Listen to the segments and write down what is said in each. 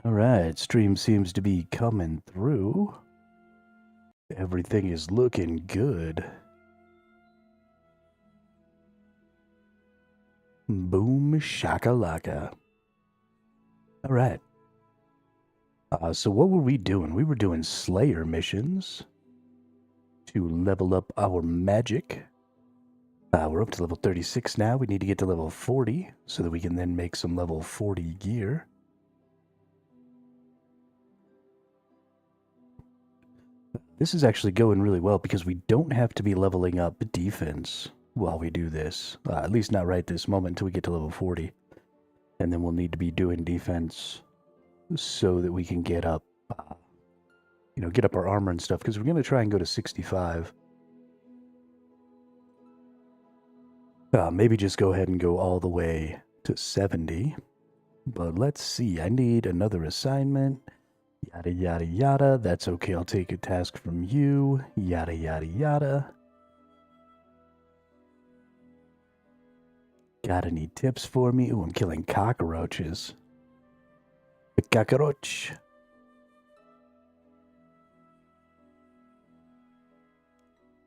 Alright, stream seems to be coming through. Everything is looking good. Boom shakalaka. Alright. So what were we doing? We were doing Slayer missions to level up our magic. We're up to level 36 now. We need to get to level 40 so that we can then make some level 40 gear. This is actually going really well because we don't have to be leveling up defense while we do this. At least not right this moment until we get to level 40. And then we'll need to be doing defense so that we can get up, get up our armor and stuff, because we're going to try and go to 65. Maybe just go ahead and go all the way to 70. But let's see. I need another assignment. Yada, yada, yada. That's okay. I'll take a task from you. Yada, yada, yada. Got any tips for me? Ooh, I'm killing cockroaches. The cockroach.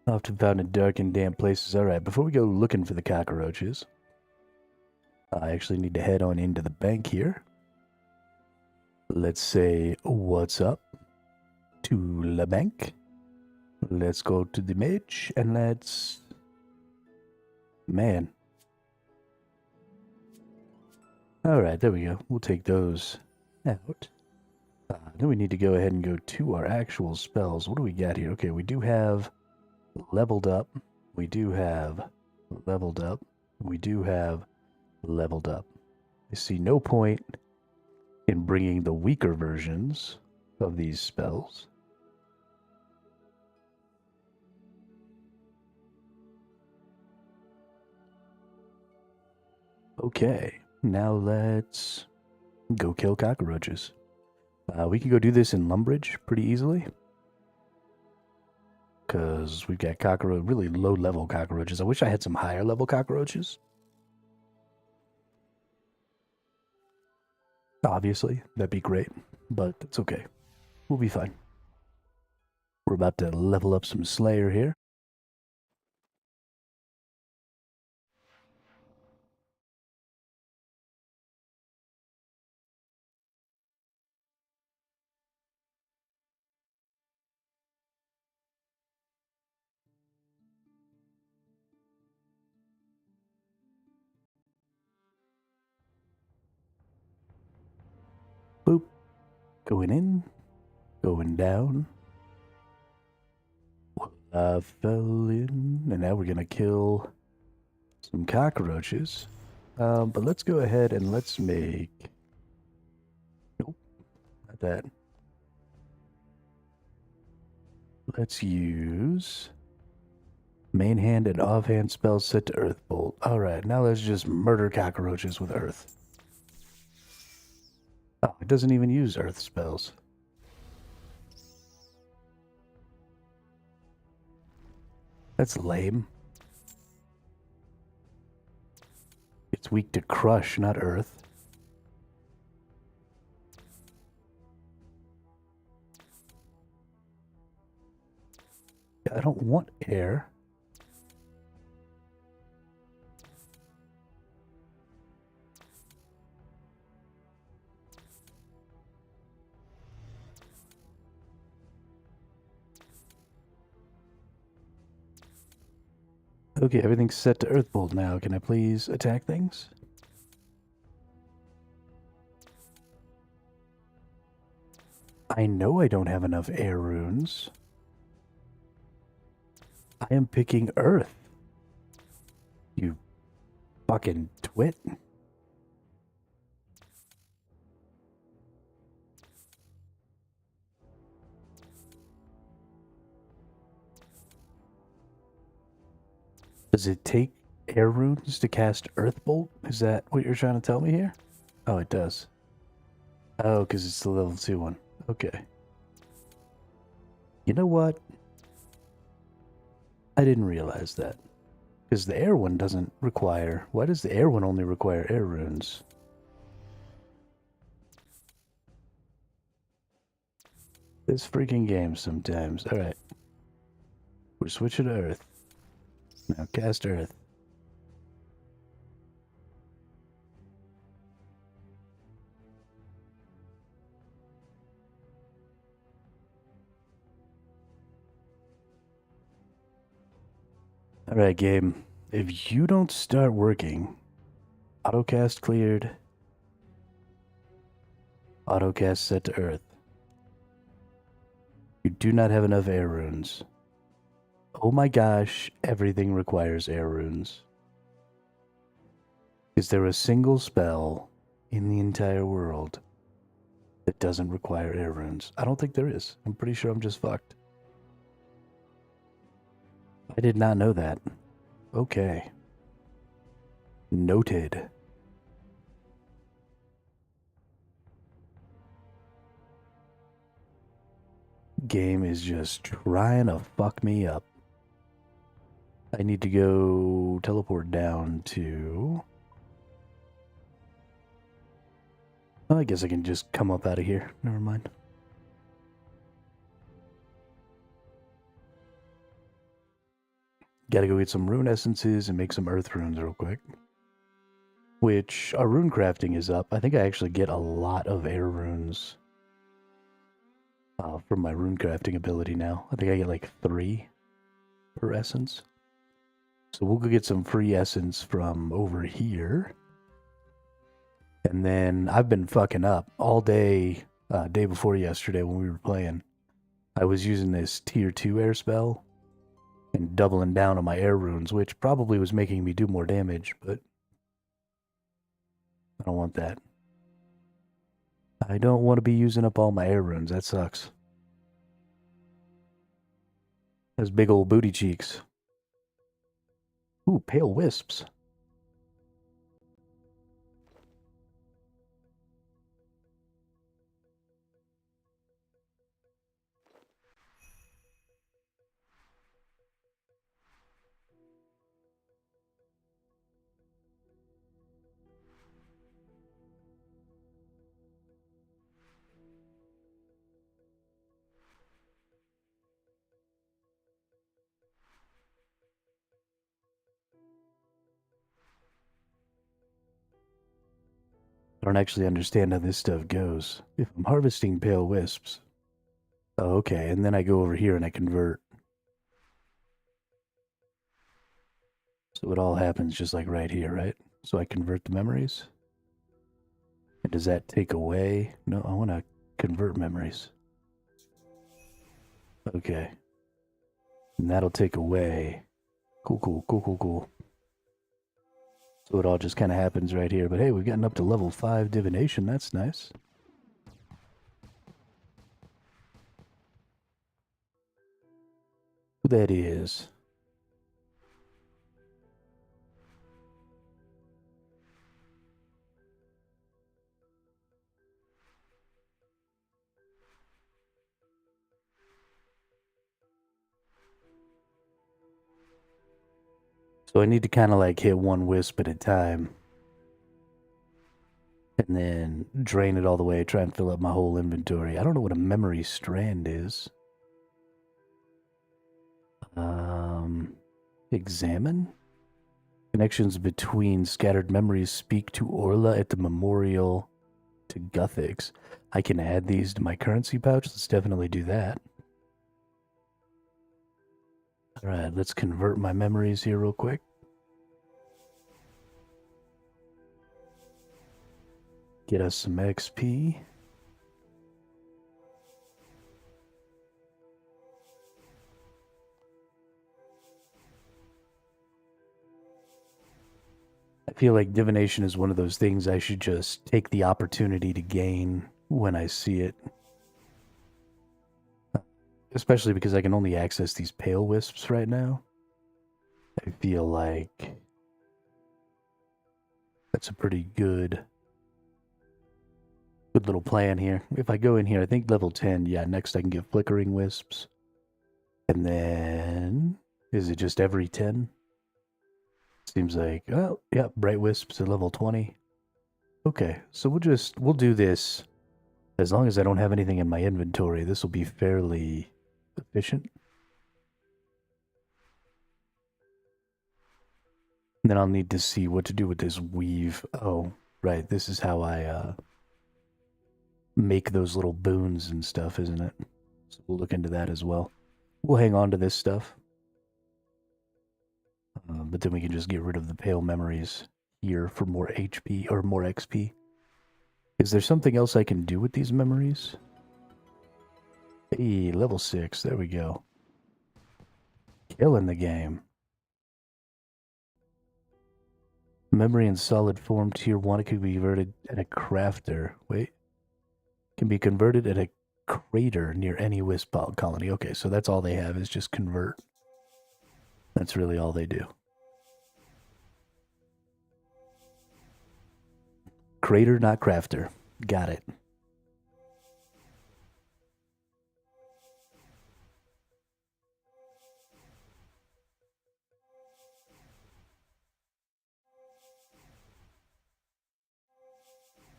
Often found in dark and damp places. Alright, before we go looking for the cockroaches, I actually need to head on into the bank here. Let's say, what's up to the bank. Let's go to the mage and let's... Man. Alright, there we go. We'll take those out. Then we need to go ahead and go to our actual spells. What do we got here? Okay, we do have leveled up. We do have leveled up. We do have leveled up. I see no point in bringing the weaker versions of these spells. Okay, now let's go kill cockroaches. We can go do this in Lumbridge pretty easily. Because we've got really low-level cockroaches. I wish I had some higher-level cockroaches. Obviously, that'd be great. But it's okay. We'll be fine. We're about to level up some Slayer here. Boop. Going in. Going down. I fell in. And now we're going to kill some cockroaches. But let's go ahead and let's make... Nope. Not that. Let's use... Main hand and offhand spells set to Earth Bolt. Alright, now let's just murder cockroaches with Earth. Oh, it doesn't even use Earth spells. That's lame. It's weak to Crush, not Earth. I don't want air. Okay, everything's set to Earthbolt now. Can I please attack things? I know I don't have enough air runes. I am picking Earth. You fucking twit. Does it take air runes to cast Earthbolt? Is that what you're trying to tell me here? Oh, it does. Oh, because it's the level 2 one. Okay. You know what? I didn't realize that. Because the air one doesn't require... Why does the air one only require air runes? This freaking game sometimes. Alright. We're switching to Earth. Now cast Earth. Alright, game. If you don't start working, autocast cleared, autocast set to Earth. You do not have enough air runes. Oh my gosh, everything requires air runes. Is there a single spell in the entire world that doesn't require air runes? I don't think there is. I'm pretty sure I'm just fucked. I did not know that. Okay. Noted. Game is just trying to fuck me up. I need to go teleport down to... Well, I guess I can just come up out of here. Never mind. Gotta go get some rune essences and make some earth runes real quick. Which, our rune crafting is up. I think I actually get a lot of air runes from my rune crafting ability now. I think I get like 3 per essence. So we'll go get some free essence from over here. And then I've been fucking up all day, day before yesterday when we were playing. I was using this tier 2 air spell and doubling down on my air runes, which probably was making me do more damage, but I don't want that. I don't want to be using up all my air runes. That sucks. Those big old booty cheeks. Ooh, pale wisps. I don't actually understand how this stuff goes. If I'm harvesting pale wisps... Oh, okay, and then I go over here and I convert. So it all happens just like right here, right? So I convert the memories. And does that take away? No, I want to convert memories. Okay. And that'll take away. Cool. So it all just kind of happens right here. But hey, we've gotten up to level 5 divination. That's nice. Who that is? So I need to kind of like hit one wisp at a time. And then drain it all the way, try and fill up my whole inventory. I don't know what a memory strand is. Examine? Connections between scattered memories speak to Orla at the memorial to Guthix. I can add these to my currency pouch. Let's definitely do that. Alright, let's convert my memories here real quick. Get us some XP. I feel like divination is one of those things I should just take the opportunity to gain when I see it. Especially because I can only access these pale wisps right now. I feel like that's a pretty good little plan here. If I go in here, I think level 10, yeah, next I can get flickering wisps. And then, is it just every 10? Seems like, oh, yeah, bright wisps at level 20. Okay, so we'll do this As long as I don't have anything in my inventory, this will be fairly efficient. And then I'll need to see what to do with this weave. Oh, right. This is how I make those little boons and stuff, isn't it? So we'll look into that as well. We'll hang on to this stuff. But then we can just get rid of the pale memories here for more HP or more XP. Is there something else I can do with these memories? Hey, level 6. There we go. Killing the game. Memory in solid form tier 1. It can be converted at a crafter. Wait. Can be converted at a crater near any wisp colony. Okay, so that's all they have is just convert. That's really all they do. Crater, not crafter. Got it.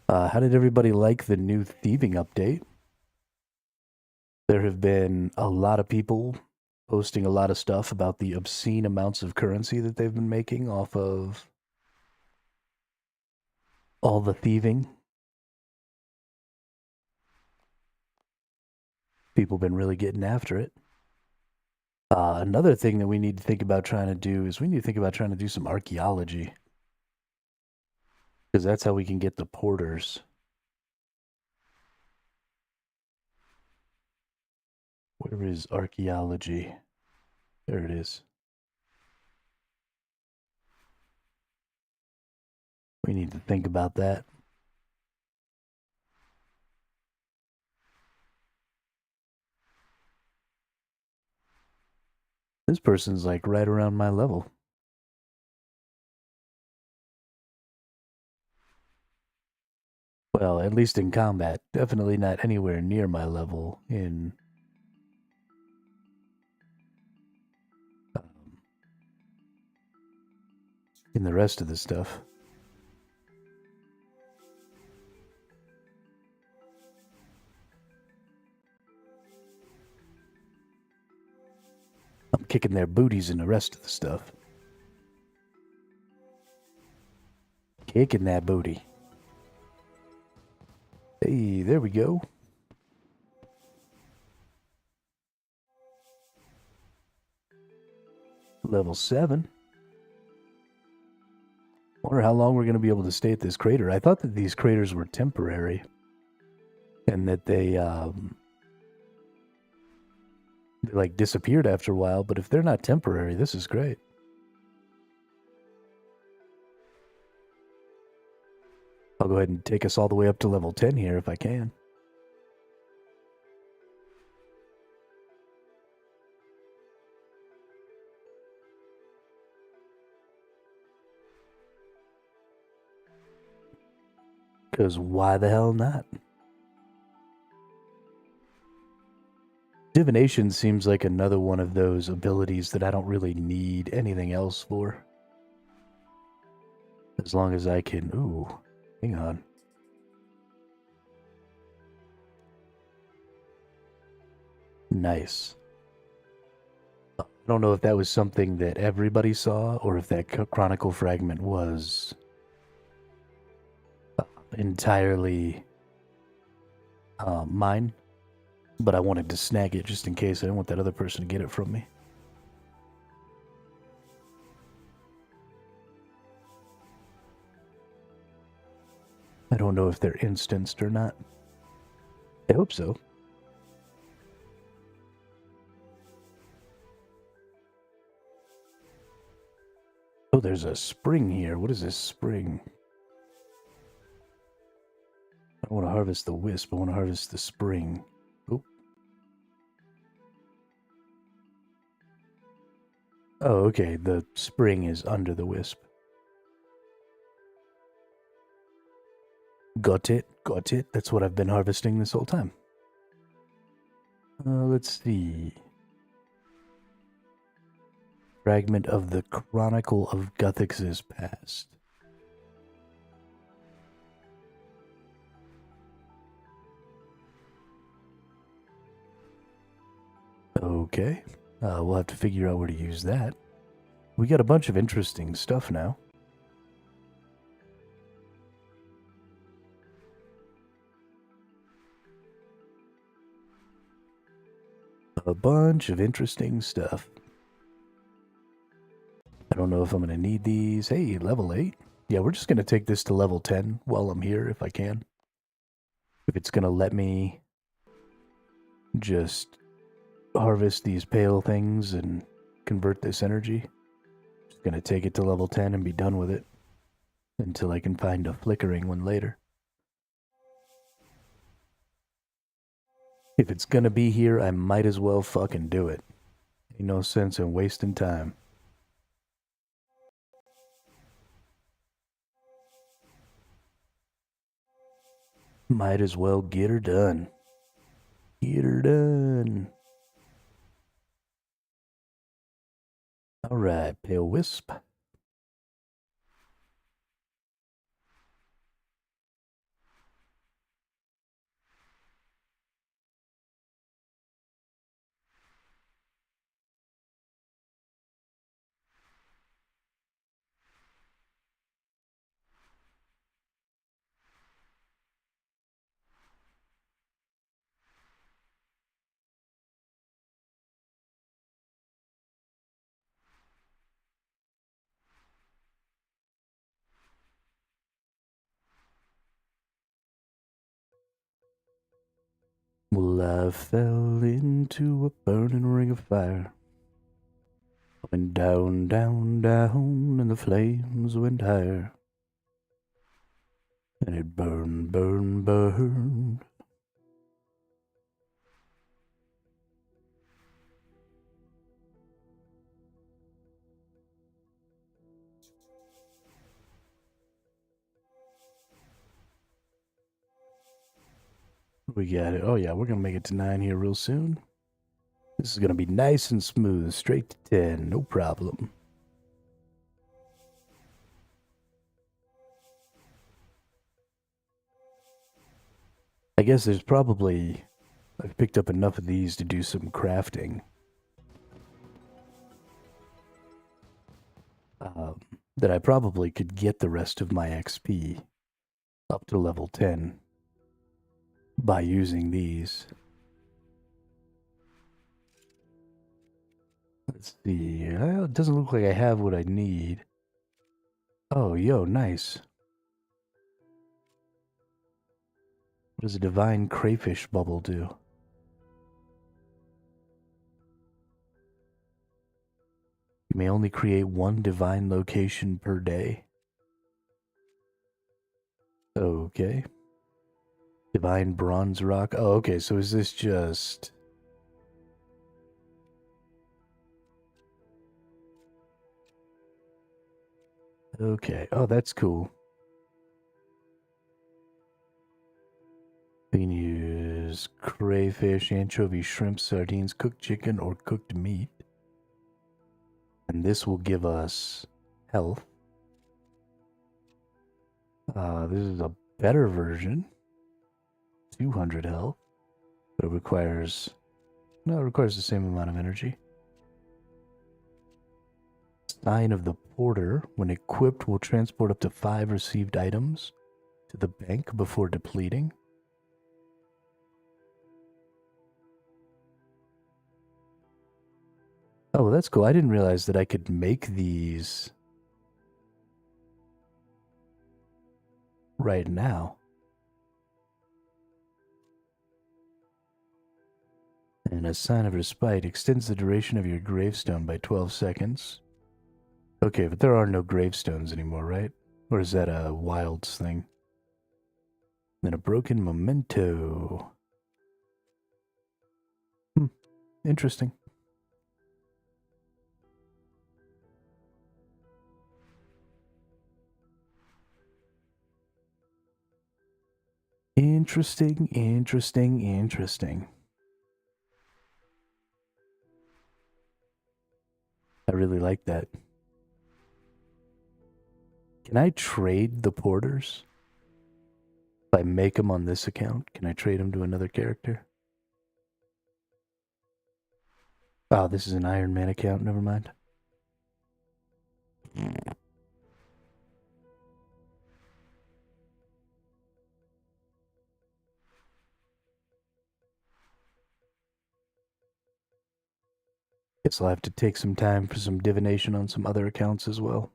How did everybody like the new thieving update? There have been a lot of people posting a lot of stuff about the obscene amounts of currency that they've been making off of all the thieving. People have been really getting after it. Another thing that we need to think about trying to do is we need to think about trying to do some archaeology. Because that's how we can get the porters. Where is archaeology? There it is. We need to think about that. This person's like right around my level. Well, at least in combat. Definitely not anywhere near my level in the rest of the stuff. I'm kicking their booties in the rest of the stuff. Kicking that booty. Hey, there we go. Level 7. Wonder how long we're going to be able to stay at this crater. I thought that these craters were temporary. And that they like disappeared after a while. But if they're not temporary, this is great. I'll go ahead and take us all the way up to level 10 here if I can. Because why the hell not? Divination seems like another one of those abilities that I don't really need anything else for. As long as I can... Ooh, hang on. Nice. I don't know if that was something that everybody saw or if that chronicle fragment was entirely mine, but I wanted to snag it just in case. I didn't want that other person to get it from me. I don't know if they're instanced or not. I hope so. Oh, there's a spring here. What is this spring? I don't want to harvest the wisp. I want to harvest the spring. Oh. Oh, okay. The spring is under the wisp. Got it. Got it. That's what I've been harvesting this whole time. Let's see. Fragment of the Chronicle of Guthix's Past. Okay. We'll have to figure out where to use that. We got a bunch of interesting stuff now. A bunch of interesting stuff. I don't know if I'm going to need these. Hey, level 8. Yeah, we're just going to take this to level 10 while I'm here if I can. If it's going to let me just harvest these pale things and convert this energy. Just going to take it to level 10 and be done with it until I can find a flickering one later. If it's going to be here, I might as well fucking do it. Ain't no sense in wasting time. Might as well get her done. Get her done. Alright, Pale Wisp. Well, I fell into a burning ring of fire. Went down, down, down, and the flames went higher. And it burned, burned, burned. We got it. Oh yeah, we're gonna make it to 9 here real soon. This is gonna be nice and smooth, straight to 10, no problem. I guess there's probably... I've picked up enough of these to do some crafting. That I probably could get the rest of my XP up to level 10 by using these. Let's see. It doesn't look like I have what I need. Oh, yo, nice. What does a divine crayfish bubble do? You may only create one divine location per day. Okay. Divine bronze rock. Oh, okay, so is this just... Okay. Oh, that's cool. We can use crayfish, anchovy, shrimp, sardines, cooked chicken, or cooked meat. And this will give us health. This is a better version. 200 health. But it requires... No, it requires the same amount of energy. Sign of the Porter. When equipped, will transport up to 5 received items to the bank before depleting. Oh, well, that's cool. I didn't realize that I could make these right now. And a sign of respite extends the duration of your gravestone by 12 seconds. Okay, but there are no gravestones anymore, right? Or is that a wilds thing? Then a broken memento. Interesting. Interesting, interesting, interesting. I really like that. Can I trade the porters? If I make them on this account, can I trade them to another character? Oh, this is an Ironman account, never mind. Guess I'll have to take some time for some divination on some other accounts as well.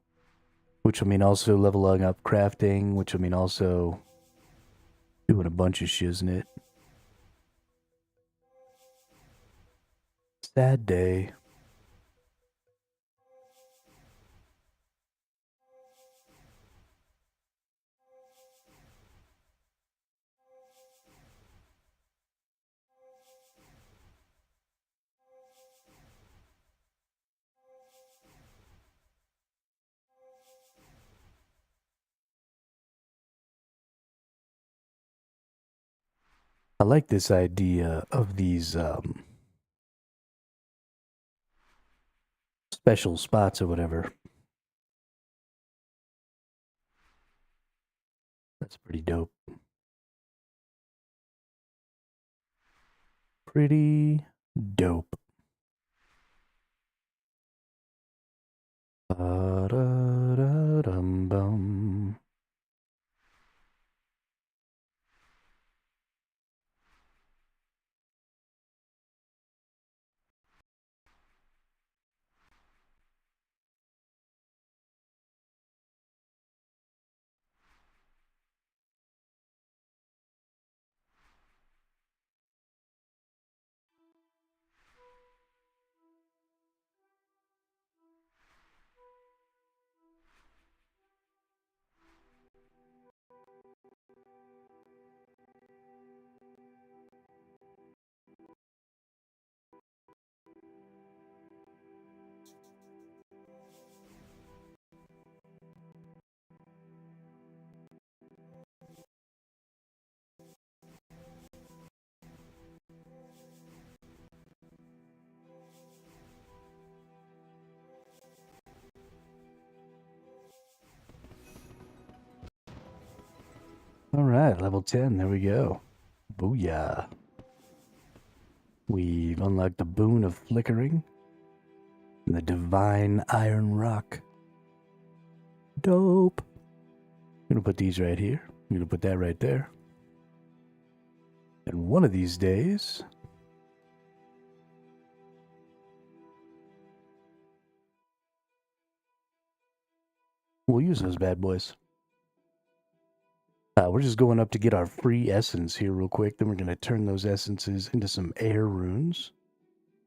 Which will mean also leveling up crafting, which will mean also doing a bunch of shiznit. Sad day. I like this idea of these special spots or whatever. That's pretty dope. Pretty dope. Ba-da-da-dum-bum. All right, level 10. There we go. Booyah. We've unlocked the boon of flickering and the divine iron rock. Dope. I'm gonna put these right here. I'm gonna put that right there. And one of these days, we'll use those bad boys. We're just going up to get our free essence here real quick. Then we're going to turn those essences into some air runes.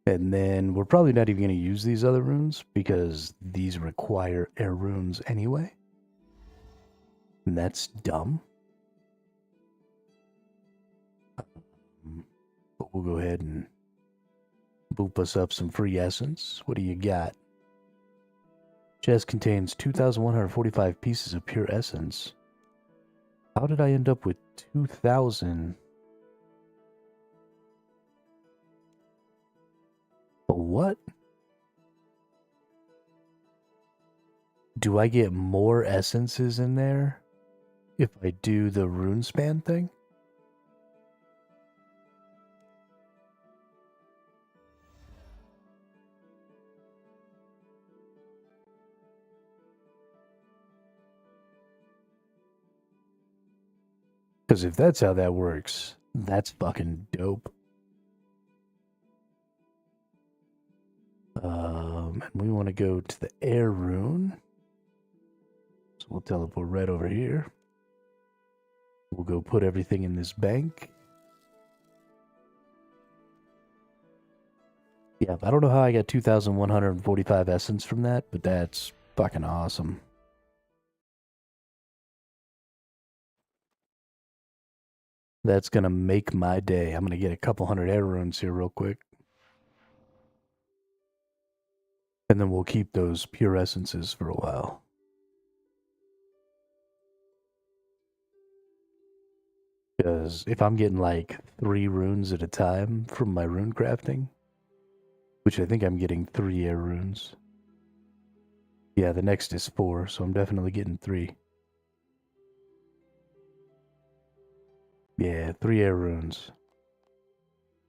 And then we're probably not even going to use these other runes because these require air runes anyway. And that's dumb. But we'll go ahead and boop us up some free essence. What do you got? Chest contains 2,145 pieces of pure essence. How did I end up with 2,000? What? Do I get more essences in there if I do the runespan thing? Because if that's how that works, that's fucking dope. And we want to go to the air rune. So we'll teleport right over here. We'll go put everything in this bank. Yeah, I don't know how I got 2,145 essence from that, but that's fucking awesome. That's gonna make my day. I'm gonna get a couple hundred air runes here real quick. And then we'll keep those pure essences for a while. Because if I'm getting like 3 runes at a time from my rune crafting, which I think I'm getting 3 air runes. Yeah, the next is 4, so I'm definitely getting 3. Yeah, 3 air runes.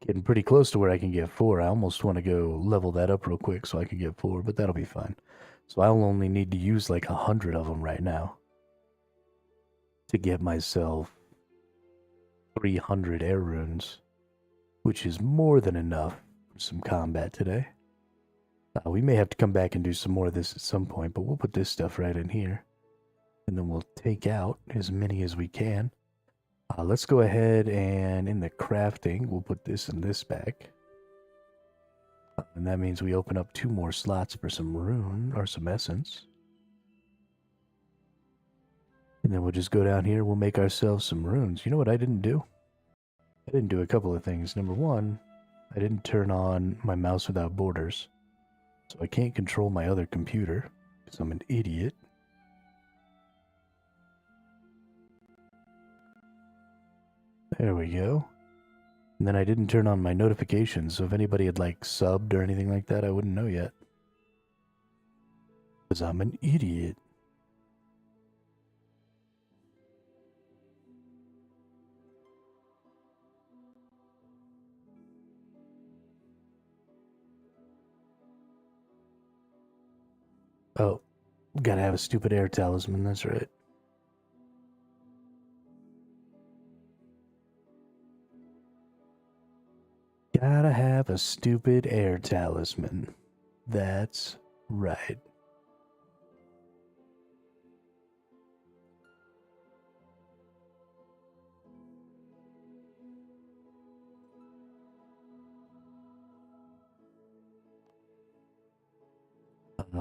Getting pretty close to where I can get 4. I almost want to go level that up real quick so I can get 4, but that'll be fine. So I'll only need to use like 100 of them right now to get myself 300 air runes, which is more than enough for some combat today. We may have to come back and do some more of this at some point, but we'll put this stuff right in here. And then we'll take out as many as we can. Let's go ahead and in the crafting, we'll put this in this back. And that means we open up 2 more slots for some rune or some essence. And then we'll just go down here, we'll make ourselves some runes. You know what I didn't do? I didn't do a couple of things. Number one, I didn't turn on my mouse without borders. So I can't control my other computer because I'm an idiot. There we go. And then I didn't turn on my notifications, so if anybody had like subbed or anything like that, I wouldn't know yet. Because I'm an idiot. Oh, gotta have a stupid air talisman, that's right. Gotta have a stupid air talisman. That's right.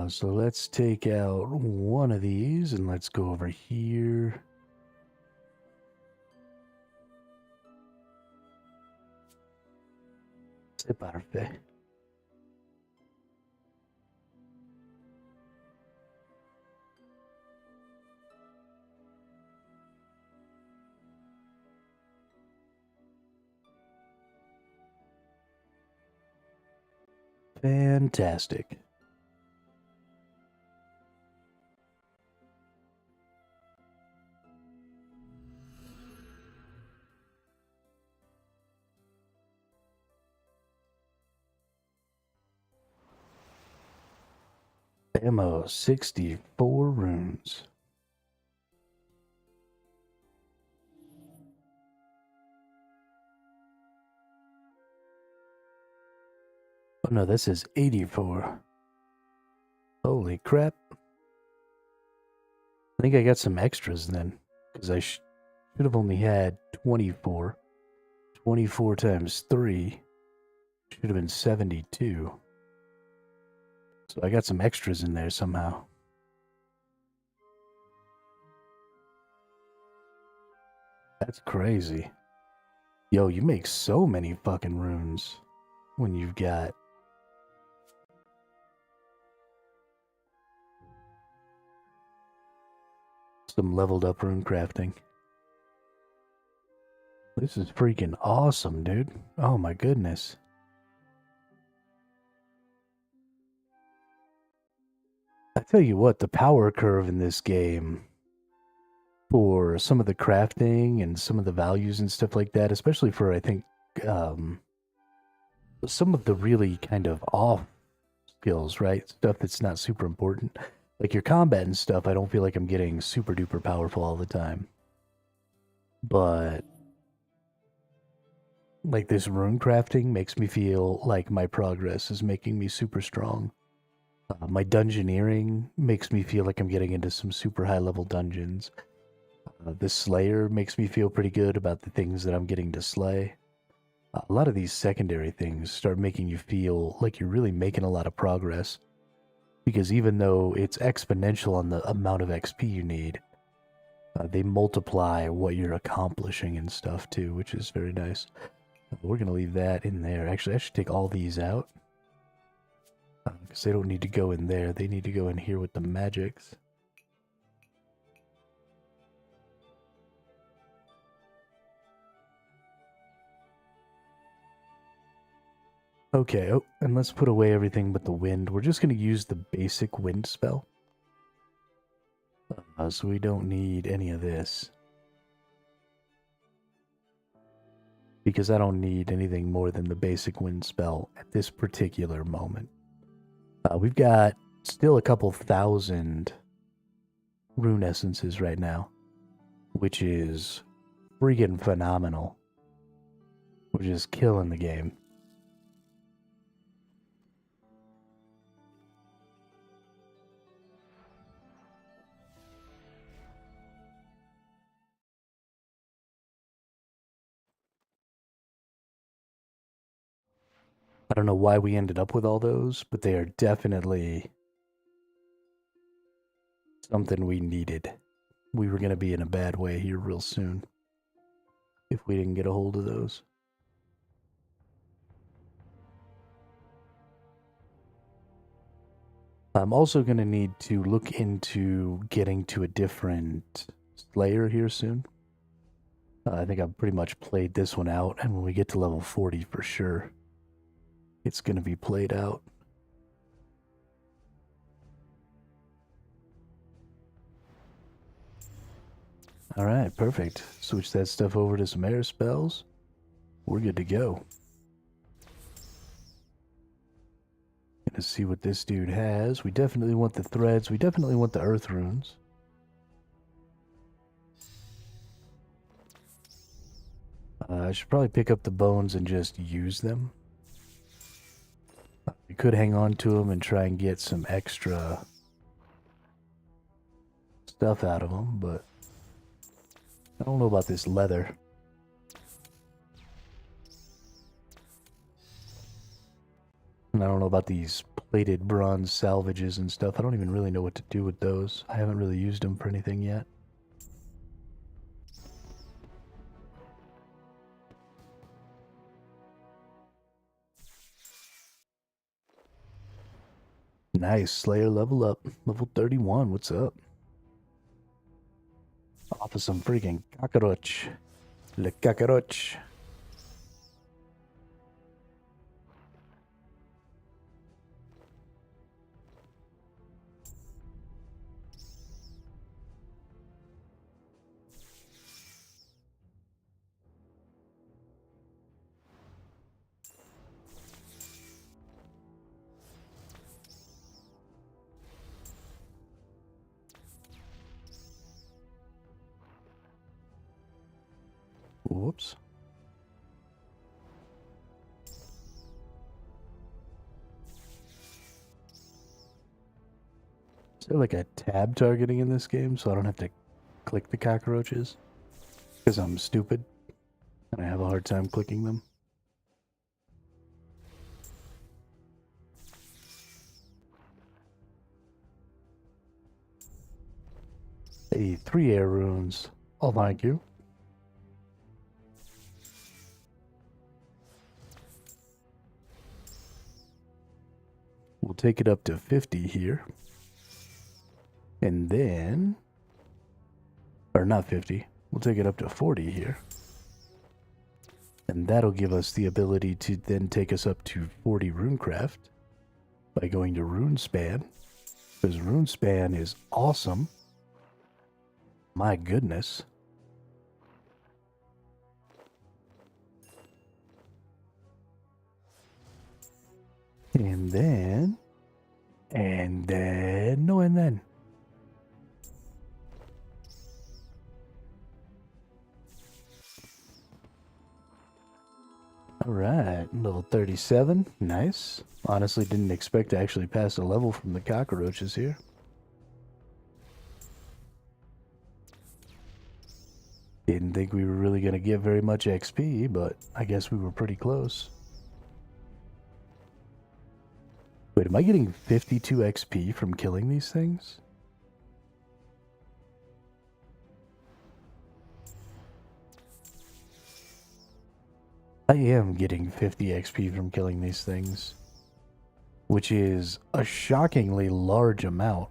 So let's take out one of these and let's go over here. C'est parfait. Fantastic. Ammo, 64 runes. Oh no, this is 84. Holy crap. I think I got some extras then, because I should have only had 24. 24 times 3 should have been 72. So I got some extras in there somehow. That's crazy. Yo, you make so many fucking runes when you've got some leveled up rune crafting. This is freaking awesome, dude. Oh my goodness. I tell you what, the power curve in this game for some of the crafting and some of the values and stuff like that, especially for, I think, some of the really kind of off skills, right? Stuff that's not super important. Like your combat and stuff, I don't feel like I'm getting super duper powerful all the time. But like this rune crafting makes me feel like my progress is making me super strong. My dungeoneering makes me feel like I'm getting into some super high level dungeons. The Slayer makes me feel pretty good about the things that I'm getting to slay. A lot of these secondary things start making you feel like you're really making a lot of progress. Because even though it's exponential on the amount of XP you need, they multiply what you're accomplishing and stuff too, which is very nice. We're going to leave that in there. Actually, I should take all these out. Because they don't need to go in there. They need to go in here with the magics. Okay, oh, and let's put away everything but the wind. We're just going to use the basic wind spell. So we don't need any of this. because I don't need anything more than the basic wind spell at this particular moment. We've got still a couple thousand rune essences right now, which is freaking phenomenal. We're just killing the game. I don't know why we ended up with all those, but they are definitely something we needed. We were going to be in a bad way here real soon if we didn't get a hold of those. I'm also going to need to look into getting to a different Slayer here soon. I think I've pretty much played this one out, and when we get to level 40 for sure, it's going to be played out. Alright, perfect. Switch that stuff over to some air spells. We're good to go. Gonna see what this dude has. We definitely want the threads. We definitely want the earth runes. I should probably pick up the bones and just use them. We could hang on to them and try and get some extra stuff out of them, but I don't know about this leather. And I don't know about these plated bronze salvages and stuff. I don't even really know what to do with those. I haven't really used them for anything yet. Nice, Slayer level up. Level 31, what's up? Off of some freaking cockroach. Le cockroach. Whoops. Is there like a tab targeting in this game so I don't have to click the cockroaches? Because I'm stupid and I have a hard time clicking them. Hey, 3 air runes. Oh, thank you. We'll take it up to 50 here. And then... Or not 50. We'll take it up to 40 here. And that'll give us the ability to then take us up to 40 runecraft by going to Runespan. Because Runespan is awesome. My goodness. And then... No, and then... Alright, level 37. Nice. Honestly, didn't expect to actually pass a level from the cockroaches here. Didn't think we were really going to get very much XP, but I guess we were pretty close. Wait, am I getting 52 XP from killing these things? I am getting 50 XP from killing these things, which is a shockingly large amount.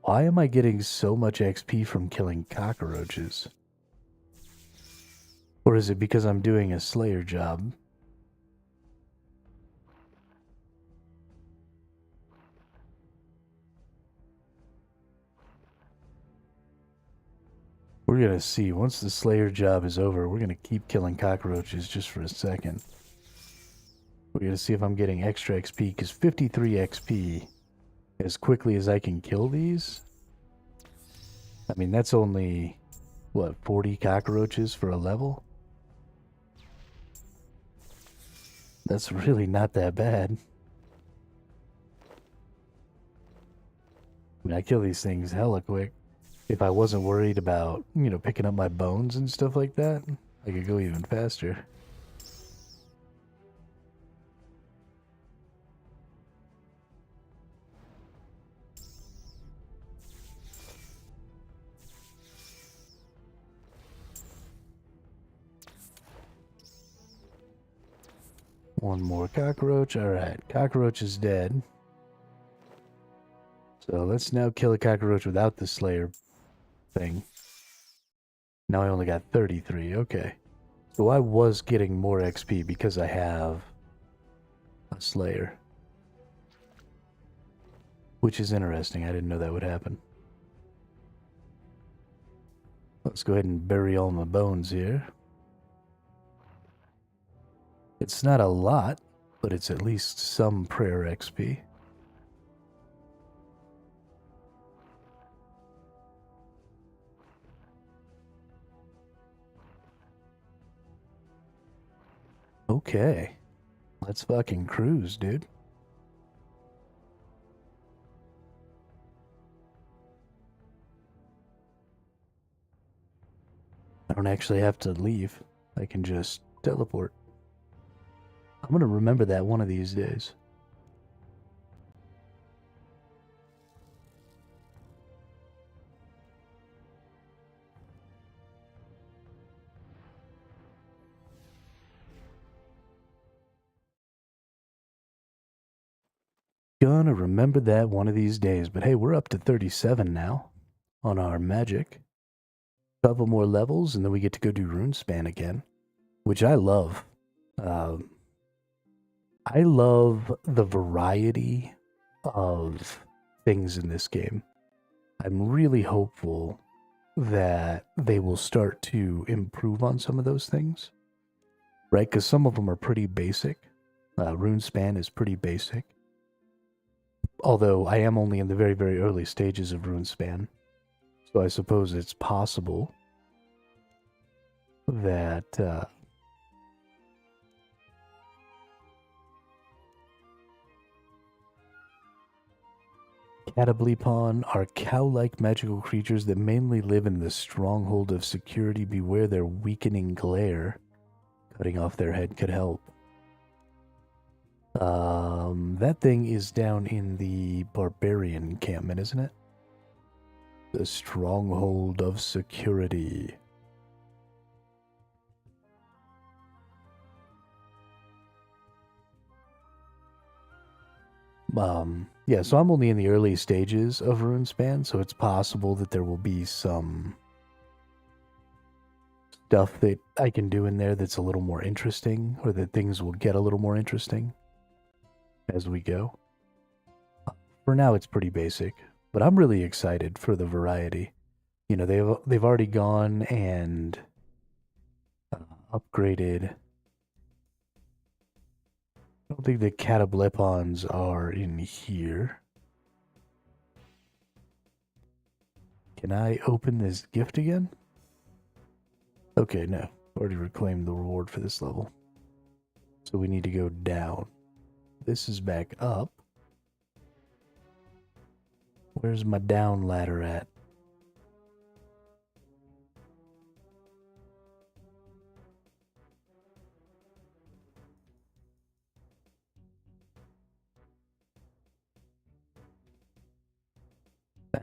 Why am I getting so much XP from killing cockroaches? Or is it because I'm doing a Slayer job? We're gonna see. Once the Slayer job is over, we're gonna keep killing cockroaches just for a second. We're gonna see if I'm getting extra XP, because 53 XP, as quickly as I can kill these, I mean, that's only, what, 40 cockroaches for a level? That's really not that bad. I mean, I kill these things hella quick. If I wasn't worried about, picking up my bones and stuff like that, I could go even faster. One more cockroach. Alright, cockroach is dead. So let's now kill a cockroach without the Slayer thing. Now I only got 33, okay. So I was getting more XP because I have a Slayer. Which is interesting, I didn't know that would happen. Let's go ahead and bury all my bones here. It's not a lot, but it's at least some prayer XP. Okay. Let's fucking cruise, dude. I don't actually have to leave. I can just teleport. I'm gonna remember that one of these days. Gonna remember that one of these days. But hey, we're up to 37 now on our magic. Couple more levels, and then we get to go do Runespan again, which I love. I love the variety of things in this game. I'm really hopeful that they will start to improve on some of those things, right? Because some of them are pretty basic. Runespan is pretty basic. Although I am only in the very, very early stages of Runespan. So I suppose it's possible that Catoblepon are cow-like magical creatures that mainly live in the stronghold of security. Beware their weakening glare. Cutting off their head could help. That thing is down in the barbarian encampment, isn't it? The stronghold of security. Yeah, so I'm only in the early stages of Runespan, so it's possible that there will be some stuff that I can do in there that's a little more interesting, or that things will get a little more interesting as we go. For now, it's pretty basic, but I'm really excited for the variety. You know, they've already gone and upgraded. I don't think the Catoblepons are in here. Can I open this gift again? Okay, no. Already reclaimed the reward for this level. So we need to go down. This is back up. Where's my down ladder at?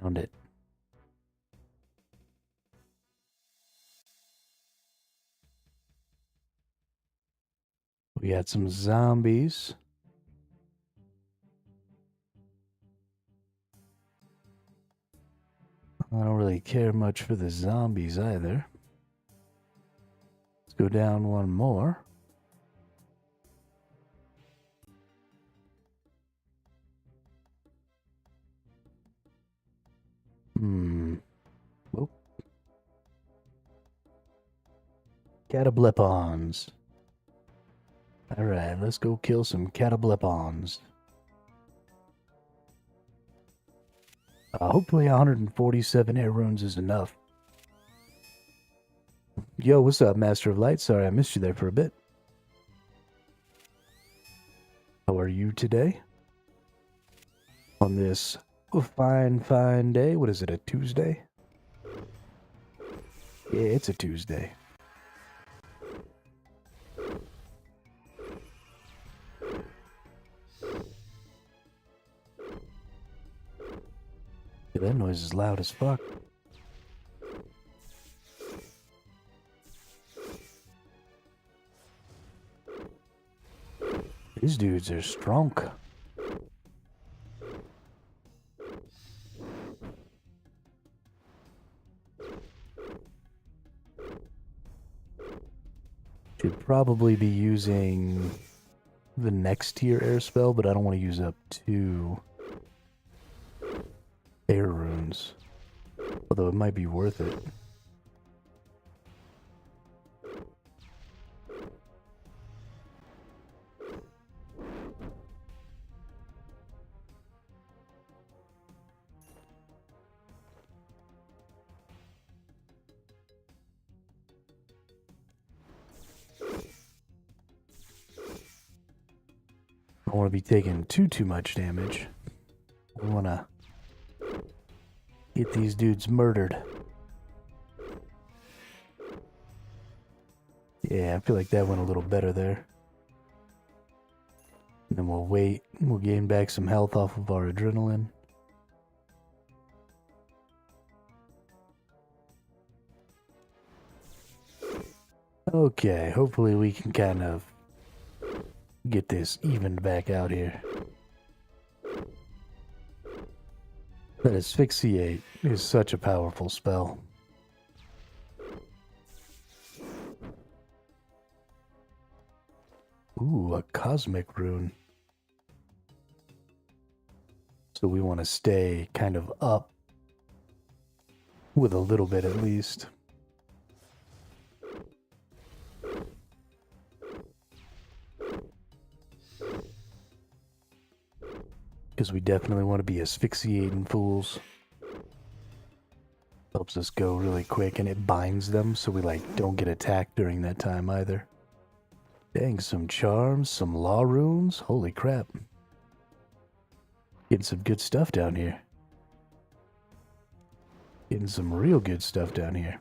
Found it. We got some zombies. I don't really care much for the zombies either. Let's go down one more. Whoop. Catablepons. Alright, let's go kill some catablepons. Hopefully 147 air runes is enough. Yo, what's up, Master of Light? Sorry I missed you there for a bit. How are you today? On this fine day. What is it, a Tuesday? Yeah, it's a Tuesday. Yeah, that noise is loud as fuck. These dudes are strong. Should probably be using the next tier air spell, but I don't want to use up 2 air runes. Although it might be worth it. I don't want to be taking too much damage. We want to get these dudes murdered. Yeah, I feel like that went a little better there. And then we'll wait. We'll gain back some health off of our adrenaline. Okay, hopefully we can kind of get this evened back out here. That asphyxiate is such a powerful spell. Ooh, a cosmic rune. So we want to stay kind of up with a little bit at least. Because we definitely want to be asphyxiating fools. Helps us go really quick, and it binds them so we like don't get attacked during that time either. Dang, some charms, some law runes. Holy crap. Getting some good stuff down here. Getting some real good stuff down here.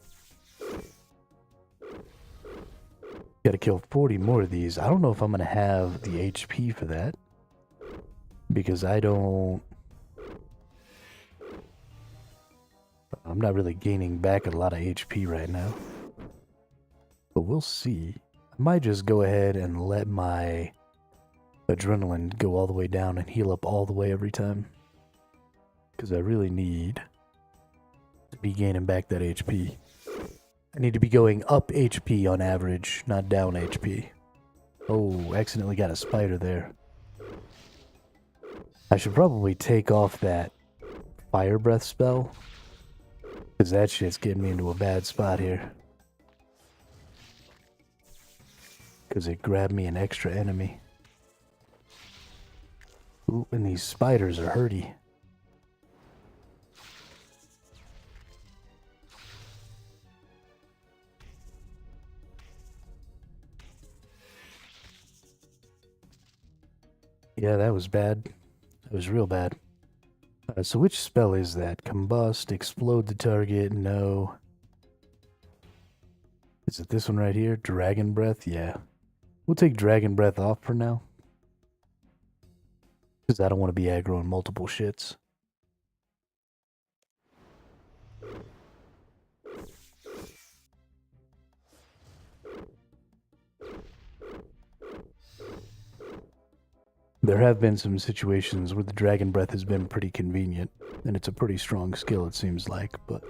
Gotta kill 40 more of these. I don't know if I'm gonna have the HP for that. Because I'm not really gaining back a lot of HP right now. But we'll see. I might just go ahead and let my adrenaline go all the way down and heal up all the way every time. Because I really need to be gaining back that HP. I need to be going up HP on average, not down HP. Oh, accidentally got a spider there. I should probably take off that fire breath spell. Because that shit's getting me into a bad spot here. Because it grabbed me an extra enemy. Ooh, and these spiders are hurty. Yeah, that was bad. It was real bad. So which spell is that? Combust, explode the target, no. Is it this one right here? Dragon Breath? Yeah. We'll take Dragon Breath off for now. Because I don't want to be aggroing multiple shits. There have been some situations where the Dragon Breath has been pretty convenient, and it's a pretty strong skill, it seems like, but...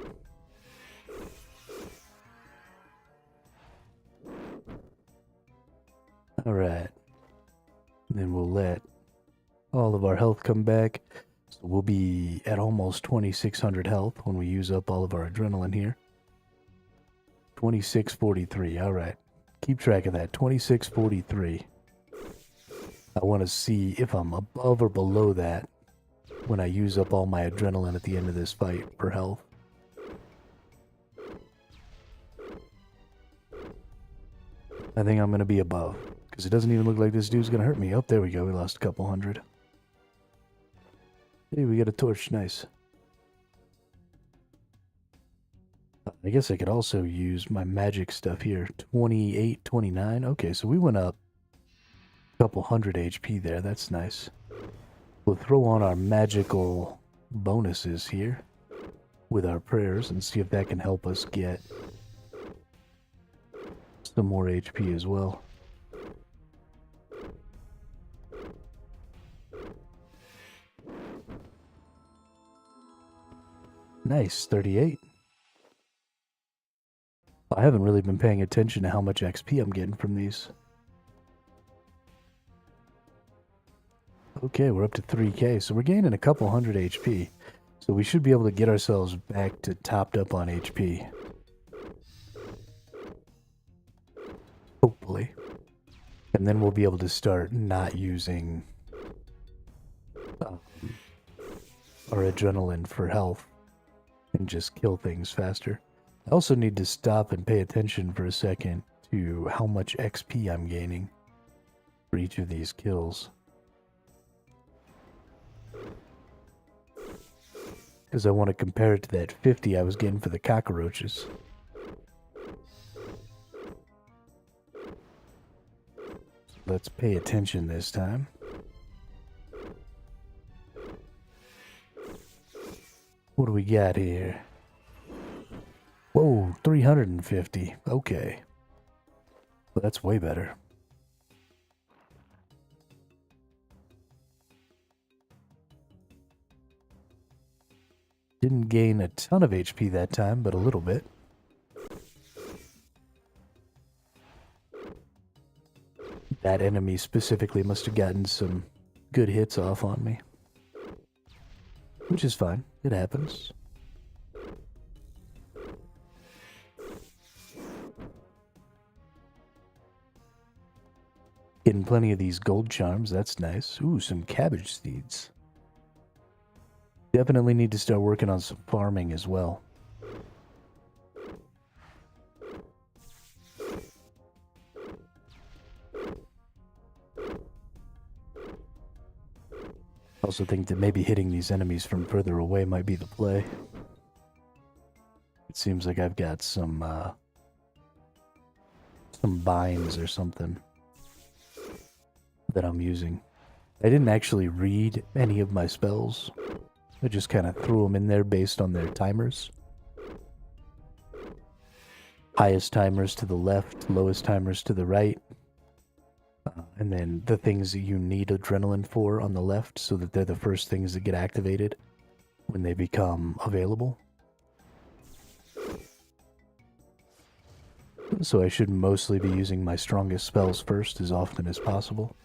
Alright. Then we'll let all of our health come back. So we'll be at almost 2,600 health when we use up all of our adrenaline here. 2643, alright. keep track of that. 2643. I want to see if I'm above or below that when I use up all my adrenaline at the end of this fight for health. I think I'm going to be above, because it doesn't even look like this dude's going to hurt me. Oh, there we go. We lost a couple hundred. Hey, we got a torch. Nice. I guess I could also use my magic stuff here. 28, 29. Okay, so we went up a couple hundred HP there. That's nice. We'll throw on our magical bonuses here with our prayers and see if that can help us get some more HP as well. Nice, 38. I haven't really been paying attention to how much XP I'm getting from these. Okay, we're up to 3K, so we're gaining a couple hundred HP. So we should be able to get ourselves back to topped up on HP. Hopefully. And then we'll be able to start not using our adrenaline for health and just kill things faster. I also need to stop and pay attention for a second to how much XP I'm gaining for each of these kills. Because I want to compare it to that 50 I was getting for the cockroaches. Let's pay attention this time. What do we got here? Whoa, 350. Okay. Well, that's way better. Didn't gain a ton of HP that time, but a little bit. That enemy specifically must have gotten some good hits off on me. Which is fine. It happens. Getting plenty of these gold charms. That's nice. Ooh, some cabbage seeds. Definitely need to start working on some farming as well. Also think that maybe hitting these enemies from further away might be the play. It seems like I've got some binds or something that I'm using. I didn't actually read any of my spells. I just kind of threw them in there based on their timers. Highest timers to the left, lowest timers to the right. And then the things that you need adrenaline for on the left, so that they're the first things that get activated when they become available. So I should mostly be using my strongest spells first as often as possible.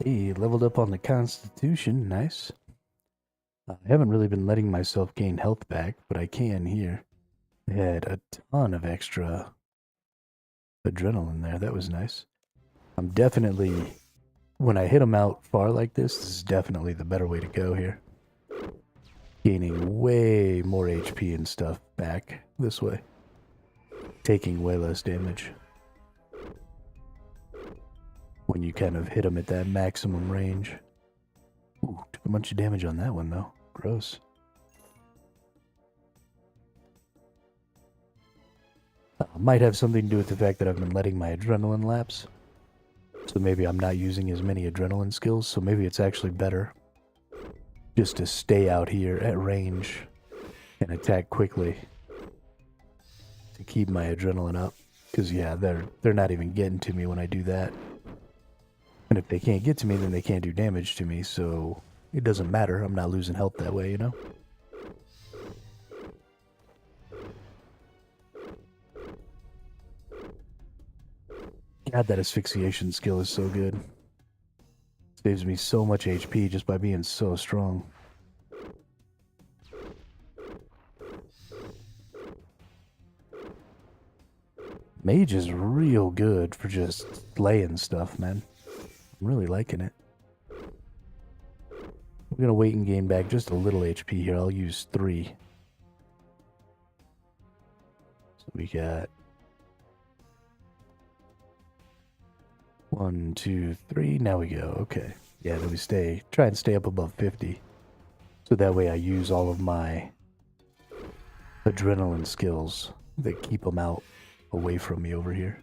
Hey, leveled up on the Constitution, nice. I haven't really been letting myself gain health back, but I can here. I had a ton of extra adrenaline there, that was nice. I'm definitely, when I hit them out far like this is definitely the better way to go here. Gaining way more HP and stuff back this way. Taking way less damage. When you kind of hit them at that maximum range. Ooh, took a bunch of damage on that one though. Gross. Might have something to do with the fact that I've been letting my adrenaline lapse. So maybe I'm not using as many adrenaline skills, so maybe it's actually better just to stay out here at range and attack quickly to keep my adrenaline up. Because, yeah, they're not even getting to me when I do that. And if they can't get to me, then they can't do damage to me, so it doesn't matter. I'm not losing health that way, you know? God, that asphyxiation skill is so good. Saves me so much HP just by being so strong. Mage is real good for just laying stuff, man. I'm really liking it. We're gonna wait and gain back just a little HP here. I'll use 3. So we got 1, 2, 3. Now we go. Okay. Yeah, then we try and stay up above 50. So that way I use all of my adrenaline skills that keep them out away from me over here,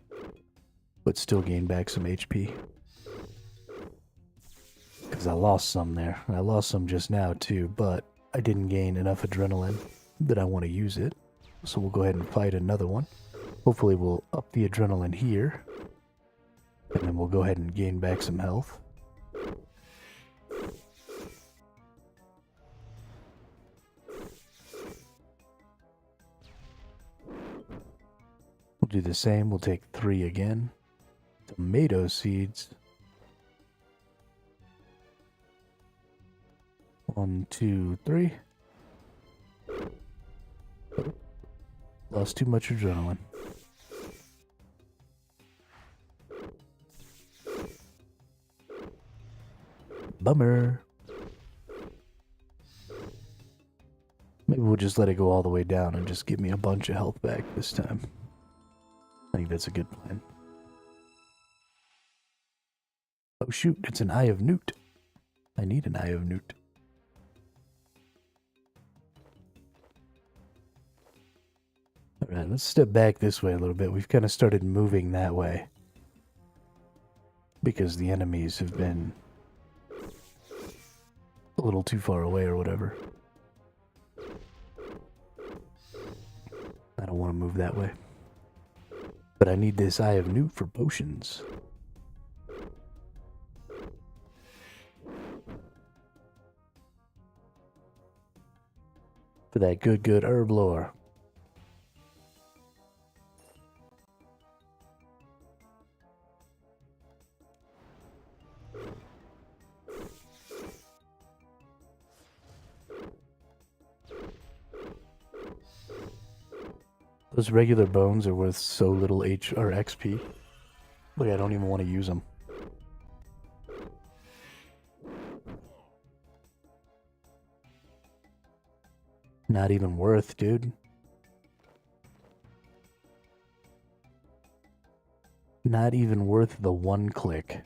but still gain back some HP. Because I lost some there. I lost some just now too, but I didn't gain enough adrenaline that I want to use it. So we'll go ahead and fight another one. Hopefully we'll up the adrenaline here. And then we'll go ahead and gain back some health. We'll do the same. We'll take 3 again. Tomato seeds. 1, 2, 3. Oh, lost too much adrenaline. Bummer. Maybe we'll just let it go all the way down and just give me a bunch of health back this time. I think that's a good plan. Oh shoot, it's an Eye of Newt. I need an Eye of Newt. Alright, let's step back this way a little bit. We've kind of started moving that way. Because the enemies have been a little too far away or whatever. I don't want to move that way. But I need this Eye of Newt for potions. For that good herb lore. Those regular bones are worth so little H or XP. Look, I don't even want to use them. Not even worth, dude. Not even worth the 1 click.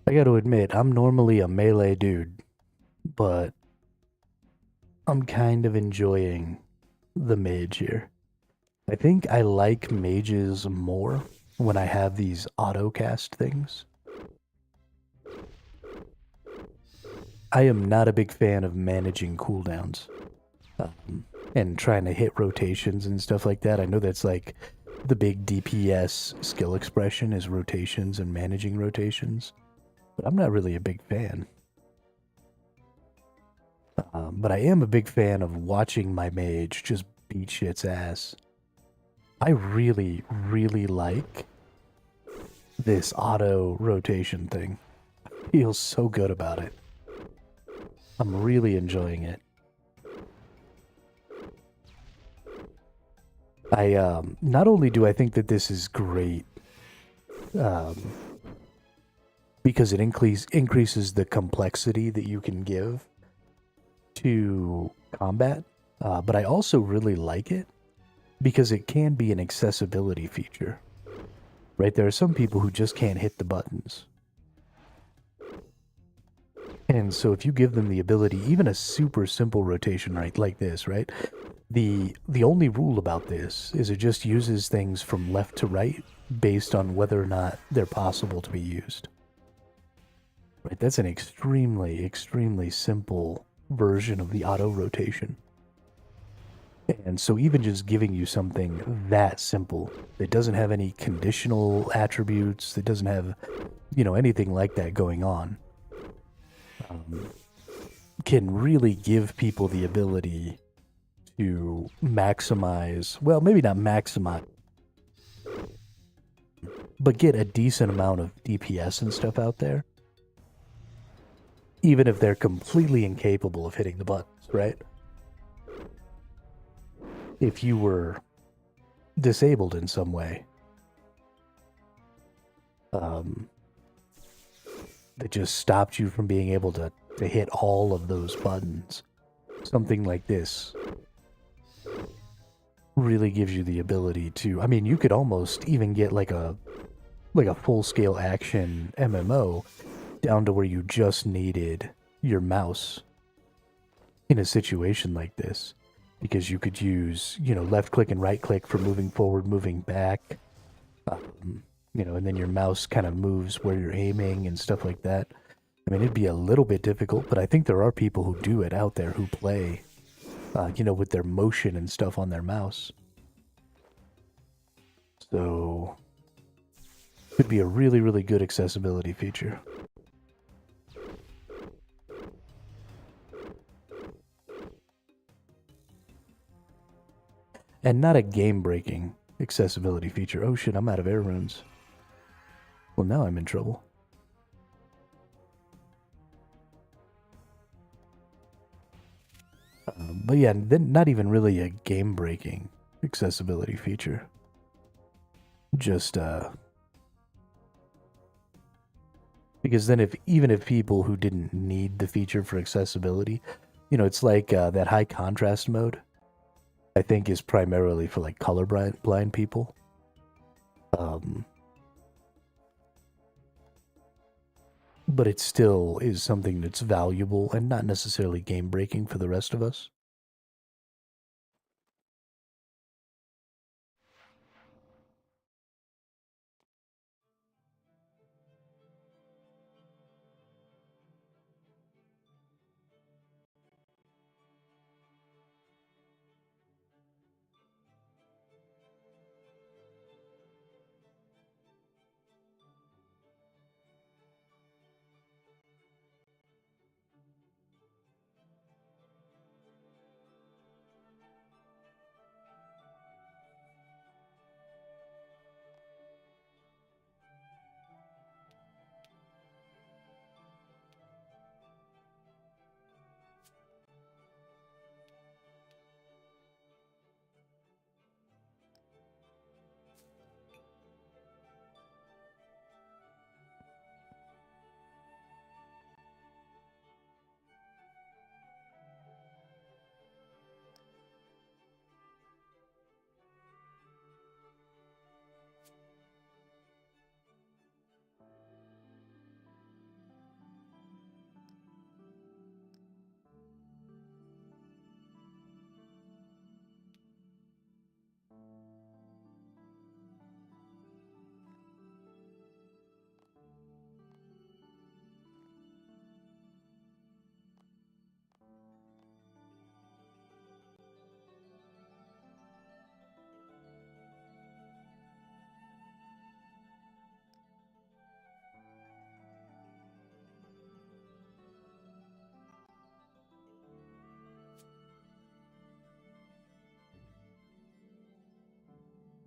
I gotta admit, I'm normally a melee dude, but I'm kind of enjoying the mage here. I think I like mages more when I have these auto-cast things. I am not a big fan of managing cooldowns and trying to hit rotations and stuff like that. I know that's like the big DPS skill expression is rotations and managing rotations. But I'm not really a big fan. But I am a big fan of watching my mage just beat shit's ass. I really, really like this auto rotation thing. I feel so good about it. I'm really enjoying it. Not only do I think that this is great, because it increases the complexity that you can give to combat, but I also really like it because it can be an accessibility feature. right? There are some people who just can't hit the buttons. And so if you give them the ability, even a super simple rotation, right, like this, right? The only rule about this is it just uses things from left to right based on whether or not they're possible to be used. Right, that's an extremely, extremely simple version of the auto rotation. And so even just giving you something that simple, that doesn't have any conditional attributes, that doesn't have, anything like that going on, can really give people the ability to maximize, well, maybe not maximize, but get a decent amount of DPS and stuff out there, even if they're completely incapable of hitting the buttons, right? If you were disabled in some way, that just stopped you from being able to hit all of those buttons, something like this really gives you the ability to, I mean, you could almost even get like a full-scale action MMO down to where you just needed your mouse in a situation like this, because you could use, left click and right click for moving forward, moving back, and then your mouse kind of moves where you're aiming and stuff like that. I mean, it'd be a little bit difficult, but I think there are people who do it out there who play, with their motion and stuff on their mouse. So, could be a really, really good accessibility feature. And not a game-breaking accessibility feature. Oh shit, I'm out of air runes. Well, now I'm in trouble. But yeah, then not even really a game-breaking accessibility feature. Just, because then even if people who didn't need the feature for accessibility, it's like that high contrast mode, I think is primarily for like colorblind people. But it still is something that's valuable and not necessarily game-breaking for the rest of us.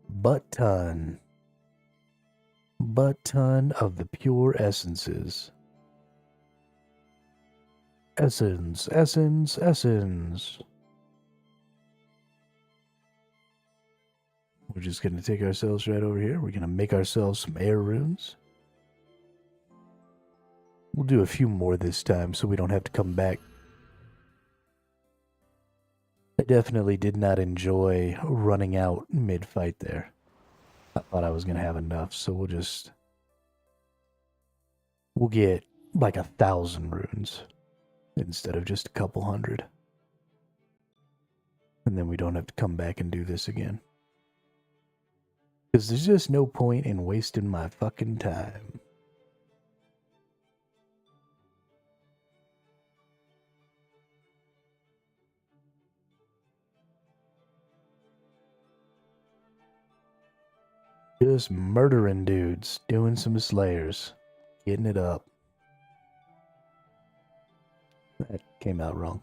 Butt ton of the pure essences. Essence. We're just going to take ourselves right over here. We're going to make ourselves some air runes. We'll do a few more this time so we don't have to come back. I definitely did not enjoy running out mid-fight there. I thought I was going to have enough, so we'll get like 1,000 runes instead of just a couple hundred. And then we don't have to come back and do this again. Because there's just no point in wasting my fucking time. Just murdering dudes, doing some slayers, getting it up. That came out wrong.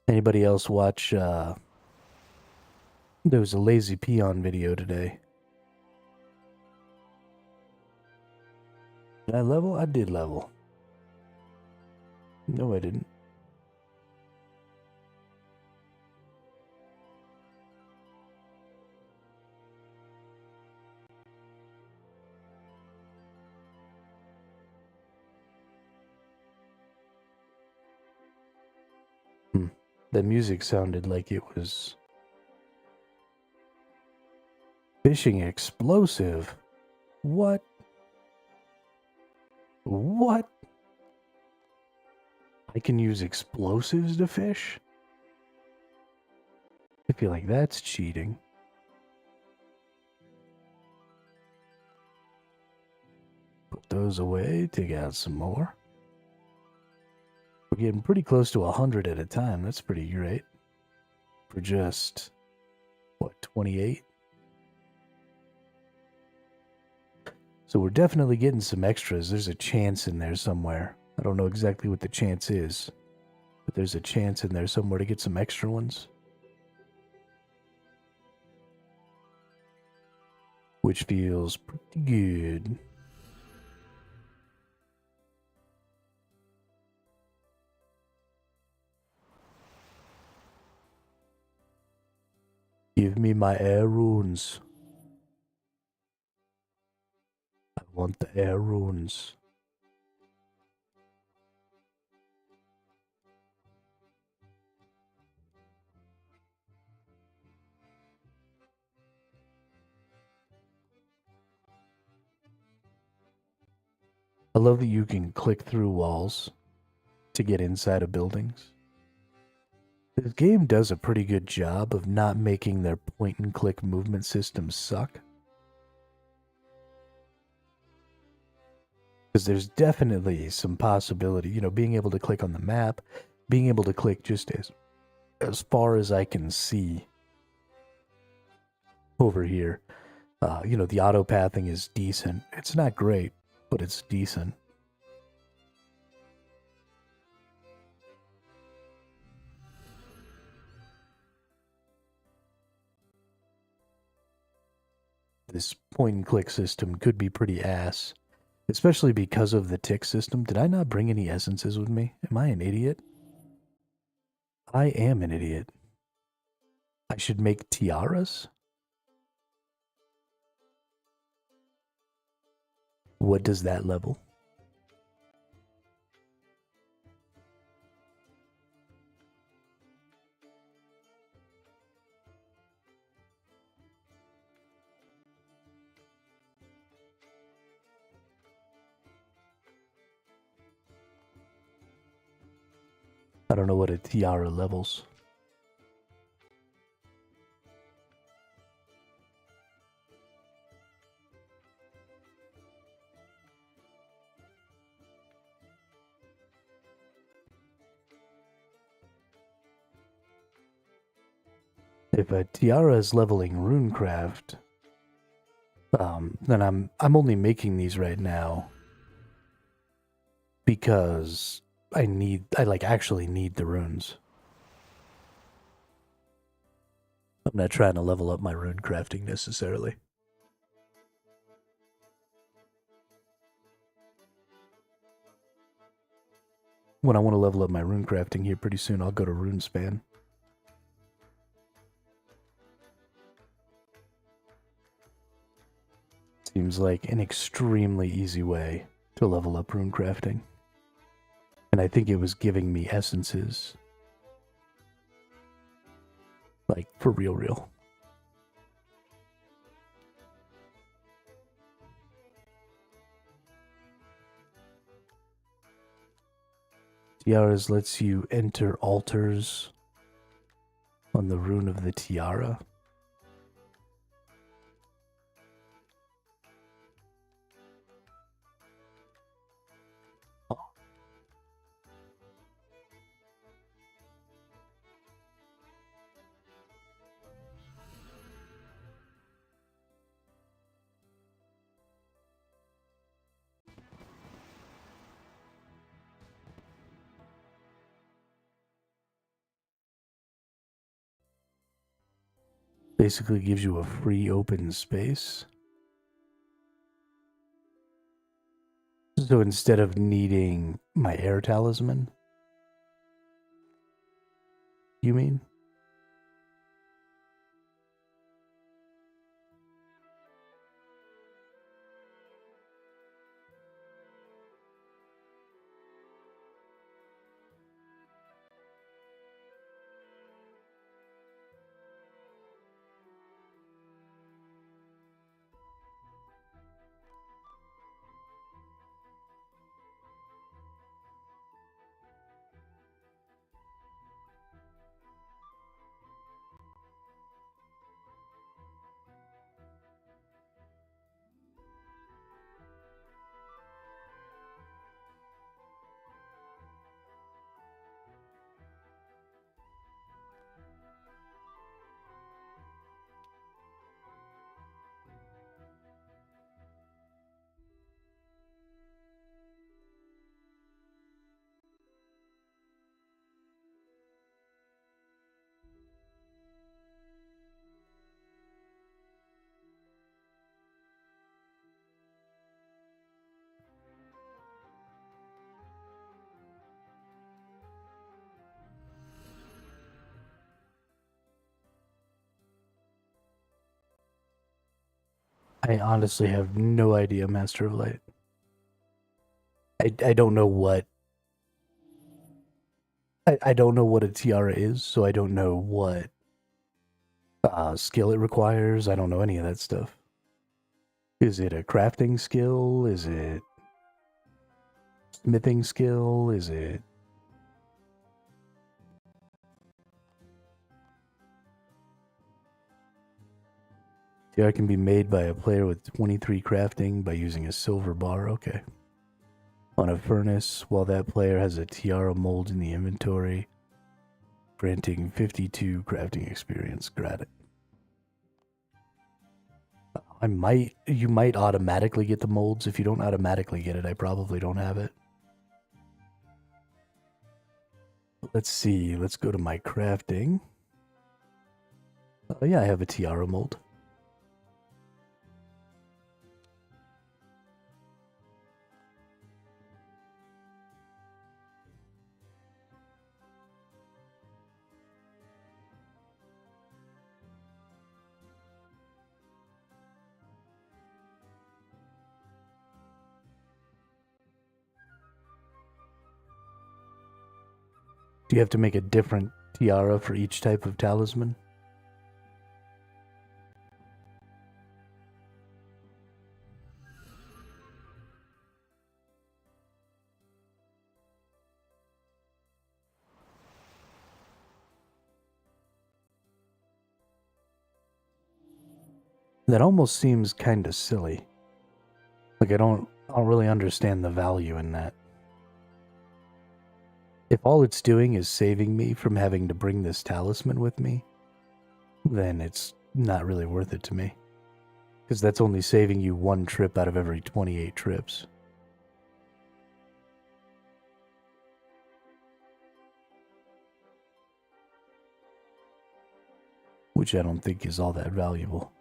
Anybody else watch, there was a lazy peon video today. Did I level? I did level. No, I didn't. The music sounded like it was fishing explosive. What? What? I can use explosives to fish? I feel like that's cheating. Put those away, take out some more. We're getting pretty close to 100 at a time. That's pretty great. For just, what, 28? So we're definitely getting some extras. There's a chance in there somewhere. I don't know exactly what the chance is, but there's a chance in there somewhere to get some extra ones. Which feels pretty good. Give me my air runes. I want the air runes. I love that you can click through walls to get inside of buildings. This game does a pretty good job of not making their point-and-click movement systems suck. Because there's definitely some possibility, you know, being able to click on the map, being able to click just as far as I can see over here. You know, the auto pathing is decent. It's not great, but it's decent. This point-and-click system could be pretty ass. Especially because of the tick system. Did I not bring any essences with me? Am I an idiot? I am an idiot. I should make tiaras? What does that level? I don't know what a tiara levels. If a tiara is leveling runecraft, then I'm only making these right now because I actually need the runes. I'm not trying to level up my rune crafting necessarily. when I want to level up my rune crafting here pretty soon, I'll go to Runespan. Seems like an extremely easy way to level up rune crafting. And I think it was giving me essences. Like, for real. Tiaras lets you enter altars on the rune of the tiara. Basically gives you a free open space. So instead of needing my air talisman, you mean? I honestly have no idea, Master of Light. I don't know what... I don't know what a tiara is, so I don't know what skill it requires. I don't know any of that stuff. Is it a crafting skill? Is it smithing skill? Is it... Tiara can be made by a player with 23 crafting by using a silver bar. Okay. On a furnace, while that player has a tiara mold in the inventory, granting 52 crafting experience. Got it. You might automatically get the molds. If you don't automatically get it, I probably don't have it. Let's see. Let's go to my crafting. Oh yeah, I have a tiara mold. Do you have to make a different tiara for each type of talisman? That almost seems kind of silly. Like I don't really understand the value in that. If all it's doing is saving me from having to bring this talisman with me, then it's not really worth it to me. Because that's only saving you one trip out of every 28 trips. Which I don't think is all that valuable.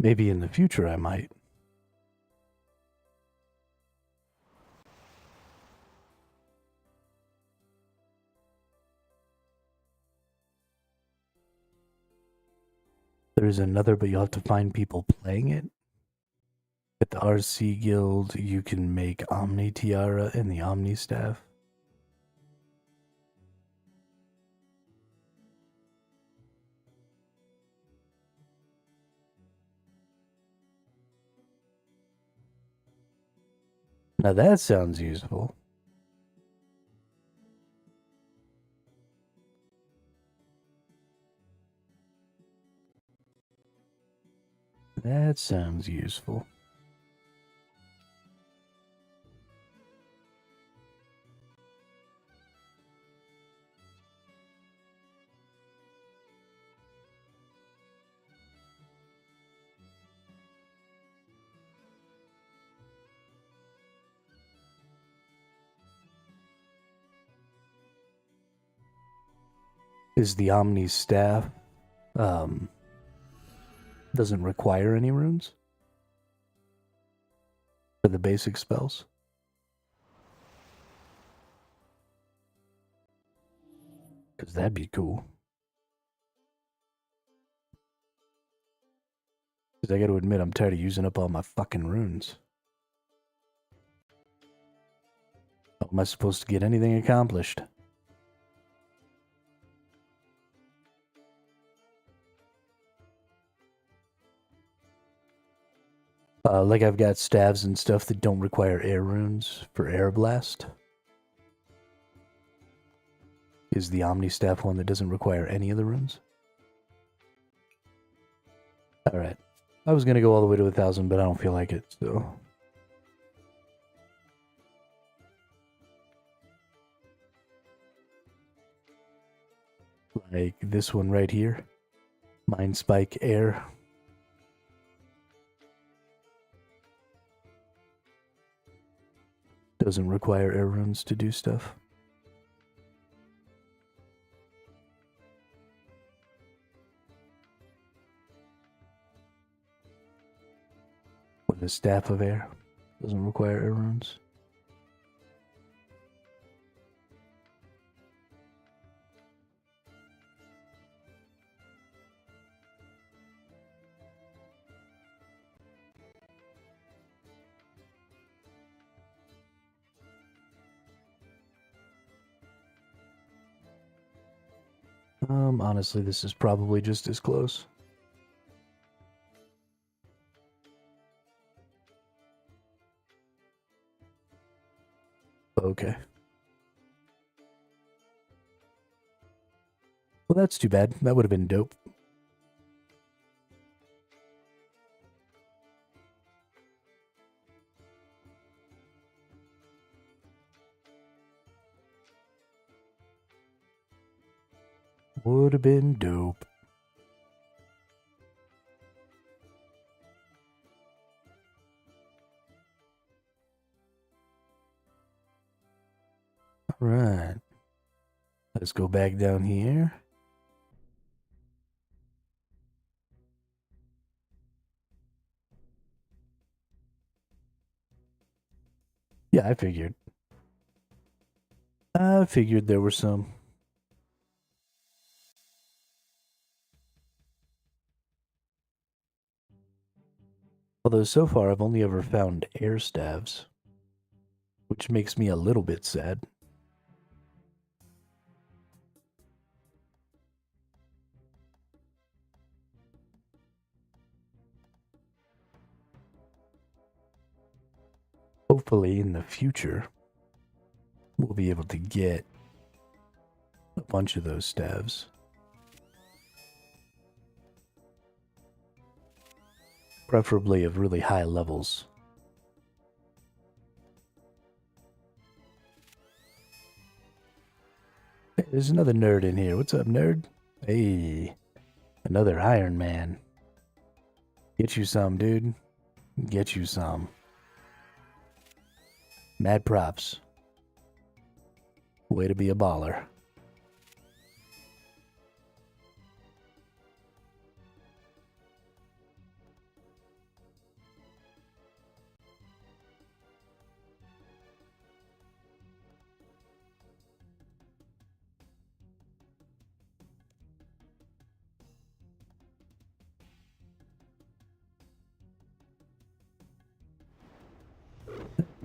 Maybe in the future I might. There's another, but you'll have to find people playing it. At the RC Guild, you can make Omni Tiara and the Omni Staff. Now that sounds useful. That sounds useful. Is the Omni Staff doesn't require any runes for the basic spells? Because that'd be cool. Because I gotta admit, I'm tired of using up all my fucking runes. How am I supposed to get anything accomplished? Like I've got staves and stuff that don't require air runes for air blast. Is the Omni Staff one that doesn't require any of the runes? Alright. I was gonna go all the way to 1,000, but I don't feel like it, so... Like this one right here. Mind Spike Air. Doesn't require air runes to do stuff. With the Staff of Air. Doesn't require air runes. Honestly, this is probably just as close. Okay. Well, that's too bad. That would have been dope. Would have been dope. Alright. Let's go back down here. Yeah, I figured. I figured there were some. Although so far I've only ever found air staves, which makes me a little bit sad. Hopefully in the future, we'll be able to get a bunch of those staves. Preferably of really high levels. Hey, there's another nerd in here. What's up, nerd? Hey, another Iron Man. Get you some, dude. Get you some. Mad props. Way to be a baller.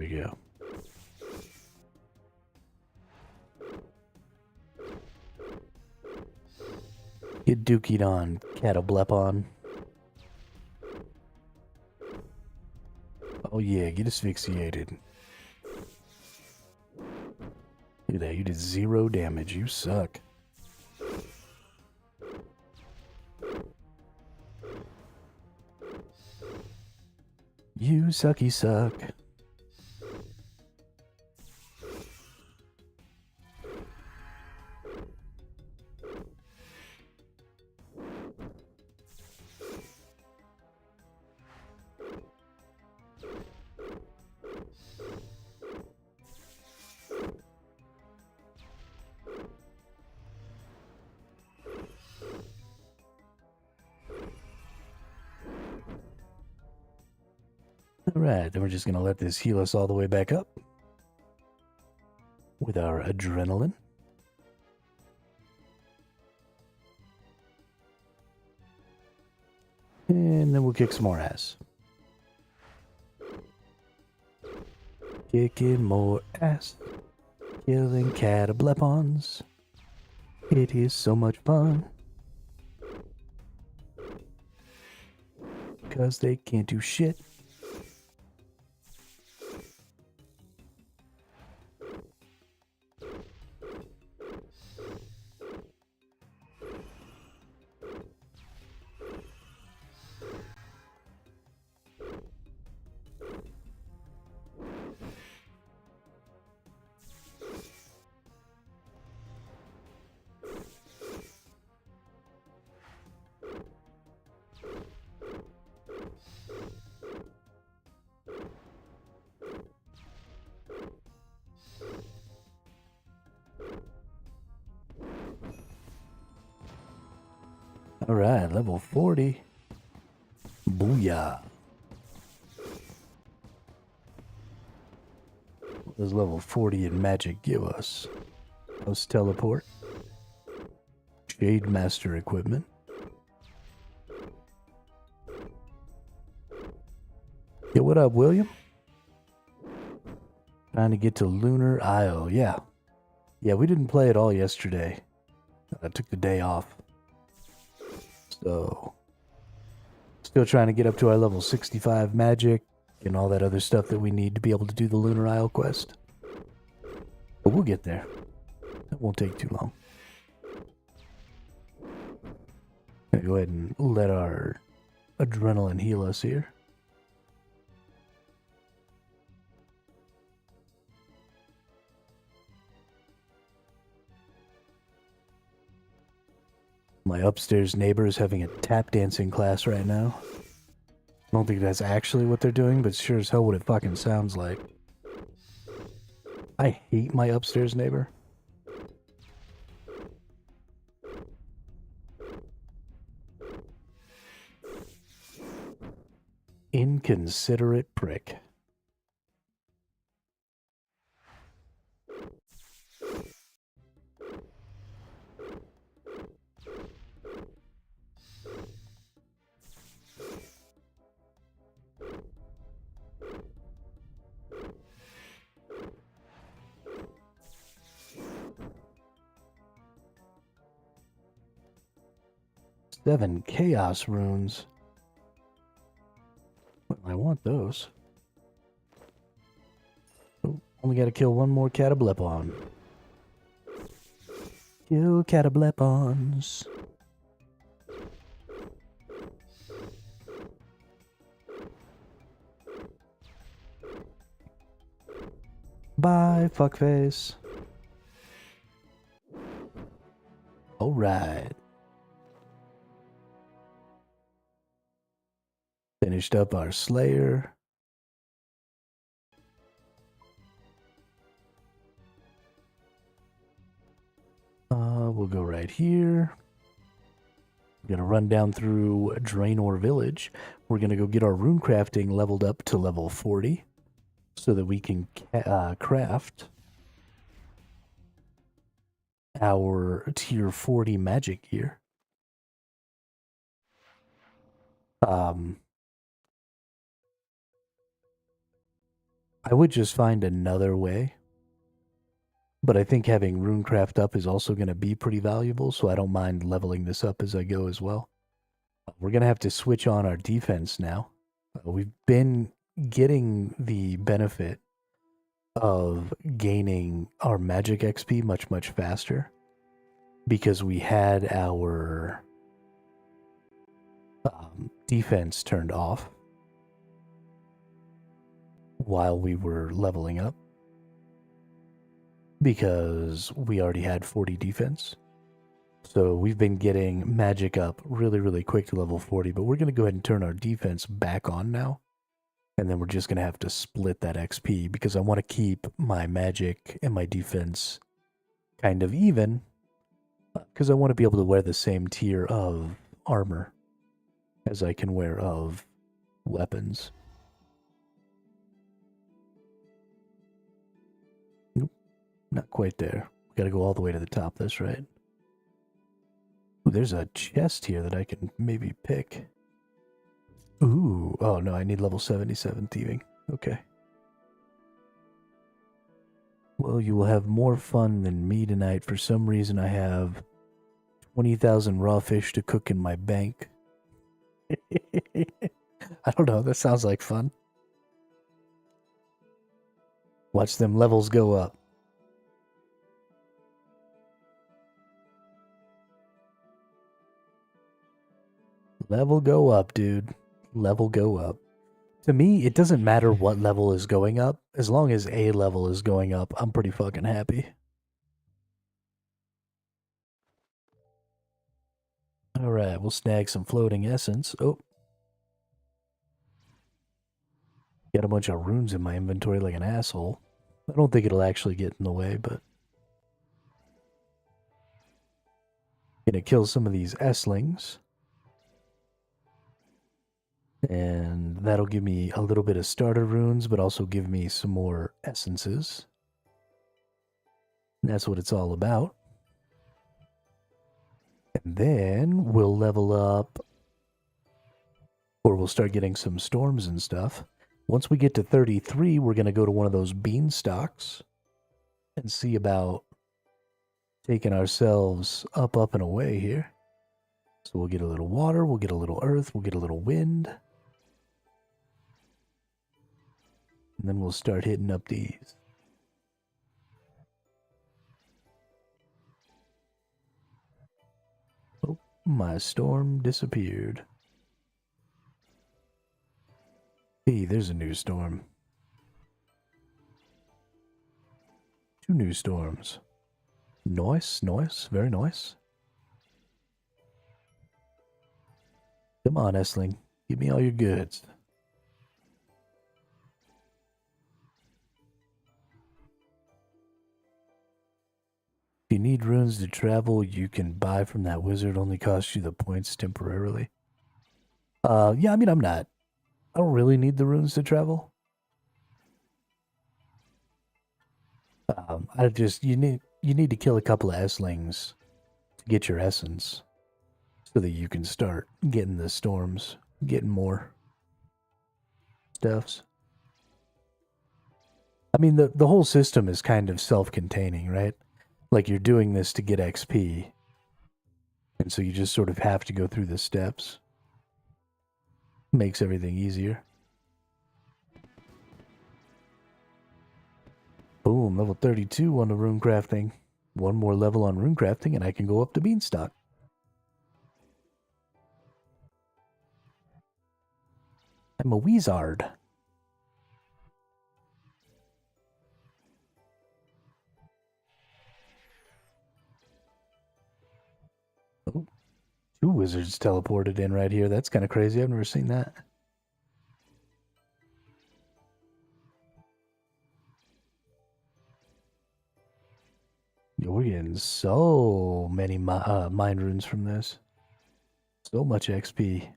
we go. Get dookied on, Catoblepon. Oh yeah, get asphyxiated. Look at that, you did 0 damage. You suck. You sucky suck. Alright, then we're just going to let this heal us all the way back up with our adrenaline. And then we'll kick some more ass. Kicking more ass. Killing Catoblepons. It is so much fun. Because they can't do shit. Alright, level 40. Booyah. What does level 40 in magic give us? House teleport. Shade master equipment. Yeah, what up, William? Trying to get to Lunar Isle. Yeah, we didn't play at all yesterday. I took the day off. So, still trying to get up to our level 65 magic and all that other stuff that we need to be able to do the Lunar Isle quest. But we'll get there. That won't take too long. Gonna go ahead and let our adrenaline heal us here. My upstairs neighbor is having a tap dancing class right now. I don't think that's actually what they're doing, but sure as hell what it fucking sounds like. I hate my upstairs neighbor. Inconsiderate prick. Seven chaos runes. Well, I want those. Oh, only gotta kill one more Catoblepon. Kill Catoblepons. Bye, fuckface. Alright. Finished up our Slayer. We'll go right here. We're gonna run down through Draenor Village. We're gonna go get our rune crafting leveled up to level 40 so that we can craft our tier 40 magic gear. I I would just find another way. But I think having Runecraft up is also going to be pretty valuable, so I don't mind leveling this up as I go as well. We're going to have to switch on our defense now. We've been getting the benefit of gaining our magic XP much, much faster because we had our defense turned off while we were leveling up because we already had 40 defense. So we've been getting magic up really, really quick to level 40, but we're going to go ahead and turn our defense back on now. And then we're just going to have to split that XP because I want to keep my magic and my defense kind of even because I want to be able to wear the same tier of armor as I can wear of weapons. Nope, not quite there. We got to go all the way to the top, that's right. Ooh, there's a chest here that I can maybe pick. Ooh, oh no, I need level 77 thieving. Okay. Well, you will have more fun than me tonight. For some reason, I have 20,000 raw fish to cook in my bank. I don't know, that sounds like fun. Watch them levels go up. Level go up, dude. Level go up. To me, it doesn't matter what level is going up. As long as a level is going up, I'm pretty fucking happy. Alright, we'll snag some floating essence. Oh. Got a bunch of runes in my inventory like an asshole. I don't think it'll actually get in the way, but... Gonna kill some of these S-lings. And that'll give me a little bit of starter runes, but also give me some more essences. And that's what it's all about. And then we'll level up, or we'll start getting some storms and stuff. Once we get to 33, we're going to go to one of those beanstalks and see about taking ourselves up, and away here. So we'll get a little water, we'll get a little earth, we'll get a little wind. And then we'll start hitting up these. Oh, my storm disappeared. Hey, there's a new storm. 2 new storms. Nice, nice, very nice. Come on, Essling. Give me all your goods. If you need runes to travel, you can buy from that wizard. Only costs you the points temporarily. Yeah, I mean, I don't really need the runes to travel. You need to kill a couple of S-lings to get your essence so that you can start getting the storms, getting more stuffs. I mean, the whole system is kind of self-containing, right? Like, you're doing this to get XP, and so you just sort of have to go through the steps. Makes everything easier. Boom, level 32 on the rune crafting. One more level on rune crafting, and I can go up to Beanstalk. I'm a wizard. Oh, 2 wizards teleported in right here. That's kind of crazy. I've never seen that. Yo, we're getting so many mind runes from this. So much XP.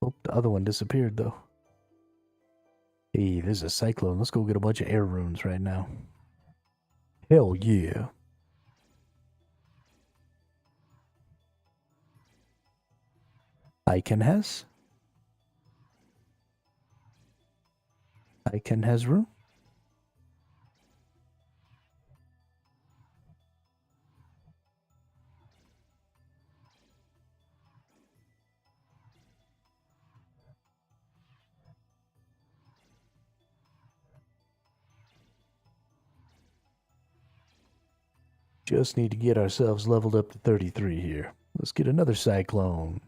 Oh, the other one disappeared, though. Hey, there's a cyclone. Let's go get a bunch of air runes right now. Hell yeah. Iconhas? Icon has room. Just need to get ourselves leveled up to 33 here. Let's get another cyclone.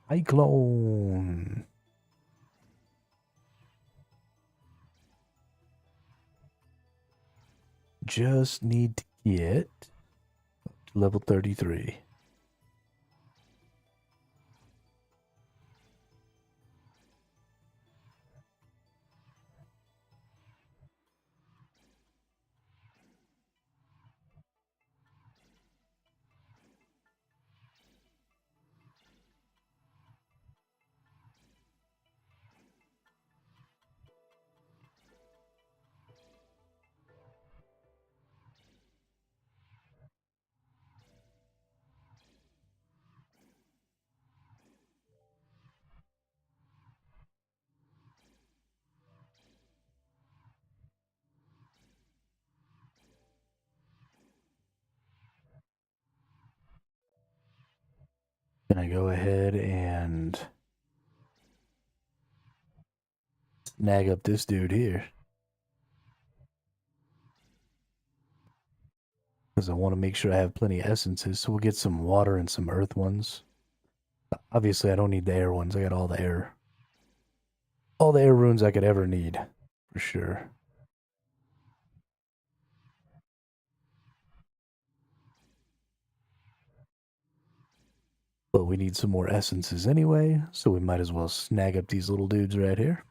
Cyclone. Just need to get to level 33. Can I go ahead and snag up this dude here? Because I want to make sure I have plenty of essences, so we'll get some water and some earth ones. Obviously, I don't need the air ones. I got all the air runes I could ever need, for sure. But we need some more essences anyway, so we might as well snag up these little dudes right here.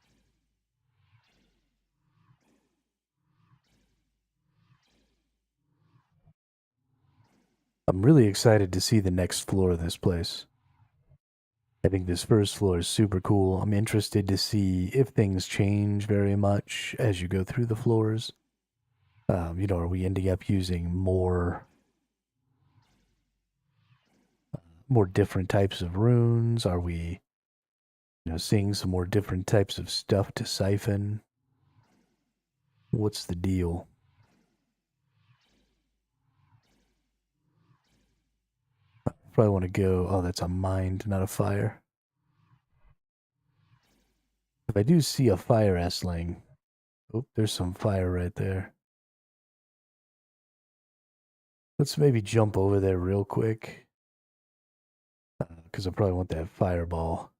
I'm really excited to see the next floor of this place. I think this first floor is super cool. I'm interested to see if things change very much as you go through the floors. Are we ending up using more different types of runes? Are we, seeing some more different types of stuff to siphon? What's the deal? Probably want to go, oh, that's a mind, not a fire. If I do see a fire S-ling, oh, there's some fire right there. Let's maybe jump over there real quick. Because I probably want that fireball.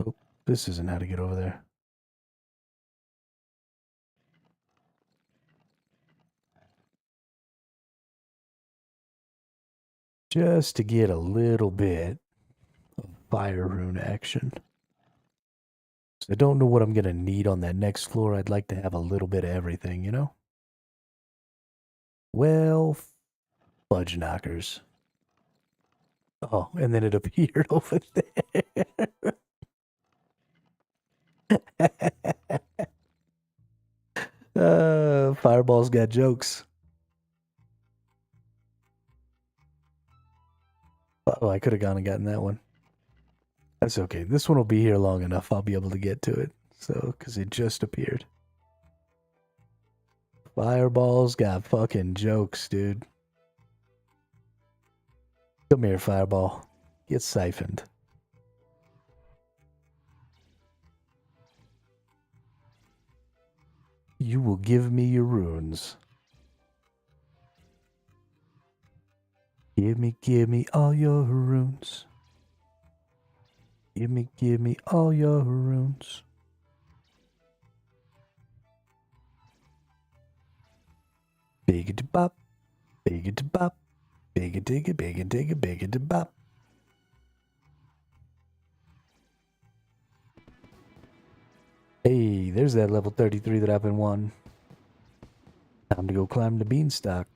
Oh, this isn't how to get over there. Just to get a little bit of fire rune action. So I don't know what I'm going to need on that next floor. I'd like to have a little bit of everything, Well, fudge knockers. Oh, and then it appeared over there. Fireball's got jokes. Oh, I could have gone and gotten that one. That's okay. This one will be here long enough. I'll be able to get to it. So, because it just appeared. Fireball's got fucking jokes, dude. Come here, Fireball. Get siphoned. You will give me your runes. Give me all your runes. Give me all your runes. Big bop, big bop, big digga, big digga, big bop. Hey, there's that level 33 that I've been wanting. Time to go climb the beanstalk.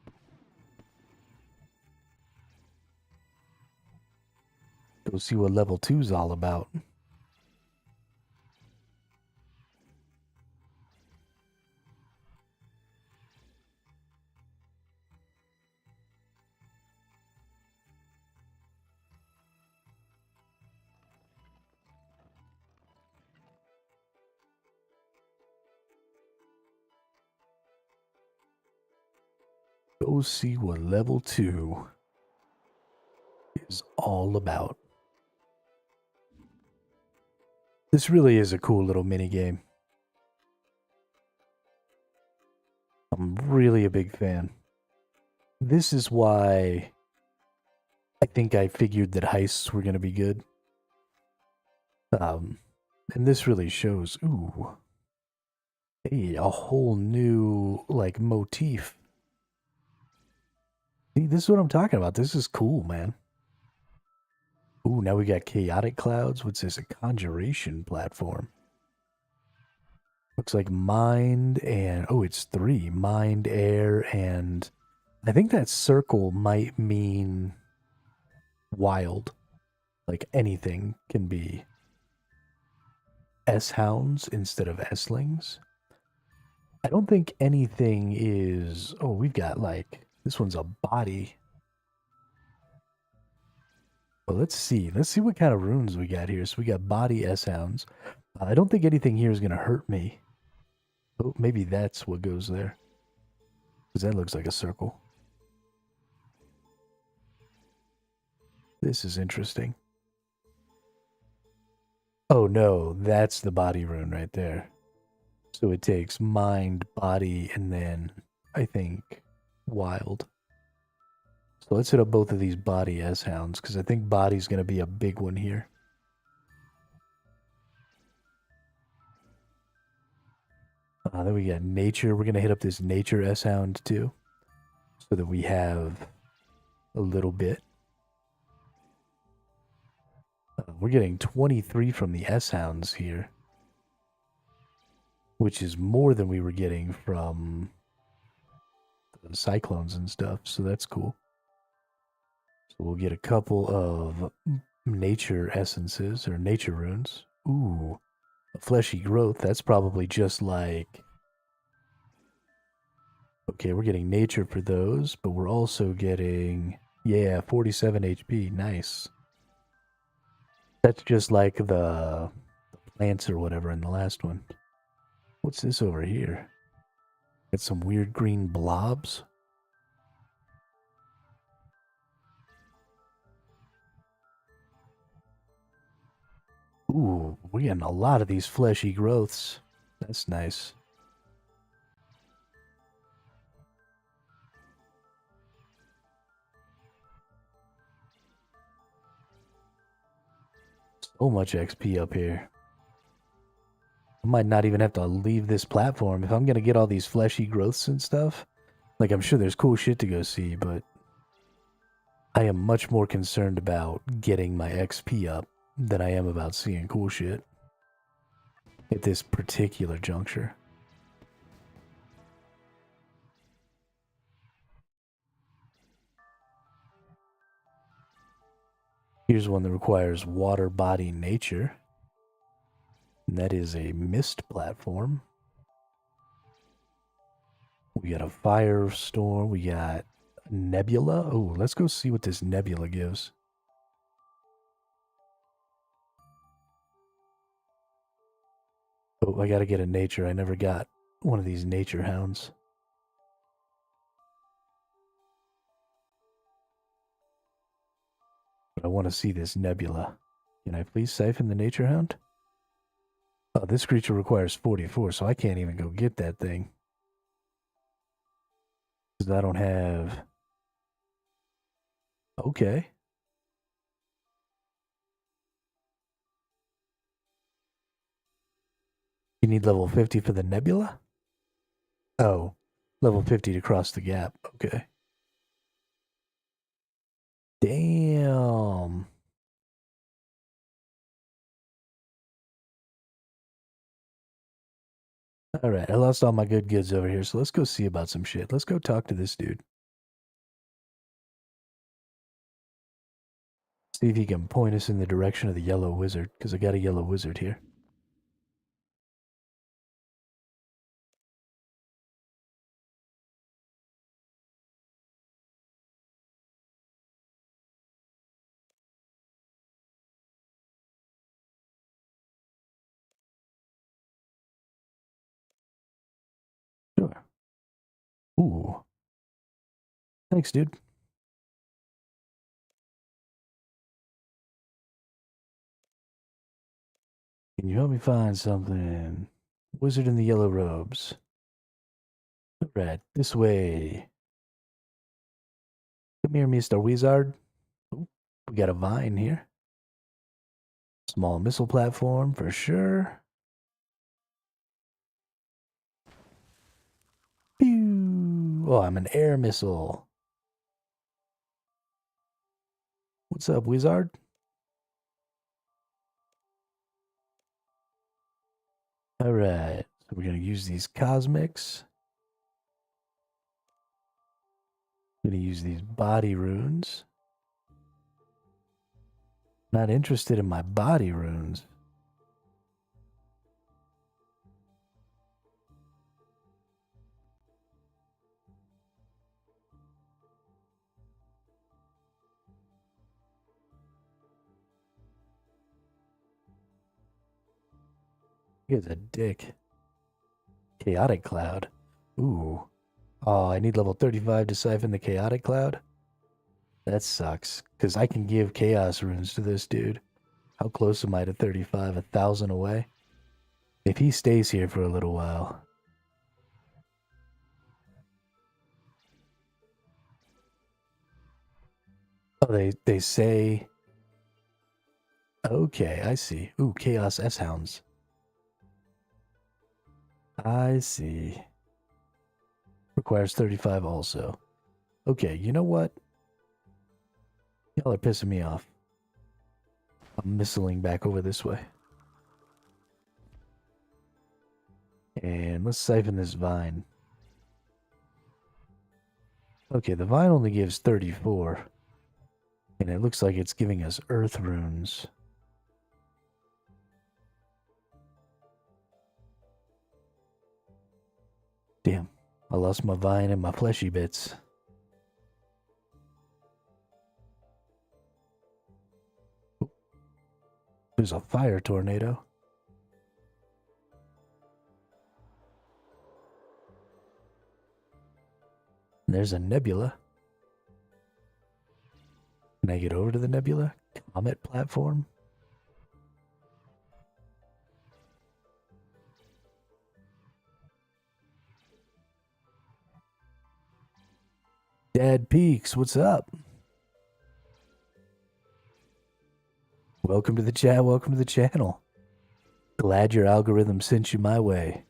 Go see what level 2's all about. Go see what level 2 is all about. This really is a cool little mini game. I'm really a big fan. This is why I think I figured that heists were going to be good. And this really shows, ooh, hey, a whole new, like, motif. See, this is what I'm talking about. This is cool, man. Ooh, now we got chaotic clouds. What's this? A conjuration platform. Looks like mind and, oh, it's 3. Mind, air, and I think that circle might mean wild. Like anything can be S-hounds instead of S-lings. I don't think anything is... Oh, we've got like... This one's a body. Well, let's see. Let's see what kind of runes we got here. So we got body S-hounds. I don't think anything here is going to hurt me. Oh, maybe that's what goes there. Because that looks like a circle. This is interesting. Oh no, that's the body rune right there. So it takes mind, body, and then I think wild. So let's hit up both of these body S-hounds, because I think body's going to be a big one here. Then we got nature. We're going to hit up this nature S-hound too, so that we have a little bit. We're getting 23 from the S-hounds here, which is more than we were getting from the cyclones and stuff, so that's cool. So we'll get a couple of nature essences, or nature runes. Ooh, a fleshy growth. That's probably just like... Okay, we're getting nature for those, but we're also getting... Yeah, 47 HP. Nice. That's just like the plants or whatever in the last one. What's this over here? Got some weird green blobs. Ooh, we're getting a lot of these fleshy growths. That's nice. So much XP up here. I might not even have to leave this platform if I'm gonna get all these fleshy growths and stuff. Like, I'm sure there's cool shit to go see, but I am much more concerned about getting my XP up than I am about seeing cool shit at this particular juncture. Here's one that requires water body nature. And that is a mist platform. We got a firestorm. We got a nebula. Oh, let's go see what this nebula gives. Oh, I gotta get a nature. I never got one of these nature hounds. But I want to see this nebula. Can I please siphon the nature hound? Oh, this creature requires 44, so I can't even go get that thing. Because I don't have... Okay. You need level 50 for the nebula? Oh, level 50 to cross the gap. Okay. Damn. Alright, I lost all my good goods over here, so let's go see about some shit. Let's go talk to this dude. See if he can point us in the direction of the yellow wizard, because I got a yellow wizard here. Sure. Ooh. Thanks, dude. Can you help me find something? Wizard in the yellow robes. Right, this way. Come here, Mr. Wizard. Ooh, we got a vine here. Small missile platform for sure. Pew! Oh, I'm an air missile. What's up, Wizard? All right, so we're gonna use these cosmics. I'm gonna use these body runes. Not interested in my body runes. Here's a dick. Chaotic cloud. Ooh. Oh, I need level 35 to siphon the chaotic cloud? That sucks, because I can give chaos runes to this dude. How close am I to 35? 1,000 away? If he stays here for a little while. Oh, they say... Okay, I see. Ooh, Chaos S-Hounds. I see. Requires 35 also. Okay, you know what? Y'all are pissing me off. I'm missiling back over this way. And let's siphon this vine. Okay, the vine only gives 34. And it looks like it's giving us earth runes. Damn, I lost my vine and my fleshy bits. There's a fire tornado. There's a nebula. Can I get over to the nebula? Comet platform? Dad Peaks, what's up? Welcome to the chat, welcome to the channel. Glad your algorithm sent you my way.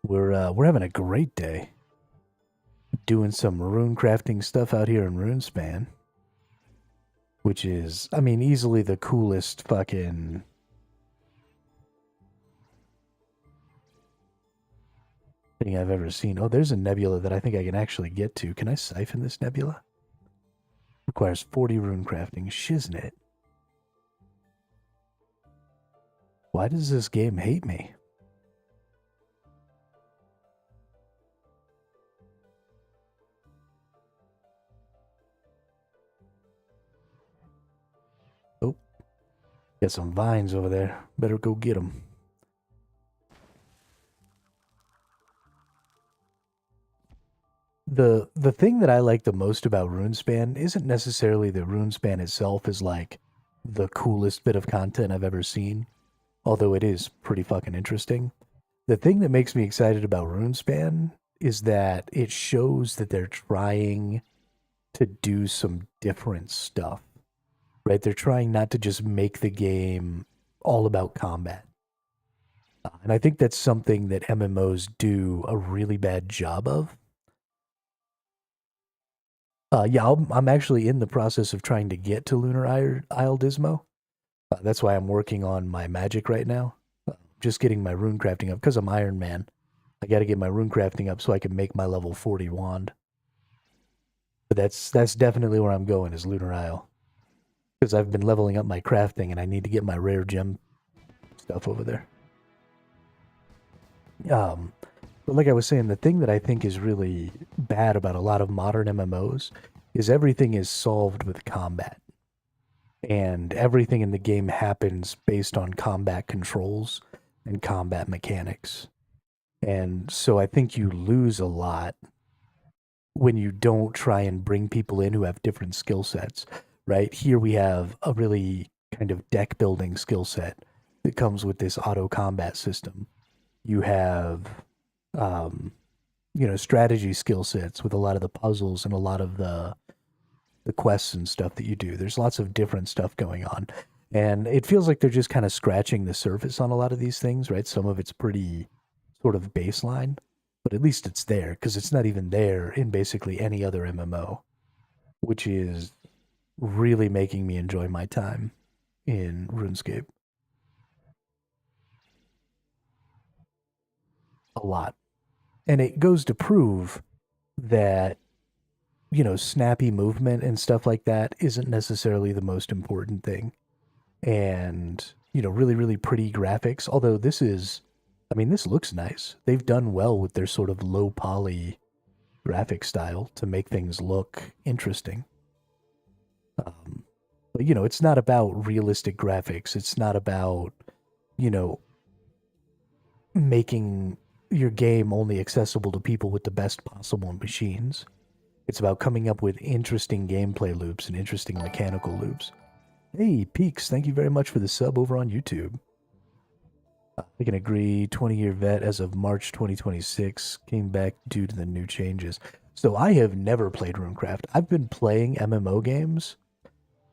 We're having a great day. Doing some rune crafting stuff out here in Runespan. Which is, I mean, easily the coolest fucking... thing I've ever seen. Oh, there's a nebula that I think I can actually get to. Can I siphon this nebula? Requires 40 rune crafting. Shiznit. Why does this game hate me? Oh. Got some vines over there. Better go get them. The thing that I like the most about Runespan isn't necessarily that Runespan itself is like the coolest bit of content I've ever seen, although it is pretty fucking interesting. The thing that makes me excited about Runespan is that it shows that they're trying to do some different stuff, right? They're trying not to just make the game all about combat. And I think that's something that MMOs do a really bad job of. Yeah, I'm actually in the process of trying to get to Lunar Isle Dismo. That's why I'm working on my magic right now. Just getting my rune crafting up, because I'm Iron Man. I gotta get my rune crafting up so I can make my level 40 wand. But that's definitely where I'm going, is Lunar Isle. Because I've been leveling up my crafting and I need to get my rare gem stuff over there. But like I was saying, the thing that I think is really bad about a lot of modern MMOs is everything is solved with combat. And everything in the game happens based on combat controls. and combat mechanics. And so I think you lose a lot when you don't try and bring people in who have different skill sets, right? Here we have a really kind of deck building skill set that comes with this auto combat system. You have, um, strategy skill sets with a lot of the puzzles and a lot of the quests and stuff that you do. There's lots of different stuff going on. And it feels like they're just kind of scratching the surface on a lot of these things, right? Some of it's pretty sort of baseline, but at least it's there because it's not even there in basically any other MMO, which is really making me enjoy my time in RuneScape a lot. And it goes to prove that, snappy movement and stuff like that isn't necessarily the most important thing. And, really, really pretty graphics. Although this looks nice. They've done well with their sort of low poly graphic style to make things look interesting. But, it's not about realistic graphics. It's not about, you know, making your game only accessible to people with the best possible machines. It's about coming up with interesting gameplay loops and interesting mechanical loops. Hey, Peaks, thank you very much for the sub over on YouTube. I can agree, 20-year vet as of March 2026, came back due to the new changes. So I have never played RuneCraft. I've been playing MMO games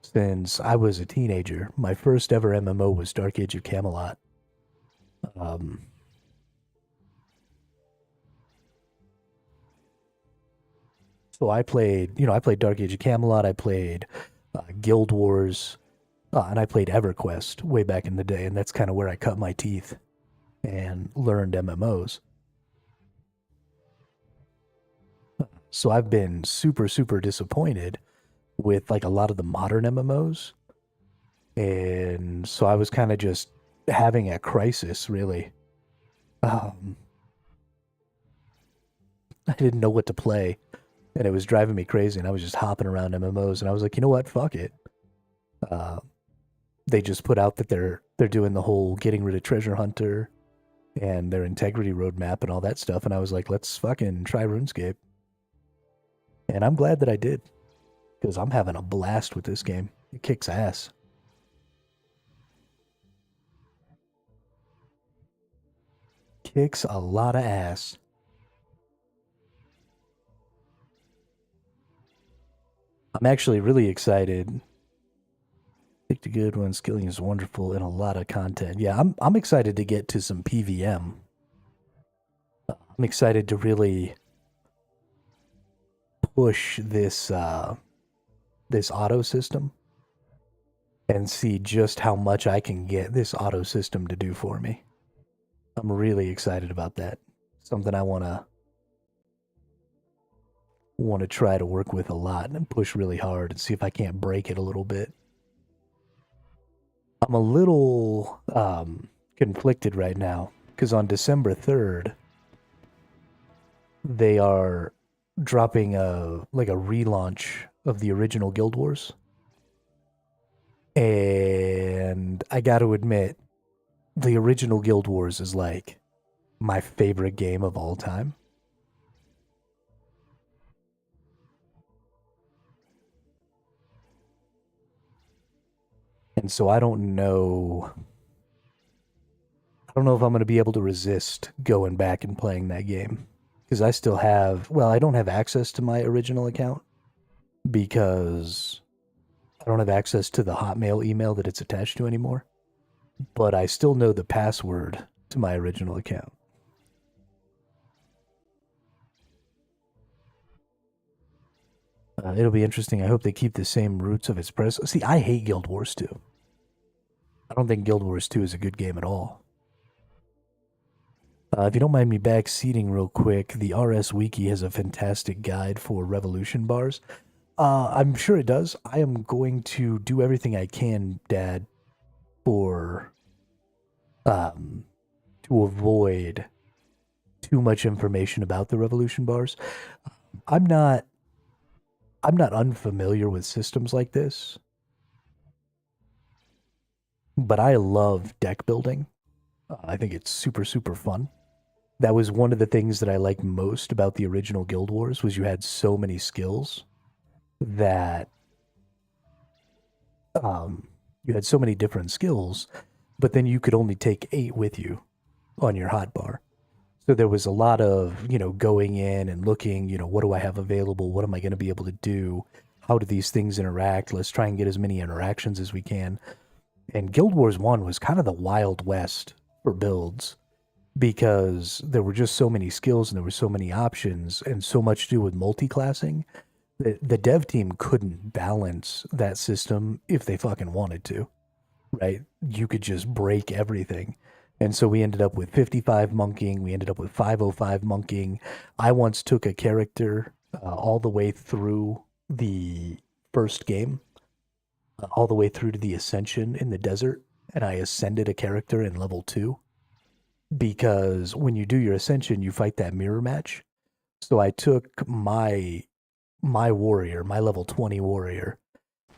since I was a teenager. My first ever MMO was Dark Age of Camelot. So I played Dark Age of Camelot, I played Guild Wars, and I played EverQuest way back in the day, and that's kind of where I cut my teeth and learned MMOs. So I've been super, super disappointed with like a lot of the modern MMOs. And so I was kind of just having a crisis, really. Um, I didn't know what to play, and it was driving me crazy, and I was just hopping around MMOs, and I was like, you know what, fuck it. They just put out that they're doing the whole getting rid of Treasure Hunter and their integrity roadmap and all that stuff, and I was like, let's fucking try RuneScape. And I'm glad that I did, because I'm having a blast with this game. It kicks ass. Kicks a lot of ass. I'm actually really excited. Picked a good one. Skilling is wonderful and a lot of content. Yeah, I'm excited to get to some PVM. I'm excited to really push this this auto system and see just how much I can get this auto system to do for me. I'm really excited about that. Something I want to try to work with a lot and push really hard and see if I can't break it a little bit. I'm a little conflicted right now because on December 3rd, they are dropping a relaunch of the original Guild Wars. And I got to admit, the original Guild Wars is like my favorite game of all time. And so I don't know if I'm going to be able to resist going back and playing that game because I still have, well, I don't have access to my original account because I don't have access to the Hotmail email that it's attached to anymore, but I still know the password to my original account. It'll be interesting. I hope they keep the same roots of its press. See, I hate Guild Wars 2. I don't think Guild Wars 2 is a good game at all. If you don't mind me backseating real quick, the RS Wiki has a fantastic guide for revolution bars. I'm sure it does. I am going to do everything I can, Dad, for to avoid too much information about the revolution bars. I'm not unfamiliar with systems like this, but I love deck building. I think it's super, super fun. That was one of the things that I liked most about the original Guild Wars was you had so many skills that you had so many different skills, but then you could only take 8 with you on your hotbar. So there was a lot of, going in and looking, what do I have available? What am I going to be able to do? How do these things interact? Let's try and get as many interactions as we can. And Guild Wars 1 was kind of the Wild West for builds because there were just so many skills and there were so many options and so much to do with multi-classing. The dev team couldn't balance that system if they fucking wanted to, right? You could just break everything. And so we ended up with 55 monkeying. We ended up with 505 monkeying. I once took a character all the way through the first game, all the way through to the Ascension in the desert, and I ascended a character in level 2 because when you do your Ascension, you fight that mirror match. So I took my warrior, my level 20 warrior,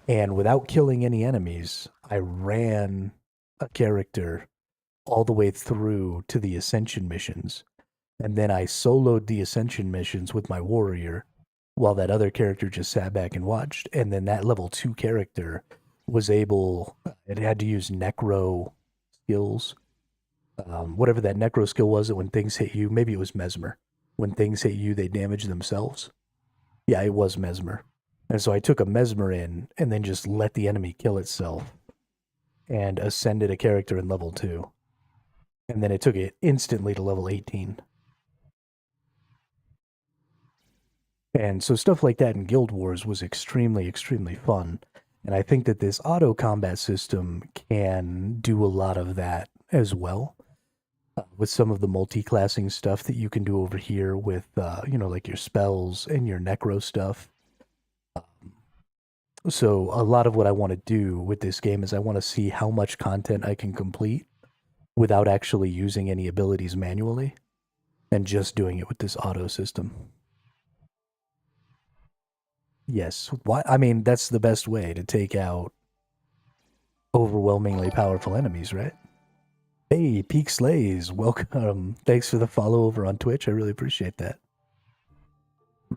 and without killing any enemies, I ran a character all the way through to the Ascension missions. And then I soloed the Ascension missions with my warrior while that other character just sat back and watched. And then that level 2 character was able, it had to use necro skills. Whatever that necro skill was, that when things hit you, maybe it was mesmer. When things hit you, they damage themselves. Yeah, it was mesmer. And so I took a mesmer in and then just let the enemy kill itself and ascended a character in level 2. And then it took it instantly to level 18. And so stuff like that in Guild Wars was extremely, extremely fun. And I think that this auto combat system can do a lot of that as well. With some of the multi-classing stuff that you can do over here with, like your spells and your necro stuff. So a lot of what I want to do with this game is I want to see how much content I can complete without actually using any abilities manually and just doing it with this auto system. Yes, why? I mean, that's the best way to take out overwhelmingly powerful enemies, right? Hey, Peak Slays, welcome. Thanks for the follow over on Twitch. I really appreciate that.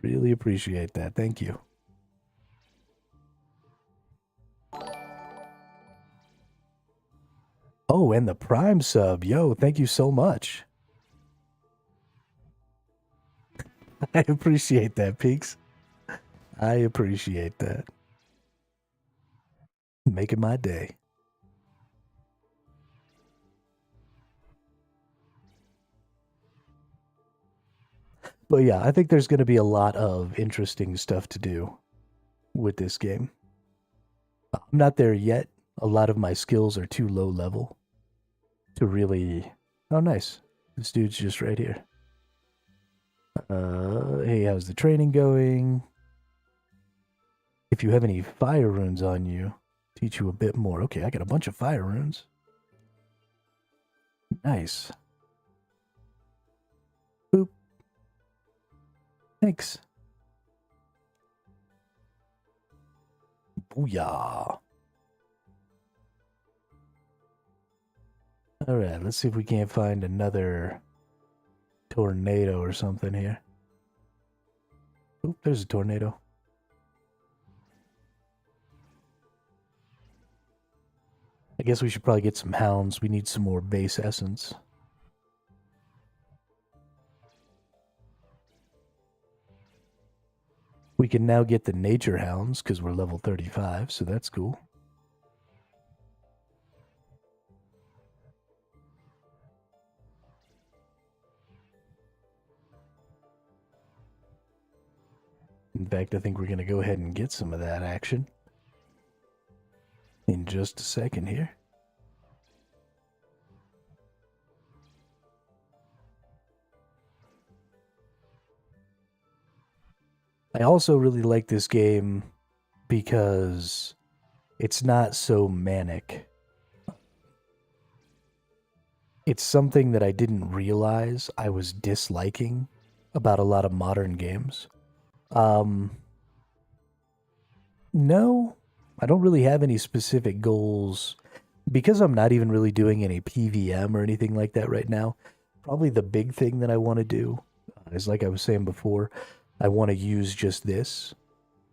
Really appreciate that. Thank you. Oh, and the Prime sub. Yo, thank you so much. I appreciate that, Peaks. I appreciate that. Making my day. But yeah, I think there's going to be a lot of interesting stuff to do with this game. I'm not there yet. A lot of my skills are too low level to really... Oh, nice. This dude's just right here. Hey, how's the training going? If you have any fire runes on you, teach you a bit more. Okay, I got a bunch of fire runes. Nice. Boop. Thanks. Booyah. Alright, let's see if we can't find another tornado or something here. Oop, there's a tornado. I guess we should probably get some hounds. We need some more base essence. We can now get the nature hounds because we're level 35, so that's cool. In fact, I think we're going to go ahead and get some of that action in just a second here. I also really like this game because it's not so manic. It's something that I didn't realize I was disliking about a lot of modern games. No, I don't really have any specific goals because I'm not even really doing any PVM or anything like that right now, probably the big thing that I want to do is, like I was saying before, I want to use just this.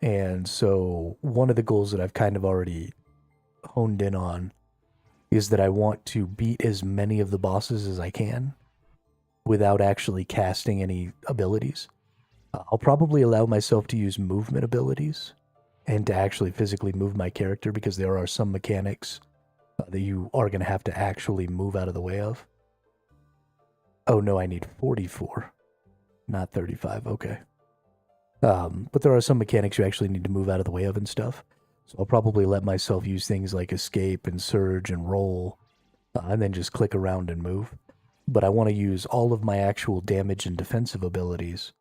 And so one of the goals that I've kind of already honed in on is that I want to beat as many of the bosses as I can without actually casting any abilities. I'll probably allow myself to use movement abilities and to actually physically move my character because there are some mechanics that you are going to have to actually move out of the way of. Oh no, I need 44, not 35. Okay. But there are some mechanics you actually need to move out of the way of and stuff. So I'll probably let myself use things like escape and surge and roll, and then just click around and move. But I want to use all of my actual damage and defensive abilities.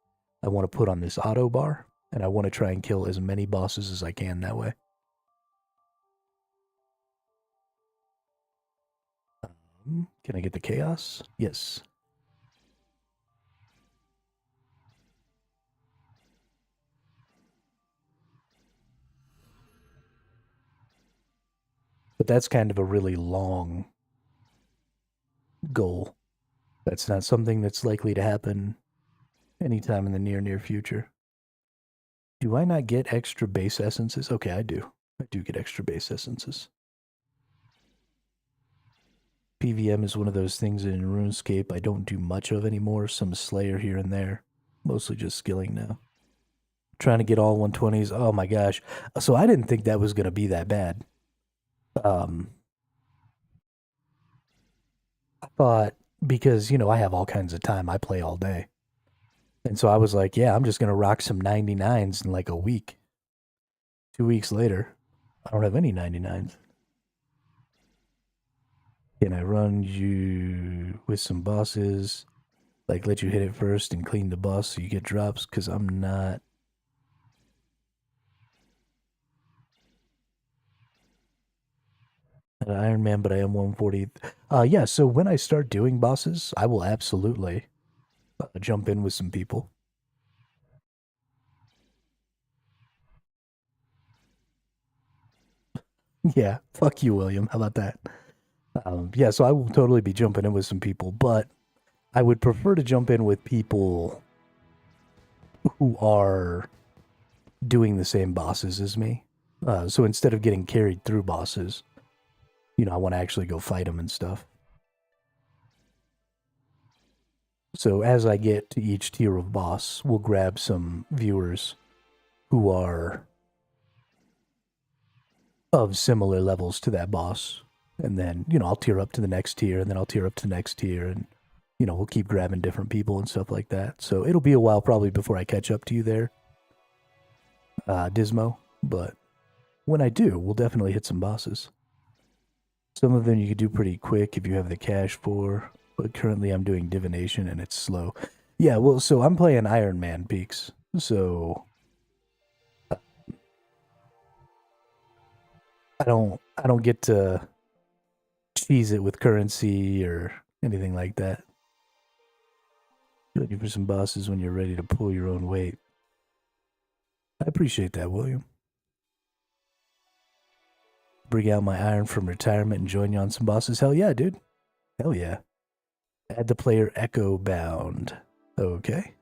I want to put on this auto bar, and I want to try and kill as many bosses as I can that way. Can I get the chaos? Yes. But that's kind of a really long goal. That's not something that's likely to happen anytime in the near future. Do I not get extra base essences? Okay, I do. I do get extra base essences. PVM is one of those things in RuneScape I don't do much of anymore. Some Slayer here and there. Mostly just skilling now. Trying to get all 120s. Oh my gosh. So I didn't think that was going to be that bad. I thought because, I have all kinds of time. I play all day. And so I was like, yeah, I'm just going to rock some 99s in like a week. 2 weeks later, I don't have any 99s. Can I run you with some bosses? Like, let you hit it first and clean the boss so you get drops? Because I'm not. An Iron Man, but I am 140. Yeah, so when I start doing bosses, I will absolutely jump in with some people. Yeah, fuck you, William. How about that? Yeah, so I will totally be jumping in with some people, but I would prefer to jump in with people who are doing the same bosses as me. So instead of getting carried through bosses, I want to actually go fight them and stuff. So as I get to each tier of boss, we'll grab some viewers who are of similar levels to that boss. And then, I'll tier up to the next tier, and then I'll tier up to the next tier, and, we'll keep grabbing different people and stuff like that. So it'll be a while probably before I catch up to you there, Dismo. But when I do, we'll definitely hit some bosses. Some of them you could do pretty quick if you have the cash for, but currently I'm doing divination and it's slow. Yeah, well, so I'm playing Ironman peaks, so I don't get to cheese it with currency or anything like that. You're looking for some bosses when you're ready to pull your own weight. I appreciate that, William. Bring out my iron from retirement and join you on some bosses. Hell yeah, dude. Hell yeah. Add the player Echo Bound. Okay.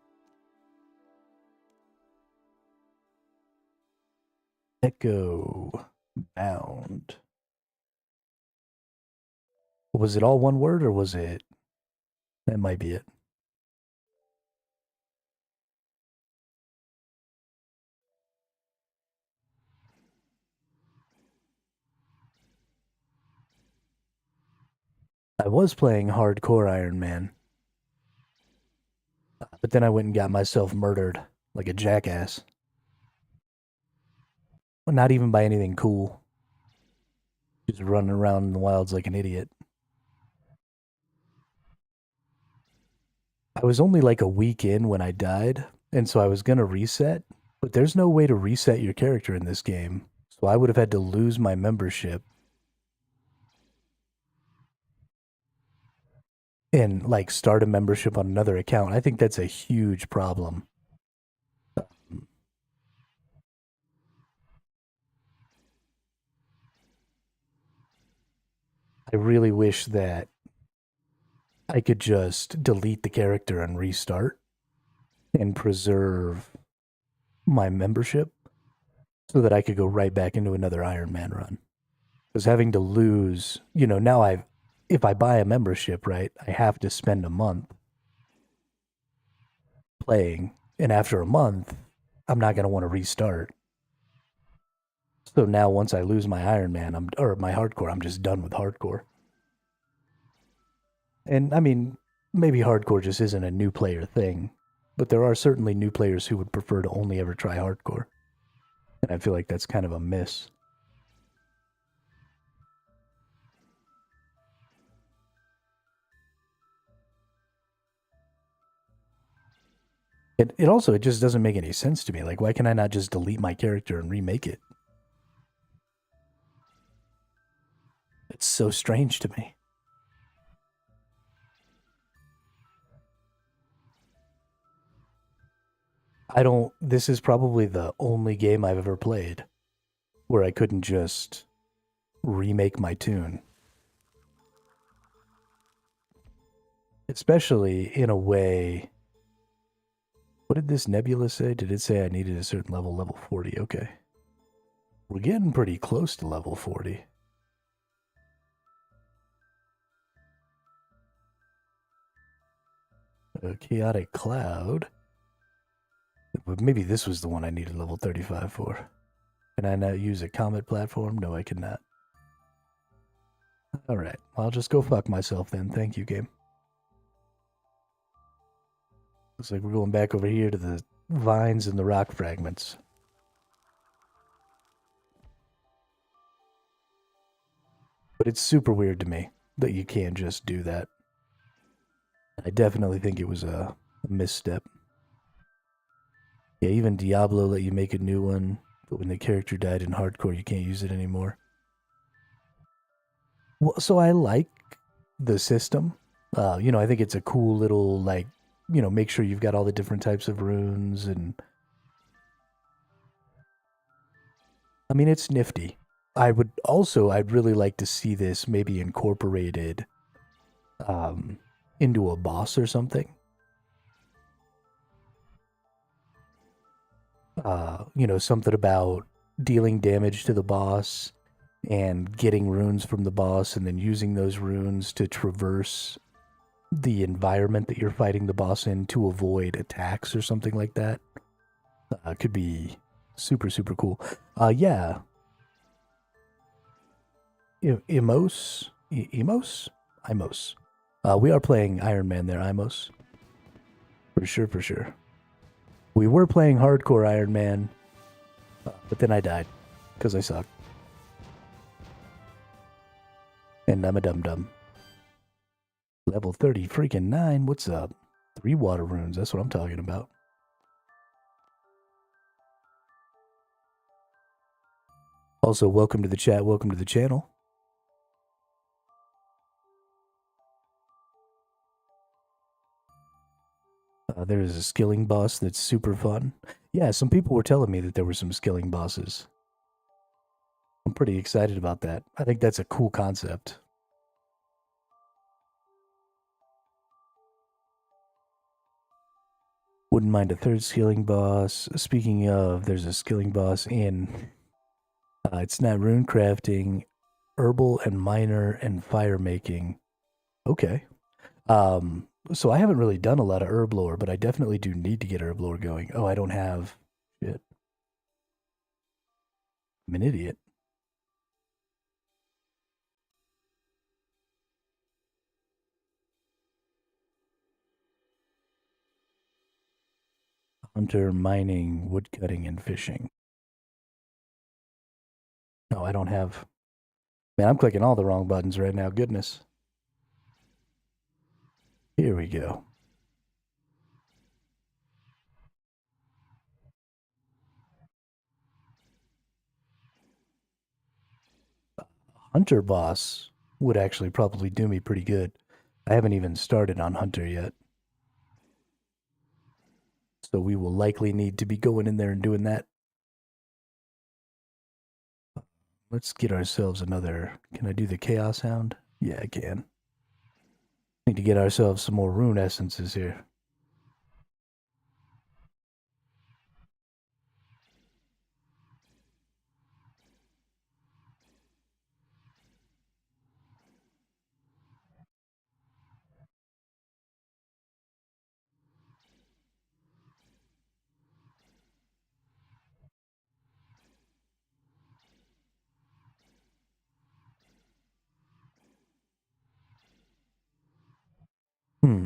Echo Bound. Was it all one word or was it? That might be it. I was playing hardcore Iron Man, but then I went and got myself murdered like a jackass. Well, not even by anything cool. Just running around in the wilds like an idiot. I was only like a week in when I died, and so I was gonna reset, but there's no way to reset your character in this game. So I would have had to lose my membership and like start a membership on another account. I think that's a huge problem. I really wish that I could just delete the character and restart and preserve my membership so that I could go right back into another Ironman run. Because having to lose, now if I buy a membership, right, I have to spend a month playing. And after a month, I'm not going to want to restart. So now once I lose my Ironman, or my hardcore, I'm just done with hardcore. And I mean, maybe hardcore just isn't a new player thing, but there are certainly new players who would prefer to only ever try hardcore. And I feel like that's kind of a miss. It just doesn't make any sense to me. Like, why can I not just delete my character and remake it? It's so strange to me. This is probably the only game I've ever played where I couldn't just remake my tune. Especially in a way. What did this nebula say? Did it say I needed a certain level? Level 40, okay. We're getting pretty close to level 40. A chaotic cloud. But maybe this was the one I needed level 35 for. Can I not use a comet platform? No, I cannot. Alright, I'll just go fuck myself then. Thank you, game. Looks like we're going back over here to the vines and the rock fragments. But it's super weird to me that you can't just do that. I definitely think it was a misstep. Yeah, even Diablo let you make a new one, but when the character died in hardcore, you can't use it anymore. Well, so I like the system. I think it's a cool little, like, make sure you've got all the different types of runes, and I mean, it's nifty. I'd really like to see this maybe incorporated into a boss or something. Something about dealing damage to the boss and getting runes from the boss and then using those runes to traverse the environment that you're fighting the boss in to avoid attacks or something like that. Could be super, super cool. Yeah. Imos? Imos? Imos. We are playing Ironman there, Imos. For sure, for sure. We were playing hardcore Ironman, but then I died because I suck. And I'm a dum-dum. Level 30 freaking 9, what's up? 3 water runes, that's what I'm talking about. Also, welcome to the chat, welcome to the channel. There's a skilling boss that's super fun. Yeah, some people were telling me that there were some skilling bosses. I'm pretty excited about that. I think that's a cool concept. Wouldn't mind a third skilling boss. Speaking of, there's a skilling boss in... it's not rune crafting, herbal and miner and fire making. Okay. So I haven't really done a lot of herb lore, but I definitely do need to get herb lore going. Oh, I don't have shit. I'm an idiot. Hunter, mining, woodcutting, and fishing. No, I don't have... Man, I'm clicking all the wrong buttons right now. Goodness. Here we go. Hunter boss would actually probably do me pretty good. I haven't even started on Hunter yet. So we will likely need to be going in there and doing that. Let's get ourselves another... Can I do the Chaos Hound? Yeah, I can. Need to get ourselves some more rune essences here.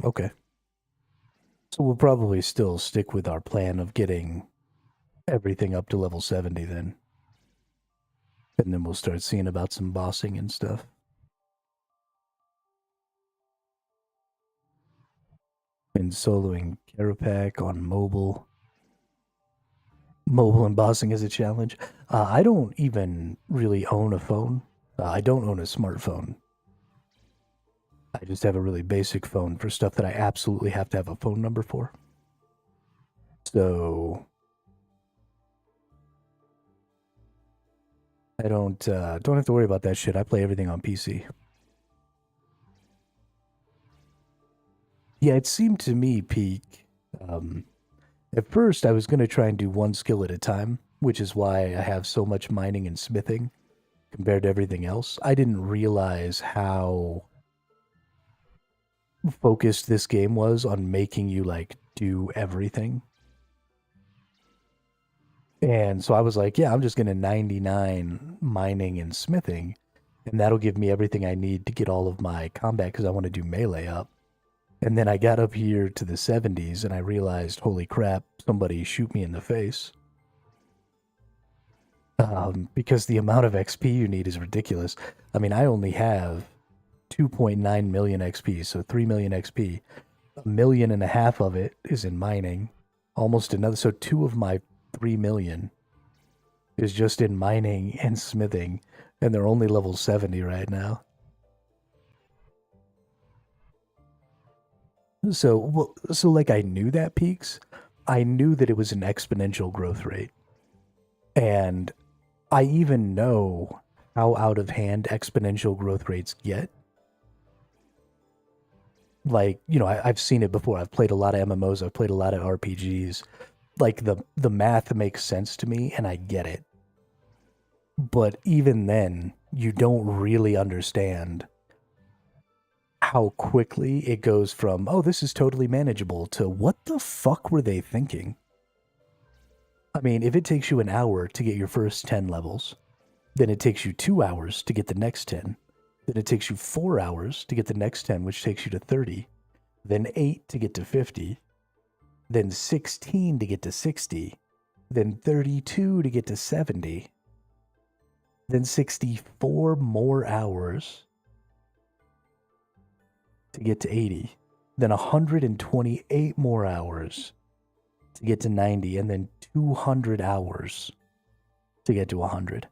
Okay. So we'll probably still stick with our plan of getting everything up to level 70 then. And then we'll start seeing about some bossing and stuff. And soloing Carapac on mobile. Mobile and bossing is a challenge. I don't even really own a phone. I don't own a smartphone. I just have a really basic phone for stuff that I absolutely have to have a phone number for. So I don't have to worry about that shit. I play everything on PC. Yeah, it seemed to me, Peak. At first, I was going to try and do one skill at a time, which is why I have so much mining and smithing compared to everything else. I didn't realize how focused this game was on making you like do everything. And so I was like, yeah, I'm just going to 99 mining and smithing, and that'll give me everything I need to get all of my combat because I want to do melee up. And then I got up here to the 70s and I realized, holy crap, somebody shoot me in the face. Because the amount of XP you need is ridiculous. I mean, I only have 2.9 million XP, so 3 million XP. 1.5 million of it is in mining. Almost another, so 2 of my 3 million is just in mining and smithing, and they're only level 70 right now. So like I knew that Peaks. I knew that it was an exponential growth rate. And I even know how out of hand exponential growth rates get. Like, I've seen it before. I've played a lot of MMOs, I've played a lot of RPGs. Like the math makes sense to me and I get it. But even then, you don't really understand how quickly it goes from, oh, this is totally manageable, to what the fuck were they thinking? I mean, if it takes you an hour to get your first 10 levels, then it takes you 2 hours to get the next 10. Then it takes you 4 hours to get the next 10, which takes you to 30. Then 8 to get to 50. Then 16 to get to 60. Then 32 to get to 70. Then 64 more hours to get to 80. Then 128 more hours to get to 90. And then 200 hours to get to 100.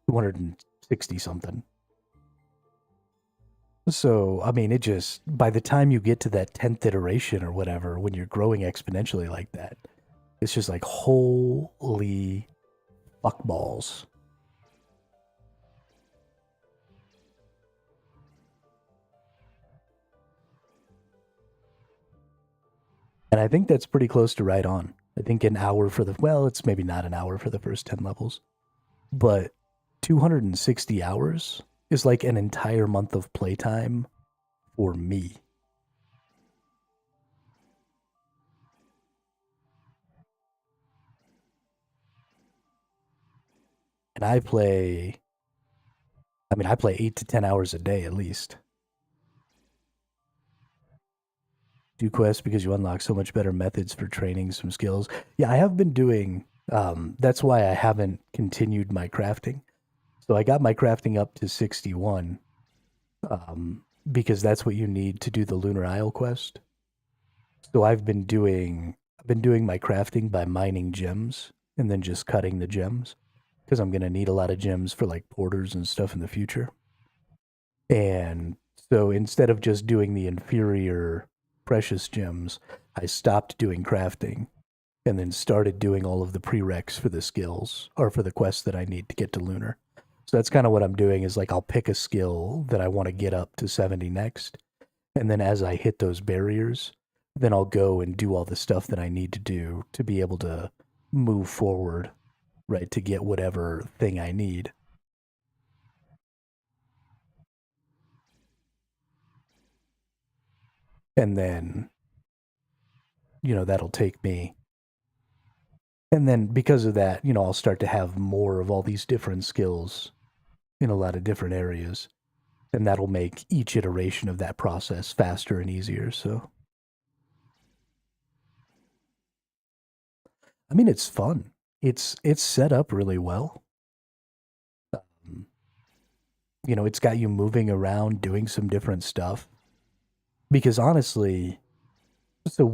260 something. So, I mean, it just, by the time you get to that 10th iteration or whatever, when you're growing exponentially like that, it's just like, holy fuck balls. And I think that's pretty close to right on. I think an hour for the, well, it's maybe not an hour for the first 10 levels, but 260 hours is like an entire month of playtime for me. And I play 8 to 10 hours a day at least. Do quests because you unlock so much better methods for training some skills. Yeah, I have been doing, that's why I haven't continued my crafting. So I got my crafting up to 61, because that's what you need to do the Lunar Isle quest. So I've been doing my crafting by mining gems and then just cutting the gems because I'm gonna need a lot of gems for like porters and stuff in the future. And so instead of just doing the inferior precious gems, I stopped doing crafting and then started doing all of the prereqs for the skills or for the quests that I need to get to Lunar. So that's kind of what I'm doing is like I'll pick a skill that I want to get up to 70 next. And then as I hit those barriers, then I'll go and do all the stuff that I need to do to be able to move forward, right, to get whatever thing I need. And then, that'll take me. And then because of that, I'll start to have more of all these different skills in a lot of different areas. And that'll make each iteration of that process faster and easier. So, I mean, it's fun. It's set up really well. Um, it's got you moving around, doing some different stuff. Because honestly, so um,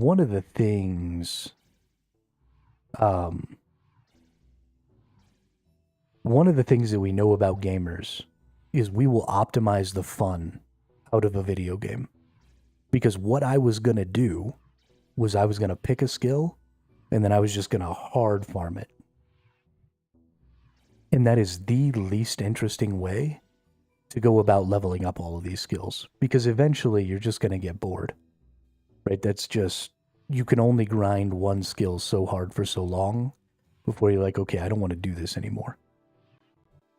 one of the things that we know about gamers is we will optimize the fun out of a video game. Because what I was going to do was I was going to pick a skill and then I was just going to hard farm it. And that is the least interesting way to go about leveling up all of these skills because eventually you're just going to get bored, right? That's just, you can only grind one skill so hard for so long before you're like, okay, I don't want to do this anymore.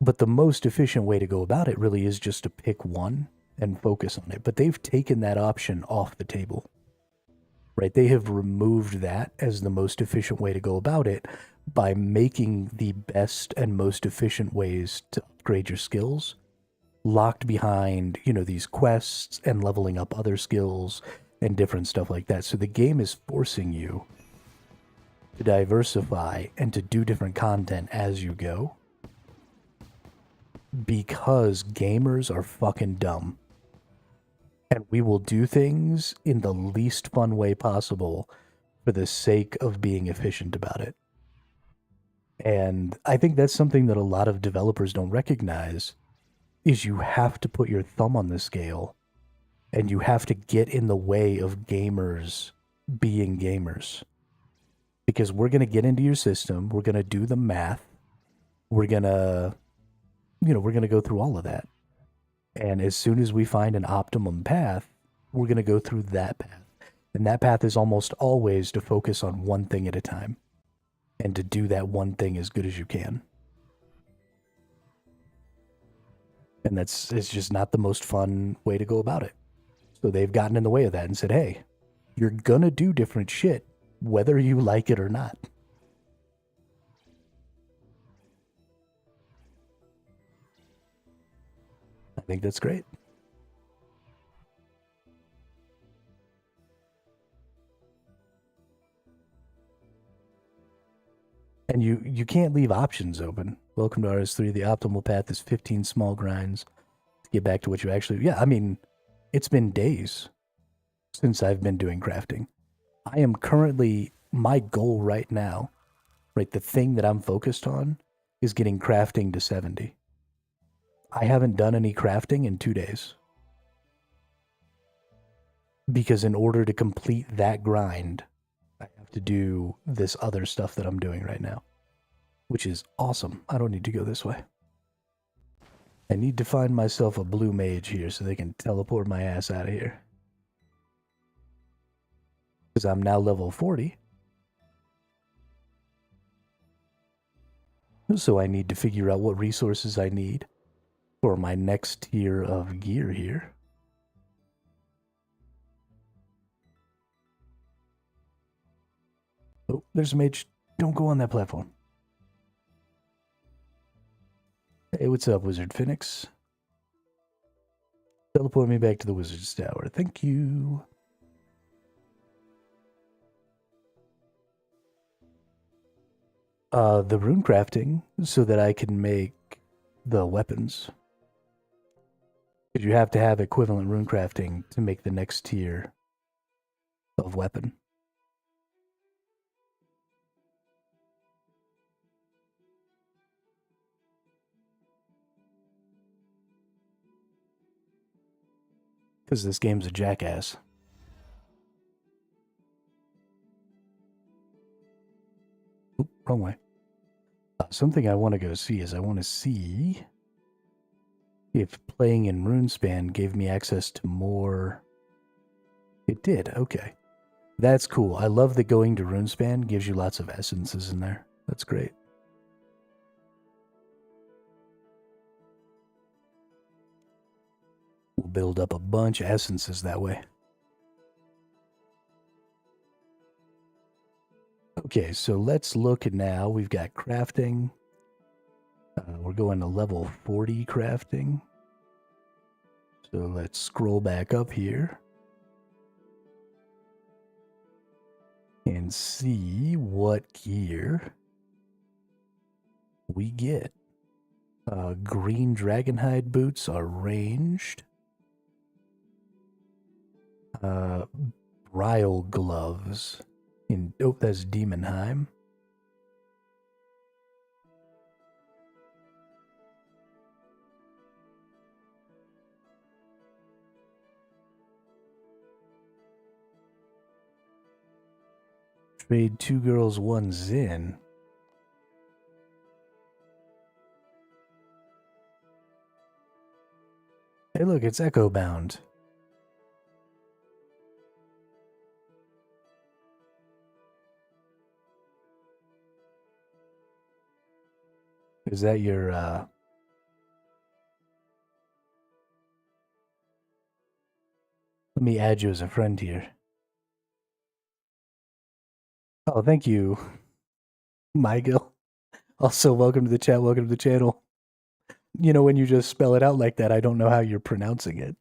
But the most efficient way to go about it really is just to pick one and focus on it. But they've taken that option off the table, right? They have removed that as the most efficient way to go about it by making the best and most efficient ways to upgrade your skills locked behind, these quests and leveling up other skills and different stuff like that. So the game is forcing you to diversify and to do different content as you go because gamers are fucking dumb. And we will do things in the least fun way possible for the sake of being efficient about it. And I think that's something that a lot of developers don't recognize is you have to put your thumb on the scale and you have to get in the way of gamers being gamers. Because we're going to get into your system, we're going to do the math, we're going to go through all of that. And as soon as we find an optimum path, we're going to go through that path. And that path is almost always to focus on one thing at a time and to do that one thing as good as you can. And it's just not the most fun way to go about it. So they've gotten in the way of that and said, hey, you're going to do different shit, whether you like it or not. I think that's great. And you can't leave options open. Welcome to RS3. The optimal path is 15 small grinds to get back to what you actually... Yeah, I mean, it's been days since I've been doing crafting. I am currently... My goal right now, right, the thing that I'm focused on is getting crafting to 70. I haven't done any crafting in 2 days. Because in order to complete that grind, I have to do this other stuff that I'm doing right now. Which is awesome. I don't need to go this way. I need to find myself a blue mage here so they can teleport my ass out of here. Because I'm now level 40. So I need to figure out what resources I need for my next tier of gear here. Oh, there's a mage. Don't go on that platform. Hey, what's up, Wizard Phoenix? Teleport me back to the Wizard's Tower. Thank you. The rune crafting so that I can make the weapons. Because you have to have equivalent rune crafting to make the next tier of weapon. Because this game's a jackass. Oop, wrong way. Something I want to go see is I want to see if playing in Runespan gave me access to more. It did, okay. That's cool. I love that going to Runespan gives you lots of essences in there. That's great. We'll build up a bunch of essences that way. Okay, so let's look at now. We've got crafting. We're going to level 40 crafting. So let's scroll back up here and see what gear we get. Green dragonhide boots are ranged. Brile gloves. Oh, that's Demonheim. Trade 2 girls, 1 Zin. Hey, look, it's Echo Bound. Is that your, Let me add you as a friend here. Oh, thank you, Michael. Also, welcome to the chat, welcome to the channel. You know, when you just spell it out like that, I don't know how you're pronouncing it.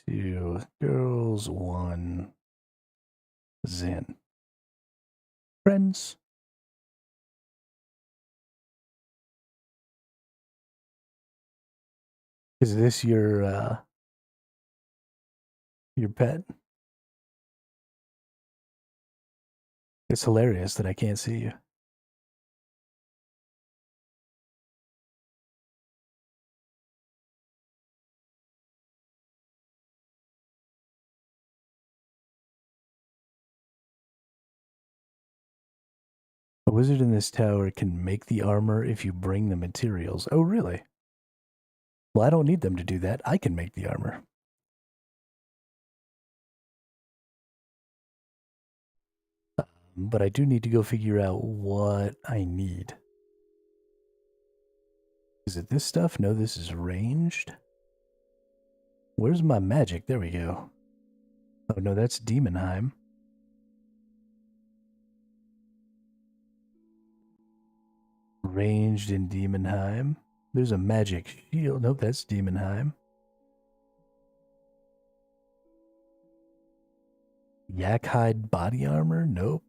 2 girls, 1 Zin. Friends. Is this your pet? It's hilarious that I can't see you. A wizard in this tower can make the armor if you bring the materials. Oh, really? Well, I don't need them to do that. I can make the armor. But I do need to go figure out what I need. Is it this stuff? No, this is ranged. Where's my magic? There we go. Oh, no, that's Demonheim. Ranged in Demonheim. There's a magic shield. Nope, that's Demonheim. Yakhide body armor? Nope.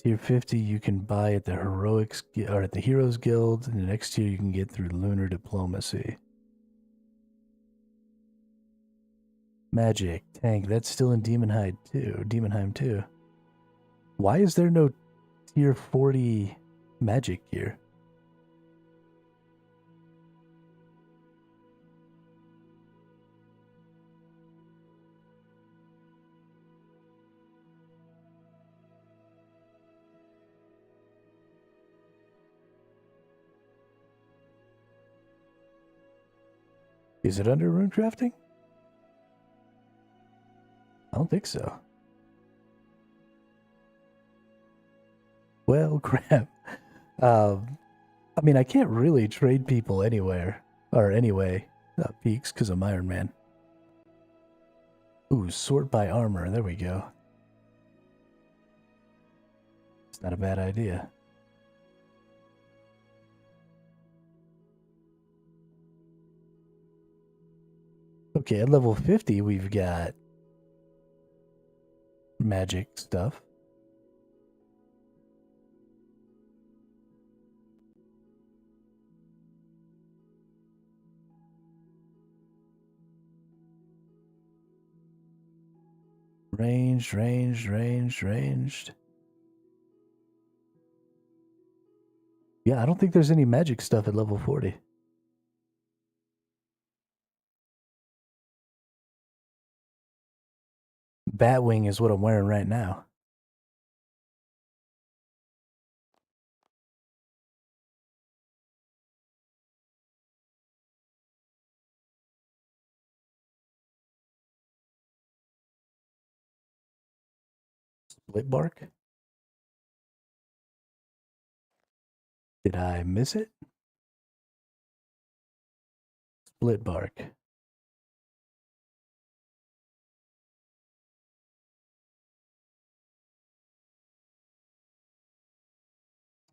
Tier 50 you can buy at the Heroics or at the Heroes Guild, and the next tier you can get through Lunar Diplomacy. Magic, tank, that's still in Demonheim too. Why is there no tier 40 magic gear? Is it under rune crafting? I don't think so. Well, crap. I mean, I can't really trade people anywhere, or anyway, peaks, because I'm Iron Man. Ooh, sort by armor, there we go. It's not a bad idea. Okay, at level 50, we've got magic stuff. Ranged. Yeah, I don't think there's any magic stuff at level 40. Batwing is what I'm wearing right now. Split bark? Did I miss it? Split bark.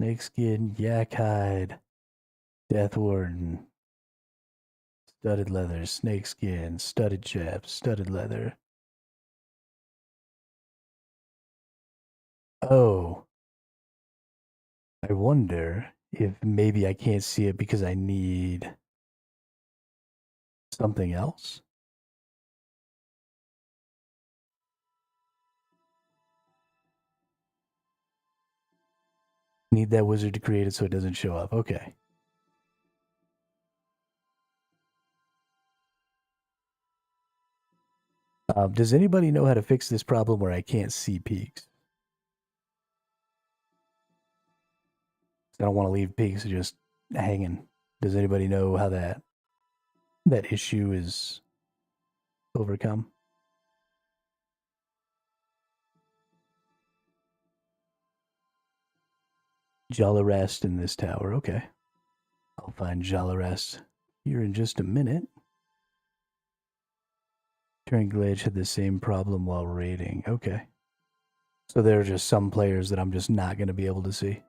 Snakeskin, yak hide, death warden, studded leather, snakeskin, studded chaps, studded leather. Oh, I wonder if maybe I can't see it because I need something else. Need that wizard to create it so it doesn't show up. Okay. Does anybody know how to fix this problem where I can't see peaks? I don't want to leave peaks just hanging. Does anybody know how that issue is overcome? Jalarest in this tower. Okay. I'll find Jalarest here in just a minute. Turn Glitch had the same problem while raiding. Okay. So there are just some players that I'm just not going to be able to see.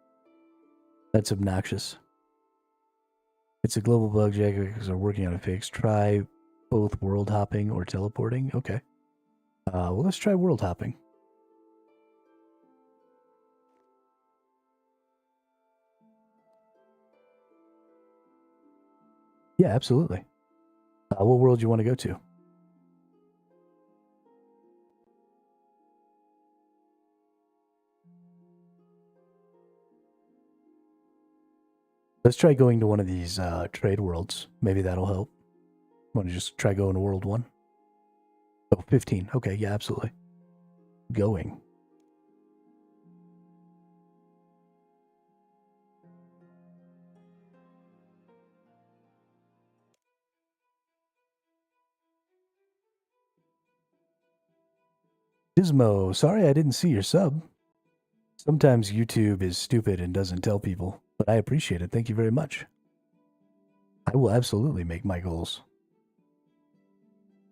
That's obnoxious. It's a global bug, jackers are working on a fix. Try both world hopping or teleporting. Okay. Well, let's try world hopping. Yeah, absolutely. What world do you want to go to? Let's try going to one of these trade worlds. Maybe that'll help. Want to just try going to World 1? Oh, 15. Okay, yeah, absolutely. Going. Dismo, sorry I didn't see your sub. Sometimes YouTube is stupid and doesn't tell people, but I appreciate it. Thank you very much. I will absolutely make my goals.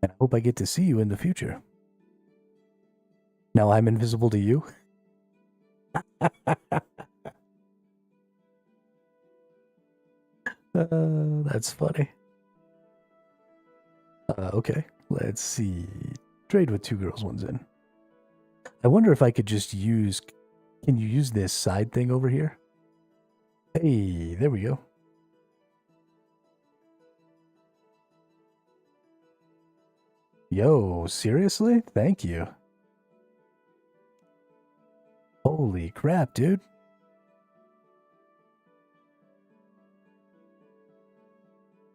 And I hope I get to see you in the future. Now I'm invisible to you? That's funny. Okay, let's see. Trade with 2 girls, 1's in. I wonder if I could just use... Can you use this side thing over here? Hey, there we go. Yo, seriously? Thank you. Holy crap, dude.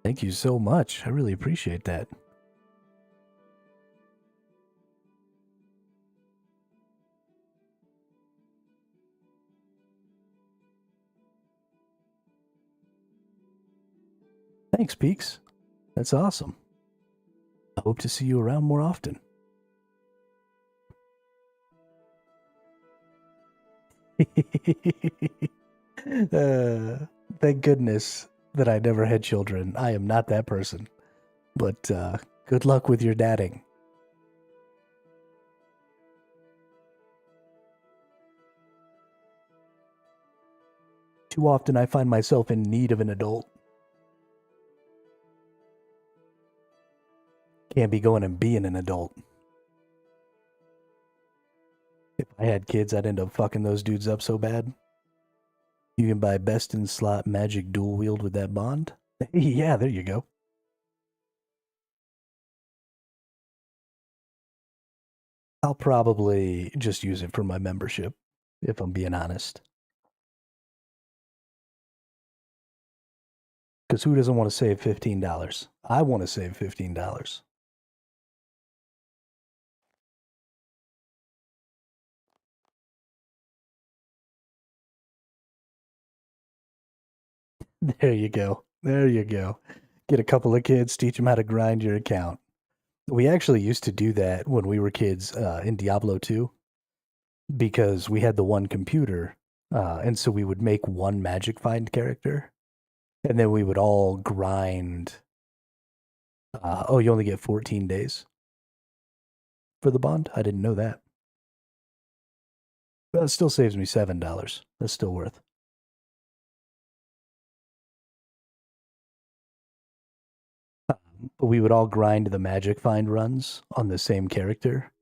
Thank you so much. I really appreciate that. Thanks, Peaks. That's awesome. I hope to see you around more often. Thank goodness that I never had children. I am not that person. But good luck with your dadding. Too often I find myself in need of an adult. Can't be going and being an adult. If I had kids, I'd end up fucking those dudes up so bad. You can buy best in slot magic dual wield with that bond. Yeah, there you go. I'll probably just use it for my membership, if I'm being honest. Because who doesn't want to save $15? I want to save $15. There you go. There you go. Get a couple of kids, teach them how to grind your account. We actually used to do that when we were kids in Diablo 2 because we had the one computer. And so we would make one magic find character and then we would all grind. Oh, you only get 14 days for the bond? I didn't know that. Well, it still saves me $7. That's still worth. But we would all grind the magic find runs on the same character.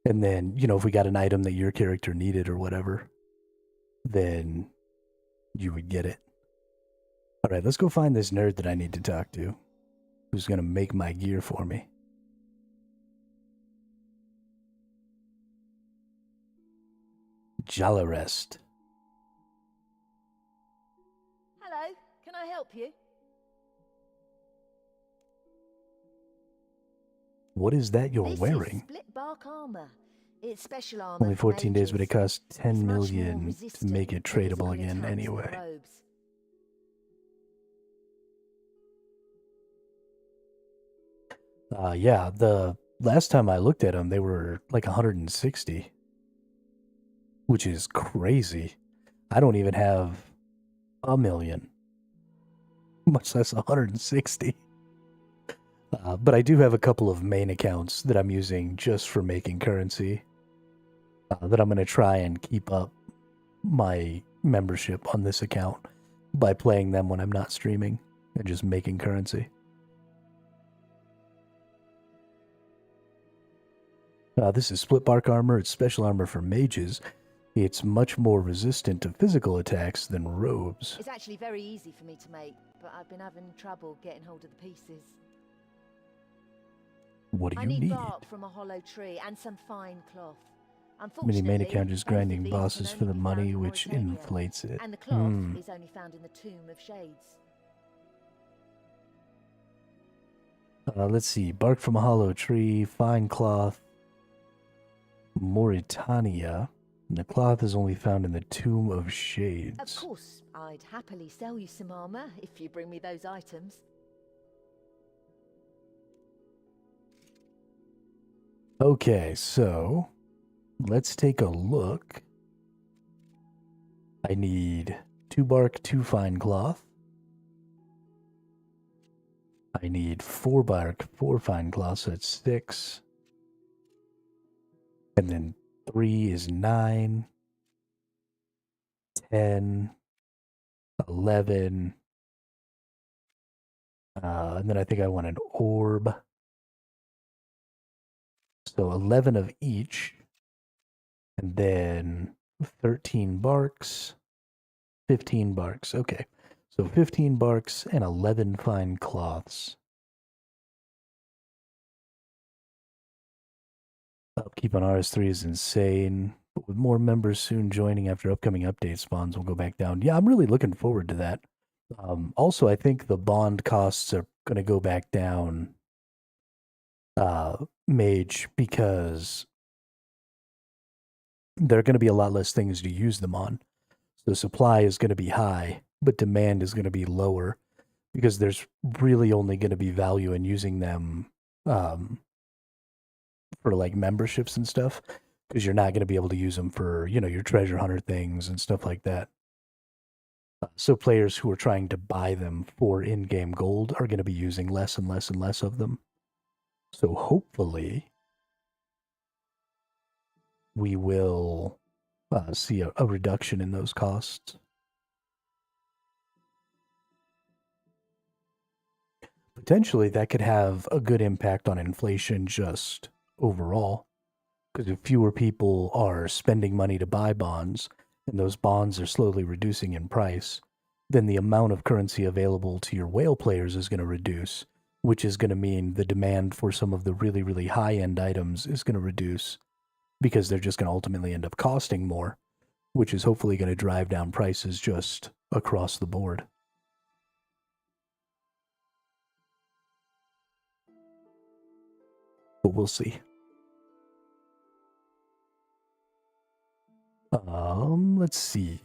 And then, if we got an item that your character needed or whatever, then you would get it. All right, let's go find this nerd that I need to talk to who's going to make my gear for me. Jalarest. Hello, can I help you? What is that you're wearing? Is split bark armor. It's special armor. Only 14 days, but it costs 10 million to make it tradable tradable again anyway. Yeah, the last time I looked at them, they were like 160, which is crazy. I don't even have a million, much less 160. But I do have a couple of main accounts that I'm using just for making currency that I'm going to try and keep up my membership on this account by playing them when I'm not streaming and just making currency. This is split bark armor. It's special armor for mages. It's much more resistant to physical attacks than robes. It's actually very easy for me to make, but I've been having trouble getting hold of the pieces. What do you need? I need bark from a hollow tree and some fine cloth. Mini main account is grinding bosses for the money, which inflates it. And the cloth is only found in the Tomb of Shades. Let's see. Bark from a hollow tree, fine cloth, Mauritania. And the cloth is only found in the Tomb of Shades. Of course, I'd happily sell you some armor if you bring me those items. Okay, so let's take a look. I need 2 bark, 2 fine cloth. I need 4 bark, 4 fine cloth, so that's 6. And then 3 is 9, 10, 11. And then I think I want an orb. So 11 of each. And then 13 barks, 15 barks. Okay. So 15 barks and 11 fine cloths. Upkeep on RS3 is insane, but with more members soon joining after upcoming update spawns, we'll go back down. Yeah, I'm really looking forward to that. Also, I think the bond costs are going to go back down, Mage, because there are going to be a lot less things to use them on. So supply is going to be high, but demand is going to be lower because there's really only going to be value in using them for like memberships and stuff, because you're not going to be able to use them for, your treasure hunter things and stuff like that. So players who are trying to buy them for in-game gold are going to be using less and less and less of them. So hopefully we will see a reduction in those costs. Potentially that could have a good impact on inflation just overall, because if fewer people are spending money to buy bonds and those bonds are slowly reducing in price, then the amount of currency available to your whale players is going to reduce, which is going to mean the demand for some of the really, really high-end items is going to reduce because they're just going to ultimately end up costing more, which is hopefully going to drive down prices just across the board. But we'll see. Let's see.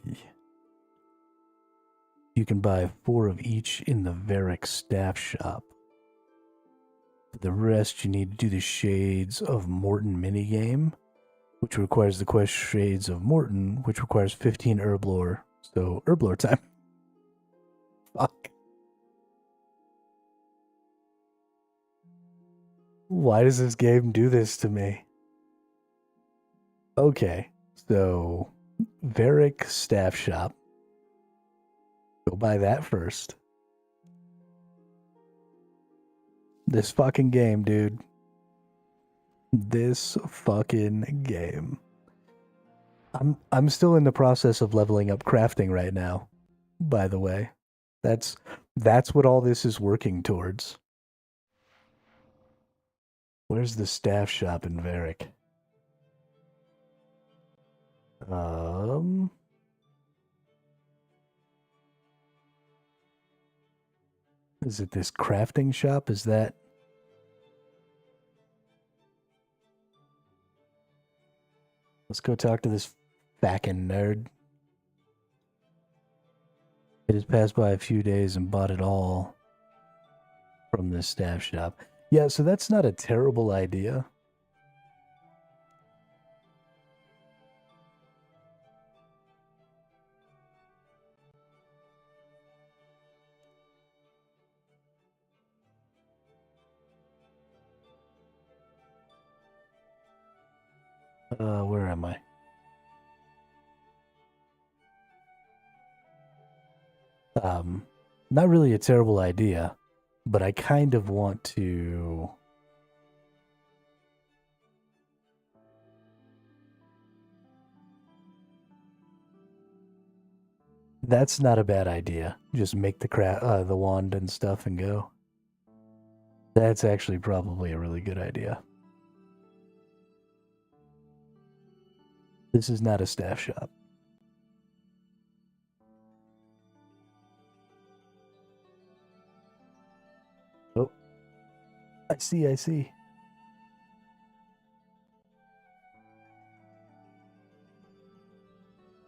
You can buy 4 of each in the Varric staff shop. For the rest, you need to do the Shades of Morton minigame, which requires the quest Shades of Morton, which requires 15 herb lore. So, herb lore time. Fuck. Why does this game do this to me? Okay, so Varric staff shop. Go buy that first. This fucking game, dude. This fucking game. I'm still in the process of leveling up crafting right now, by the way. That's what all this is working towards. Where's the staff shop in Varric? Is it this crafting shop? Is that... Let's go talk to this fucking nerd. It has passed by a few days and bought it all from this staff shop. Yeah, so that's not a terrible idea. Where am I? Not really a terrible idea, but I kind of want to... That's not a bad idea. Just make the wand and stuff and go. That's actually probably a really good idea. This is not a staff shop. Oh. I see.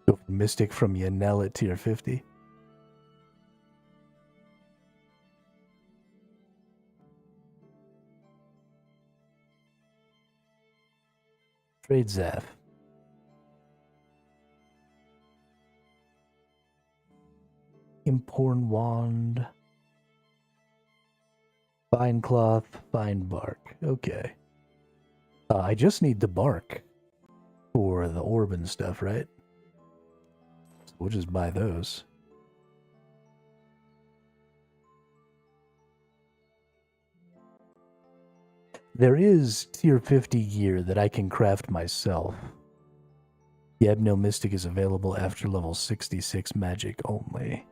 Go for Mystic from Yanel at tier 50. Trade Zaf. Imporn Wand. Fine cloth, fine bark. Okay. I just need the bark for the orb and stuff, right? So we'll just buy those. There is tier 50 gear that I can craft myself. The Ebno Mystic is available after level 66 magic only.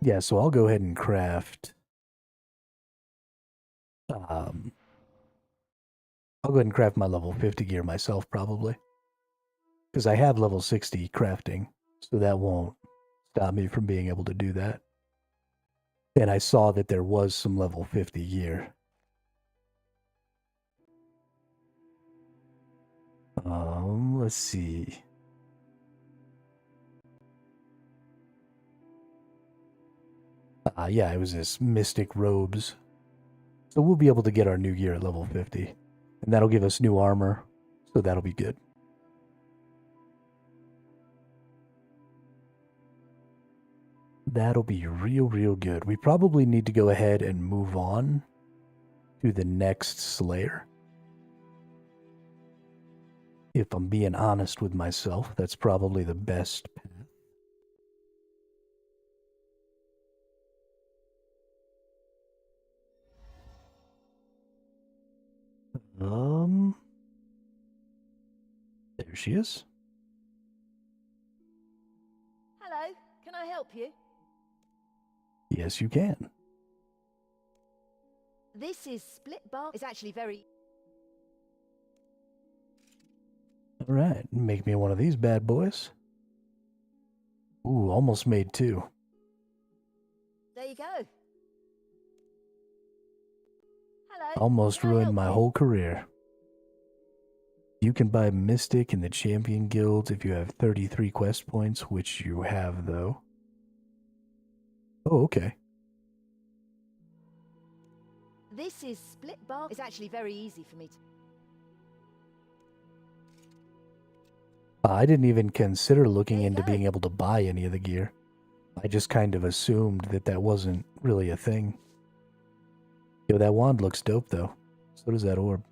Yeah, so I'll go ahead and craft. I'll go ahead and craft my level 50 gear myself, probably. Because I have level 60 crafting, so that won't stop me from being able to do that. And I saw that there was some level 50 gear. Let's see. Yeah, it was this Mystic Robes. So we'll be able to get our new gear at level 50. And that'll give us new armor, so that'll be good. That'll be real good. We probably need to go ahead and move on to the next Slayer. If I'm being honest with myself, that's probably the best path. There she is. Hello, can I help you? Yes, you can. This is split bar. It's actually very... All right, make me one of these bad boys. Ooh, almost made 2. There you go. Hello. Almost ruined my whole career. You can buy Mystic in the Champion Guild if you have 33 quest points, which you have, though. Oh, okay. This is split bar. It's actually very easy for me to... I didn't even consider looking There you into go. being able to buy any of the gear. I just kind of assumed that that wasn't really a thing. Yo, that wand looks dope, though. So does that orb.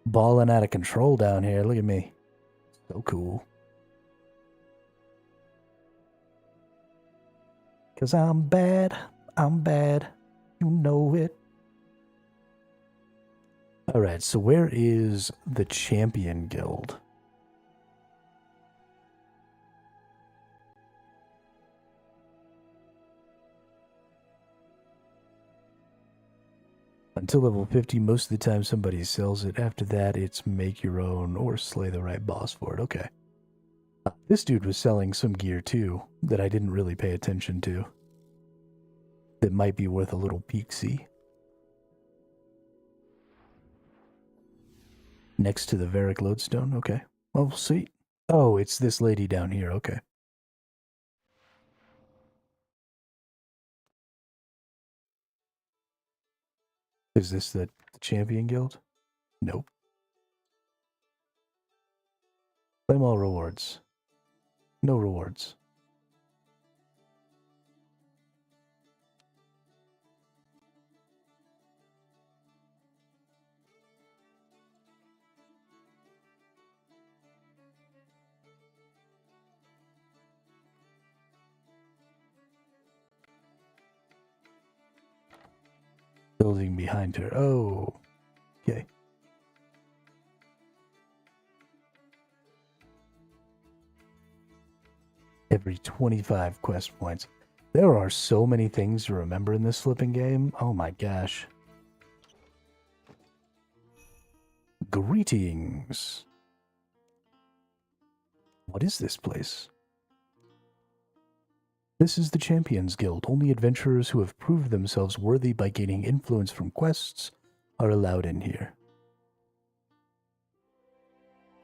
Balling out of control down here. Look at me. So cool. 'Cause I'm bad. I'm bad. You know it. Alright, so where is the Champion Guild? Until level 50, most of the time somebody sells it. After that, it's make your own or slay the right boss for it. Okay. This dude was selling some gear too that I didn't really pay attention to. That might be worth a little peek-see. Next to the Varic Lodestone? Okay. Well, see. Oh, it's this lady down here. Okay. Is this the Champion Guild? Nope. Claim all rewards. No rewards. Building behind her. Oh. Okay. Every 25 quest points. There are so many things to remember in this flipping game. Oh my gosh. Greetings. What is this place? This is the Champions Guild. Only adventurers who have proved themselves worthy by gaining influence from quests are allowed in here.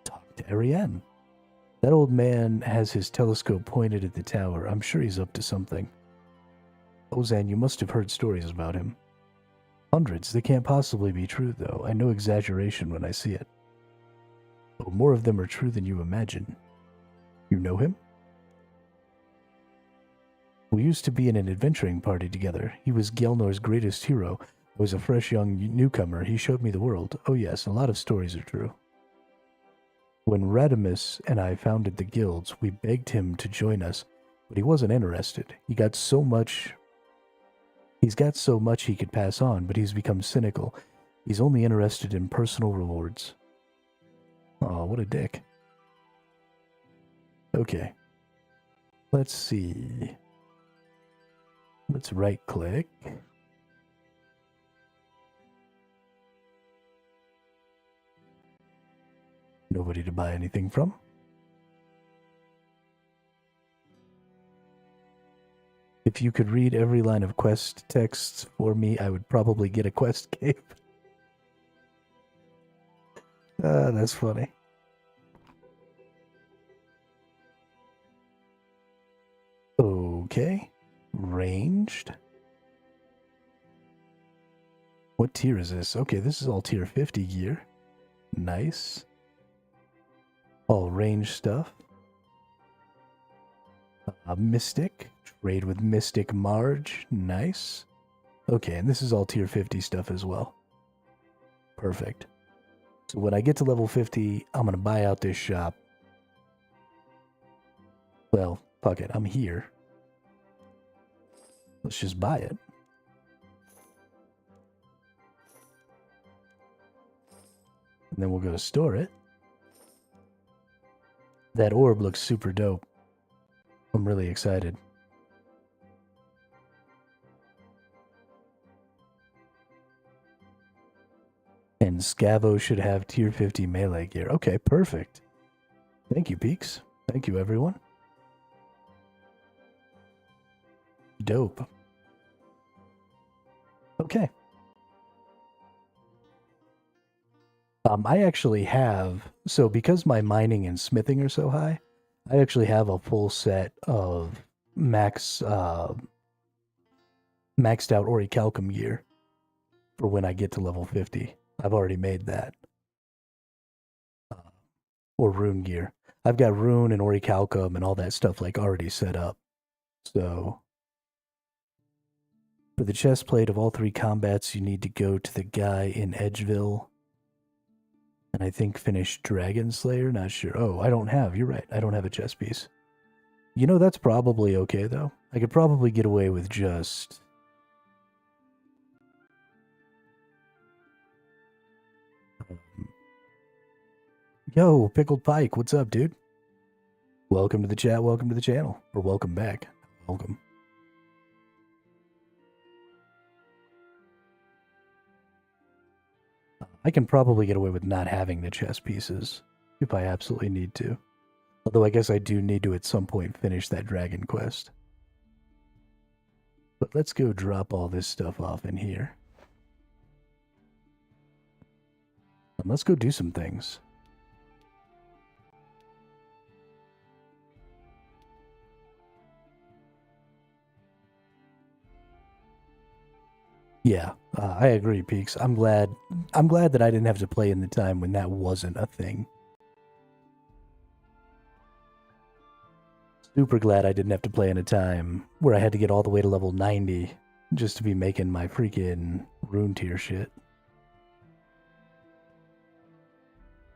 Talk to Ariane. That old man has his telescope pointed at the tower. I'm sure he's up to something. Ozan, you must have heard stories about him. Hundreds. They can't possibly be true, though. I know exaggeration when I see it. But more of them are true than you imagine. You know him? We used to be in an adventuring party together. He was Gelnor's greatest hero. I was a fresh young newcomer. He showed me the world. Oh yes, a lot of stories are true. When Radimus and I founded the guilds, we begged him to join us, but he wasn't interested. He's got so much he could pass on, but he's become cynical. He's only interested in personal rewards. Oh, what a dick. Okay. Let's see. Let's right-click. Nobody to buy anything from. If you could read every line of quest texts for me, I would probably get a quest cape. That's funny. Okay. Ranged. What tier is this? Okay, this is all tier 50 gear. Nice. All range stuff. Mystic. Trade with Mystic Marge. Nice. Okay, and this is all tier 50 stuff as well. Perfect. So when I get to level 50, I'm going to buy out this shop. Well, fuck it. I'm here. Let's just buy it. And then we'll go store it. That orb looks super dope. I'm really excited. And Scavo should have tier 50 melee gear. Okay, perfect. Thank you, Peaks. Thank you, everyone. Dope. Okay. I actually have, so because my mining and smithing are so high, I actually have a full set of maxed out orichalcum gear for when I get to level 50. I've already made that. Or rune gear. I've got rune and orichalcum and all that stuff like already set up. So for the chest plate of all 3 combats, you need to go to the guy in Edgeville. And I think finish Dragon Slayer, not sure. Oh, you're right. I don't have a chest piece. You know, that's probably okay, though. I could probably get away with just... Yo, Pickled Pike, what's up, dude? Welcome to the chat, welcome to the channel. Or welcome back. Welcome. I can probably get away with not having the chest pieces if I absolutely need to. Although I guess I do need to at some point finish that dragon quest. But let's go drop all this stuff off in here. And let's go do some things. Yeah, I agree, Peaks. I'm glad that I didn't have to play in the time when that wasn't a thing. Super glad I didn't have to play in a time where I had to get all the way to level 90 just to be making my freaking rune tier shit.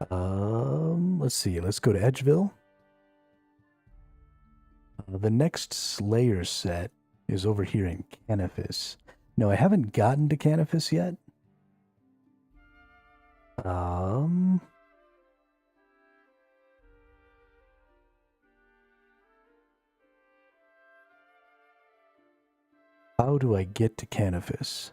Let's see. Let's go to Edgeville. The next Slayer set is over here in Canifis. No, I haven't gotten to Canifis yet. How do I get to Canifis?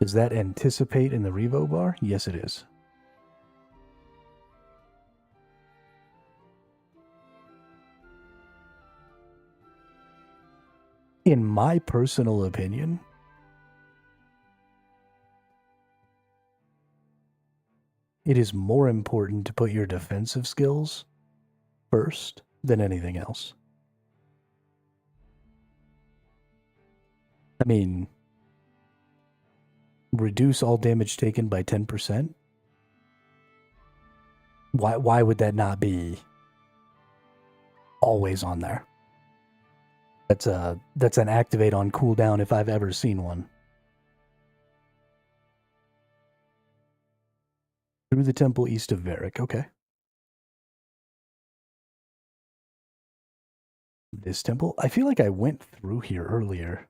Is that anticipate in the Revo bar? Yes, it is. In my personal opinion, it is more important to put your defensive skills first than anything else. I mean, reduce all damage taken by 10%? Why would that not be always on there? That's an activate on cooldown if I've ever seen one. Through the temple east of Varric, okay. This temple? I feel like I went through here earlier,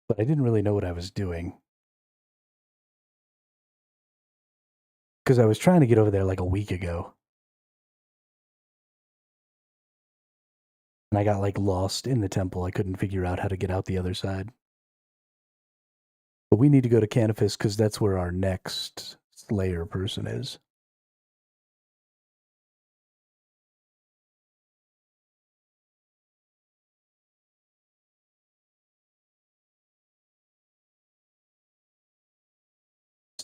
but I didn't really know what I was doing. Because I was trying to get over there like a week ago. And I got like lost in the temple. I couldn't figure out how to get out the other side. But we need to go to Canifis because that's where our next Slayer person is.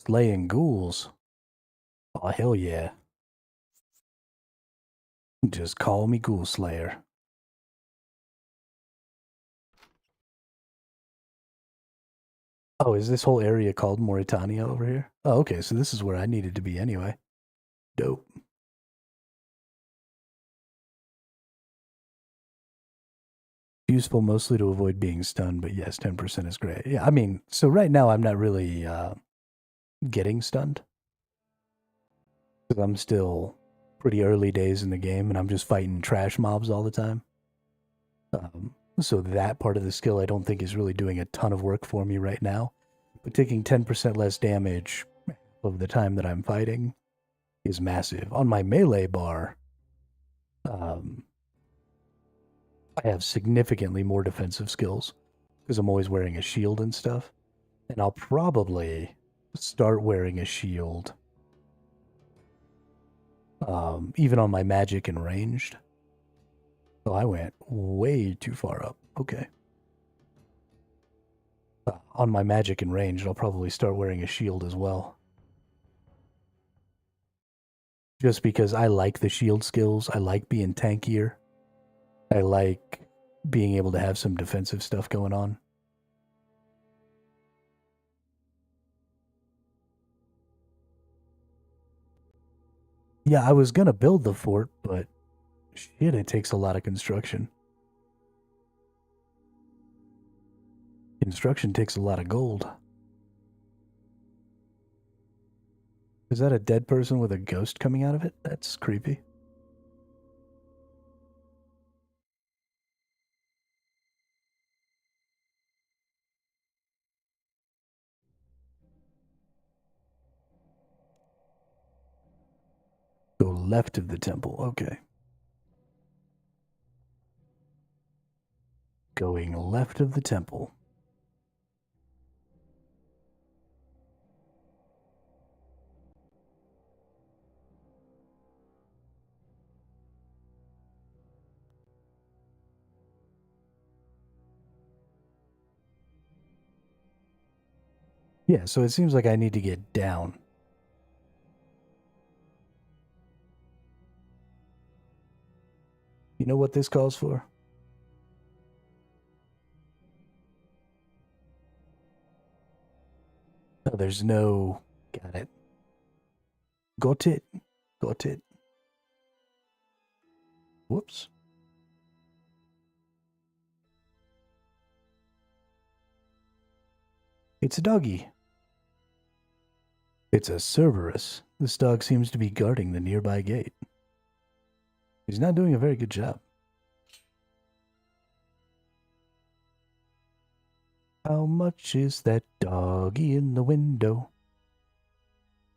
Slaying ghouls. Oh, hell yeah. Just call me Ghoul Slayer. Oh, is this whole area called Mauritania over here? Oh, okay, so this is where I needed to be anyway. Dope. Useful mostly to avoid being stunned, but yes, 10% is great. Yeah, I mean, so right now I'm not really getting stunned. Because I'm still pretty early days in the game, and I'm just fighting trash mobs all the time. So that part of the skill I don't think is really doing a ton of work for me right now. But taking 10% less damage of the time that I'm fighting is massive. On my melee bar, I have significantly more defensive skills because I'm always wearing a shield and stuff. And I'll probably start wearing a shield even on my magic and ranged. Oh, I went way too far up. Okay. On my magic and range, I'll probably start wearing a shield as well. Just because I like the shield skills, I like being tankier. I like being able to have some defensive stuff going on. Yeah, I was gonna build the fort, but shit, it takes a lot of construction. Construction takes a lot of gold. Is that a dead person with a ghost coming out of it? That's creepy. Go left of the temple. Okay. Going left of the temple. Yeah, so it seems like I need to get down. You know what this calls for? Oh, there's no... Got it. Got it. Got it. Whoops. It's a doggy. It's a Cerberus. This dog seems to be guarding the nearby gate. He's not doing a very good job. How much is that doggy in the window?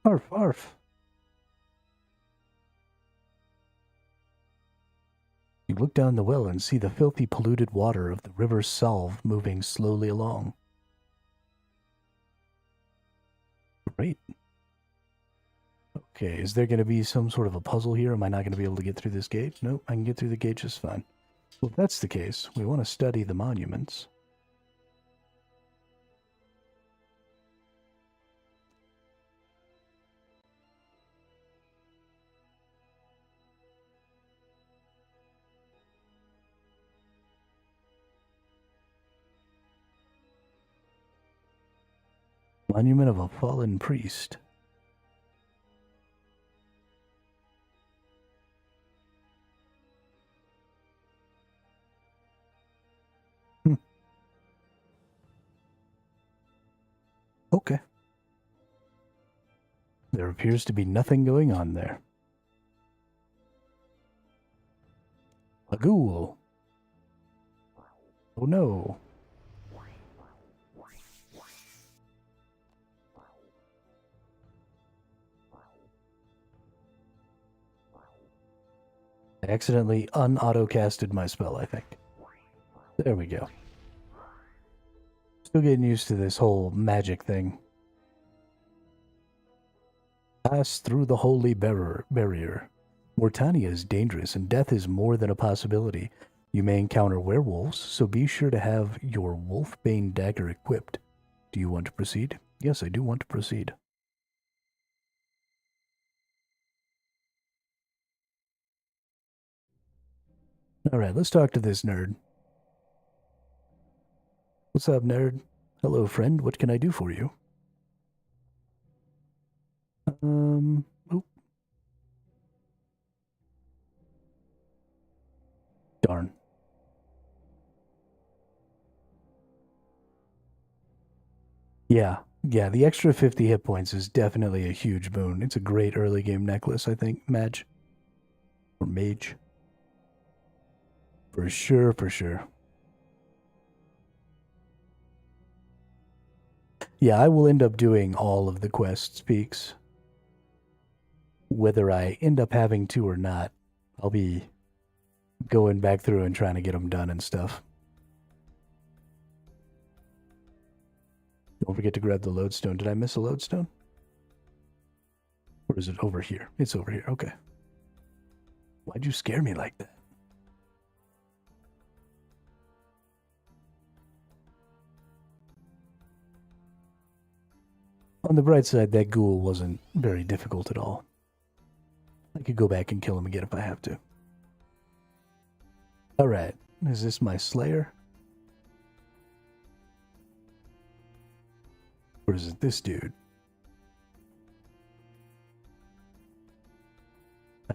Arf, arf. You look down the well and see the filthy, polluted water of the river Salve moving slowly along. Great. Okay, is there going to be some sort of a puzzle here? Am I not going to be able to get through this gate? Nope, I can get through the gate just fine. Well, if that's the case, we want to study the monuments. Monument of a fallen priest. Okay. There appears to be nothing going on there. A ghoul. Oh no. I accidentally un-auto-casted my spell, I think. There we go. Still getting used to this whole magic thing. Pass through the holy barrier. Mortania is dangerous, and death is more than a possibility. You may encounter werewolves, so be sure to have your Wolfbane dagger equipped. Do you want to proceed? Yes, I do want to proceed. Alright, let's talk to this nerd. What's up, nerd? Hello, friend. What can I do for you? Oh. Darn. Yeah, the extra 50 hit points is definitely a huge boon. It's a great early game necklace, I think, Mage. Or Mage. For sure, for sure. Yeah, I will end up doing all of the quest peaks. Whether I end up having to or not, I'll be going back through and trying to get them done and stuff. Don't forget to grab the lodestone. Did I miss a lodestone? Or is it over here? It's over here. Okay. Why'd you scare me like that? On the bright side, that ghoul wasn't very difficult at all. I could go back and kill him again if I have to. Alright, is this my Slayer? Or is it this dude?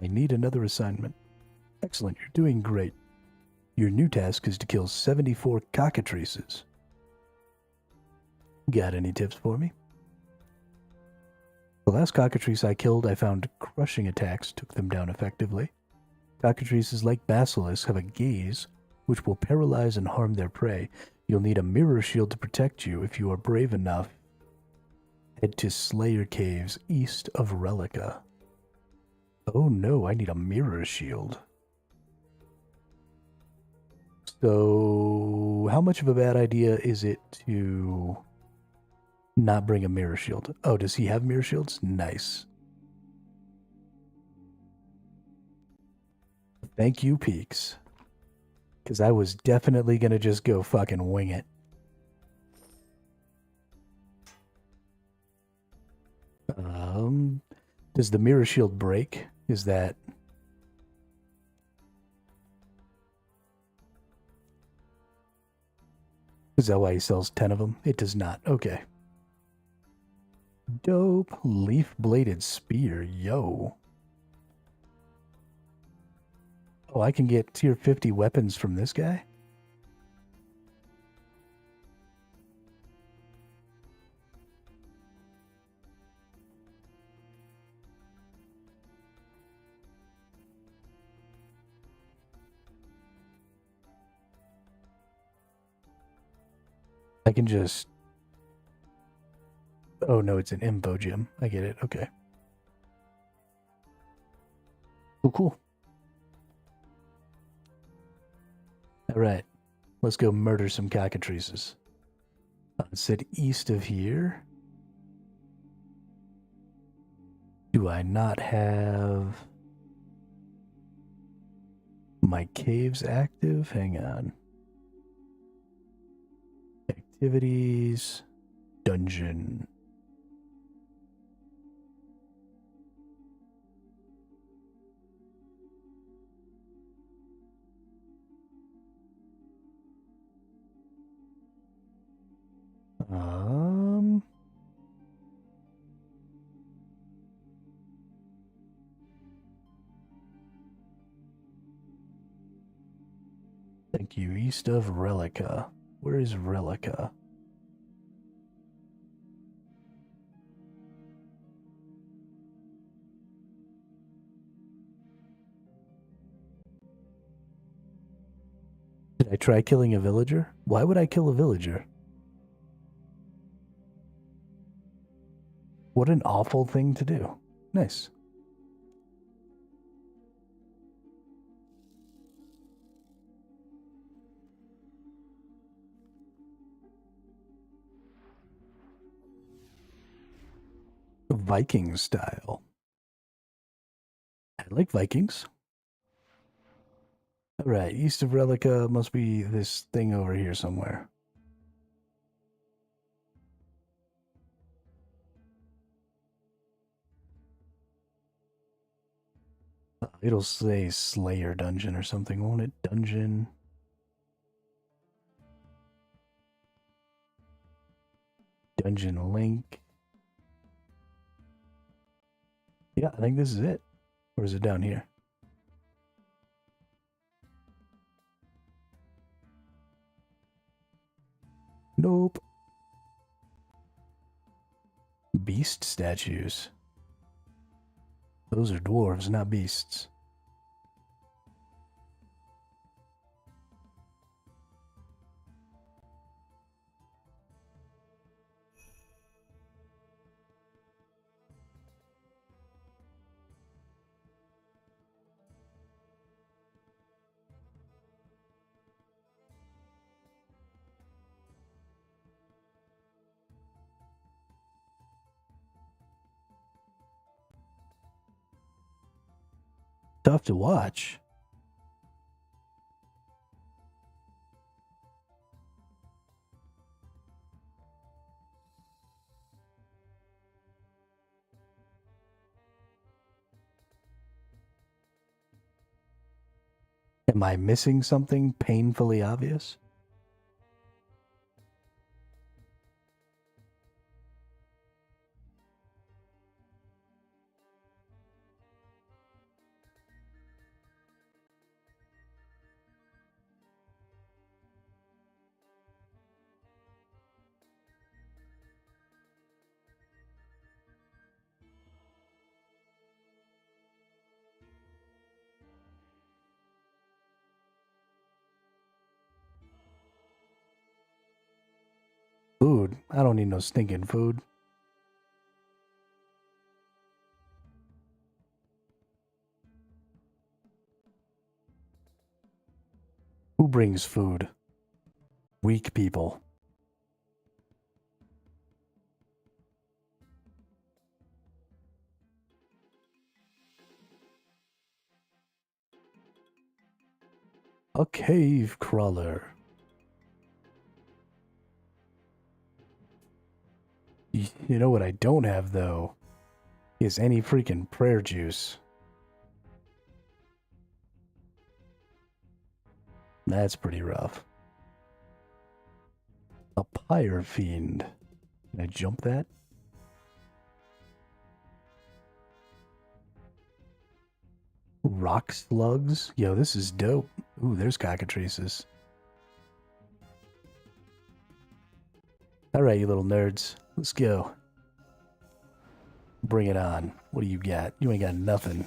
I need another assignment. Excellent, you're doing great. Your new task is to kill 74 cockatrices. Got any tips for me? The last cockatrice I killed, I found crushing attacks took them down effectively. Cockatrices like basilisks have a gaze which will paralyze and harm their prey. You'll need a mirror shield to protect you if you are brave enough. Head to Slayer Caves east of Relica. Oh no, I need a mirror shield. So, how much of a bad idea is it to not bring a mirror shield? Oh, does he have mirror shields? Nice. Thank you, Peaks. Because I was definitely going to just go fucking wing it. Does the mirror shield break? Is that... Is that why he sells 10 of them? It does not. Okay. Dope. Leaf-bladed spear. Yo. Oh, I can get tier 50 weapons from this guy? I can just... Oh no, it's an info gem. I get it. Okay. Cool, cool. Alright. Let's go murder some cockatrices. It said east of here. Do I not have my caves active? Hang on. Activities. Dungeon. Thank you. East of Relica. Where is Relica? Did I try killing a villager? Why would I kill a villager? What an awful thing to do. Nice. Viking style. I like Vikings. Alright, east of Relica must be this thing over here somewhere. It'll say Slayer Dungeon or something, won't it? Dungeon. Dungeon link. Yeah, I think this is it. Or is it down here? Nope. Beast statues. Those are dwarves, not beasts. Tough to watch. Am I missing something painfully obvious? Food. I don't need no stinking food. Who brings food? Weak people. A cave crawler. You know what I don't have, though, is any freaking prayer juice. That's pretty rough. A pyre fiend. Can I jump that? Rock slugs? Yo, this is dope. Ooh, there's cockatrices. Alright, you little nerds. Let's go. Bring it on. What do you got? You ain't got nothing.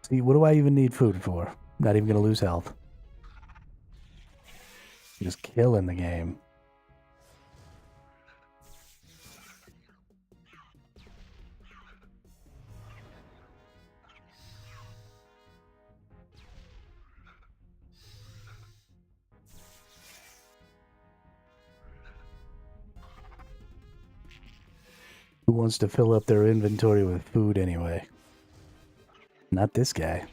See, what do I even need food for? Not even gonna lose health. Just killing the game. Who wants to fill up their inventory with food anyway? Not this guy.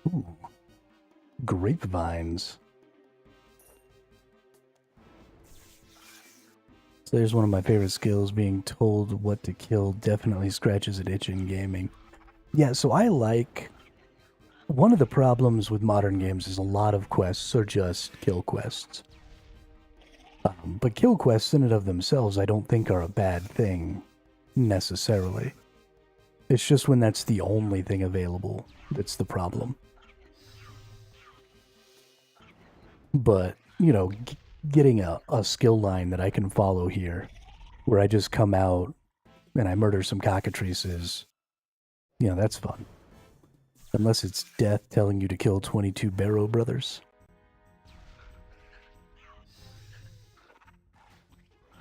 Ooh. Grapevines. So there's one of my favorite skills. Being told what to kill definitely scratches an itch in gaming. Yeah, so I like... One of the problems with modern games is a lot of quests are just kill quests. But kill quests in and of themselves I don't think are a bad thing, necessarily. It's just when that's the only thing available that's the problem. But, you know, getting a skill line that I can follow here, where I just come out and I murder some cockatrices, you know, that's fun. Unless it's death telling you to kill 22 Barrow brothers.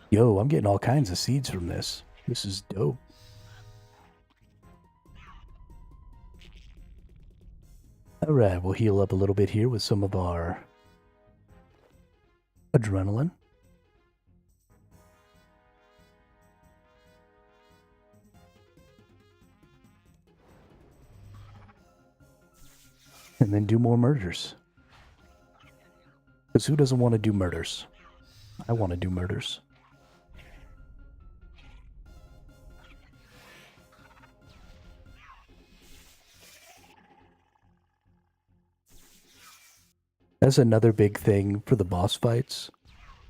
Yo, I'm getting all kinds of seeds from this. This is dope. Alright, we'll heal up a little bit here with some of our adrenaline. And then do more murders. Because who doesn't want to do murders? I want to do murders. That's another big thing for the boss fights,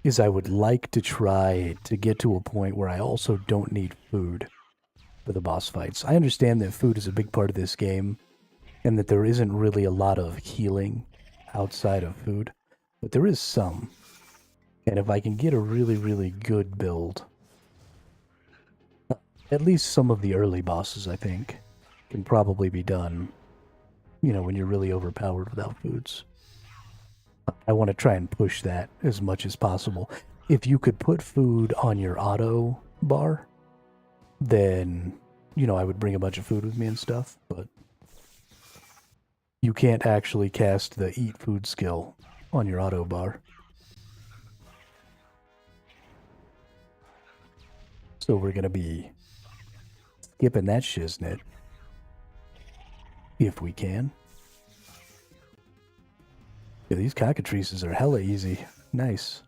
is I would like to try to get to a point where I also don't need food for the boss fights. I understand that food is a big part of this game, and that there isn't really a lot of healing outside of food, but there is some. And if I can get a really, really good build, at least some of the early bosses, I think, can probably be done, you know, when you're really overpowered without foods. I want to try and push that as much as possible. If you could put food on your auto bar, then, you know, I would bring a bunch of food with me and stuff, but you can't actually cast the eat food skill on your auto bar. So we're going to be skipping that shiznit. If we can. Yeah, these cockatrices are hella easy. Nice.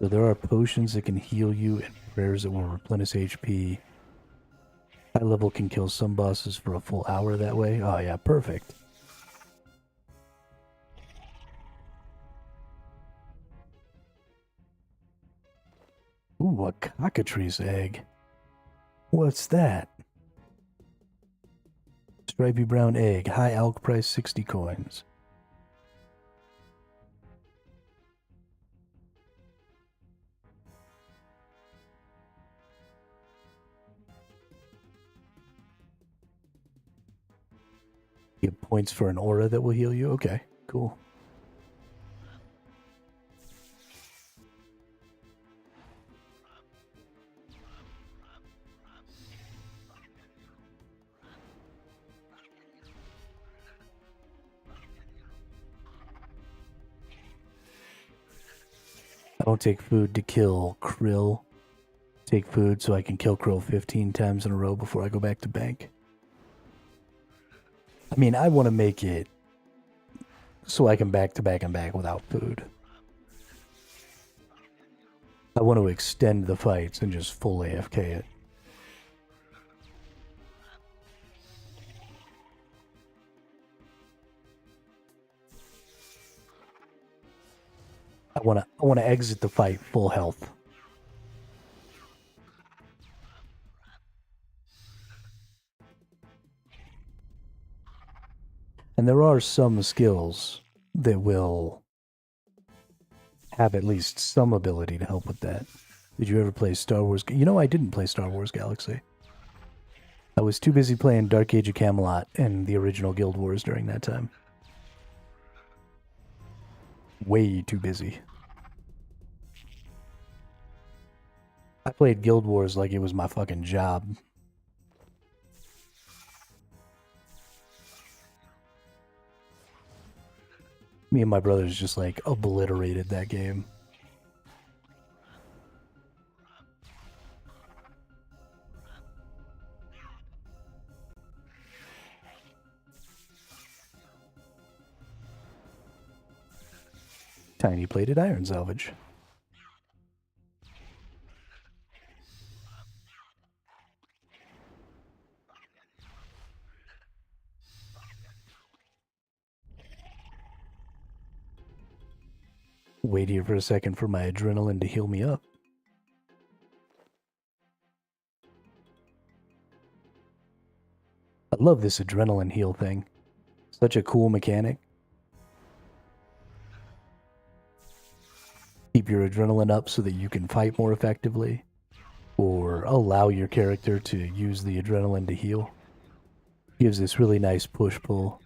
So there are potions that can heal you and prayers that will replenish HP. High level can kill some bosses for a full hour that way. Oh yeah, perfect. Ooh, a cockatrice egg. What's that? Stripy brown egg. High alch price 60 coins. You get points for an aura that will heal you? Okay, cool. I don't take food to kill krill. Take food so I can kill krill 15 times in a row before I go back to bank. I mean, I want to make it so I can back to back and back without food. I want to extend the fights and just full AFK it. I want to exit the fight full health. And there are some skills that will have at least some ability to help with that. Did you ever play Star Wars? You know, I didn't play Star Wars Galaxy. I was too busy playing Dark Age of Camelot and the original Guild Wars during that time. Way too busy. I played Guild Wars like it was my fucking job. Me and my brothers just like obliterated that game. Tiny plated iron salvage. Wait here for a second for my adrenaline to heal me up. I love this adrenaline heal thing. Such a cool mechanic. Keep your adrenaline up so that you can fight more effectively, or allow your character to use the adrenaline to heal. Gives this really nice push-pull.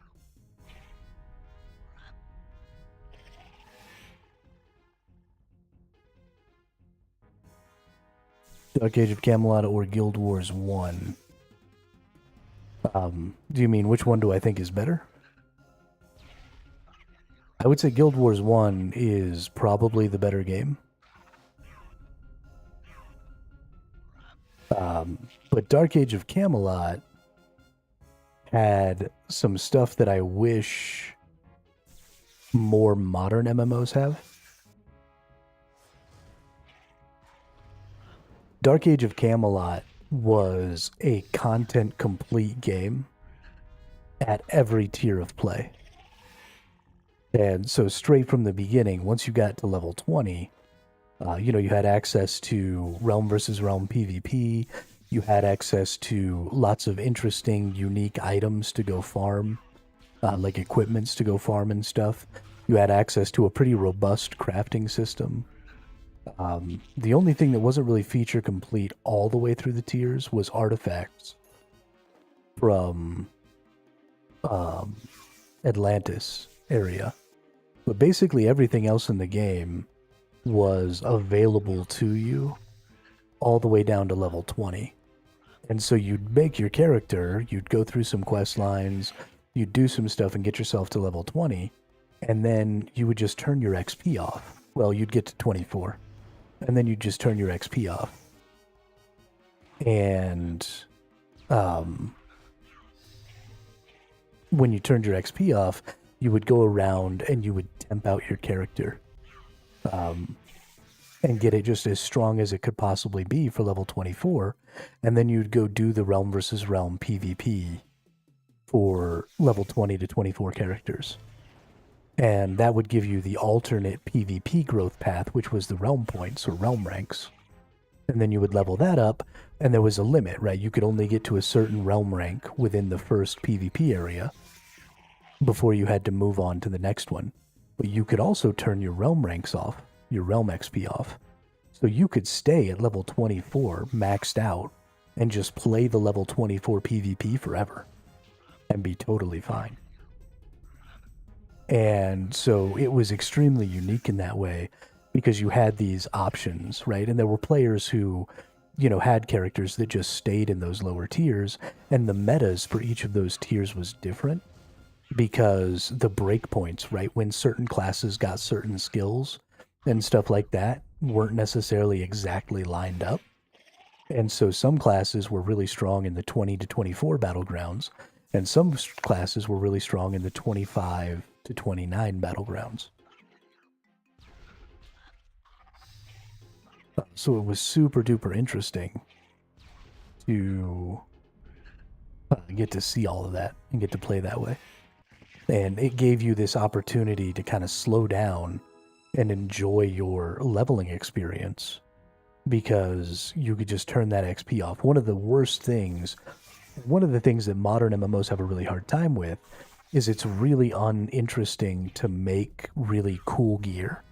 Dark Age of Camelot or Guild Wars 1? Do you mean which one do I think is better? I would say Guild Wars 1 is probably the better game. But Dark Age of Camelot had some stuff that I wish more modern MMOs have. Dark Age of Camelot was a content complete game at every tier of play. And so straight from the beginning, once you got to level 20, you had access to realm versus realm PvP. You had access to lots of interesting, unique items to go farm, like equipments to go farm and stuff. You had access to a pretty robust crafting system. The only thing that wasn't really feature complete all the way through the tiers was artifacts from Atlantis area. But basically everything else in the game was available to you all the way down to level 20. And so you'd make your character, you'd go through some quest lines, you'd do some stuff and get yourself to level 20, and then you would just turn your XP off. Well, you'd get to 24. and then you just turn your XP off. And when you turned your XP off, you would go around and you would temp out your character and get it just as strong as it could possibly be for level 24. And then you'd go do the realm versus realm PvP for level 20 to 24 characters. And that would give you the alternate PvP growth path, which was the realm points or realm ranks. And then you would level that up, and there was a limit, right? You could only get to a certain realm rank within the first PvP area before you had to move on to the next one. But you could also turn your realm ranks off, your realm XP off. So you could stay at level 24, maxed out, and just play the level 24 PvP forever and be totally fine. And so it was extremely unique in that way because you had these options, right? And there were players who, you know, had characters that just stayed in those lower tiers, and the metas for each of those tiers was different because the breakpoints, right, when certain classes got certain skills and stuff like that weren't necessarily exactly lined up. And so some classes were really strong in the 20 to 24 battlegrounds, and some classes were really strong in the 25 to 29 battlegrounds. So it was super duper interesting to get to see all of that and get to play that way. And it gave you this opportunity to kind of slow down and enjoy your leveling experience because you could just turn that XP off. One of the things that modern MMOs have a really hard time with is it's really uninteresting to make really cool gear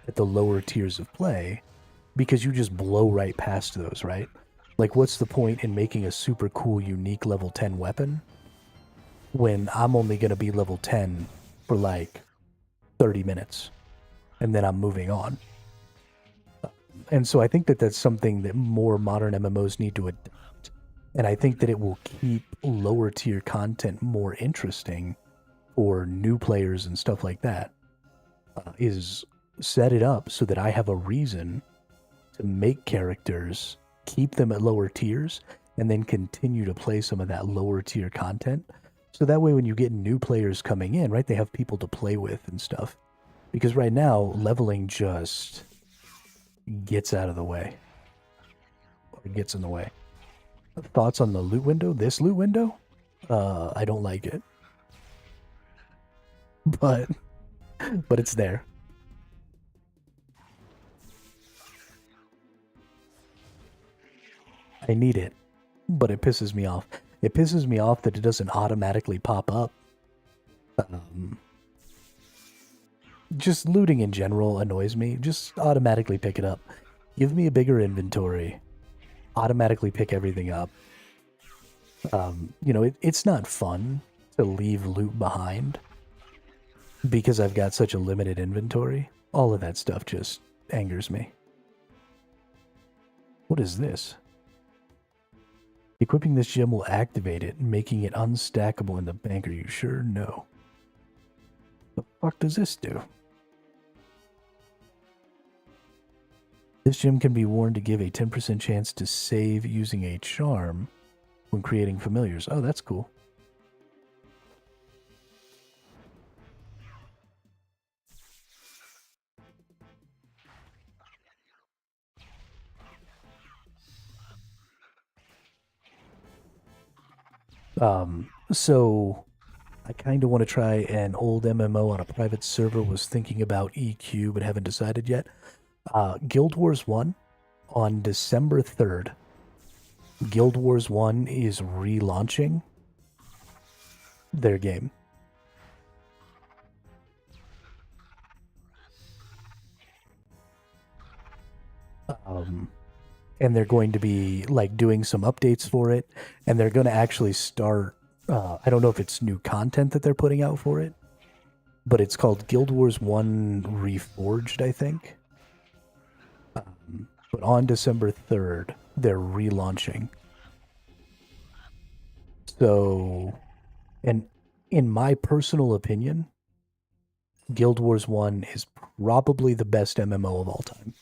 at the lower tiers of play because you just blow right past those, right? Like, what's the point in making a super cool, unique level 10 weapon when I'm only going to be level 10 for like 30 minutes and then I'm moving on? And so I think that that's something that more modern MMOs need to adopt. And I think that it will keep lower tier content more interesting for new players and stuff like that, is set it up so that I have a reason to make characters, keep them at lower tiers, and then continue to play some of that lower tier content. So that way when you get new players coming in, right, they have people to play with and stuff. Because right now, leveling just gets out of the way. Or gets in the way. Thoughts on the loot window? This loot window? I don't like it. But it's there. I need it, but it pisses me off. It pisses me off that it doesn't automatically pop up. Just looting in general annoys me. Just automatically pick it up. Give me a bigger inventory. Automatically pick everything up. You know, it's not fun to leave loot behind because I've got such a limited inventory. All of that stuff just angers me. What is this? Equipping this gem will activate it, making it unstackable in the bank. Are you sure? No. The fuck does this do? This gem can be worn to give a 10% chance to save using a charm when creating familiars. Oh, that's cool. So I kind of want to try an old MMO on a private server. Was thinking about EQ, but haven't decided yet. Guild Wars 1 on December 3rd. Guild Wars 1 is relaunching their game. And they're going to be like doing some updates for it, and they're going to actually start, I don't know if it's new content that they're putting out for it, but it's called Guild Wars 1 Reforged, I think. But on December 3rd, they're relaunching. So, and in my personal opinion, Guild Wars 1 is probably the best MMO of all time.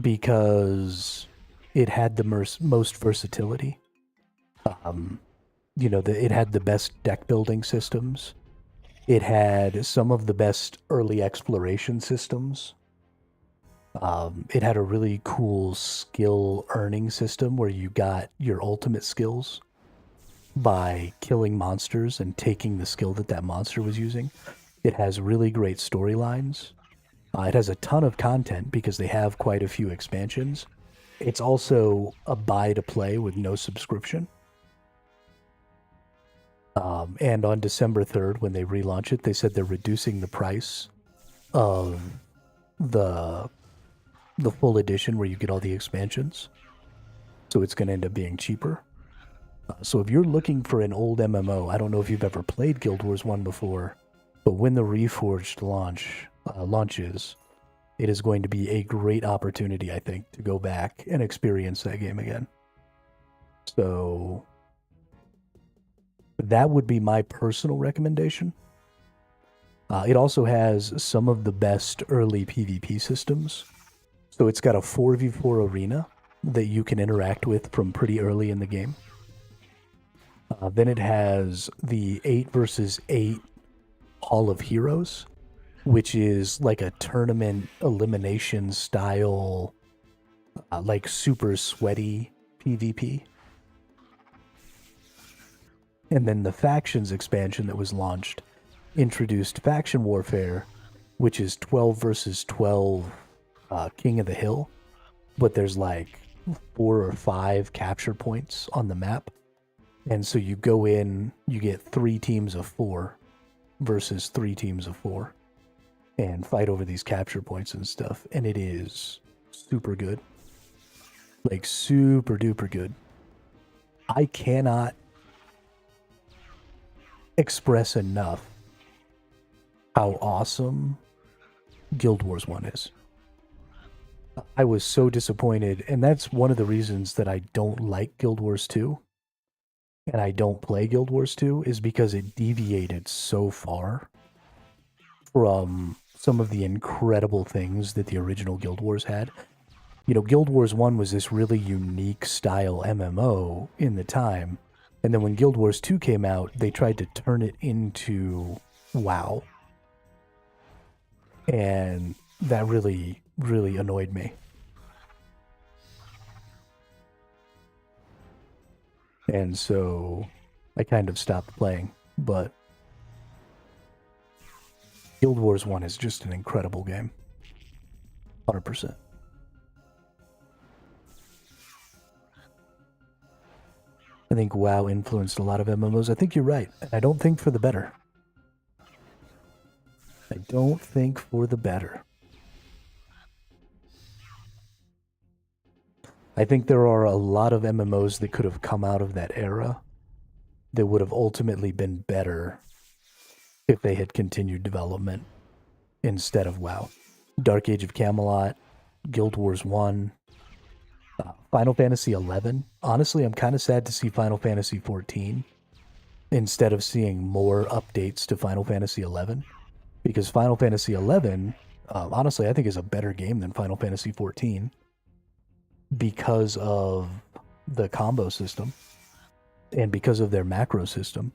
because it had the most versatility. It had the best deck building systems. It had some of the best early exploration systems. It had a really cool skill earning system where you got your ultimate skills by killing monsters and taking the skill that monster was using. It has really great storylines. It has a ton of content because they have quite a few expansions. It's also a buy to play with no subscription. And on December 3rd, when they relaunch it, they said they're reducing the price of the full edition where you get all the expansions. So it's going to end up being cheaper. So if you're looking for an old MMO, I don't know if you've ever played Guild Wars 1 before, but when the Reforged launches, it is going to be a great opportunity, I think, to go back and experience that game again. So that would be my personal recommendation. It also has some of the best early PvP systems. So it's got a 4v4 arena that you can interact with from pretty early in the game. Then it has the 8 versus 8 Hall of Heroes, which is like a tournament elimination style, like super sweaty PvP. And then the Factions expansion that was launched introduced Faction Warfare, which is 12 versus 12 King of the Hill, but there's like 4 or 5 capture points on the map. And so you go in, you get 3 teams of 4 versus 3 teams of 4 and fight over these capture points and stuff. And it is super good. Like super duper good. I cannot express enough how awesome Guild Wars 1 is. I was so disappointed, and that's one of the reasons that I don't like Guild Wars 2 and I don't play Guild Wars 2 is because it deviated so far from some of the incredible things that the original Guild Wars had. Guild Wars 1 was this really unique style MMO in the time, and then when Guild Wars 2 came out, they tried to turn it into WoW. And that really, really annoyed me. And so I kind of stopped playing, but Guild Wars 1 is just an incredible game. 100%. I think WoW influenced a lot of MMOs. I think you're right. I don't think for the better. I don't think for the better. I think there are a lot of MMOs that could have come out of that era that would have ultimately been better if they had continued development instead of WoW. Dark Age of Camelot, Guild Wars 1, Final Fantasy 11. Honestly, I'm kind of sad to see Final Fantasy 14 instead of seeing more updates to Final Fantasy 11, because Final Fantasy 11, honestly, I think is a better game than Final Fantasy 14 because of the combo system and because of their macro system.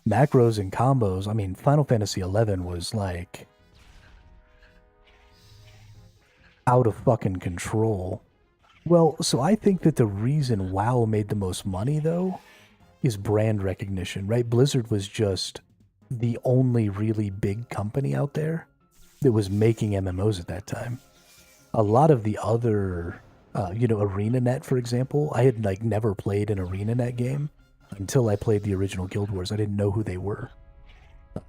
Macros and combos, I mean, Final Fantasy 11 was like out of fucking control. Well, so I think that the reason WoW made the most money, though, is brand recognition, right? Blizzard was just the only really big company out there that was making MMOs at that time. A lot of the other, ArenaNet, for example, I had never played an ArenaNet game until I played the original Guild Wars. I didn't know who they were.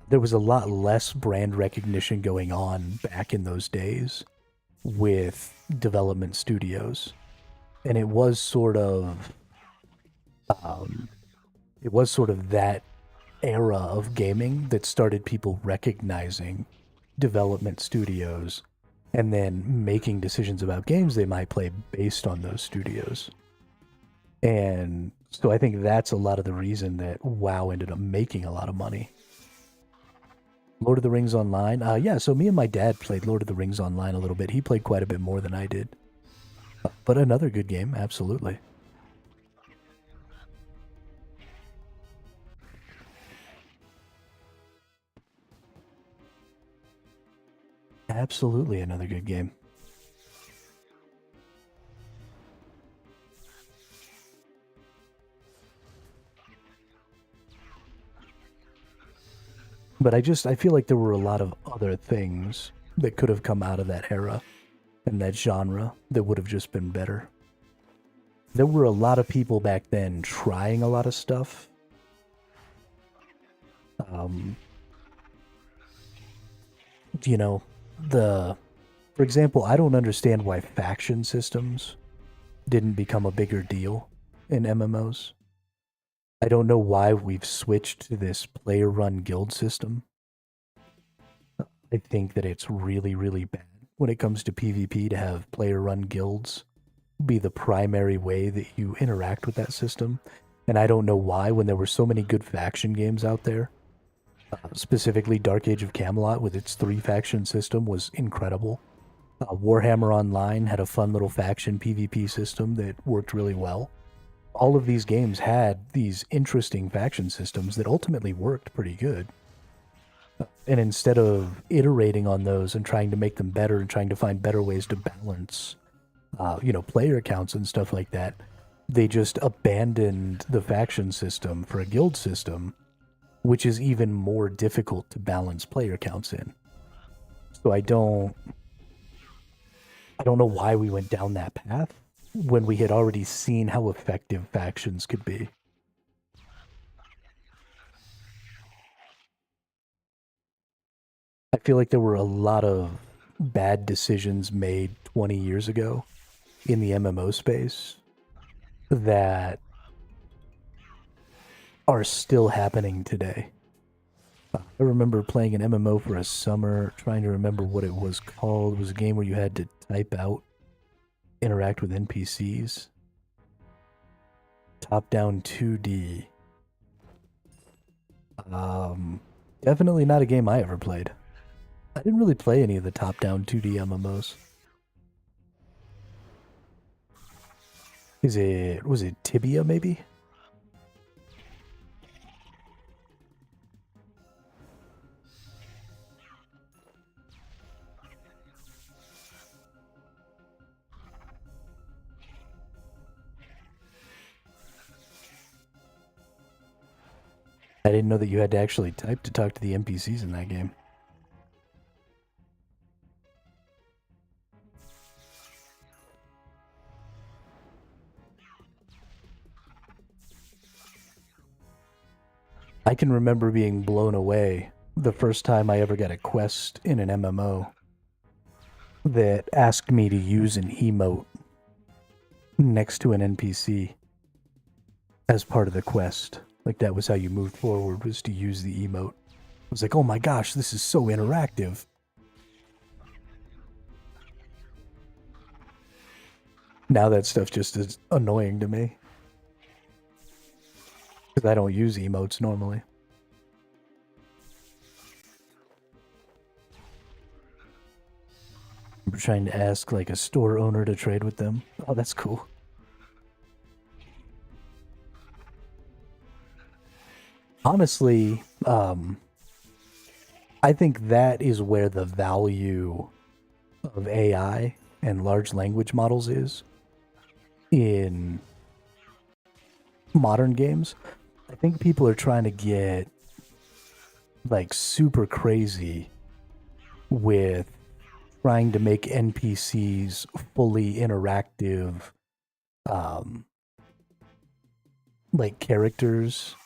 There was a lot less brand recognition going on back in those days with development studios. And it was sort of that era of gaming that started people recognizing development studios and then making decisions about games they might play based on those studios. And so I think that's a lot of the reason that WoW ended up making a lot of money. Lord of the Rings Online. So me and my dad played Lord of the Rings Online a little bit. He played quite a bit more than I did. But another good game, absolutely. Absolutely another good game. But I feel like there were a lot of other things that could have come out of that era and that genre that would have just been better. There were a lot of people back then trying a lot of stuff. You know, for example, I don't understand why faction systems didn't become a bigger deal in MMOs. I don't know why we've switched to this player-run guild system. I think that it's really, really bad when it comes to PvP to have player-run guilds be the primary way that you interact with that system. And I don't know why, when there were so many good faction games out there, specifically Dark Age of Camelot with its 3-faction system was incredible. Warhammer Online had a fun little faction PvP system that worked really well. All of these games had these interesting faction systems that ultimately worked pretty good. And instead of iterating on those and trying to make them better and trying to find better ways to balance, player counts and stuff like that, they just abandoned the faction system for a guild system, which is even more difficult to balance player counts in. So I don't know why we went down that path when we had already seen how effective factions could be. I feel like there were a lot of bad decisions made 20 years ago in the MMO space that are still happening today. I remember playing an MMO for a summer, trying to remember what it was called. It was a game where you had to type out, interact with NPCs. Top-down 2D. Definitely not a game I ever played. I didn't really play any of the top-down 2D MMOs. Was it Tibia, maybe? I didn't know that you had to actually type to talk to the NPCs in that game. I can remember being blown away the first time I ever got a quest in an MMO that asked me to use an emote next to an NPC as part of the quest. Like, that was how you moved forward, was to use the emote. I was like, oh my gosh, this is so interactive. Now that stuff just is annoying to me. Because I don't use emotes normally. I'm trying to ask, like, a store owner to trade with them. Oh, that's cool. Honestly, I think that is where the value of AI and large language models is in modern games. I think people are trying to get like super crazy with trying to make NPCs fully interactive, like characters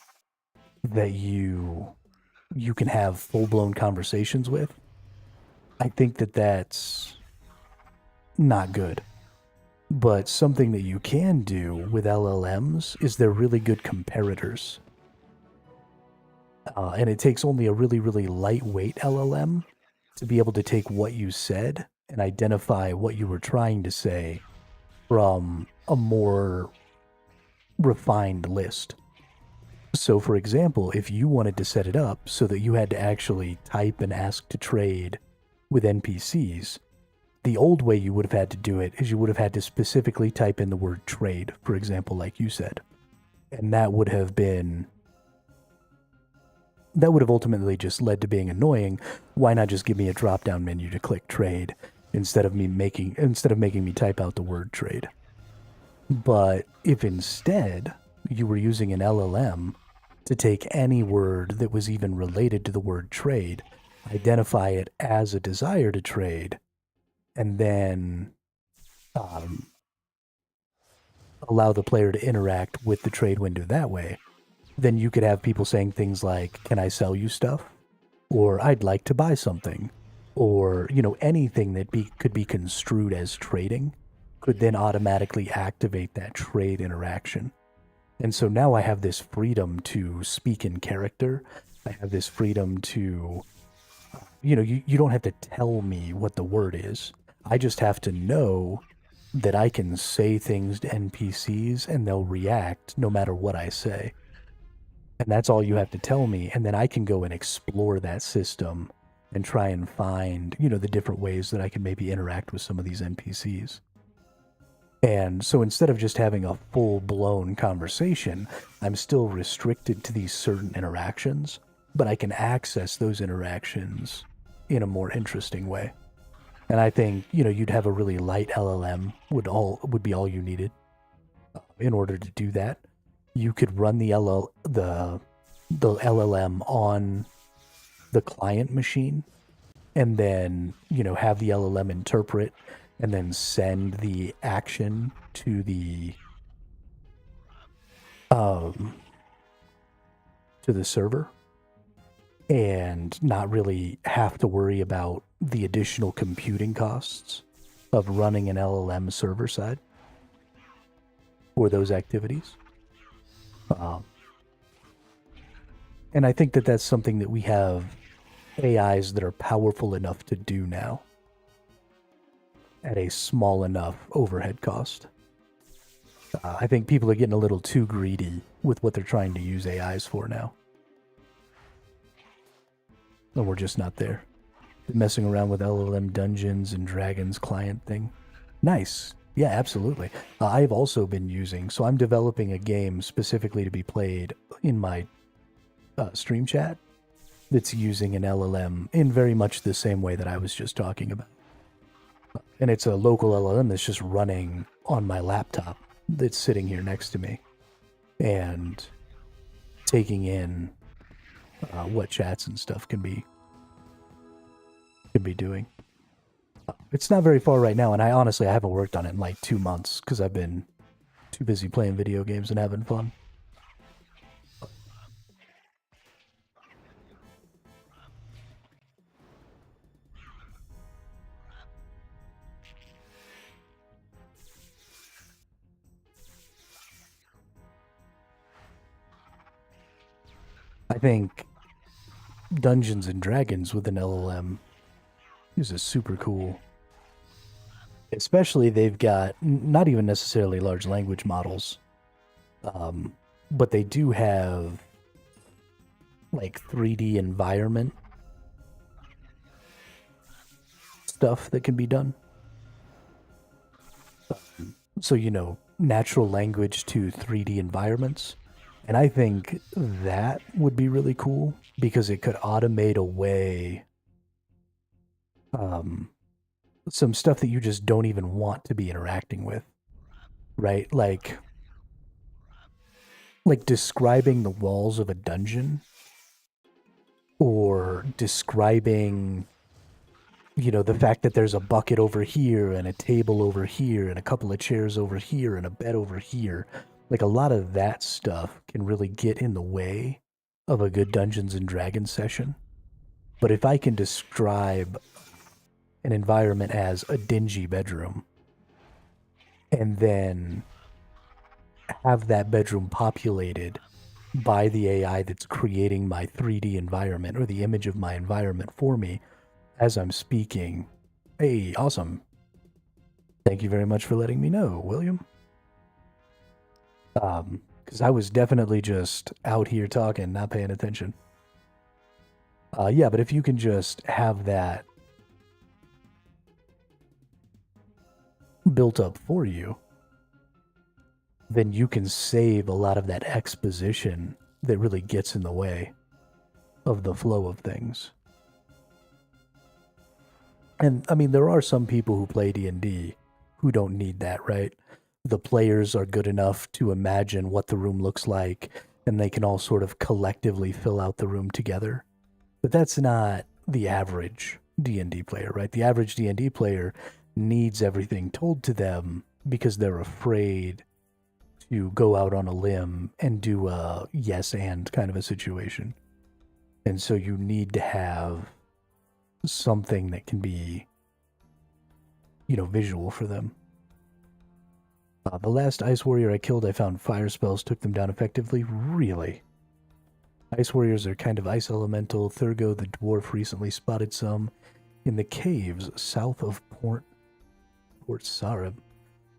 that you can have full-blown conversations with. I think that that's not good. But something that you can do with LLMs is they're really good comparators. And it takes only a really, really lightweight LLM to be able to take what you said and identify what you were trying to say from a more refined list. So, for example, if you wanted to set it up so that you had to actually type and ask to trade with NPCs, The old way you would have had to do it is you would have had to specifically type in the word trade, for example, like you said. And that would have ultimately just led to being annoying. Why not just give me a drop-down menu to click trade instead of making me type out the word trade? But if instead you were using an LLM to take any word that was even related to the word trade, identify it as a desire to trade, and then allow the player to interact with the trade window that way, then you could have people saying things like, can I sell you stuff? Or I'd like to buy something. Or, anything that could be construed as trading could then automatically activate that trade interaction. And so now I have this freedom to speak in character. I have this freedom to, you don't have to tell me what the word is. I just have to know that I can say things to NPCs and they'll react no matter what I say. And that's all you have to tell me. And then I can go and explore that system and try and find, the different ways that I can maybe interact with some of these NPCs. And so instead of just having a full-blown conversation, I'm still restricted to these certain interactions, but I can access those interactions in a more interesting way. And I think, you'd have a really light LLM would be all you needed in order to do that. You could run the LLM on the client machine and then, have the LLM interpret and then send the action to the server and not really have to worry about the additional computing costs of running an LLM server side for those activities. And I think that that's something that we have AIs that are powerful enough to do now at a small enough overhead cost. I think people are getting a little too greedy with what they're trying to use AIs for now. And we're just not there. Messing around with LLM Dungeons and Dragons client thing. Nice. Yeah, absolutely. I've also been using, so I'm developing a game specifically to be played in my stream chat that's using an LLM in very much the same way that I was just talking about. And it's a local LLM that's just running on my laptop that's sitting here next to me and taking in what chats and stuff can be doing. It's not very far right now, and I haven't worked on it in like 2 months because I've been too busy playing video games and having fun. I think Dungeons and Dragons with an LLM is super cool. Especially they've got not even necessarily large language models, but they do have like 3D environment stuff that can be done. So, natural language to 3D environments. And I think that would be really cool because it could automate away some stuff that you just don't even want to be interacting with, right? Like describing the walls of a dungeon or describing, the fact that there's a bucket over here and a table over here and a couple of chairs over here and a bed over here. Like a lot of that stuff can really get in the way of a good Dungeons and Dragons session. But if I can describe an environment as a dingy bedroom and then have that bedroom populated by the AI that's creating my 3D environment or the image of my environment for me as I'm speaking, hey, awesome. Thank you very much for letting me know, William. Because I was definitely just out here talking, not paying attention. Yeah, but if you can just have that built up for you, then you can save a lot of that exposition that really gets in the way of the flow of things. And I mean, there are some people who play D&D who don't need that, right? The players are good enough to imagine what the room looks like, and they can all sort of collectively fill out the room together. But that's not the average D&D player, right? The average D&D player needs everything told to them because they're afraid to go out on a limb and do a yes and kind of a situation. And so you need to have something that can be, visual for them. The last ice warrior I killed, I found fire spells took them down effectively. Really? Ice warriors are kind of ice elemental. Thurgo the dwarf recently spotted some in the caves south of Port Sarab.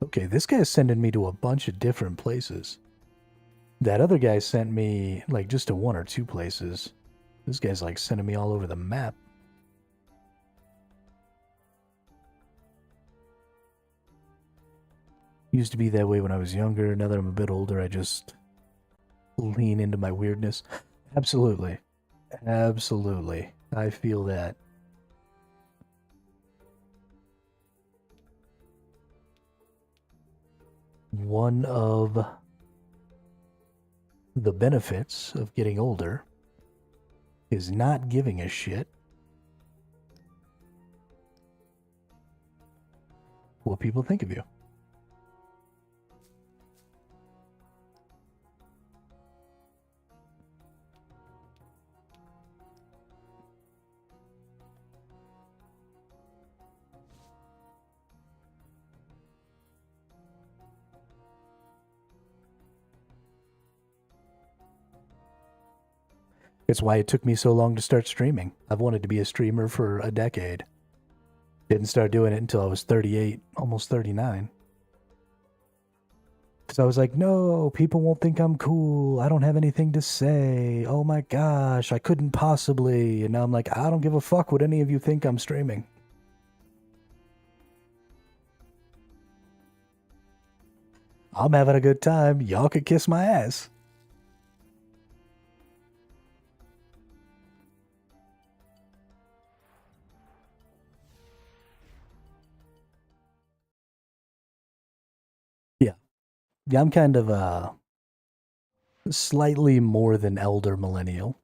Okay, this guy's sending me to a bunch of different places. That other guy sent me, just to one or two places. This guy's, sending me all over the map. Used to be that way when I was younger. Now that I'm a bit older, I just lean into my weirdness. Absolutely. Absolutely. I feel that. One of the benefits of getting older is not giving a shit what people think of you. It's why it took me so long to start streaming. I've wanted to be a streamer for a decade. Didn't start doing it until I was 38, almost 39. Because I was like, no, people won't think I'm cool. I don't have anything to say. Oh my gosh, I couldn't possibly. And now I'm like, I don't give a fuck what any of you think I'm streaming. I'm having a good time. Y'all could kiss my ass. Yeah, I'm kind of a slightly more than elder millennial.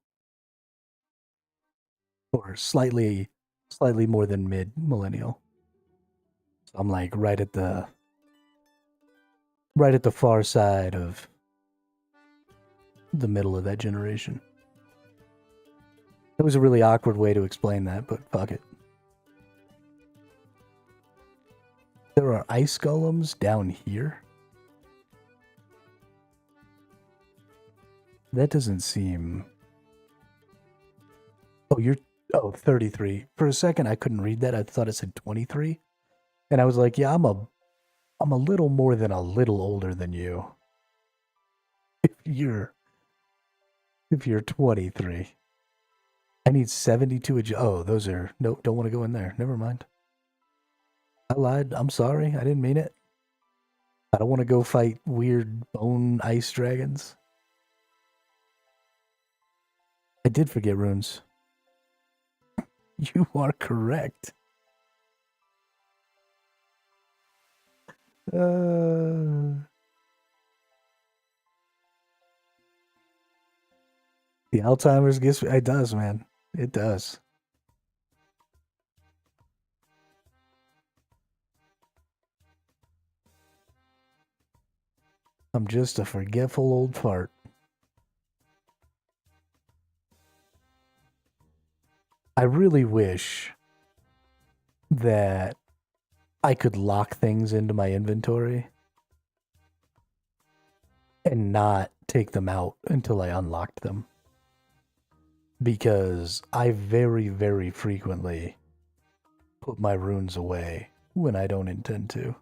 Or slightly more than mid millennial. So I'm right at the far side of the middle of that generation. It was a really awkward way to explain that, but fuck it. There are ice golems down here? That doesn't seem... Oh, 33. For a second, I couldn't read that. I thought it said 23. And I was like, yeah, I'm a little more than a little older than you. If you're 23. I need 72 Oh, those are... Nope, don't want to go in there. Never mind. I lied. I'm sorry. I didn't mean it. I don't want to go fight weird bone ice dragons. I did forget runes. You are correct. The Alzheimer's gets... It does, man. It does. I'm just a forgetful old fart. I really wish that I could lock things into my inventory and not take them out until I unlocked them. Because I very, very frequently put my runes away when I don't intend to.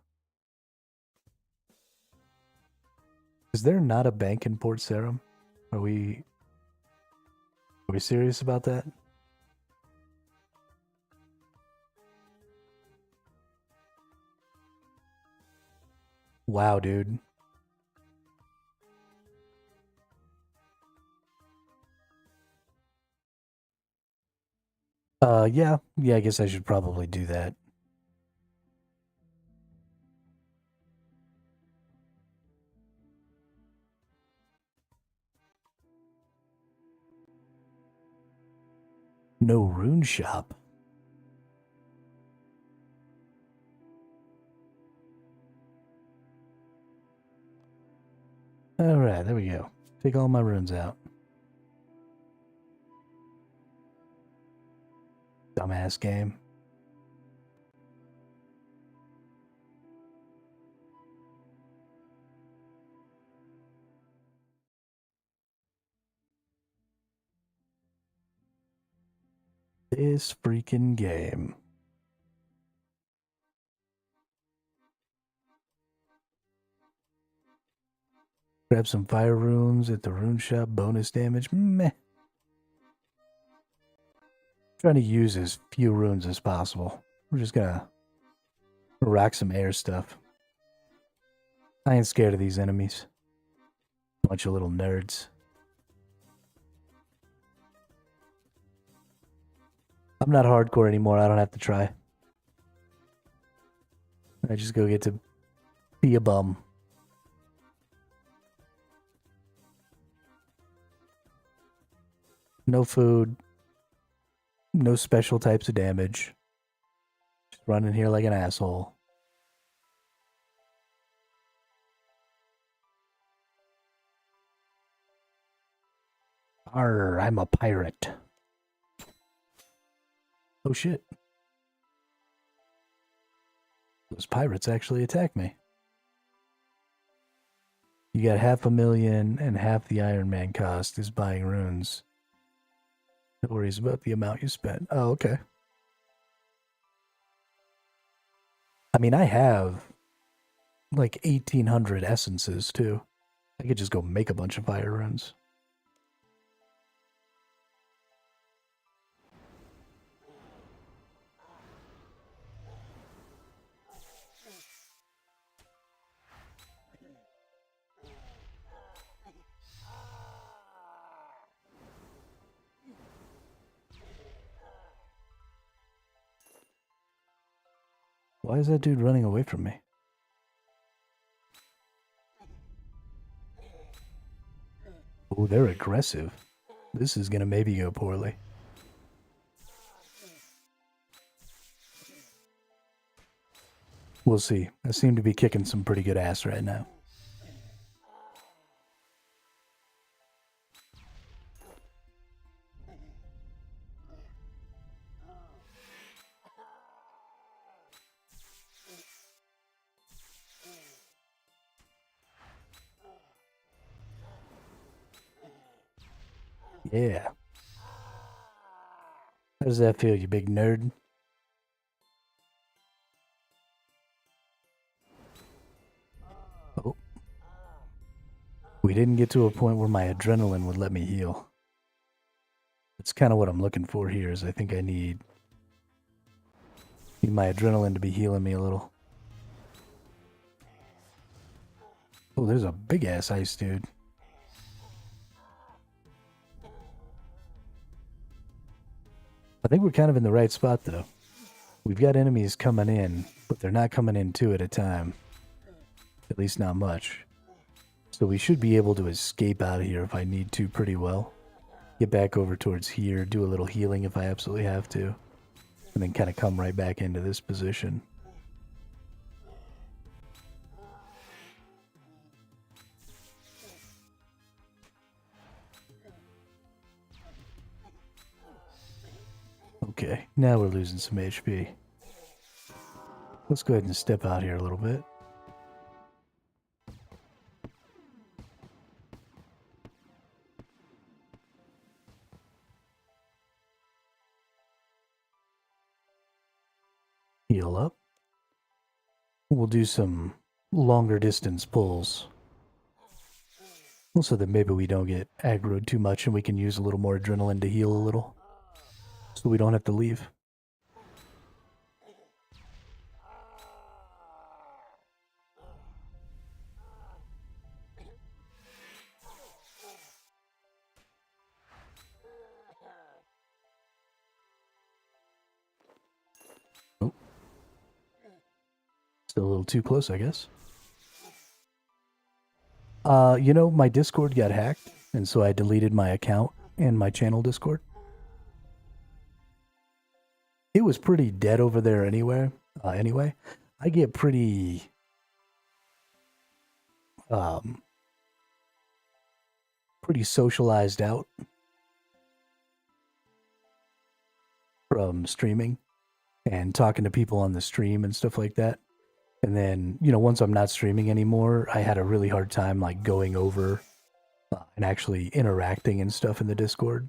Is there not a bank in Port Sarum? Are we serious about that? Wow, dude. Yeah, I guess I should probably do that. No rune shop. Alright, there we go. Take all my runes out. Dumbass game. This freaking game. Grab some fire runes at the rune shop. Bonus damage. Meh. Trying to use as few runes as possible. We're just gonna rock some air stuff. I ain't scared of these enemies. Bunch of little nerds. I'm not hardcore anymore. I don't have to try. I just go get to be a bum. No food. No special types of damage. Just running here like an asshole. Arr, I'm a pirate. Oh shit. Those pirates actually attack me. You got 500,000 and half the Ironman cost is buying runes. No worries about the amount you spent. Oh, okay. I mean, I have like 1,800 essences too. I could just go make a bunch of fire runes. Why is that dude running away from me? Oh, they're aggressive. This is gonna maybe go poorly. We'll see. I seem to be kicking some pretty good ass right now. Yeah. How does that feel, you big nerd? Oh. We didn't get to a point where my adrenaline would let me heal. That's kind of what I'm looking for here, is I think I need my adrenaline to be healing me a little. Oh, there's a big-ass ice dude. I think we're kind of in the right spot, though. We've got enemies coming in, but they're not coming in two at a time. At least not much. So we should be able to escape out of here if I need to pretty well. Get back over towards here, do a little healing if I absolutely have to. And then kind of come right back into this position. Okay, now we're losing some HP. Let's go ahead and step out here a little bit. Heal up. We'll do some longer distance pulls. So that maybe we don't get aggroed too much and we can use a little more adrenaline to heal a little. So we don't have to leave. Still a little too close, I guess. My Discord got hacked, and so I deleted my account and my channel Discord. It was pretty dead over there anyway. I get pretty pretty socialized out from streaming and talking to people on the stream and stuff like that. And then, once I'm not streaming anymore, I had a really hard time like going over and actually interacting and stuff in the Discord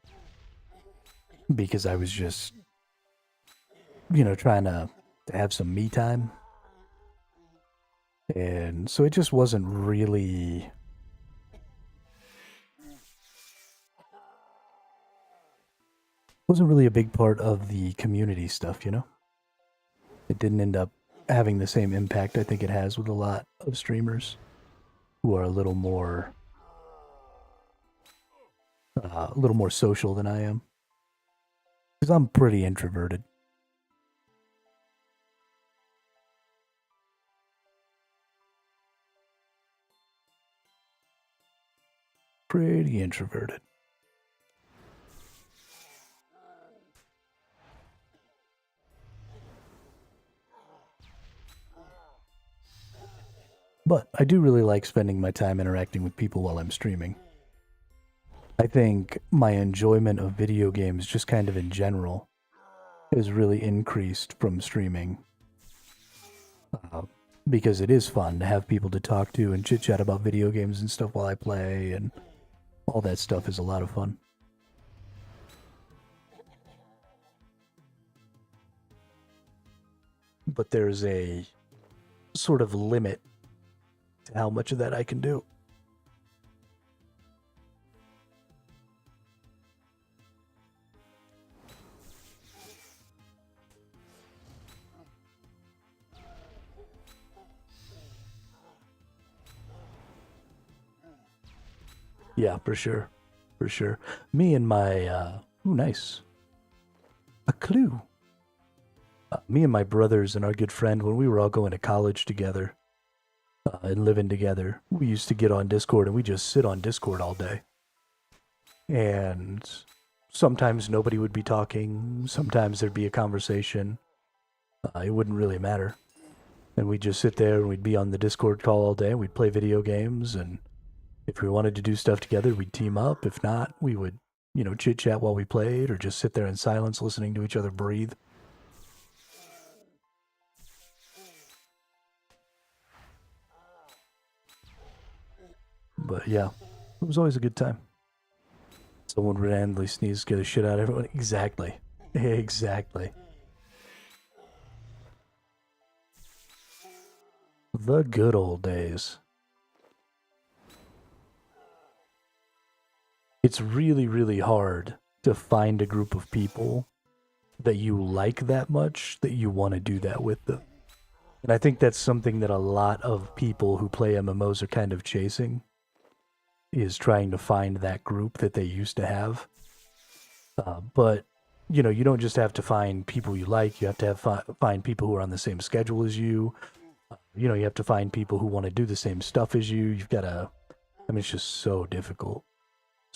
because I was just, trying to have some me time. And so it just wasn't really a big part of the community stuff, It didn't end up having the same impact I think it has with a lot of streamers who are a little more social than I am. Because I'm pretty introverted. Pretty introverted. But I do really like spending my time interacting with people while I'm streaming. I think my enjoyment of video games, just kind of in general, has really increased from streaming. Because it is fun to have people to talk to and chit-chat about video games and stuff while I play, and all that stuff is a lot of fun. But there's a sort of limit to how much of that I can do. Yeah, for sure. For sure. Me and my, ooh, nice. A clue. Me and my brothers and our good friend, when we were all going to college together and living together, we used to get on Discord and we just sit on Discord all day. And sometimes nobody would be talking. Sometimes there'd be a conversation. It wouldn't really matter. And we'd just sit there and we'd be on the Discord call all day and we'd play video games, and if we wanted to do stuff together, we'd team up. If not, we would, chit-chat while we played or just sit there in silence listening to each other breathe. But yeah, it was always a good time. Someone would randomly sneeze, scare the shit out of everyone. Exactly. Exactly. The good old days. It's really, really hard to find a group of people that you like that much that you want to do that with them. And I think that's something that a lot of people who play MMOs are kind of chasing, is trying to find that group that they used to have. But, you don't just have to find people you like. You have to find people who are on the same schedule as you. You have to find people who want to do the same stuff as you. You've got to, it's just so difficult.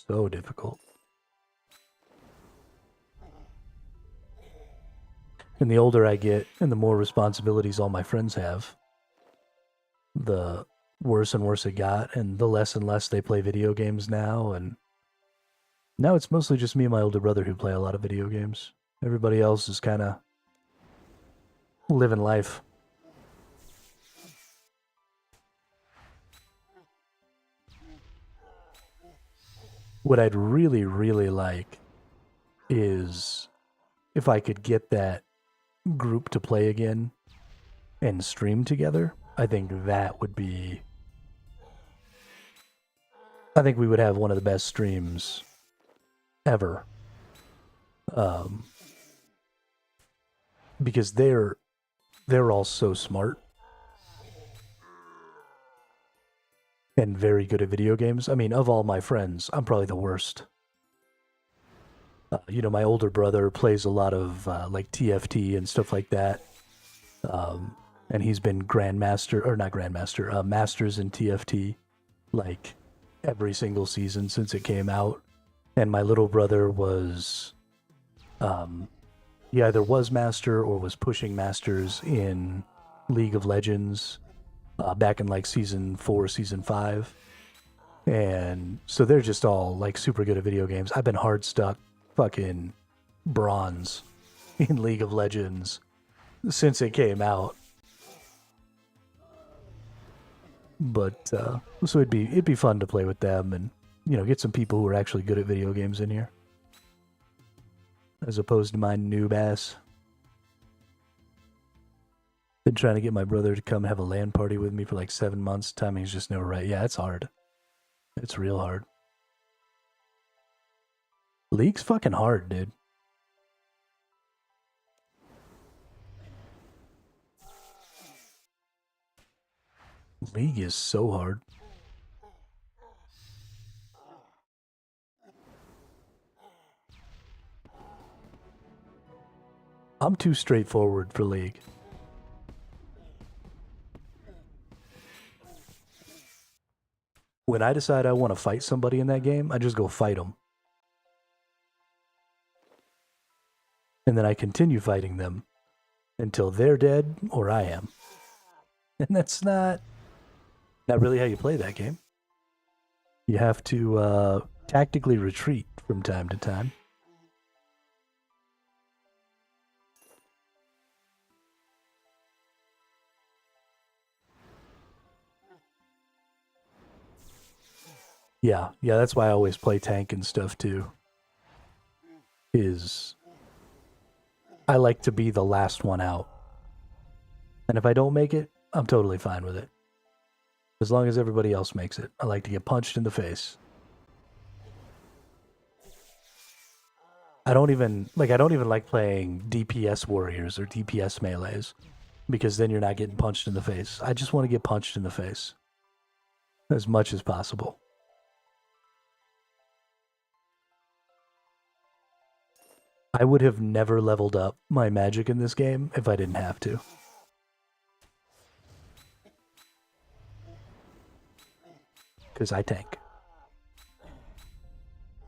So difficult. And the older I get and the more responsibilities all my friends have, the worse and worse it got, and the less and less they play video games now. And now it's mostly just me and my older brother who play a lot of video games. Everybody else is kind of living life. What I'd really, really like is if I could get that group to play again and stream together. I think that would be... I think we would have one of the best streams ever. Because they're all so smart and very good at video games. Of all my friends, I'm probably the worst. My older brother plays a lot of like TFT and stuff like that. and he's been Grandmaster, or not Grandmaster, Masters in TFT, like, every single season since it came out. And my little brother was, he either was Master or was pushing Masters in League of Legends back in, like, Season 4, Season 5. And so they're just all, like, super good at video games. I've been hard stuck fucking bronze in League of Legends since it came out. But so it'd be fun to play with them and, you know, get some people who are actually good at video games in here, as opposed to my noob ass. Been trying to get my brother to come have a LAN party with me for like 7 months. Timing's just never right. Yeah, it's hard. It's real hard. League's fucking hard, dude. League is so hard. I'm too straightforward for League. When I decide I want to fight somebody in that game, I just go fight them. And then I continue fighting them until they're dead or I am. And that's not really how you play that game. You have to tactically retreat from time to time. Yeah, that's why I always play tank and stuff too. I like to be the last one out. And if I don't make it, I'm totally fine with it. As long as everybody else makes it. I like to get punched in the face. I don't even like playing DPS warriors or DPS melees, because then you're not getting punched in the face. I just want to get punched in the face as much as possible. I would have never leveled up my magic in this game if I didn't have to. Because I tank.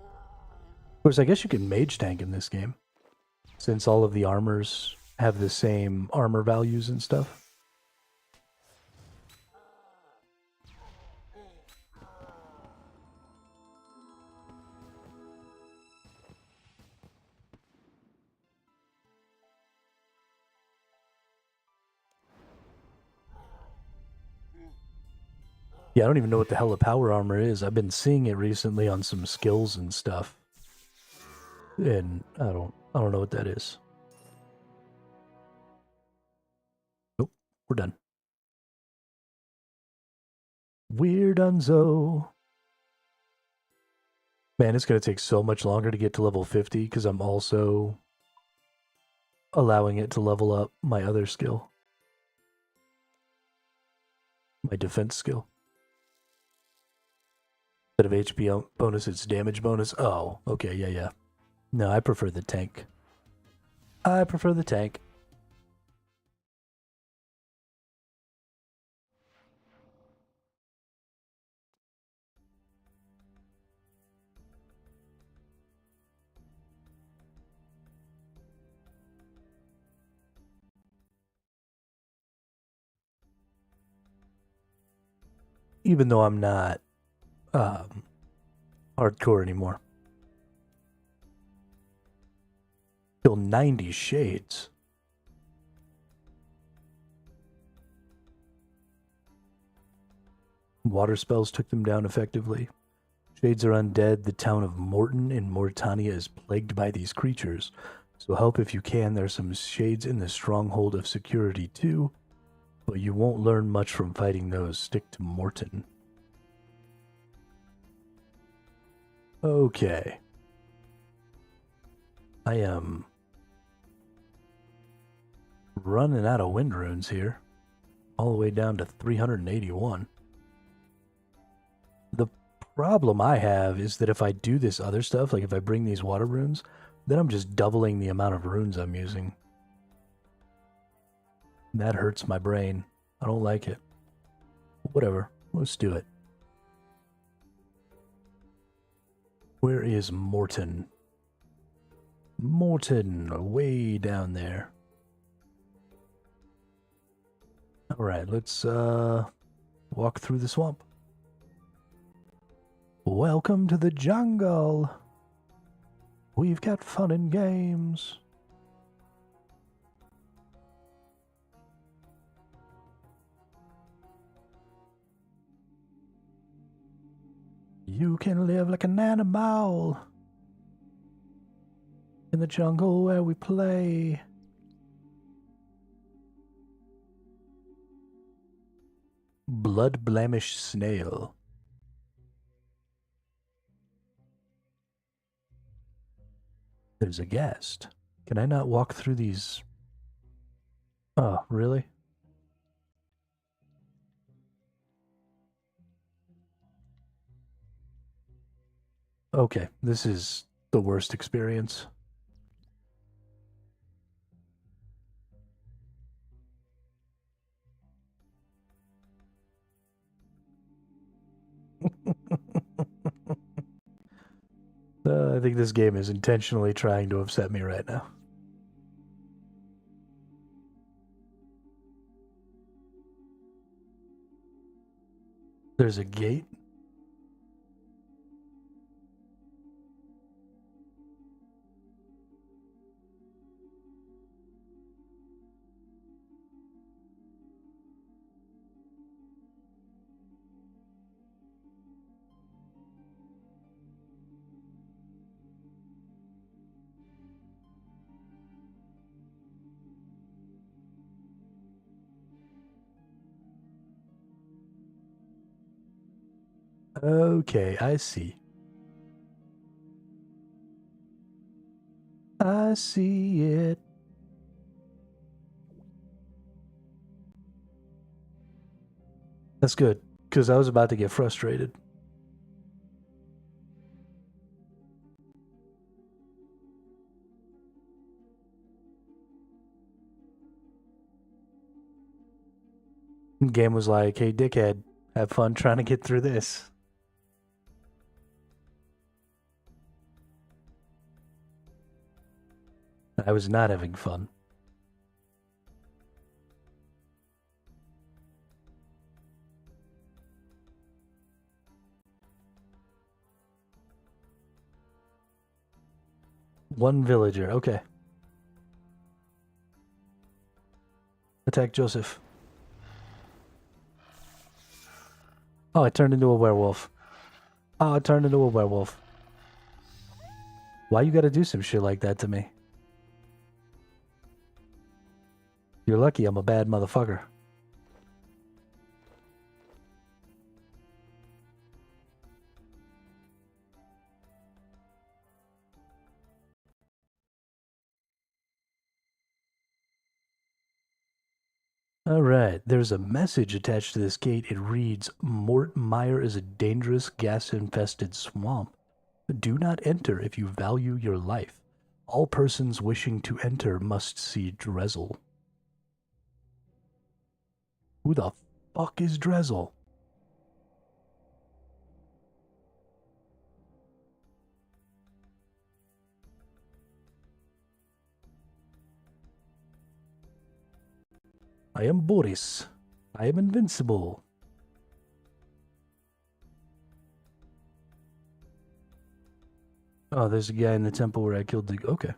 Of course, I guess you can mage tank in this game, since all of the armors have the same armor values and stuff. Yeah, I don't even know what the hell a power armor is. I've been seeing it recently on some skills and stuff. And I don't know what that is. Nope, we're done. We're donezo. Man, it's going to take so much longer to get to level 50 because I'm also allowing it to level up my other skill. My defense skill. Instead of HP bonus, it's damage bonus. Oh, okay, yeah. No, I prefer the tank. Even though I'm not hardcore anymore. Still 90 shades. Water spells took them down effectively. Shades are undead. The town of Morton in Mauritania is plagued by these creatures. So help if you can. There's some shades in the stronghold of security too. But you won't learn much from fighting those. Stick to Morton. Okay. I am running out of wind runes here. All the way down to 381. The problem I have is that if I do this other stuff, like if I bring these water runes, then I'm just doubling the amount of runes I'm using. That hurts my brain. I don't like it. Whatever. Let's do it. Where is Morton? Morton, way down there. Alright, let's walk through the swamp. Welcome to the jungle. We've got fun and games. You can live like an animal in the jungle where we play. Blood blemish snail. There's a guest. Can I not walk through these? Oh, really? Okay, this is the worst experience. I think this game is intentionally trying to upset me right now. There's a gate. Okay, I see. I see it. That's good, because I was about to get frustrated. The game was like, hey, dickhead, have fun trying to get through this. I was not having fun. One villager, okay. Attack Joseph. Oh, I turned into a werewolf. Oh, I turned into a werewolf. Why you gotta do some shit like that to me? You're lucky I'm a bad motherfucker. Alright, there's a message attached to this gate. It reads, Mort Mire is a dangerous gas-infested swamp. Do not enter if you value your life. All persons wishing to enter must see Drezel. Who the fuck is Drezel? I am Boris. I am invincible. Oh, there's a guy in the temple where I killed the... Okay.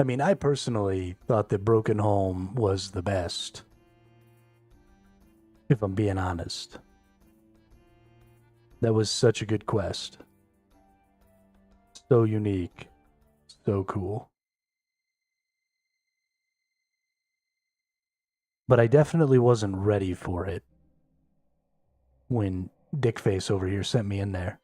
I mean, I personally thought that Broken Home was the best. If I'm being honest. That was such a good quest. So unique. So cool. But I definitely wasn't ready for it when Dickface over here sent me in there.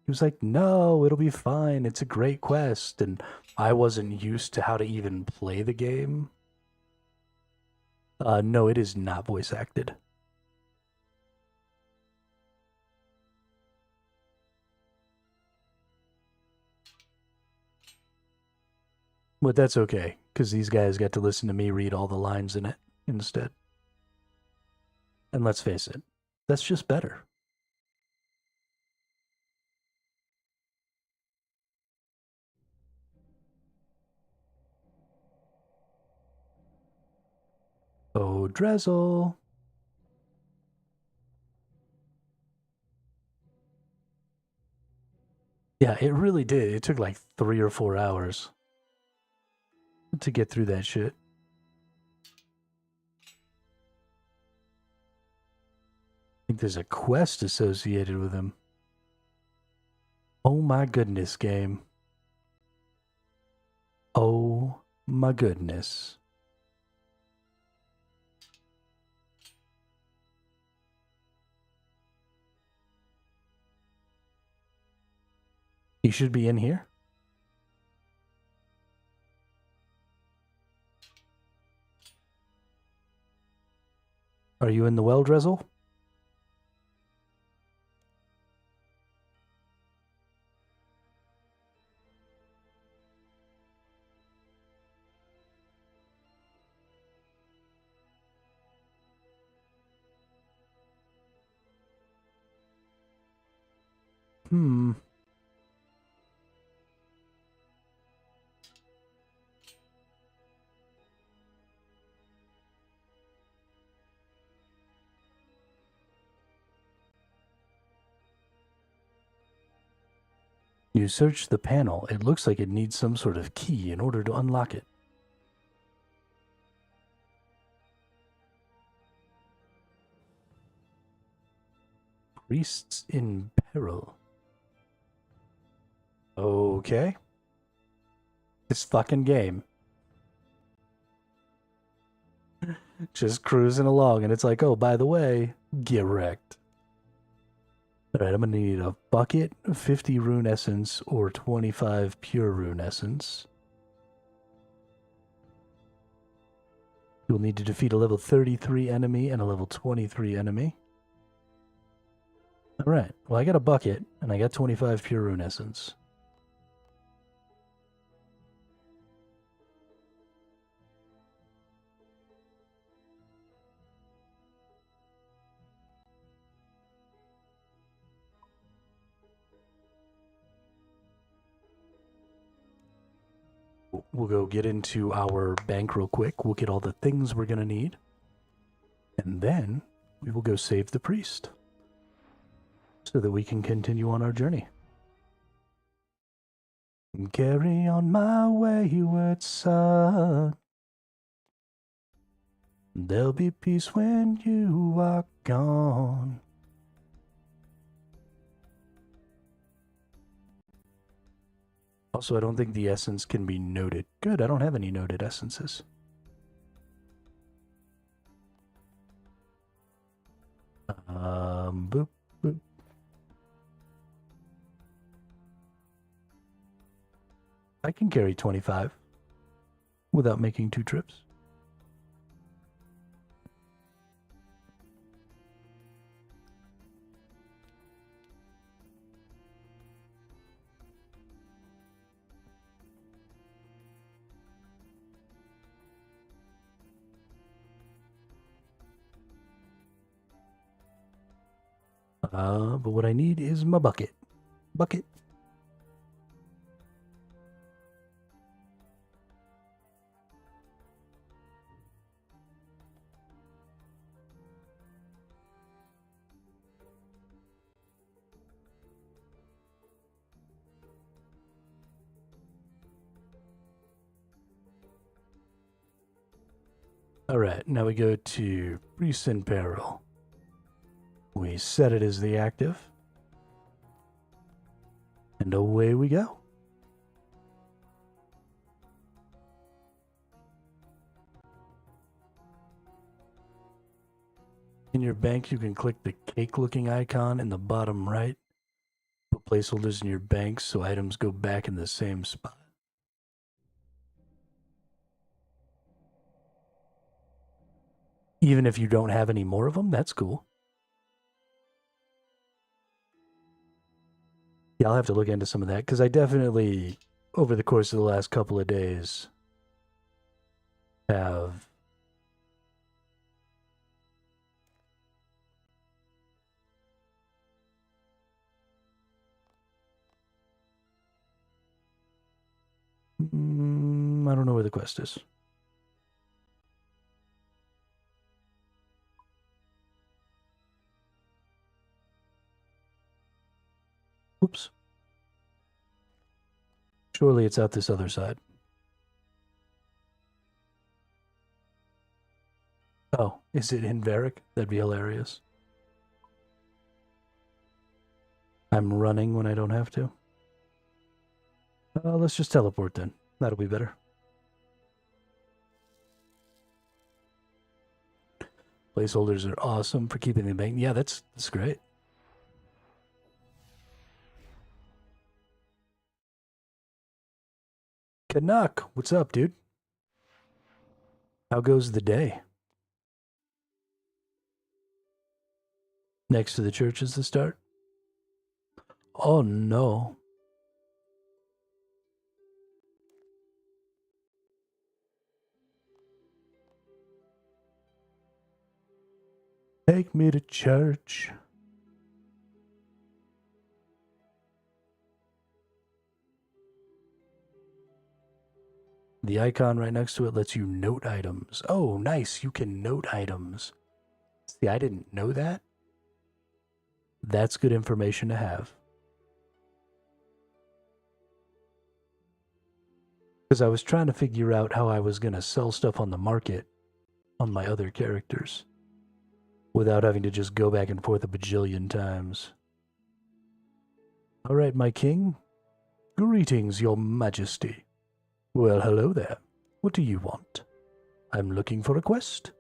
He was like, no, it'll be fine. It's a great quest. And I wasn't used to how to even play the game. No, it is not voice acted. But that's okay, because these guys got to listen to me read all the lines in it instead. And let's face it, that's just better. Oh, Drizzle. Yeah, it really did. It took like 3 or 4 hours to get through that shit. I think there's a quest associated with him. Oh my goodness, game. Oh my goodness. He should be in here. Are you in the well, Drizzle? You search the panel. It looks like it needs some sort of key in order to unlock it. Priests in peril. Okay. This fucking game. Just cruising along, and it's like, oh, by the way, get wrecked. Alright, I'm gonna need a bucket, 50 rune essence, or 25 pure rune essence. You'll need to defeat a level 33 enemy and a level 23 enemy. Alright, well, I got a bucket, and I got 25 pure rune essence. We'll go get into our bank real quick. We'll get all the things we're going to need. And then we will go save the priest so that we can continue on our journey. Carry on my wayward son. There'll be peace when you are gone. Also, I don't think the essence can be noted. Good, I don't have any noted essences. Boop, boop. I can carry 25 without making 2 trips. But what I need is my bucket. Bucket. Alright, now we go to Priest in Peril. We set it as the active. And away we go. In your bank, you can click the cake-looking icon in the bottom right. Boop, put placeholders in your banks so items go back in the same spot. Even if you don't have any more of them, that's cool. Yeah, I'll have to look into some of that, because I definitely, over the course of the last couple of days, have I don't know where the quest is. Oops. Surely it's out this other side. Oh, is it in Varric? That'd be hilarious. I'm running when I don't have to. Let's just teleport then. That'll be better. Placeholders are awesome for keeping the bank. Yeah, that's great. Canuck, what's up, dude? How goes the day? Next to the church is the start? Oh no. Take me to church. The icon right next to it lets you note items. Oh, nice. You can note items. See, I didn't know that. That's good information to have. Because I was trying to figure out how I was going to sell stuff on the market on my other characters without having to just go back and forth a bajillion times. All right, my king. Greetings, your majesty. Well, hello there. What do you want? I'm looking for a quest.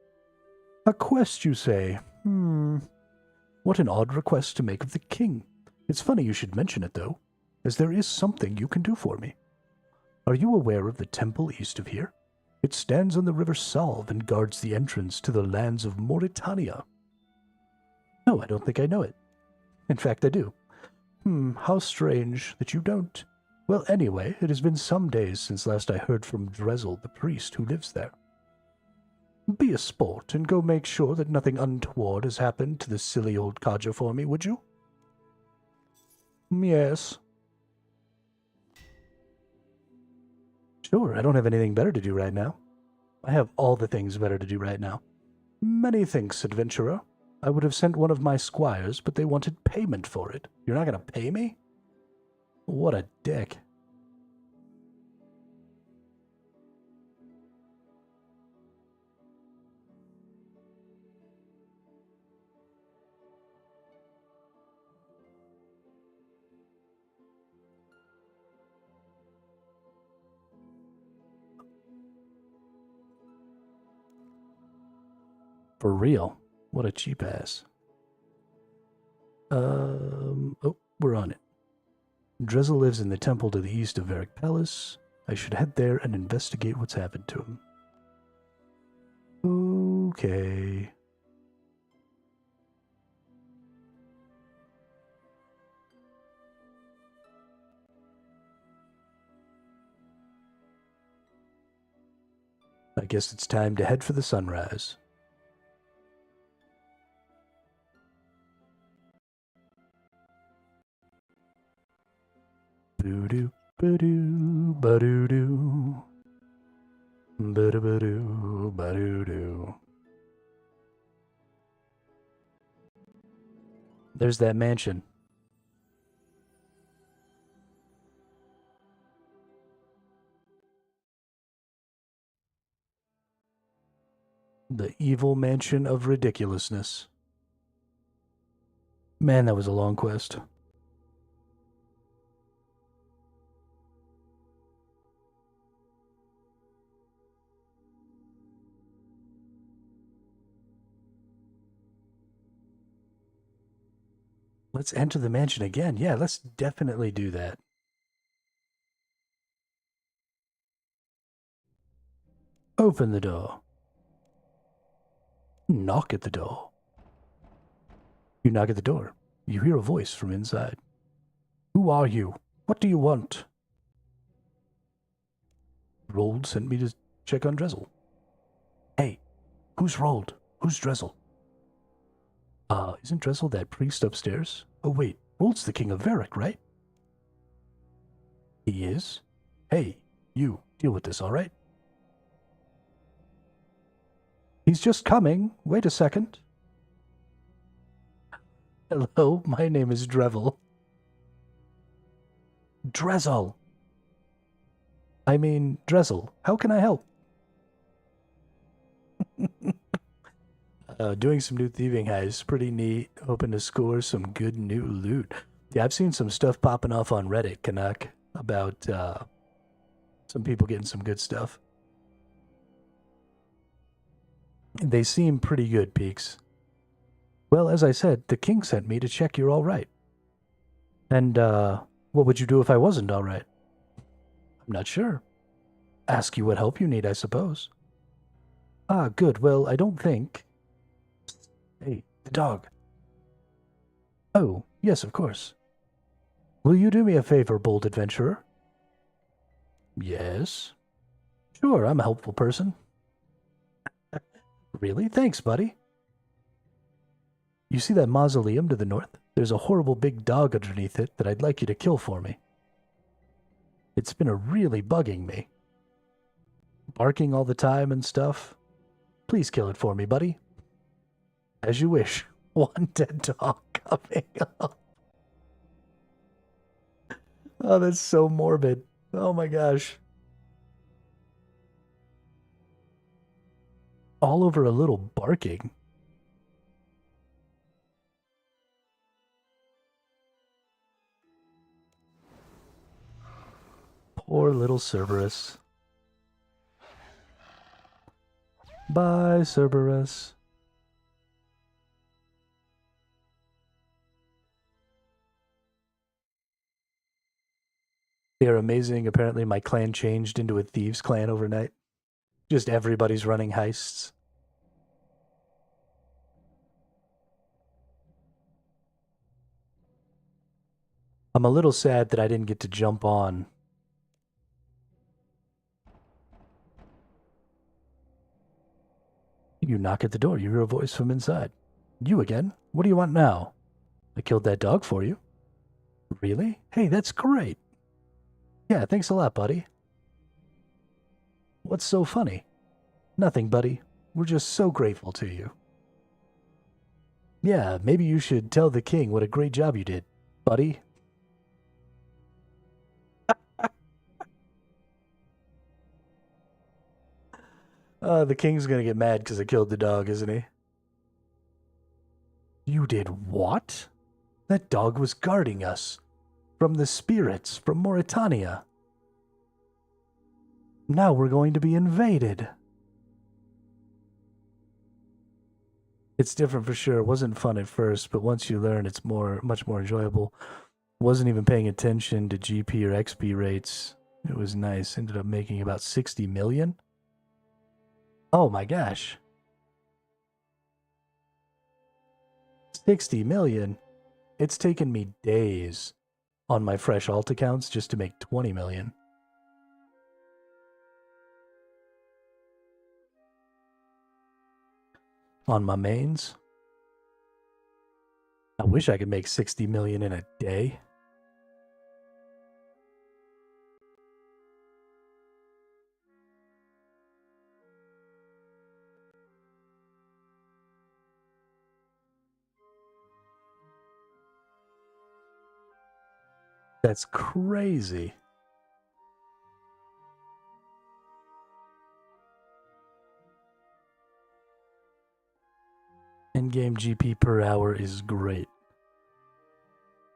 A quest, you say? What an odd request to make of the king. It's funny you should mention it, though, as there is something you can do for me. Are you aware of the temple east of here? It stands on the river Salve and guards the entrance to the lands of Mauritania. No, I don't think I know it. In fact, I do. How strange that you don't. Well, anyway, it has been some days since last I heard from Drezel, the priest who lives there. Be a sport and go make sure that nothing untoward has happened to the silly old codger for me, would you? Yes. Sure, I don't have anything better to do right now. I have all the things better to do right now. Many thanks, adventurer. I would have sent one of my squires, but they wanted payment for it. You're not going to pay me? What a dick. For real. What a cheap ass. Oh, we're on it. Drezel lives in the temple to the east of Varric Palace. I should head there and investigate what's happened to him. Okay. I guess it's time to head for the sunrise. Boo-doo, ba-doo, ba-doo-doo. Ba-doo-ba-doo, ba-doo-doo. There's that mansion. The evil mansion of ridiculousness. Man, that was a long quest. Let's enter the mansion again. Yeah, let's definitely do that. Open the door. Knock at the door. You knock at the door. You hear a voice from inside. Who are you? What do you want? Rold sent me to check on Drezel. Hey, who's Rold? Who's Drezel? Isn't Drezel that priest upstairs? Oh wait, Rold's the king of Varric, right? He is? Hey, you, deal with this, alright? He's just coming. Wait a second. Hello, my name is Drevel. Drezel. I mean, Drezel, how can I help? Doing some new thieving heists, pretty neat. Hoping to score some good new loot. Yeah, I've seen some stuff popping off on Reddit, Canuck, about some people getting some good stuff. They seem pretty good, Peaks. Well, as I said, the king sent me to check you're all right. And, what would you do if I wasn't all right? I'm not sure. Ask you what help you need, I suppose. Ah, good. Well, I don't think... Hey, the dog. Oh, yes, of course. Will you do me a favor, bold adventurer? Yes. Sure, I'm a helpful person. Really? Thanks, buddy. You see that mausoleum to the north? There's a horrible big dog underneath it that I'd like you to kill for me. It's been really bugging me. Barking all the time and stuff. Please kill it for me, buddy. As you wish. One dead dog coming up. Oh, that's so morbid. Oh my gosh. All over a little barking. Poor little Cerberus. Bye, Cerberus. They're amazing. Apparently my clan changed into a thieves clan overnight. Just everybody's running heists. I'm a little sad that I didn't get to jump on. You knock at the door. You hear a voice from inside. You again? What do you want now? I killed that dog for you. Really? Hey, that's great. Yeah, thanks a lot, buddy. What's so funny? Nothing, buddy. We're just so grateful to you. Yeah, maybe you should tell the king what a great job you did, buddy. The king's gonna get mad because I killed the dog, isn't he? You did what? That dog was guarding us. From the spirits from Mauritania. Now we're going to be invaded. It's different for sure. It wasn't fun at first, but once you learn, it's much more enjoyable. Wasn't even paying attention to GP or XP rates. It was nice. Ended up making about 60 million. Oh my gosh. 60 million. It's taken me days on my fresh alt accounts just to make 20 million. On my mains. I wish I could make 60 million in a day. That's crazy. In-game GP per hour is great.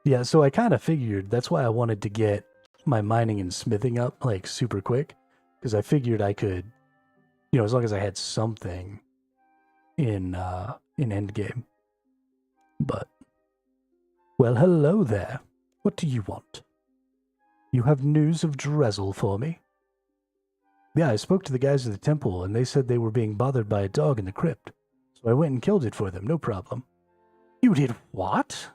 Yeah, so I kind of figured that's why I wanted to get my mining and smithing up like super quick, because I figured I could, you know, as long as I had something in endgame. But Well, hello there. What do you want? You have news of Drezel for me? Yeah, I spoke to the guys at the temple, and they said they were being bothered by a dog in the crypt. So I went and killed it for them, no problem. You did what?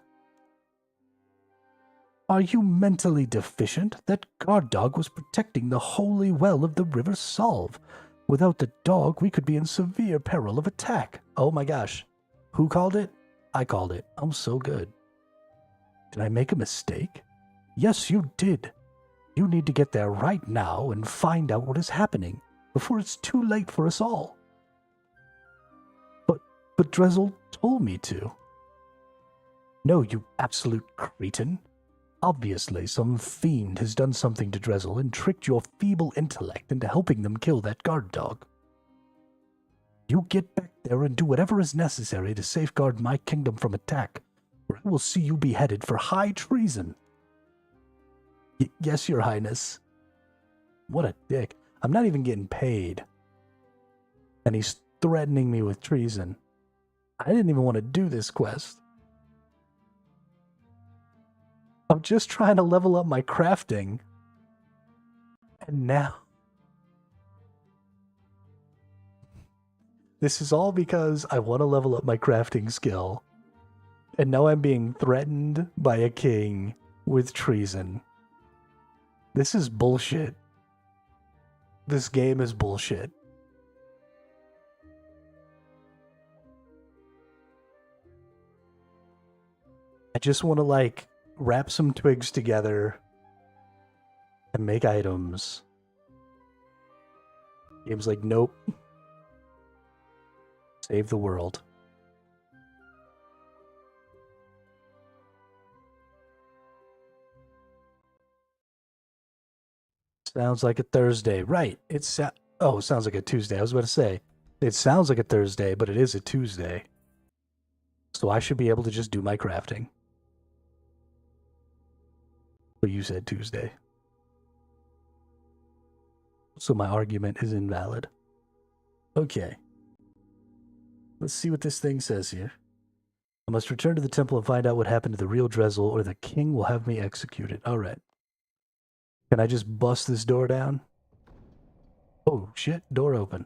Are you mentally deficient? That guard dog was protecting the holy well of the River Solve. Without the dog, we could be in severe peril of attack. Oh my gosh. Who called it? I called it. I'm so good. Did I make a mistake? Yes, you did. You need to get there right now and find out what is happening before it's too late for us all. But Drezel told me to. No, you absolute cretin. Obviously, some fiend has done something to Drezel and tricked your feeble intellect into helping them kill that guard dog. You get back there and do whatever is necessary to safeguard my kingdom from attack, or I will see you beheaded for high treason. Yes, Your Highness. What a dick. I'm not even getting paid. And he's threatening me with treason. I didn't even want to do this quest. I'm just trying to level up my crafting. And now... This is all because I want to level up my crafting skill. And now I'm being threatened by a king with treason. This is bullshit. This game is bullshit. I just want to, like, wrap some twigs together and make items. Game's like, nope. Save the world. Sounds like a Thursday. Right. It sounds like a Tuesday. I was about to say, it sounds like a Thursday, but it is a Tuesday. So I should be able to just do my crafting. But you said Tuesday. So my argument is invalid. Okay. Let's see what this thing says here. I must return to the temple and find out what happened to the real Drezel, or the king will have me executed. Alright. Can I just bust this door down? Oh, shit. Door open.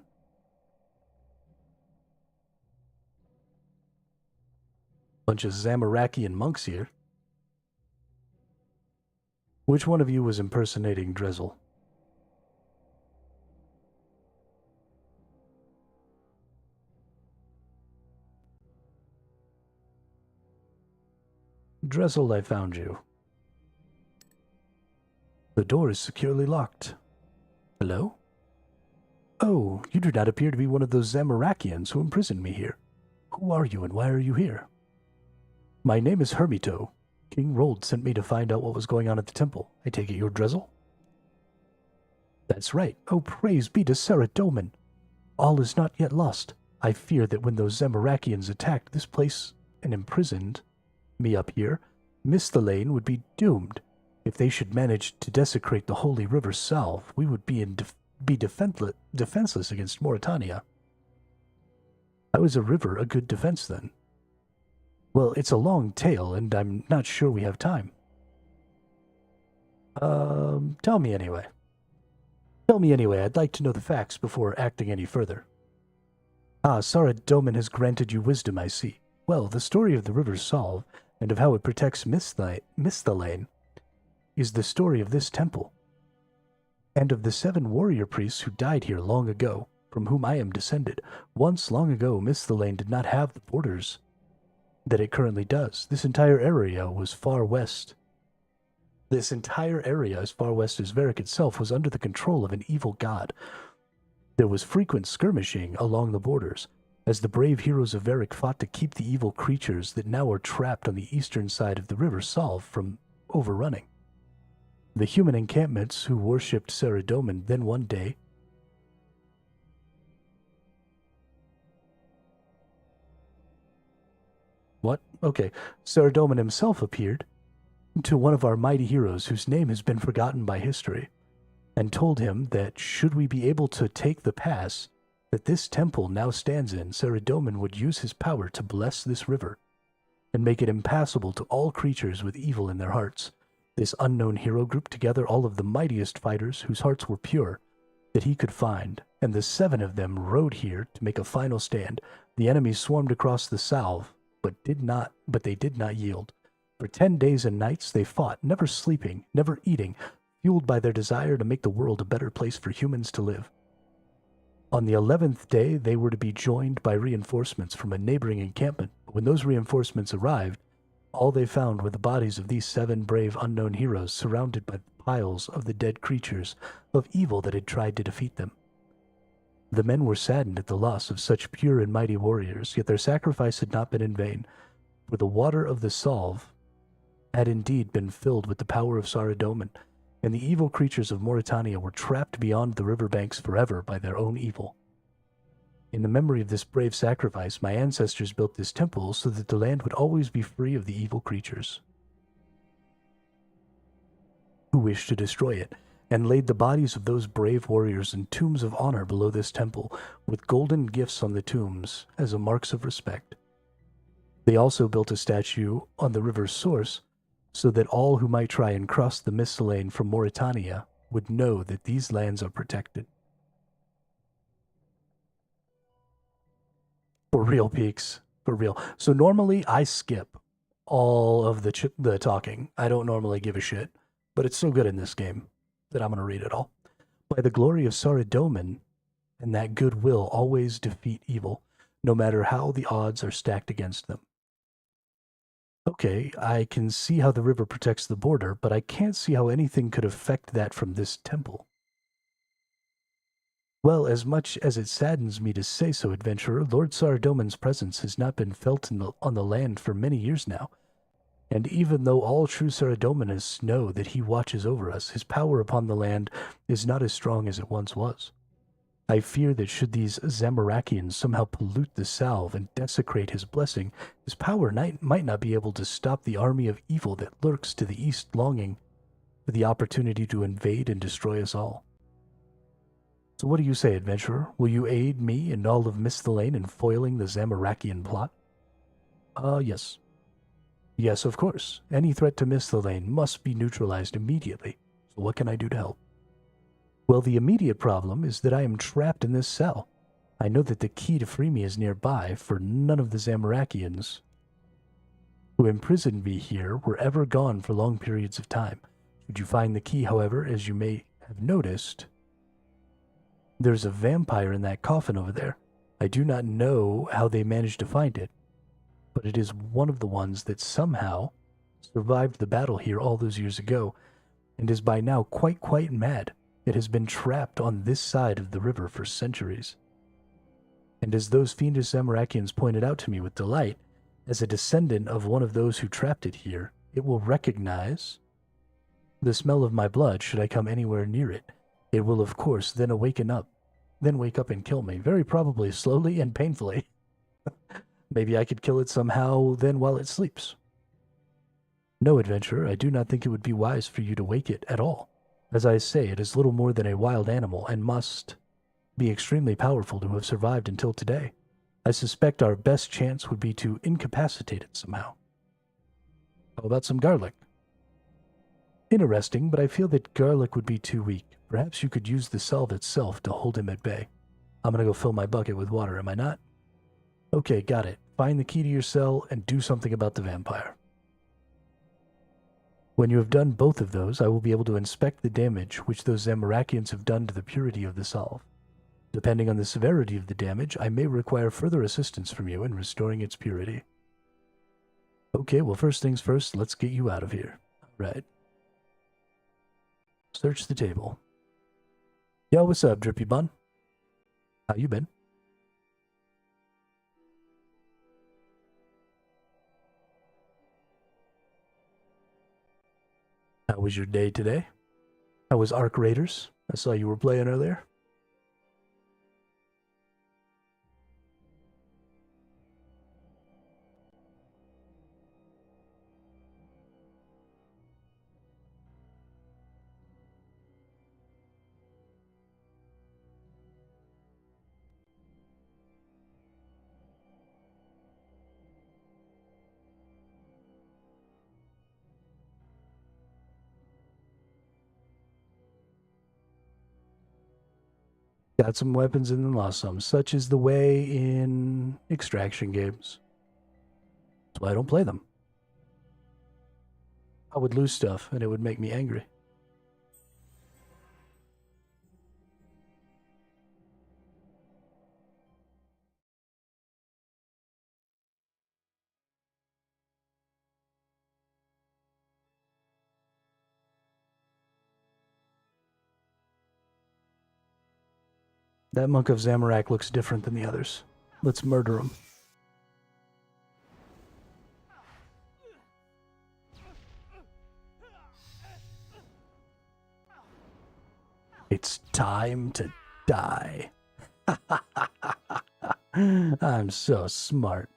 Bunch of Zamorakian monks here. Which one of you was impersonating Drezel? Drezel, I found you. The door is securely locked. Hello? Oh, you do not appear to be one of those Zamorakians who imprisoned me here. Who are you and why are you here? My name is Hermito. King Rold sent me to find out what was going on at the temple. I take it you're Drezel? That's right. Oh, praise be to Saradomin. All is not yet lost. I fear that when those Zamorakians attacked this place and imprisoned me up here, Misthalane would be doomed. If they should manage to desecrate the holy river Salve, we would be defenseless against Mauritania. How is a river a good defense then? Well, it's a long tale, and I'm not sure we have time. Tell me anyway. Tell me anyway, I'd like to know the facts before acting any further. Ah, Saradomin has granted you wisdom, I see. Well, the story of the river Salve, and of how it protects Misthalane, is the story of this temple, and of the 7 warrior priests who died here long ago, from whom I am descended. Once, long ago, Misthalane did not have the borders that it currently does. This entire area was far west. This entire area, as far west as Varric itself, was under the control of an evil god. There was frequent skirmishing along the borders, as the brave heroes of Varric fought to keep the evil creatures that now are trapped on the eastern side of the river Salve from overrunning. The human encampments who worshipped Saradomin then one day What? Okay. Saradomin himself appeared to one of our mighty heroes whose name has been forgotten by history, and told him that should we be able to take the pass that this temple now stands in, Saradomin would use his power to bless this river. and make it impassable to all creatures with evil in their hearts. This unknown hero grouped together all of the mightiest fighters whose hearts were pure that he could find, and the 7 of them rode here to make a final stand. The enemies swarmed across the salve, but they did not yield. For 10 days and nights they fought, never sleeping, never eating, fueled by their desire to make the world a better place for humans to live. On the 11th day, they were to be joined by reinforcements from a neighboring encampment. But when those reinforcements arrived, all they found were the bodies of these 7 brave unknown heroes surrounded by piles of the dead creatures of evil that had tried to defeat them. The men were saddened at the loss of such pure and mighty warriors, yet their sacrifice had not been in vain, for the water of the Salve had indeed been filled with the power of Saradomin, and the evil creatures of Mauritania were trapped beyond the river banks forever by their own evil. In the memory of this brave sacrifice, my ancestors built this temple so that the land would always be free of the evil creatures who wished to destroy it, and laid the bodies of those brave warriors in tombs of honor below this temple, with golden gifts on the tombs as a marks of respect. They also built a statue on the river's source, so that all who might try and cross the Misthalane from Mauritania would know that these lands are protected. For real, Peaks. For real. So normally I skip all of the talking. I don't normally give a shit, but it's so good in this game that I'm going to read it all. By the glory of Saradomin, and that good will always defeat evil, no matter how the odds are stacked against them. Okay, I can see how the river protects the border, but I can't see how anything could affect that from this temple. Well, as much as it saddens me to say so, adventurer, Lord Saradomin's presence has not been felt on the land for many years now. And even though all true Saradominists know that he watches over us, his power upon the land is not as strong as it once was. I fear that should these Zamorakians somehow pollute the salve and desecrate his blessing, his power might not be able to stop the army of evil that lurks to the east, longing for the opportunity to invade and destroy us all. So what do you say, adventurer? Will you aid me and all of Misthalane in foiling the Zamorakian plot? Yes. Yes, of course. Any threat to Misthalane must be neutralized immediately. So what can I do to help? Well, the immediate problem is that I am trapped in this cell. I know that the key to free me is nearby, for none of the Zamorakians who imprisoned me here were ever gone for long periods of time. Should you find the key, however, as you may have noticed, there's a vampire in that coffin over there. I do not know how they managed to find it, but it is one of the ones that somehow survived the battle here all those years ago, and is by now quite mad. It has been trapped on this side of the river for centuries. And as those fiendish Zamorakians pointed out to me with delight, as a descendant of one of those who trapped it here, it will recognize the smell of my blood should I come anywhere near it. It will, of course, then wake up and kill me, very probably slowly and painfully. Maybe I could kill it somehow then while it sleeps. No, adventurer, I do not think it would be wise for you to wake it at all. As I say, it is little more than a wild animal, and must be extremely powerful to have survived until today. I suspect our best chance would be to incapacitate it somehow. How about some garlic? Interesting, but I feel that garlic would be too weak. Perhaps you could use the salve itself to hold him at bay. I'm gonna go fill my bucket with water, am I not? Okay, got it. Find the key to your cell and do something about the vampire. When you have done both of those, I will be able to inspect the damage which those Zamorakians have done to the purity of the salve. Depending on the severity of the damage, I may require further assistance from you in restoring its purity. Okay, well, first things first, let's get you out of here. Right. Search the table. Yo, what's up, Drippy Bun? How you been? How was your day today? How was Arc Raiders? I saw you were playing earlier. Got some weapons and then lost some. Such is the way in extraction games. That's why I don't play them. I would lose stuff and it would make me angry. That monk of Zamorak looks different than the others. Let's murder him. It's time to die. I'm so smart.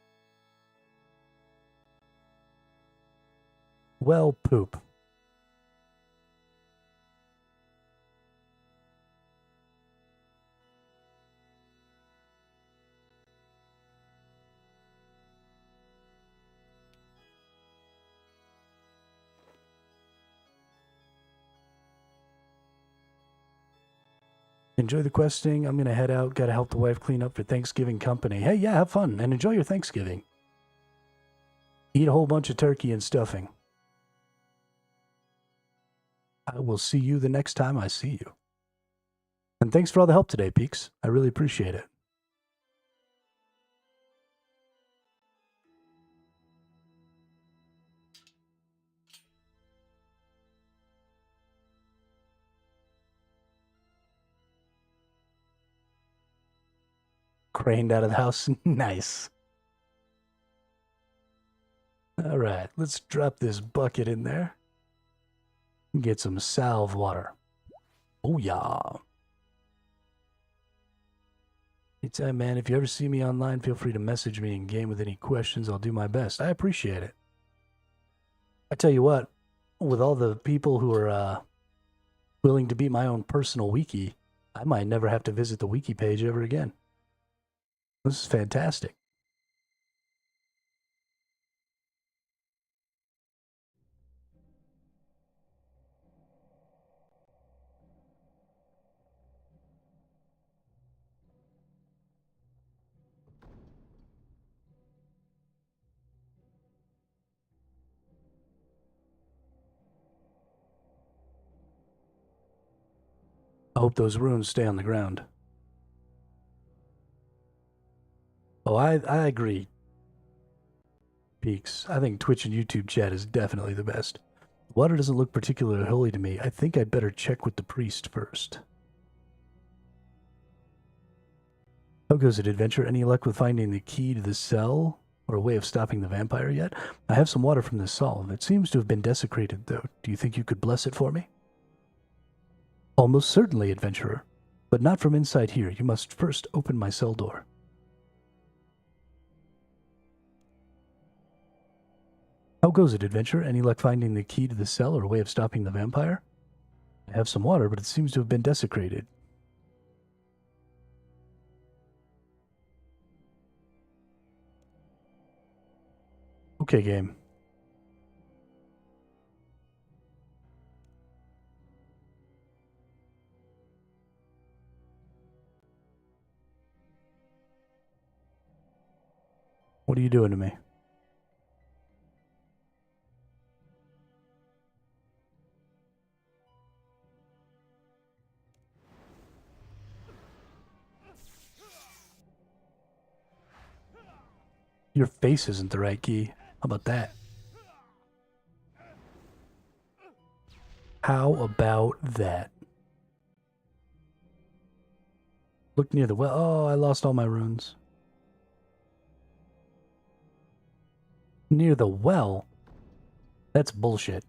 Well, poop. Enjoy the questing. I'm going to head out. Got to help the wife clean up for Thanksgiving company. Hey, yeah, have fun and enjoy your Thanksgiving. Eat a whole bunch of turkey and stuffing. I will see you the next time I see you. And thanks for all the help today, Peaks. I really appreciate it. Craned out of the house. Nice. All right, let's drop this bucket in there. Get some salve water. Oh, yeah. Anytime, man. If you ever see me online, feel free to message me in game with any questions. I'll do my best. I appreciate it. I tell you what, with all the people who are willing to be my own personal wiki, I might never have to visit the wiki page ever again. This is fantastic. I hope those runes stay on the ground. Oh, I agree. Peaks. I think Twitch and YouTube chat is definitely the best. Water doesn't look particularly holy to me. I think I'd better check with the priest first. How goes it, adventure? Any luck with finding the key to the cell or a way of stopping the vampire yet? I have some water from this solve. It seems to have been desecrated, though. Do you think you could bless it for me? Almost certainly, adventurer. But not from inside here. You must first open my cell door. How goes it, adventure? Any luck finding the key to the cell or a way of stopping the vampire? I have some water, but it seems to have been desecrated. Okay, game. What are you doing to me? Your face isn't the right key. How about that? How about that? Look near the well. Oh, I lost all my runes. Near the well? That's bullshit.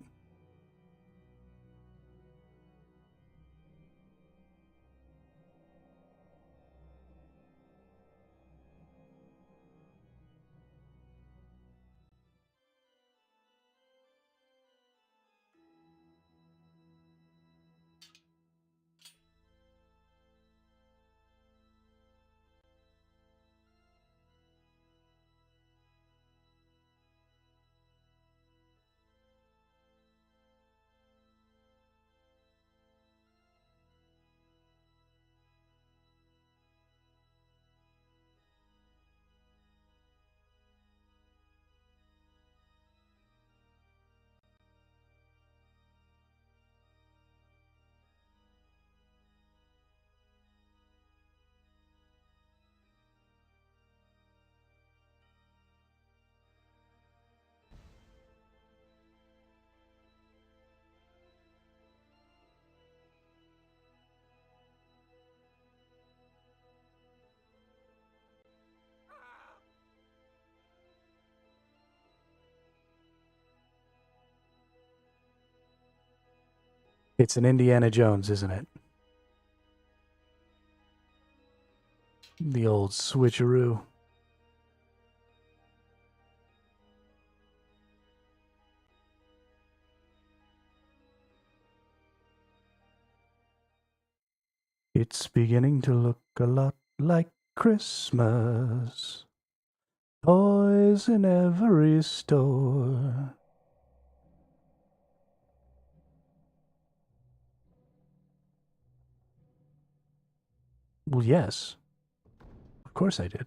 It's an Indiana Jones, isn't it? The old switcheroo. It's beginning to look a lot like Christmas. Toys in every store. Well, yes. Of course I did.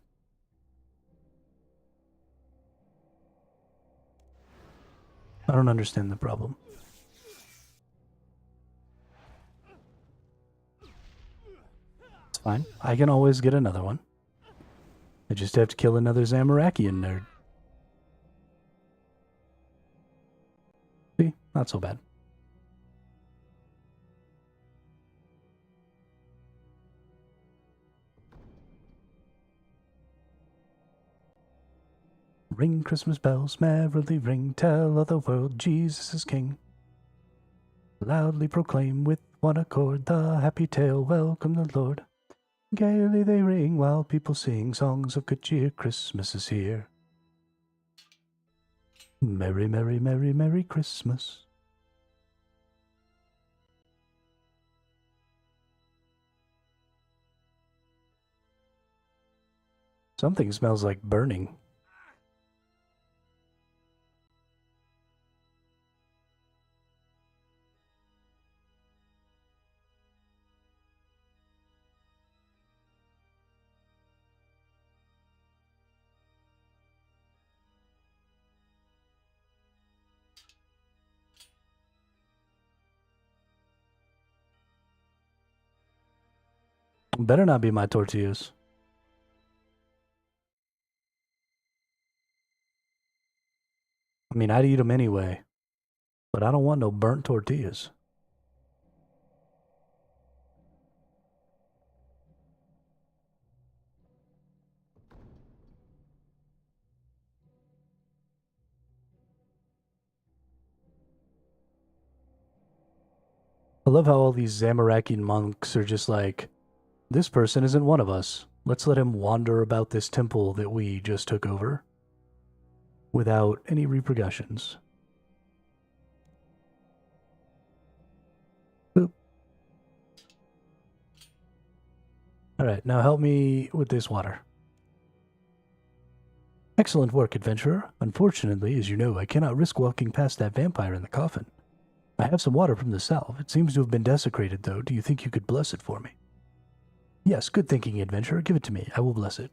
I don't understand the problem. It's fine. I can always get another one. I just have to kill another Zamorakian nerd. See? Not so bad. Ring Christmas bells, merrily ring, tell of the world Jesus is King. Loudly proclaim with one accord the happy tale, welcome the Lord. Gaily they ring while people sing songs of good cheer, Christmas is here. Merry, merry, merry, merry Christmas. Something smells like burning. Better not be my tortillas. I mean, I'd eat them anyway, but I don't want no burnt tortillas. I love how all these Zamorakian monks are just like, this person isn't one of us. Let's let him wander about this temple that we just took over without any repercussions. Boop. Alright, now help me with this water. Excellent work, adventurer. Unfortunately, as you know, I cannot risk walking past that vampire in the coffin. I have some water from the south. It seems to have been desecrated, though. Do you think you could bless it for me? Yes, good thinking, adventurer. Give it to me. I will bless it.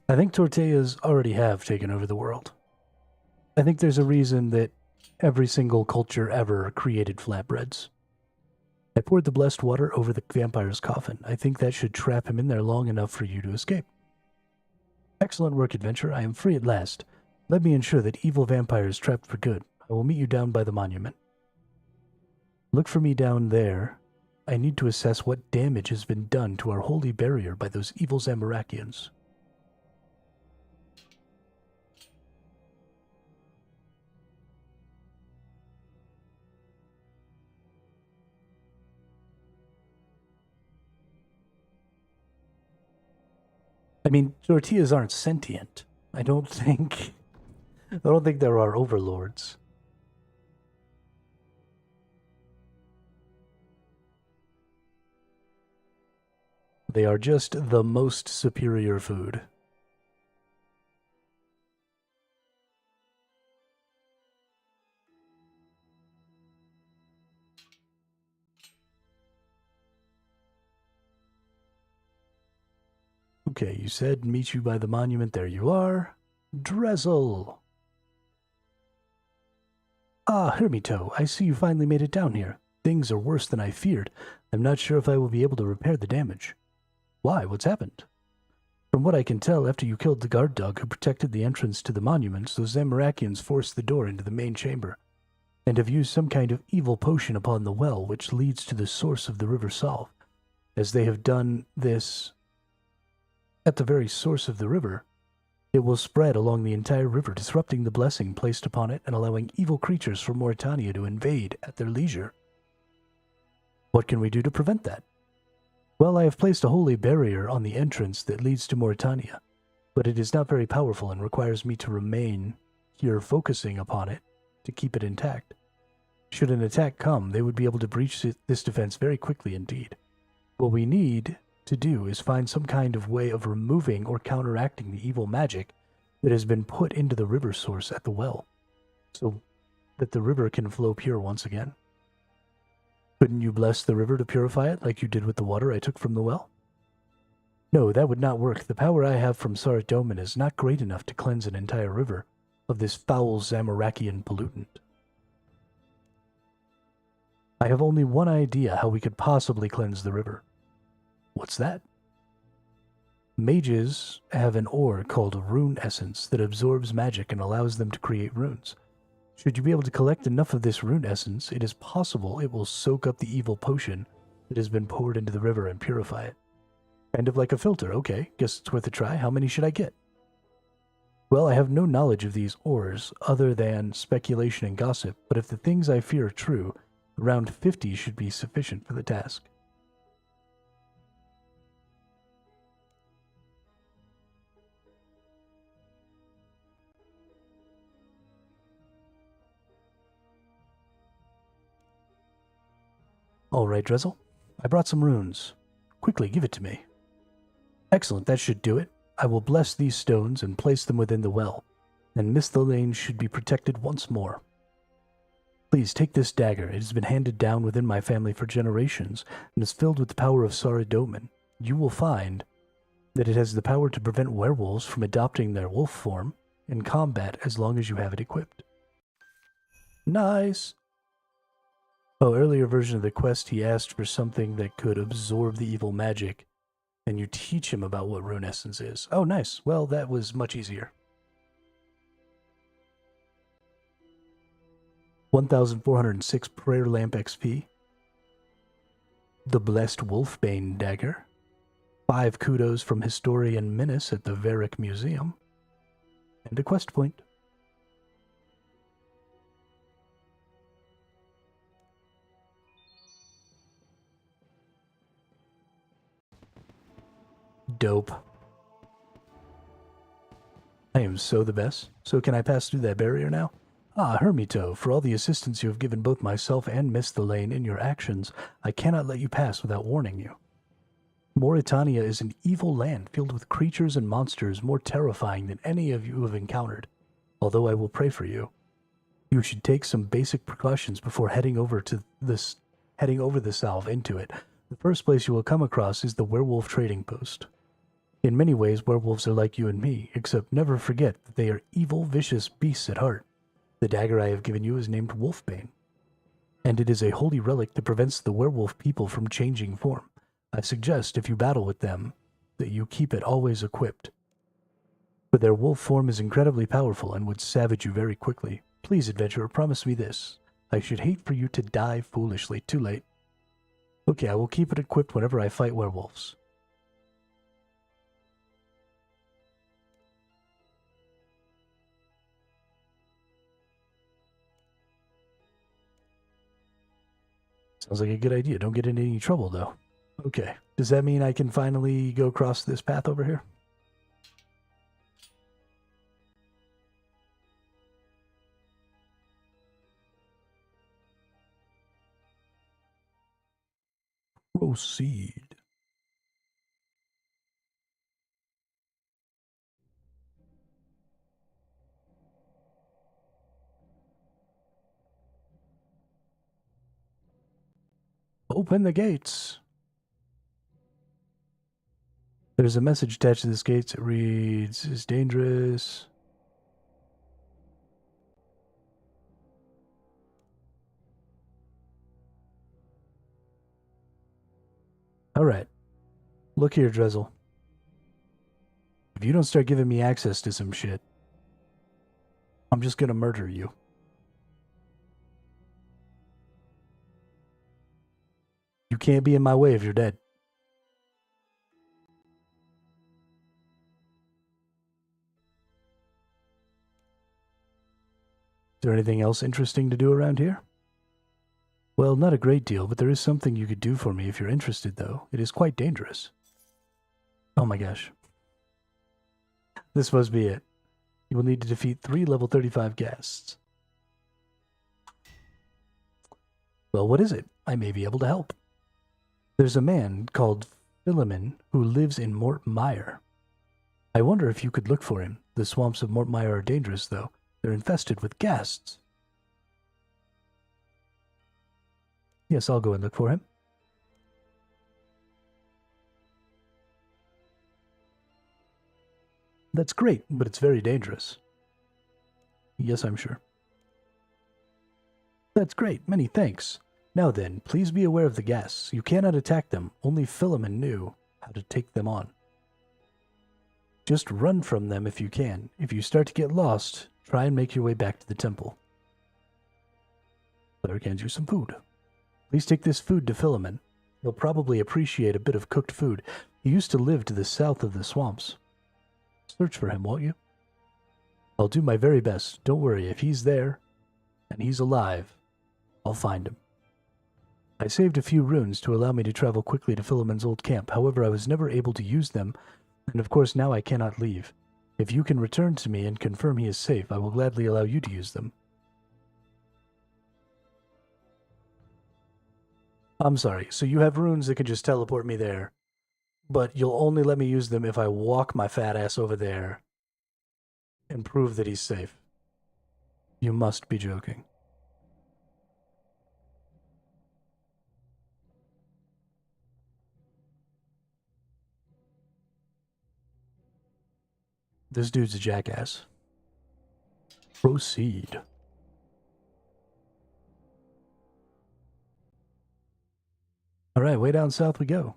I think tortillas already have taken over the world. I think there's a reason that every single culture ever created flatbreads. I poured the blessed water over the vampire's coffin. I think that should trap him in there long enough for you to escape. Excellent work, adventurer. I am free at last. Let me ensure that evil vampire is trapped for good. I will meet you down by the monument. Look for me down there. I need to assess what damage has been done to our holy barrier by those evil Zamorakians. I mean, tortillas aren't sentient. I don't think there are overlords. They are just the most superior food. Okay, you said meet you by the monument. There you are. Drizzle. Ah, Hermito, I see you finally made it down here. things are worse than I feared. I'm not sure if I will be able to repair the damage. Why? What's happened? From what I can tell, after you killed the guard dog who protected the entrance to the monuments, those Zamarakians forced the door into the main chamber, and have used some kind of evil potion upon the well, which leads to the source of the River Salve. As they have done this at the very source of the river, it will spread along the entire river, disrupting the blessing placed upon it and allowing evil creatures from Mauritania to invade at their leisure. What can we do to prevent that? Well, I have placed a holy barrier on the entrance that leads to Mauritania, but it is not very powerful and requires me to remain here focusing upon it to keep it intact. Should an attack come, they would be able to breach this defense very quickly indeed. What we need to do is find some kind of way of removing or counteracting the evil magic that has been put into the river source at the well, so that the river can flow pure once again. Couldn't you bless the river to purify it like you did with the water I took from the well? No, that would not work. The power I have from Saradomin is not great enough to cleanse an entire river of this foul Zamarakian pollutant. I have only one idea how we could possibly cleanse the river. What's that? Mages have an ore called rune essence that absorbs magic and allows them to create runes. Should you be able to collect enough of this rune essence, it is possible it will soak up the evil potion that has been poured into the river and purify it. Kind of like a filter. Okay, guess it's worth a try. How many should I get? Well, I have no knowledge of these ores other than speculation and gossip, but if the things I fear are true, around 50 should be sufficient for the task. All right, Drezel. I brought some runes. Quickly, give it to me. Excellent, that should do it. I will bless these stones and place them within the well, and Miss Lane should be protected once more. Please take this dagger. It has been handed down within my family for generations and is filled with the power of Saradomin. You will find that it has the power to prevent werewolves from adopting their wolf form in combat as long as you have it equipped. Nice! Oh, earlier version of the quest, he asked for something that could absorb the evil magic, and you teach him about what rune essence is. Oh, nice. Well, that was much easier. 1,406 prayer lamp XP. The blessed Wolfbane dagger. 5 kudos from historian Minas at the Varick Museum. And a quest point. Dope. I am so the best. So can I pass through that barrier now? Ah, Hermito, for all the assistance you have given both myself and Miss Lane in your actions, I cannot let you pass without warning you. Mauritania is an evil land filled with creatures and monsters more terrifying than any of you have encountered, although I will pray for you. You should take some basic precautions before heading over the Salve into it. The first place you will come across is the werewolf trading post. In many ways, werewolves are like you and me, except never forget that they are evil, vicious beasts at heart. The dagger I have given you is named Wolfbane, and it is a holy relic that prevents the werewolf people from changing form. I suggest, if you battle with them, that you keep it always equipped, for their wolf form is incredibly powerful and would savage you very quickly. Please, adventurer, promise me this. I should hate for you to die foolishly. Too late. Okay, I will keep it equipped whenever I fight werewolves. Sounds like a good idea. Don't get into any trouble, though. Okay. Does that mean I can finally go across this path over here? Proceed. Open the gates. There's a message attached to this gate that reads, "It's dangerous." Alright. Look here, Drizzle. If you don't start giving me access to some shit, I'm just gonna murder you. You can't be in my way if you're dead. Is there anything else interesting to do around here? Well, not a great deal, but there is something you could do for me if you're interested, though. It is quite dangerous. Oh my gosh. This must be it. You will need to defeat 3 level 35 guests. Well, what is it? I may be able to help. There's a man called Philemon who lives in Mort Mire. I wonder if you could look for him. The swamps of Mort Mire are dangerous, though. They're infested with ghasts. Yes, I'll go and look for him. That's great, but it's very dangerous. Yes, I'm sure. That's great. Many thanks. Now then, please be aware of the ghasts. You cannot attack them. Only Philemon knew how to take them on. Just run from them if you can. If you start to get lost, try and make your way back to the temple. Lurk hands you some food. Please take this food to Philemon. He'll probably appreciate a bit of cooked food. He used to live to the south of the swamps. Search for him, won't you? I'll do my very best. Don't worry, if he's there, and he's alive, I'll find him. I saved a few runes to allow me to travel quickly to Philemon's old camp. However, I was never able to use them, and of course now I cannot leave. If you can return to me and confirm he is safe, I will gladly allow you to use them. I'm sorry, so you have runes that can just teleport me there, but you'll only let me use them if I walk my fat ass over there and prove that he's safe. You must be joking. This dude's a jackass. Proceed. Alright, way down south we go.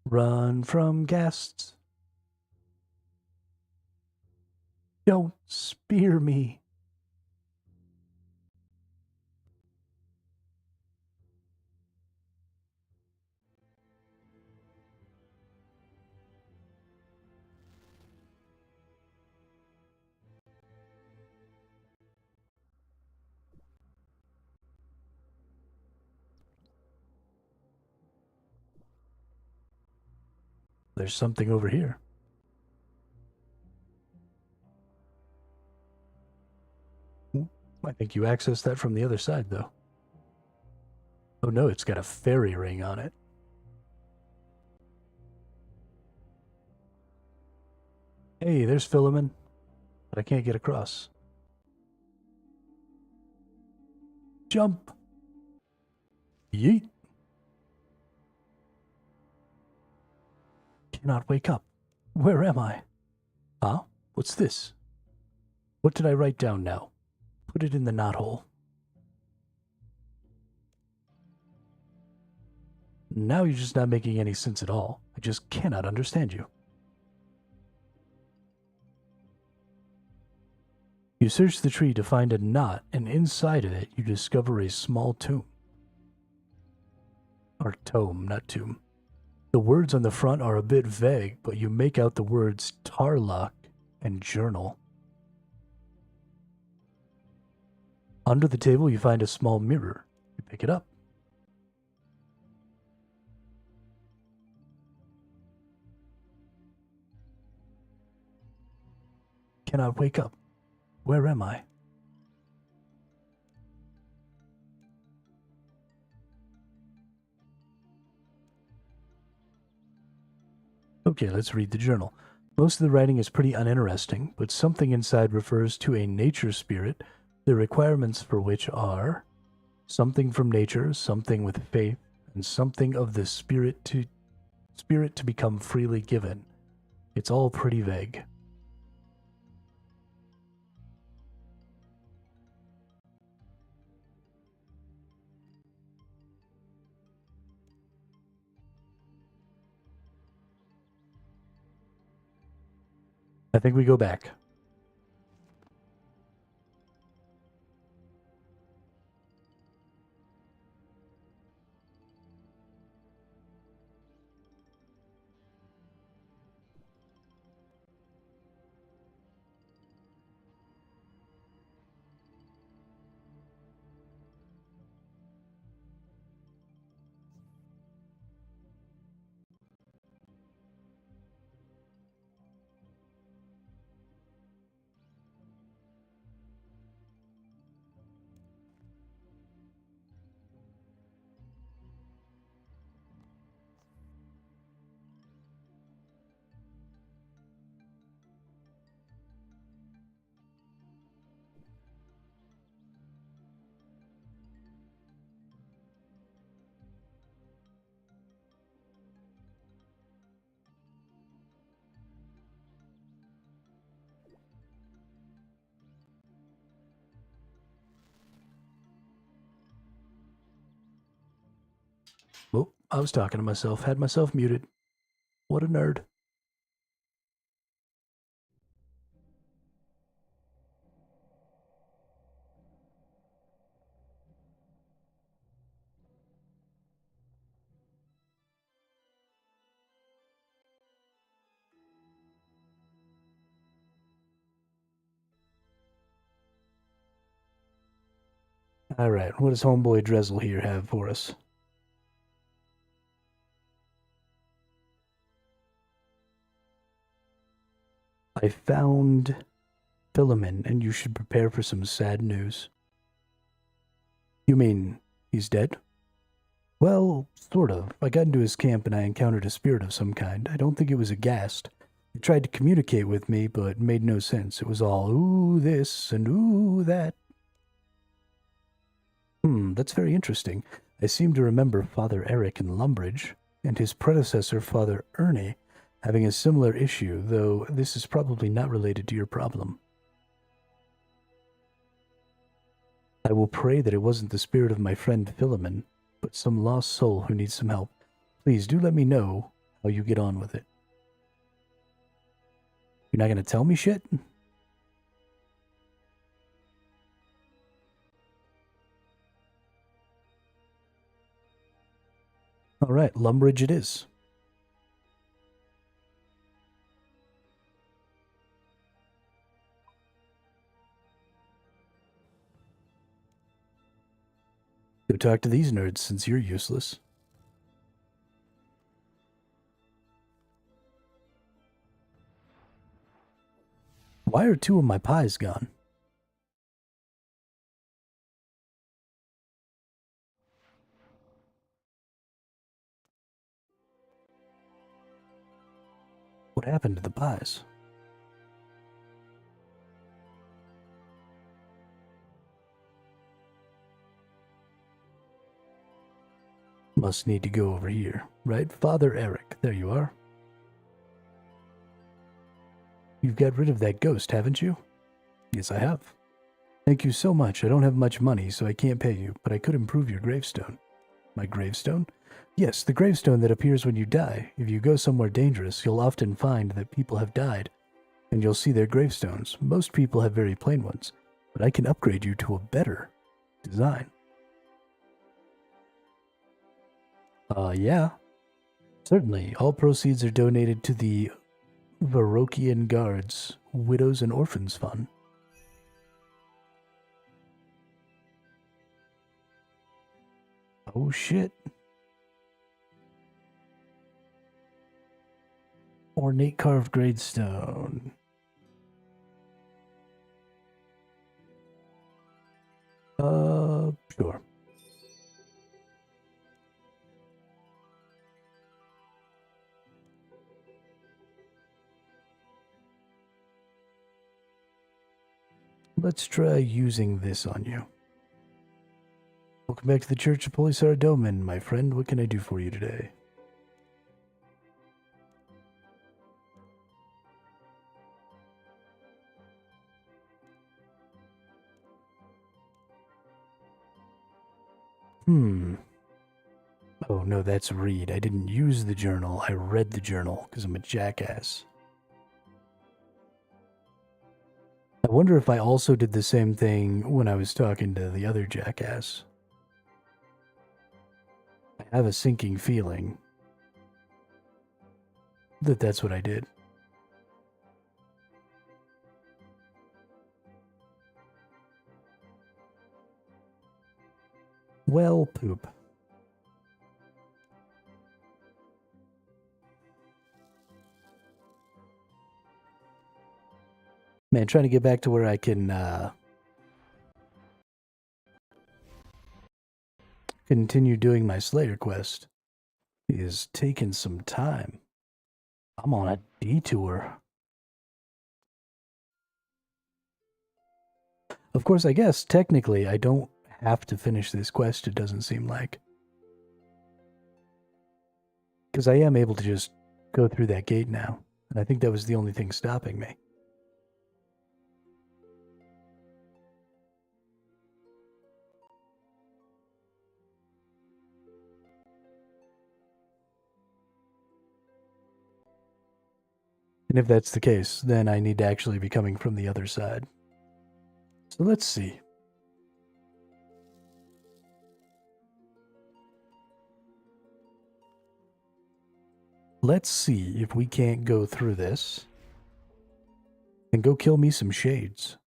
Run from ghasts. Don't spear me. There's something over here. I think you accessed that from the other side, though. Oh no, it's got a fairy ring on it. Hey, there's Philemon, but I can't get across. Jump! Yeet! Cannot wake up. Where am I? Huh? What's this? What did I write down now? Put it in the knothole. Now you're just not making any sense at all. I just cannot understand you. You search the tree to find a knot, and inside of it you discover a small tomb. Or tome, not tomb. The words on the front are a bit vague, but you make out the words Tarlock and journal. Under the table you find a small mirror. You pick it up. Cannot wake up. Where am I? Okay, let's read the journal. Most of the writing is pretty uninteresting, but something inside refers to a nature spirit, the requirements for which are something from nature, something with faith, and something of the spirit to become freely given. It's all pretty vague. I think we go back. Oh, I was talking to myself, had myself muted. What a nerd. All right, what does homeboy Drezel here have for us? I found Philemon, and you should prepare for some sad news. You mean he's dead? Well, sort of. I got into his camp and I encountered a spirit of some kind. I don't think it was a ghast. It tried to communicate with me, but made no sense. It was all, ooh, this and ooh, that. That's very interesting. I seem to remember Father Eric in Lumbridge, and his predecessor, Father Ernie, having a similar issue, though this is probably not related to your problem. I will pray that it wasn't the spirit of my friend Philemon, but some lost soul who needs some help. Please do let me know how you get on with it. You're not going to tell me shit? All right, Lumbridge it is. Go talk to these nerds since you're useless. Why are 2 of my pies gone? What happened to the pies? Must need to go over here, right? Father Eric, there you are. You've got rid of that ghost, haven't you? Yes, I have. Thank you so much. I don't have much money, so I can't pay you, but I could improve your gravestone. My gravestone? Yes, the gravestone that appears when you die. If you go somewhere dangerous, you'll often find that people have died, and you'll see their gravestones. Most people have very plain ones, but I can upgrade you to a better design. Yeah. Certainly, all proceeds are donated to the Varokian Guards Widows and Orphans Fund. Oh shit. Ornate carved gravestone. Sure. Let's try using this on you. Welcome back to the Church of Polisar Domen, my friend. What can I do for you today? Oh, no, that's read. I didn't use the journal. I read the journal because I'm a jackass. I wonder if I also did the same thing when I was talking to the other jackass. I have a sinking feeling that that's what I did. Well, poop. Man, trying to get back to where I can continue doing my Slayer quest is taking some time. I'm on a detour. Of course, I guess technically I don't have to finish this quest, it doesn't seem like. Because I am able to just go through that gate now. And I think that was the only thing stopping me. And if that's the case, then I need to actually be coming from the other side. So let's see. Let's see if we can't go through this and go kill me some shades.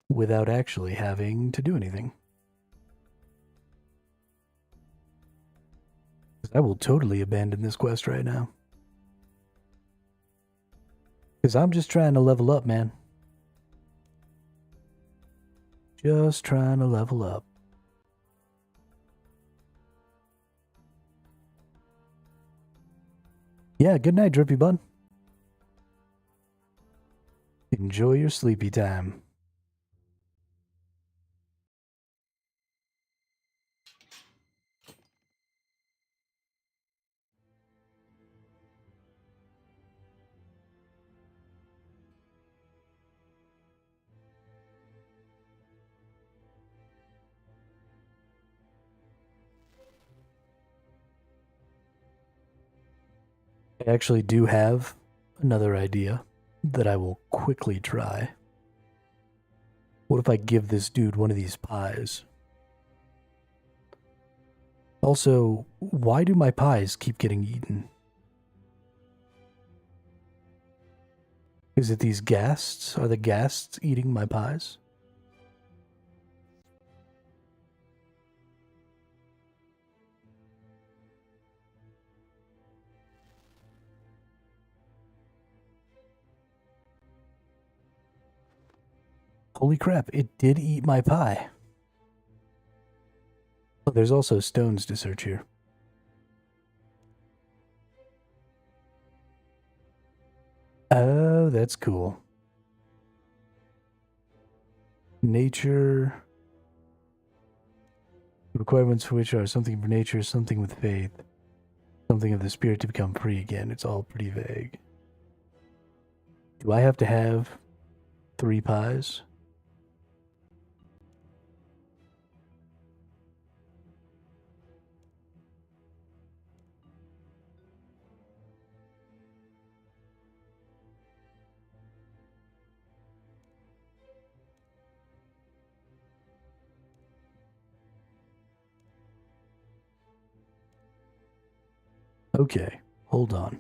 Without actually having to do anything. I will totally abandon this quest right now. Because I'm just trying to level up, man. Just trying to level up. Yeah, good night, Drippy Bun. Enjoy your sleepy time. I actually do have another idea that I will quickly try. What if I give this dude one of these pies? Also, why do my pies keep getting eaten? Is it these ghasts? Are the ghasts eating my pies? Holy crap, it did eat my pie. Oh, there's also stones to search here. Oh, that's cool. Nature. Requirements for which are something for nature, something with faith, something of the spirit to become free again. It's all pretty vague. Do I have to have 3 pies? Okay, hold on.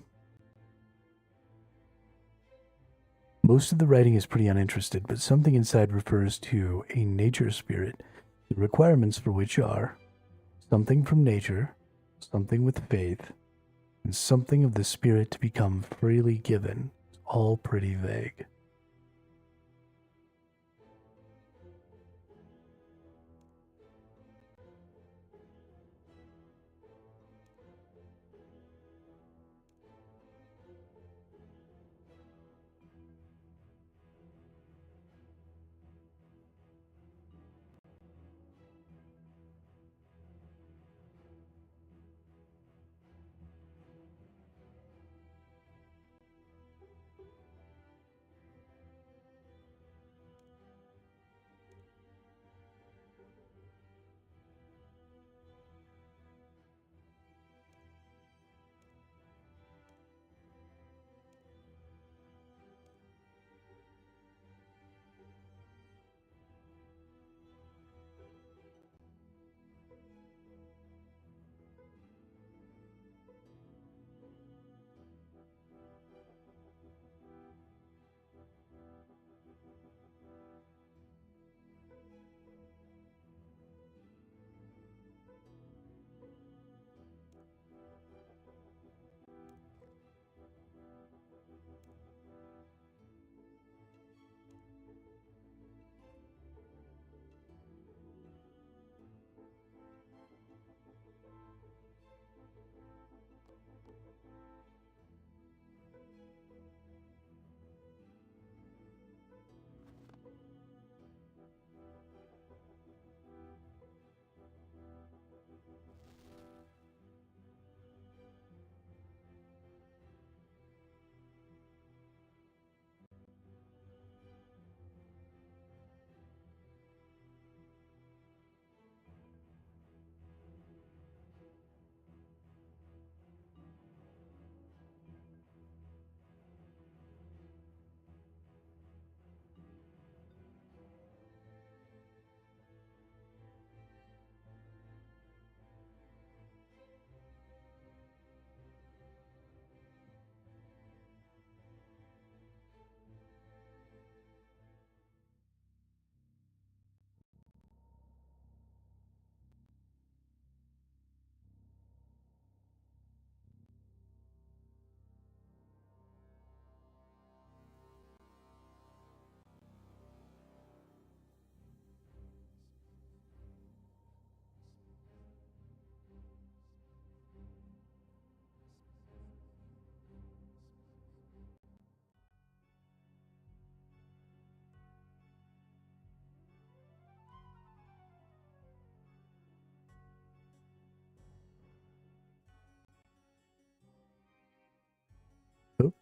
Most of the writing is pretty uninterested, but something inside refers to a nature spirit, the requirements for which are something from nature, something with faith, and something of the spirit to become freely given. It's all pretty vague.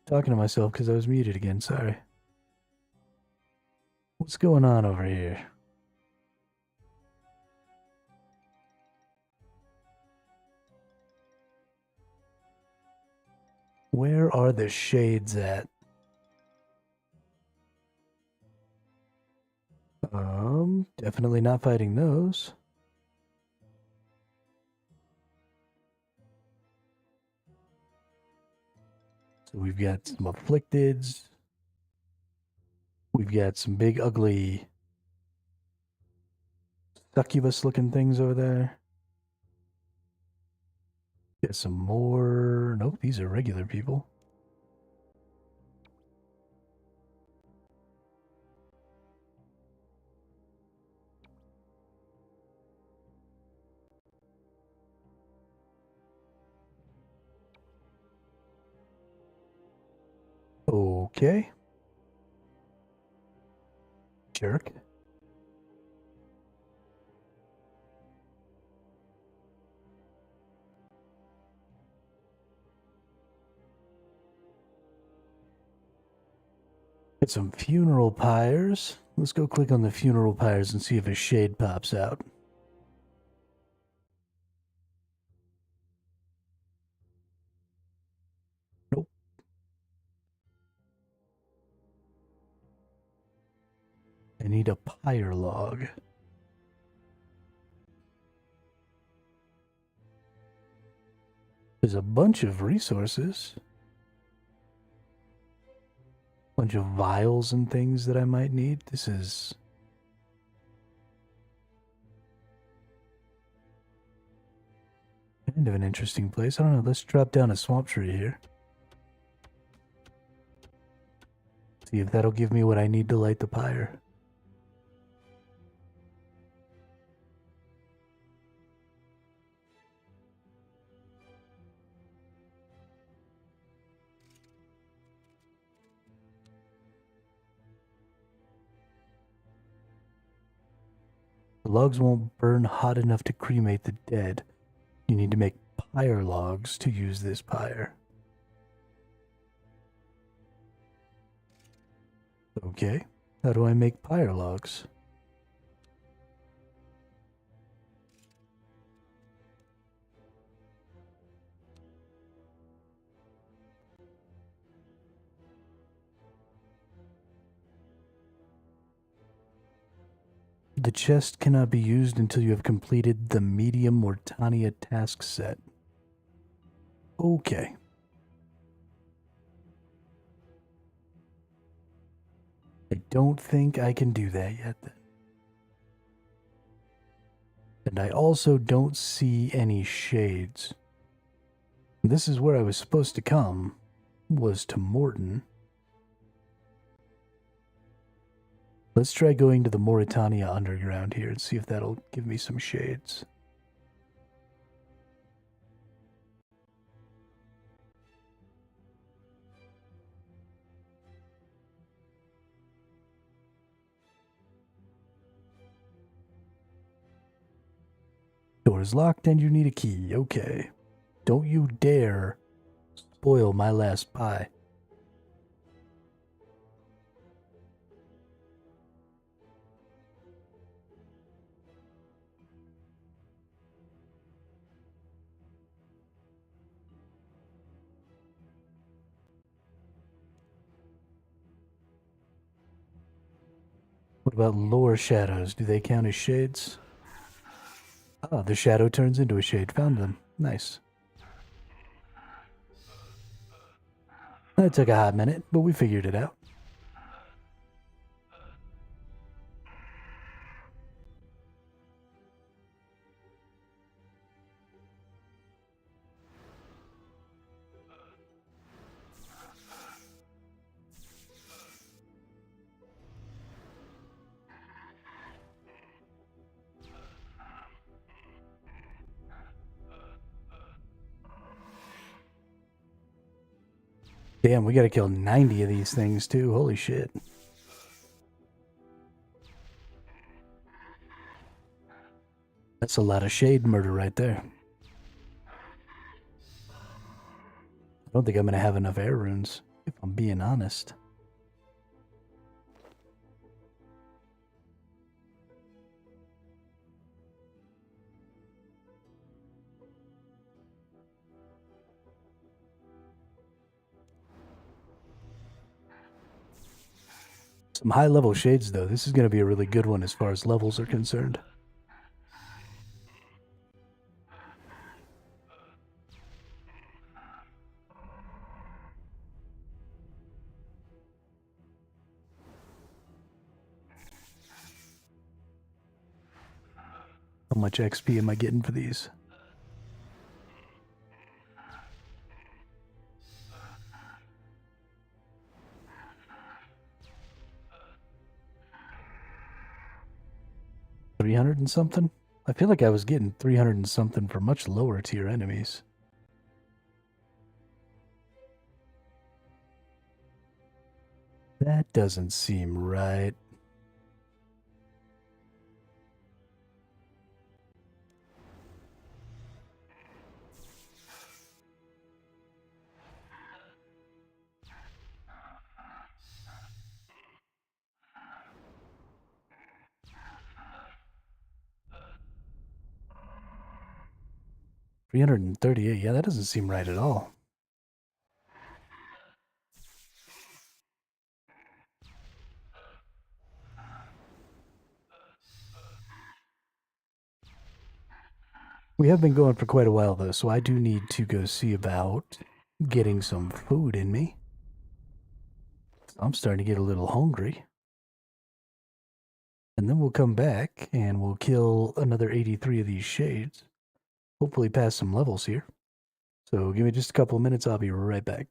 Talking to myself because I was muted again, sorry. What's going on over here? Where are the shades at? Definitely not fighting those. So we've got some afflicteds. We've got some big, ugly, succubus-looking things over there. Got some more. Nope, these are regular people. Okay. Jerk. Got some funeral pyres. Let's go click on the funeral pyres and see if a shade pops out. Nope. I need a pyre log. There's a bunch of resources. Bunch of vials and things that I might need. This is kind of an interesting place. I don't know. Let's drop down a swamp tree here. See if that'll give me what I need to light the pyre. The logs won't burn hot enough to cremate the dead. You need to make pyre logs to use this pyre. Okay, how do I make pyre logs? The chest cannot be used until you have completed the medium Mortania task set. Okay. I don't think I can do that yet then. And I also don't see any shades. This is where I was supposed to come, was to Morton. Let's try going to the Mauritania underground here and see if that'll give me some shades. Door is locked and you need a key. Okay. Don't you dare spoil my last pie. What about lower shadows? Do they count as shades? Ah, the shadow turns into a shade. Found them. Nice. That took a hot minute, but we figured it out. Damn, we gotta kill 90 of these things too. Holy shit. That's a lot of shade murder right there. I don't think I'm gonna have enough air runes. if I'm being honest. Some high level shades, though. This is going to be a really good one as far as levels are concerned. How much XP am I getting for these? $300 and something? I feel like I was getting 300 and something for much lower tier enemies. That doesn't seem right. $338, yeah, that doesn't seem right at all. We have been going for quite a while, though, so I do need to go see about getting some food in me. I'm starting to get a little hungry. And then we'll come back and we'll kill another 83 of these shades. Hopefully pass some levels here. So give me just a couple of minutes, I'll be right back.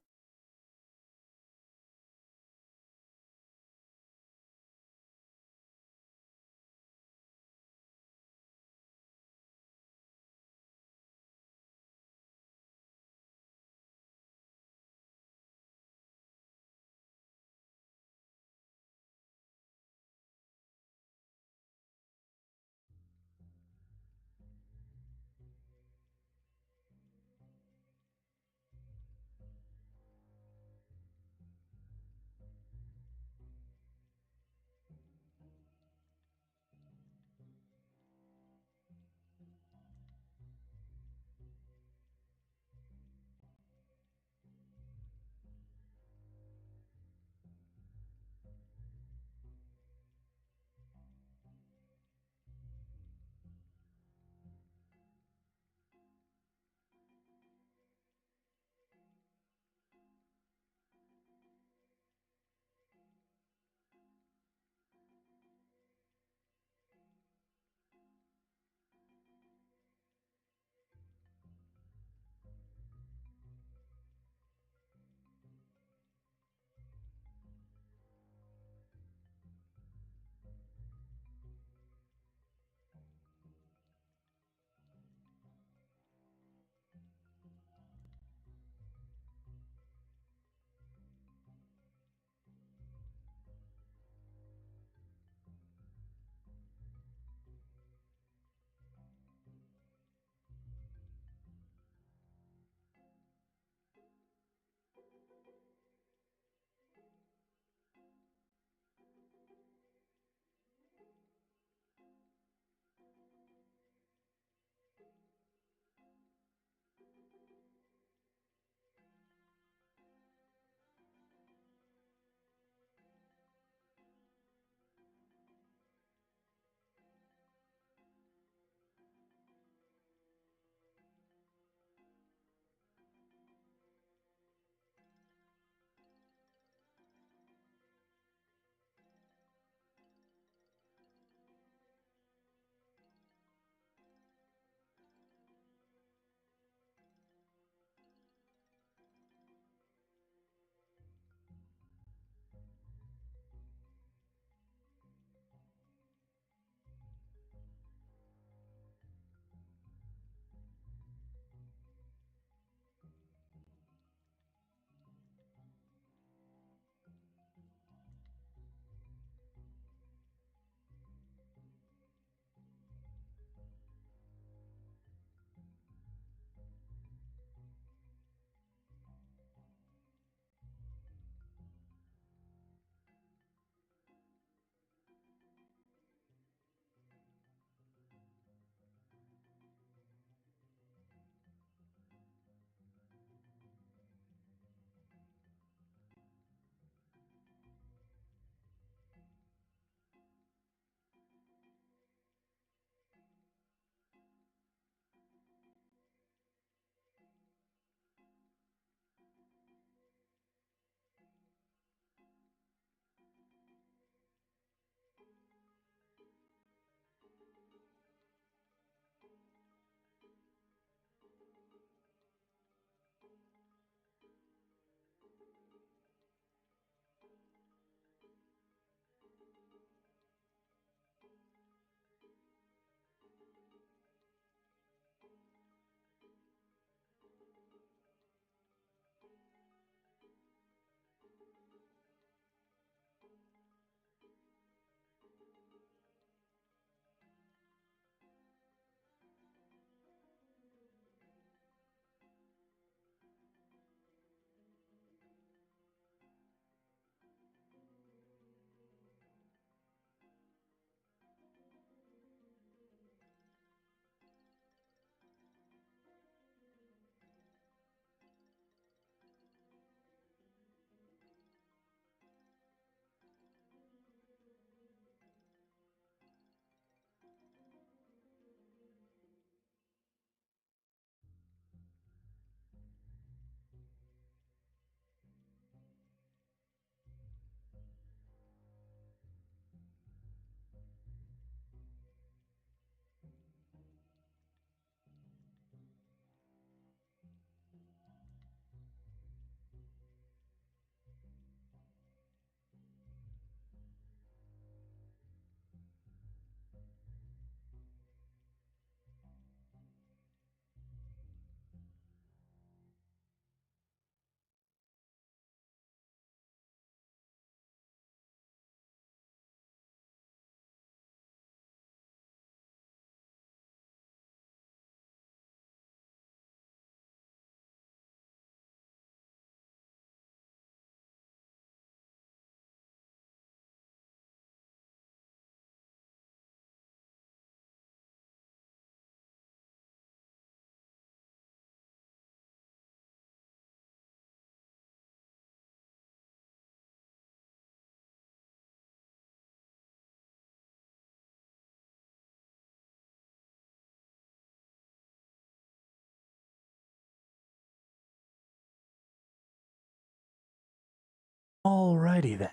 Alrighty then.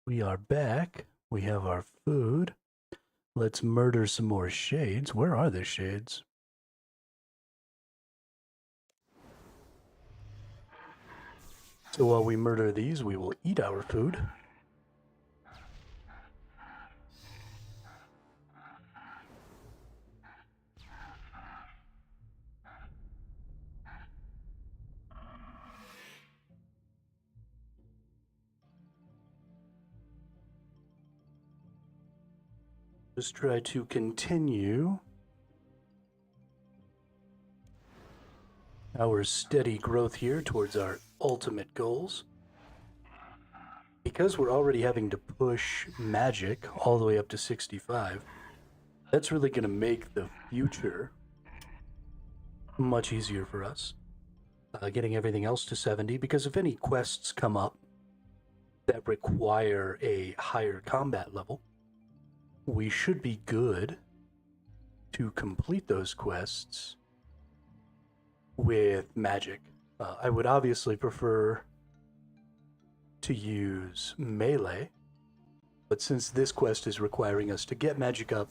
We are back. We have our food. Let's murder some more shades. Where are the shades? So while we murder these, we will eat our food. Just try to continue our steady growth here towards our ultimate goals. Because we're already having to push magic all the way up to 65, that's really going to make the future much easier for us. Getting everything else to 70, because if any quests come up that require a higher combat level, we should be good to complete those quests with magic. I would obviously prefer to use melee, but since this quest is requiring us to get magic up,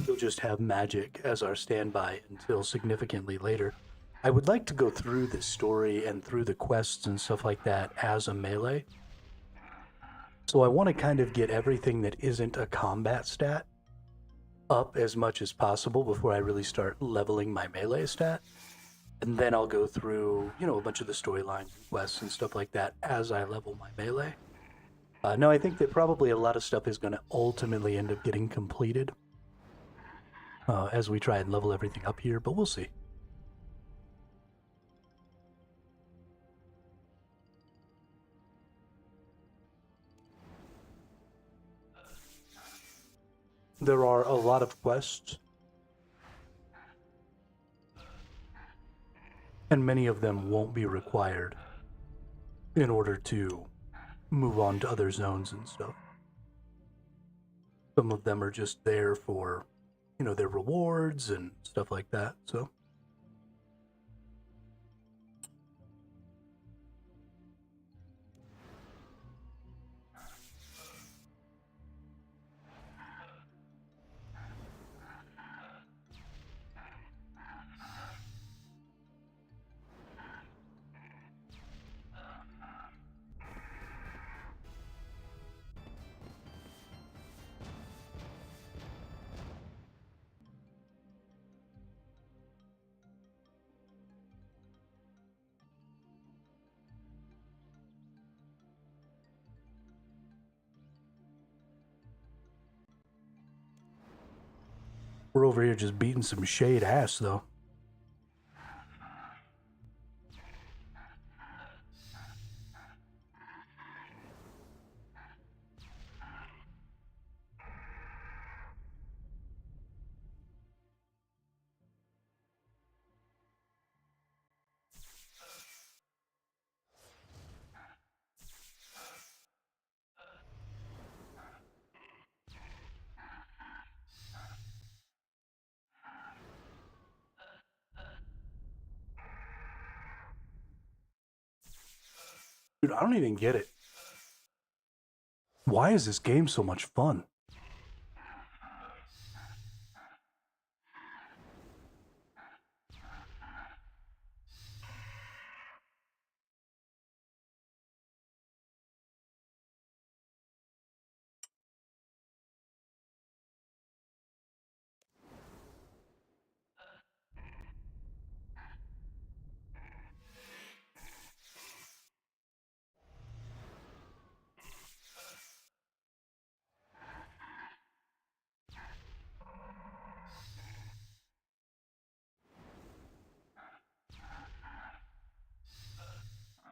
we'll just have magic as our standby until significantly later. I would like to go through the story and through the quests and stuff like that as a melee. So I want to kind of get everything that isn't a combat stat up as much as possible before I really start leveling my melee stat. And then I'll go through, a bunch of the storylines and quests and stuff like that as I level my melee. No, I think that probably a lot of stuff is going to ultimately end up getting completed as we try and level everything up here, but we'll see. There are a lot of quests, and many of them won't be required in order to move on to other zones and stuff. Some of them are just there for, their rewards and stuff like that, so. We're over here just beating some shade ass, though. Dude, I don't even get it. Why is this game so much fun?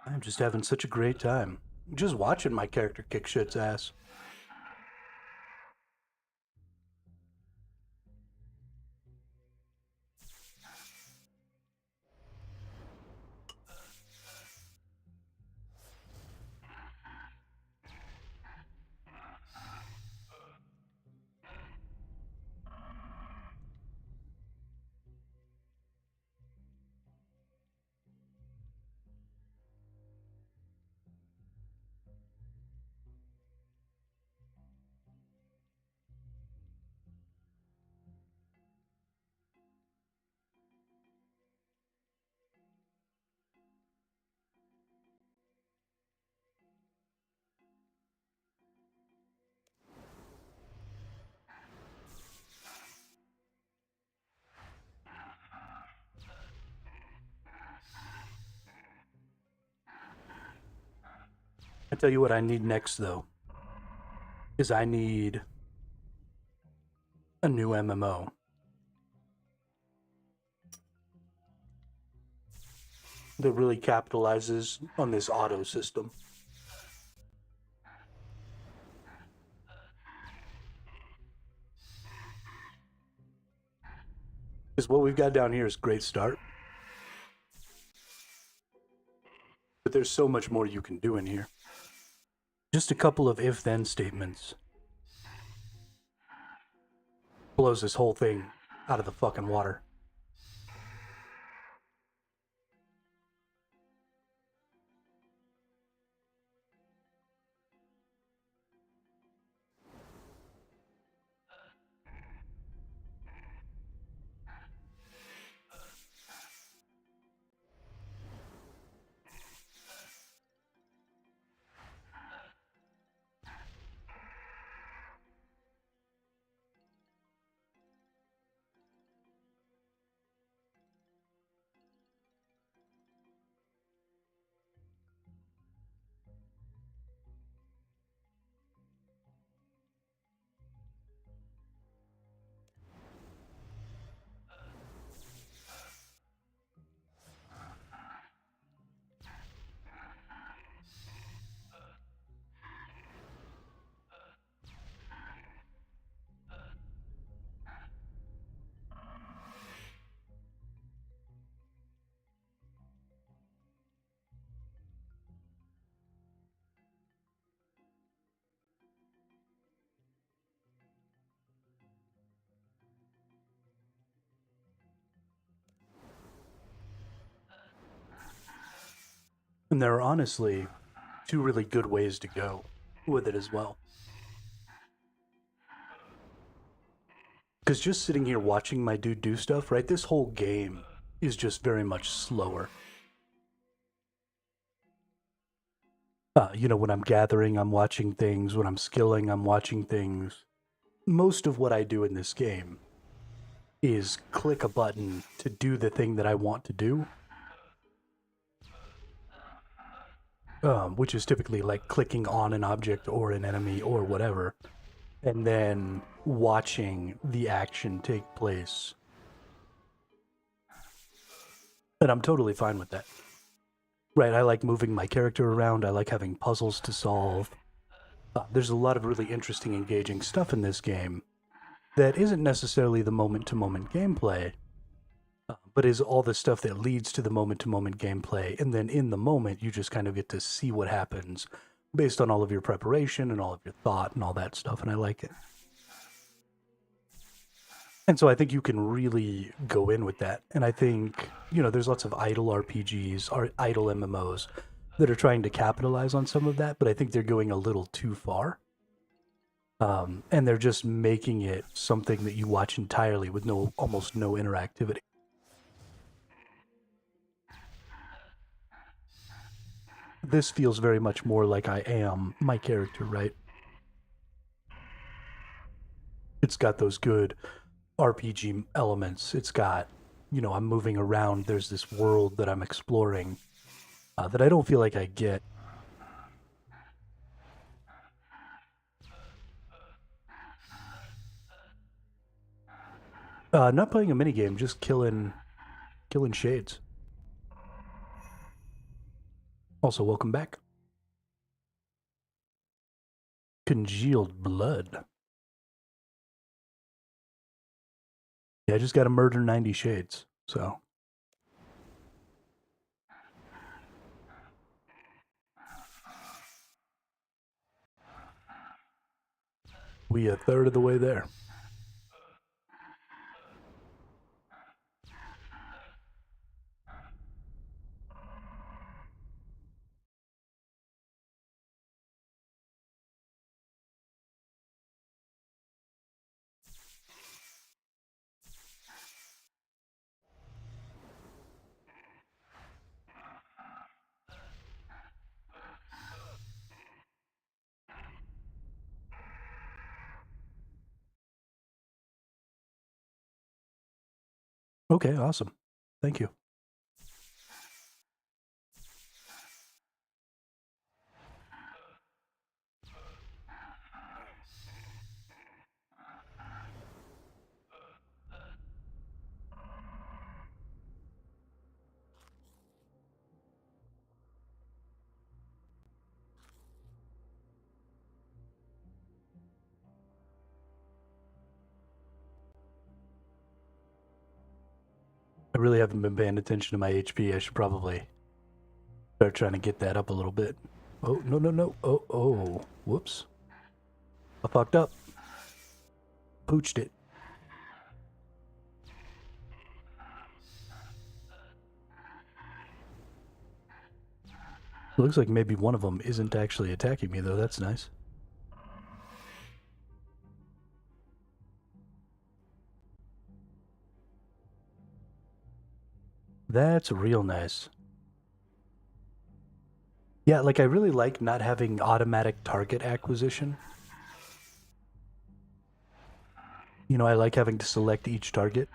I'm just having such a great time. Just watching my character kick shit's ass. I tell you what I need next, though, is I need a new MMO. That really capitalizes on this auto system. Because what we've got down here is a great start. But there's so much more you can do in here. Just a couple of if-then statements blows this whole thing out of the fucking water. And there are honestly two really good ways to go with it as well. Because just sitting here watching my dude do stuff, right, this whole game is just very much slower. When I'm gathering, I'm watching things. When I'm skilling, I'm watching things. Most of what I do in this game is click a button to do the thing that I want to do. Which is typically like clicking on an object or an enemy or whatever, and then watching the action take place. And I'm totally fine with that. Right, I like moving my character around, I like having puzzles to solve. There's a lot of really interesting, engaging stuff in this game that isn't necessarily the moment-to-moment gameplay, but is all the stuff that leads to the moment-to-moment gameplay, and then in the moment, you just kind of get to see what happens based on all of your preparation and all of your thought and all that stuff, and I like it. And so I think you can really go in with that, and I think, there's lots of idle RPGs, or idle MMOs, that are trying to capitalize on some of that, but I think they're going a little too far. And they're just making it something that you watch entirely with almost no interactivity. This feels very much more like I am my character, right? It's got those good RPG elements. It's got, I'm moving around. There's this world that I'm exploring that I don't feel like I get. Not playing a minigame, just killing shades. Also, welcome back. Congealed blood. Yeah, I just got to murder 90 shades, so. We a third of the way there. Okay, awesome. Thank you. I really haven't been paying attention to my HP. I should probably start trying to get that up a little bit. Oh, no, no, no. Oh. Whoops. I fucked up. Pooched it. Looks like maybe one of them isn't actually attacking me, though. That's nice. That's real nice. Yeah, like I really like not having automatic target acquisition. You know, I like having to select each target.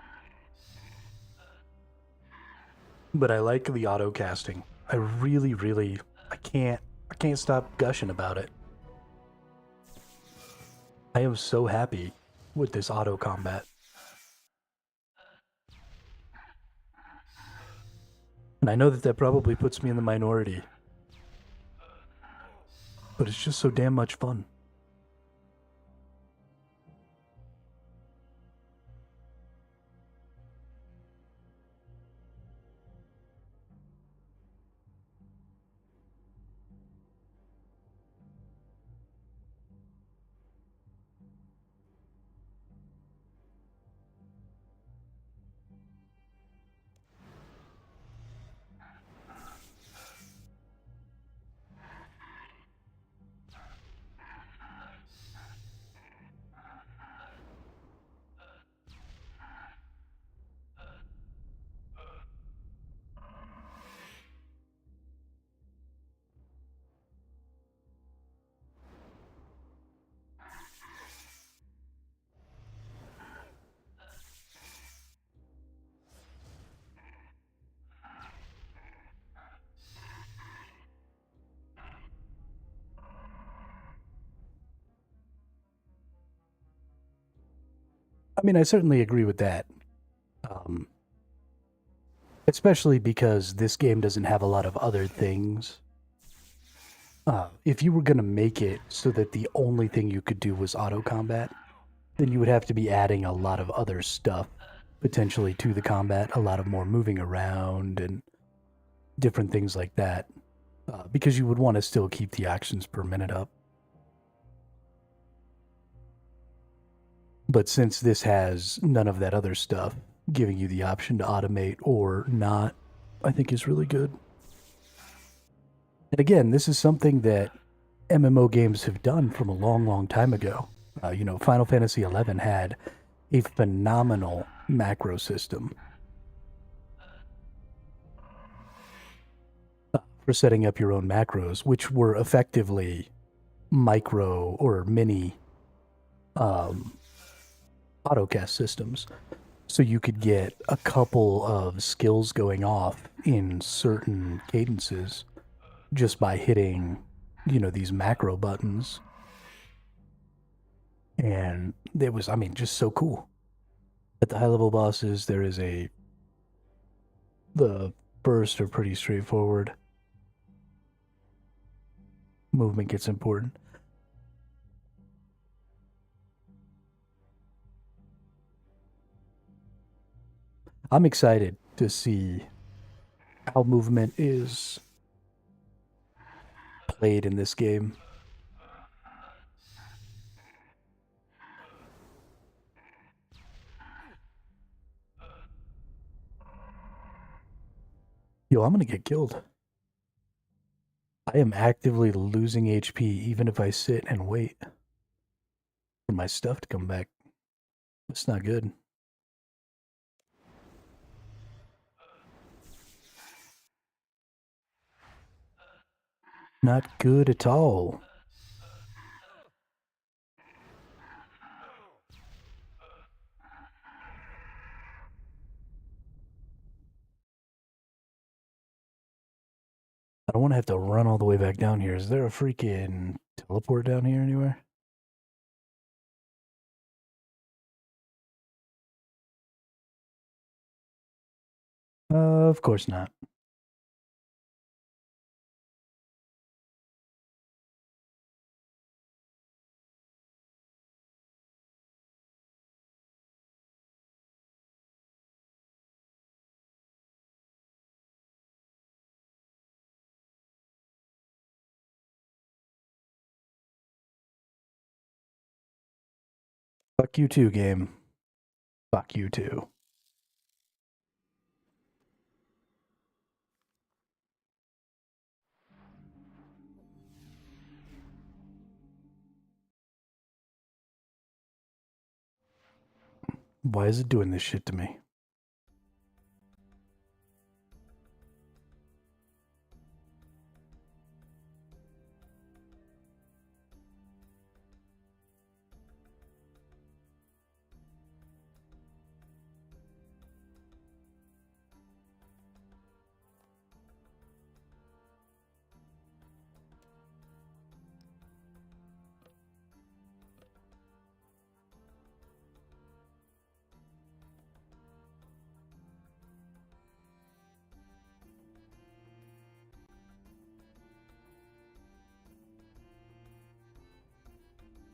But I like the auto casting. I really I can't stop gushing about it. I am so happy with this auto combat. And I know that probably puts me in the minority. But it's just so damn much fun. I mean, I certainly agree with that. Um, Especially because this game doesn't have a lot of other things. If you were going to make it so that the only thing you could do was auto combat, then you would have to be adding a lot of other stuff potentially to the combat, a lot of more moving around and different things like that, because you would want to still keep the actions per minute up. But since this has none of that other stuff, giving you the option to automate or not, I think is really good. And again, this is something that MMO games have done from a long time ago. Final Fantasy XI had a phenomenal macro system for setting up your own macros, which were effectively micro or mini autocast systems. So you could get a couple of skills going off in certain cadences just by hitting, these macro buttons. And it was, just so cool. At the high level bosses, the first are pretty straightforward. Movement gets important. I'm excited to see how movement is played in this game. Yo, I'm gonna get killed. I am actively losing HP even if I sit and wait for my stuff to come back. It's not good. Not good at all. I don't want to have to run all the way back down here. Is there a freaking teleport down here anywhere? Of course not. Fuck you too, game. Fuck you too. Why is it doing this shit to me?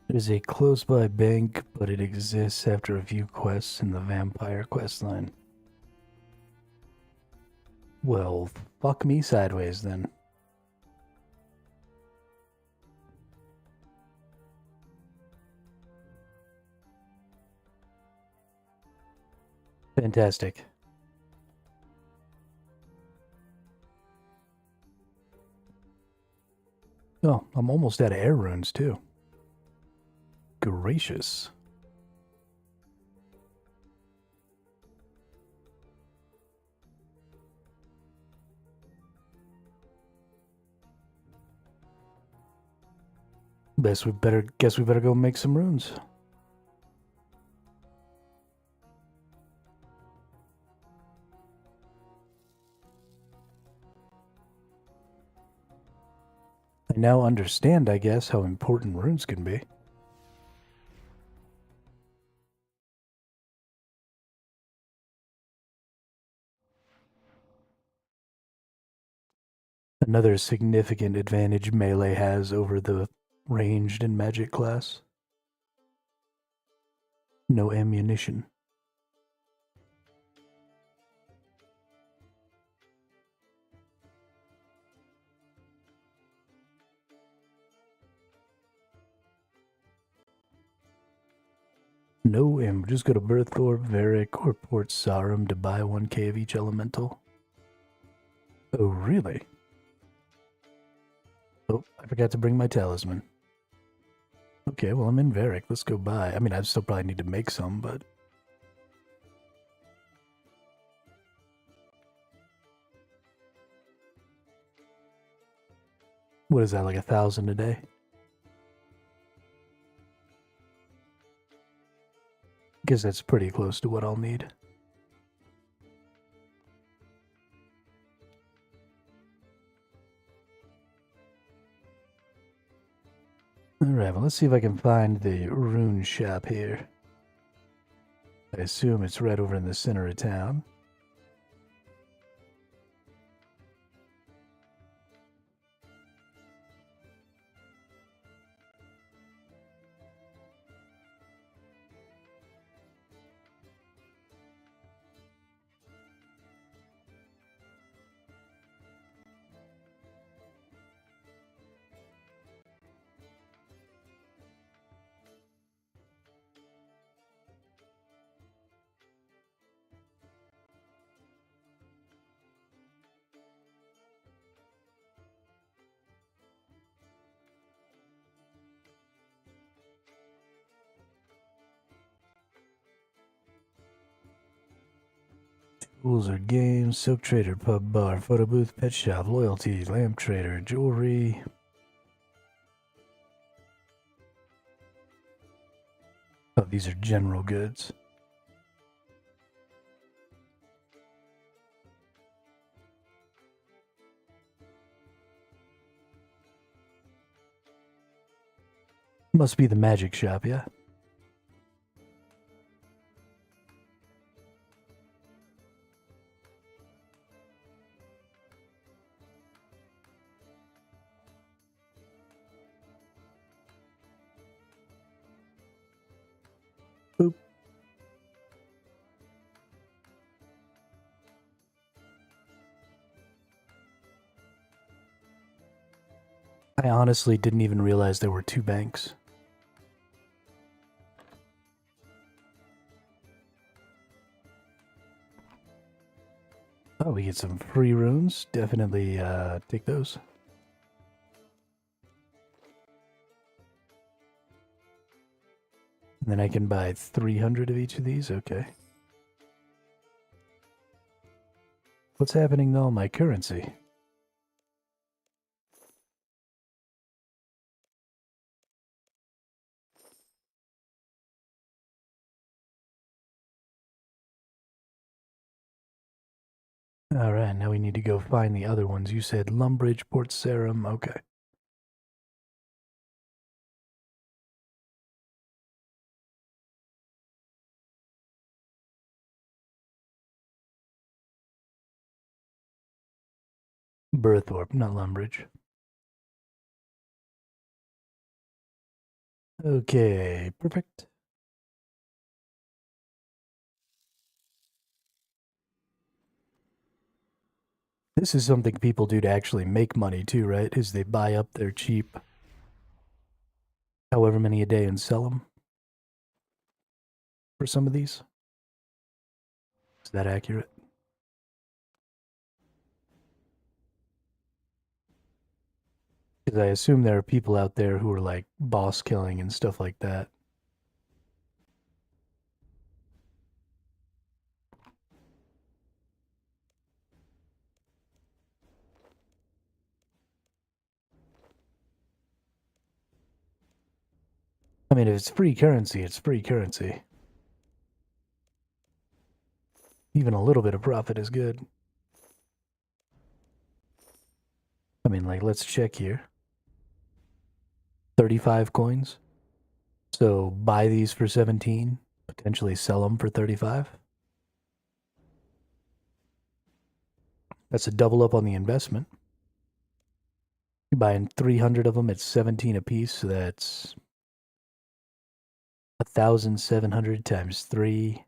It is a close-by bank, but it exists after a few quests in the vampire questline. Well, fuck me sideways then. Fantastic. Oh, I'm almost out of air runes too. Gracious. Guess we better go make some runes. I now understand, I guess, how important runes can be. Another significant advantage melee has over the ranged and magic class. No ammunition. No ammo. Just go to Berthorpe, Varick, or Port Sarum to buy 1k of each elemental. Oh, really? Oh, I forgot to bring my talisman. Okay, well, I'm in Varick. Let's go buy. I mean, I still probably need to make some, but... What is that, like 1,000 a day? Guess that's pretty close to what I'll need. Alright, well, let's see if I can find the rune shop here. I assume it's right over in the center of town. Tools or games, silk trader, pub bar, photo booth, pet shop, loyalty, lamp trader, jewelry. Oh, these are general goods. Must be the magic shop, yeah? Boop. I honestly didn't even realize there were two banks. Oh, we get some free runes. Definitely take those. And then I can buy 300 of each of these. Okay. What's happening to all my currency? Alright, now we need to go find the other ones. You said Lumbridge, Port Sarum. Okay. Berthorpe, not Lumbridge. Okay, perfect. This is something people do to actually make money too, right? Is they buy up their cheap however many a day and sell them for some of these. Is that accurate? Because I assume there are people out there who are like boss killing and stuff like that. I mean, if it's free currency, it's free currency. Even a little bit of profit is good. I mean, like, let's check here. 35 coins. So buy these for 17, potentially sell them for 35. That's a double up on the investment. You're buying 300 of them at 17 apiece, so that's 1,700 times 3.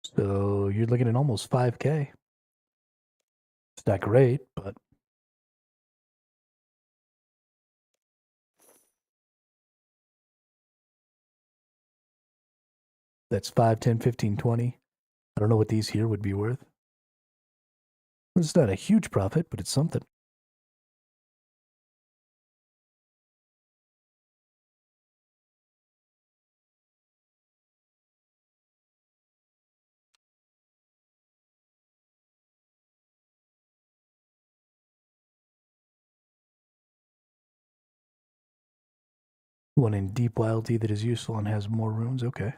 So you're looking at almost 5K. It's not great, but that's 5, 10, 15, 20. I don't know what these here would be worth. It's not a huge profit, but it's something. One in Deep Wildty that is useful and has more runes. Okay.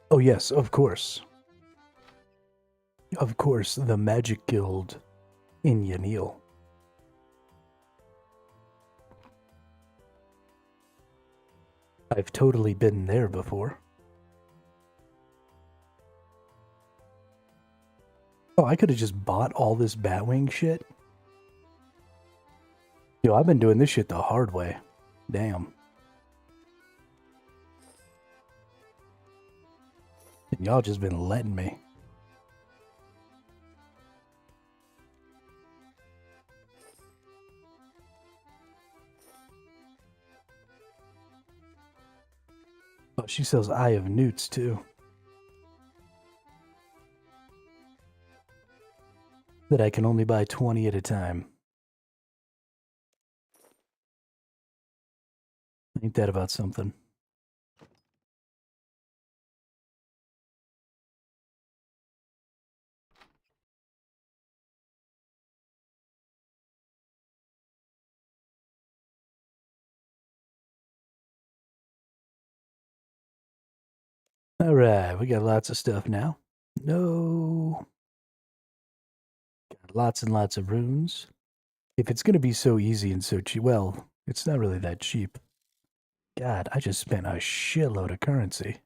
Oh, yes, of course. Of course, the Magic Guild in Yanil. I've totally been there before. Oh, I could have just bought all this Batwing shit. Yo, I've been doing this shit the hard way. Damn. And y'all just been letting me. Oh, she sells Eye of Newts, too. That I can only buy 20 at a time. Ain't that about something? Alright, we got lots of stuff now. No. Lots and lots of runes. If it's going to be so easy and so cheap, well, it's not really that cheap. God, I just spent a shitload of currency.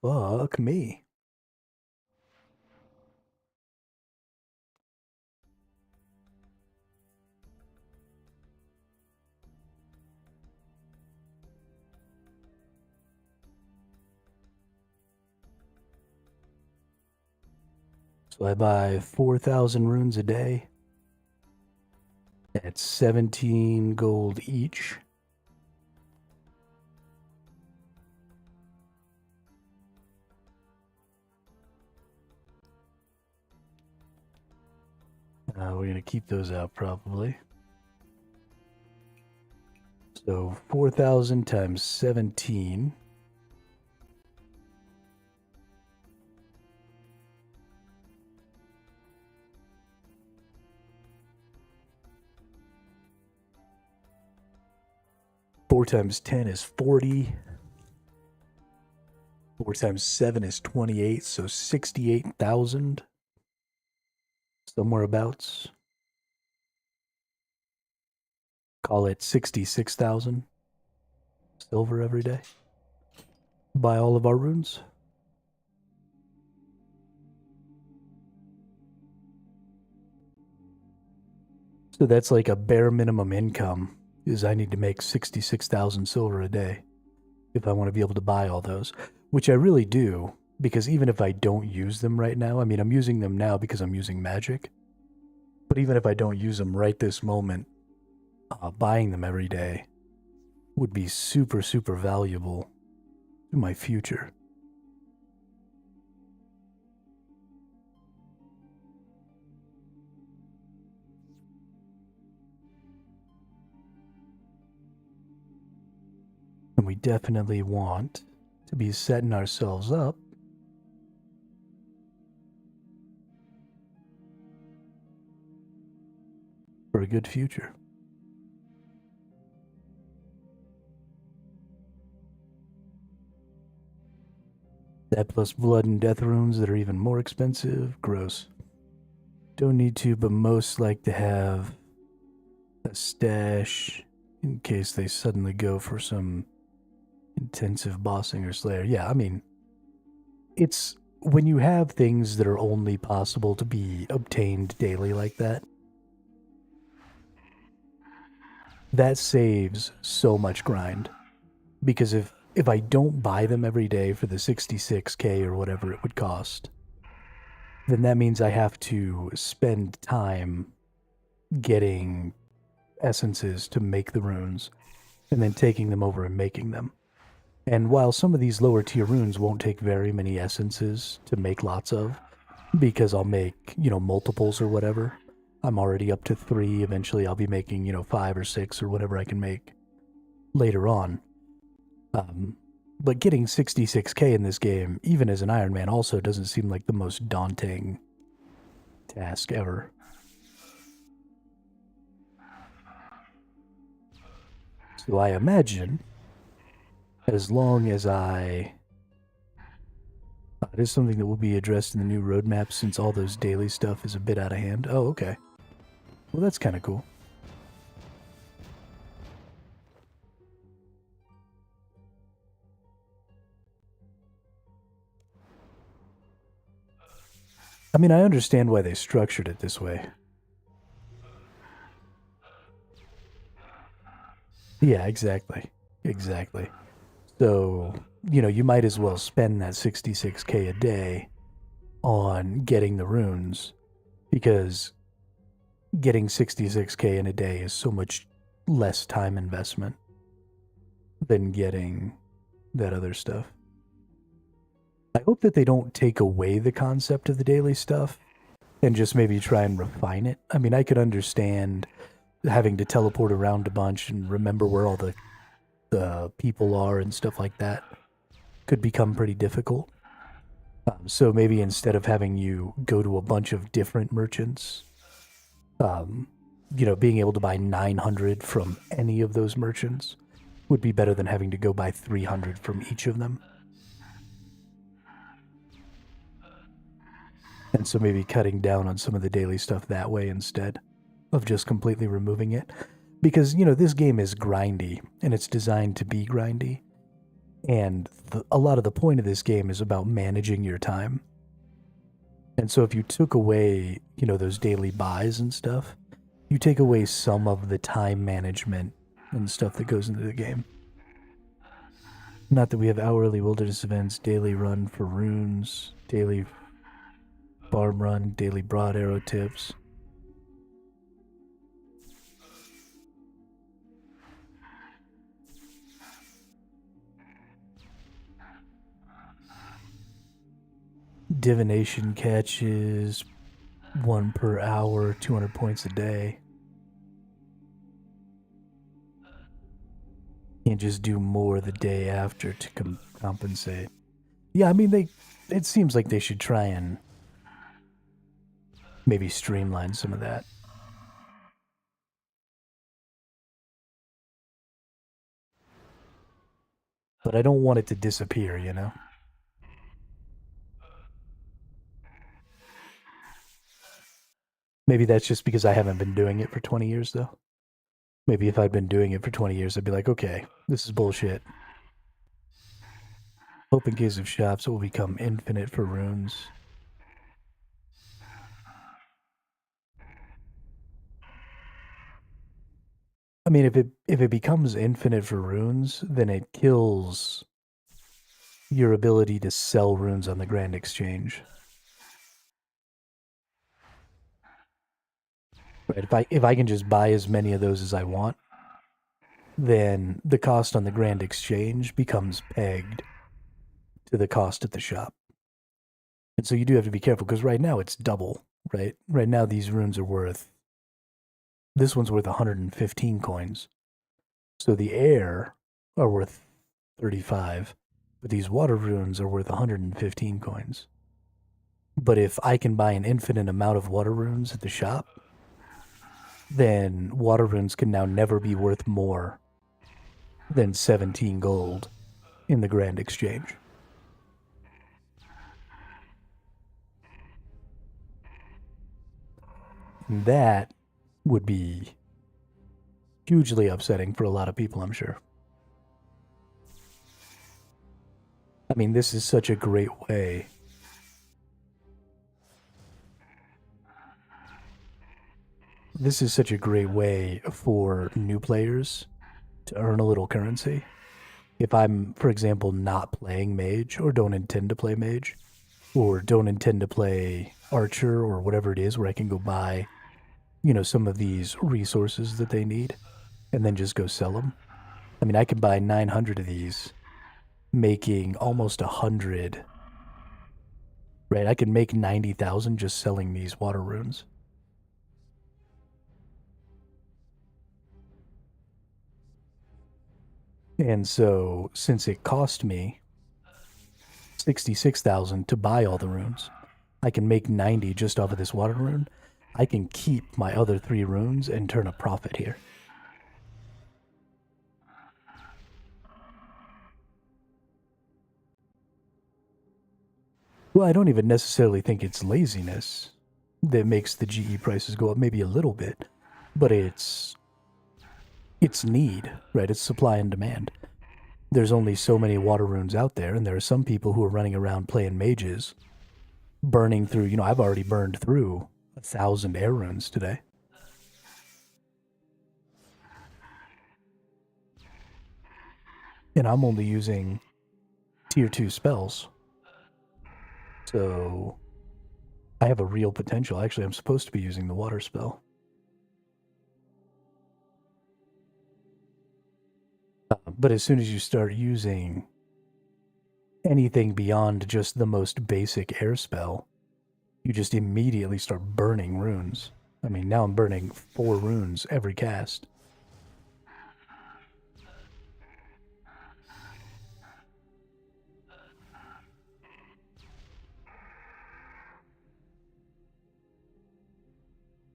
Fuck me. So I buy 4,000 runes a day. At 17 gold each. We're going to keep those out probably. So 4,000 times 17. Four times 10 is 40. 4 times 7 is 28, so 68,000. Somewhere abouts. Call it 66,000 silver every day. Buy all of our runes. So that's like a bare minimum income, is I need to make 66,000 silver a day if I want to be able to buy all those, which I really do, because even if I don't use them right now, I mean, I'm using them now because I'm using magic, but even if I don't use them right this moment, buying them every day would be super, super valuable to my future. And we definitely want to be setting ourselves up for a good future. That plus blood and death runes that are even more expensive. Gross. Don't need to, but most like to have a stash in case they suddenly go for some intensive bossing or slayer. Yeah, I mean, it's when you have things that are only possible to be obtained daily like that, that saves so much grind. Because if I don't buy them every day for the 66k or whatever it would cost, then that means I have to spend time getting essences to make the runes and then taking them over and making them. And while some of these lower tier runes won't take very many essences to make lots of, because I'll make, multiples or whatever, I'm already up to 3. Eventually I'll be making, 5 or 6 or whatever I can make later on. But getting 66k in this game, even as an Iron Man, also doesn't seem like the most daunting task ever. So I imagine, as long as it is something that will be addressed in the new roadmap since all those daily stuff is a bit out of hand. Oh, okay. Well, that's kind of cool. I mean, I understand why they structured it this way. Yeah, exactly. Exactly. So, you might as well spend that 66k a day on getting the runes, because getting 66k in a day is so much less time investment than getting that other stuff. I hope that they don't take away the concept of the daily stuff and just maybe try and refine it. I mean, I could understand having to teleport around a bunch and remember where all the people are and stuff like that could become pretty difficult. So maybe instead of having you go to a bunch of different merchants, being able to buy 900 from any of those merchants would be better than having to go buy 300 from each of them. And so maybe cutting down on some of the daily stuff that way instead of just completely removing it. Because, this game is grindy, and it's designed to be grindy. And a lot of the point of this game is about managing your time. And so if you took away, those daily buys and stuff, you take away some of the time management and stuff that goes into the game. Not that we have hourly wilderness events, daily run for runes, daily farm run, daily broad arrow tips. Divination catches, 1 per hour, 200 points a day. Can't just do more the day after to compensate. Yeah, I mean, it seems like they should try and maybe streamline some of that. But I don't want it to disappear, Maybe that's just because I haven't been doing it for 20 years, though. Maybe if I'd been doing it for 20 years, I'd be like, okay, this is bullshit. Open case of shops will become infinite for runes. I mean, if it becomes infinite for runes, then it kills your ability to sell runes on the Grand Exchange. Right? If I can just buy as many of those as I want, then the cost on the Grand Exchange becomes pegged to the cost at the shop. And so you do have to be careful because right now it's double, right? Right now these runes are worth, this one's worth 115 coins. So the air are worth 35, but these water runes are worth 115 coins. But if I can buy an infinite amount of water runes at the shop, then water runes can now never be worth more than 17 gold in the Grand Exchange. And that would be hugely upsetting for a lot of people, I'm sure. I mean, this is such a great way. This is such a great way for new players to earn a little currency. If I'm, for example, not playing mage or don't intend to play mage or don't intend to play archer or whatever it is where I can go buy, some of these resources that they need and then just go sell them. I mean, I can buy 900 of these, making almost 100, right? I can make 90,000 just selling these water runes. And so, since it cost me 66,000 to buy all the runes, I can make 90 just off of this water rune. I can keep my other 3 runes and turn a profit here. Well, I don't even necessarily think it's laziness that makes the GE prices go up, maybe a little bit, but it's need, right? It's supply and demand. There's only so many water runes out there, and there are some people who are running around playing mages, burning through, I've already burned through 1,000 air runes today. And I'm only using tier 2 spells. So I have a real potential. Actually, I'm supposed to be using the water spell. But as soon as you start using anything beyond just the most basic air spell, you just immediately start burning runes. I mean, now I'm burning 4 runes every cast.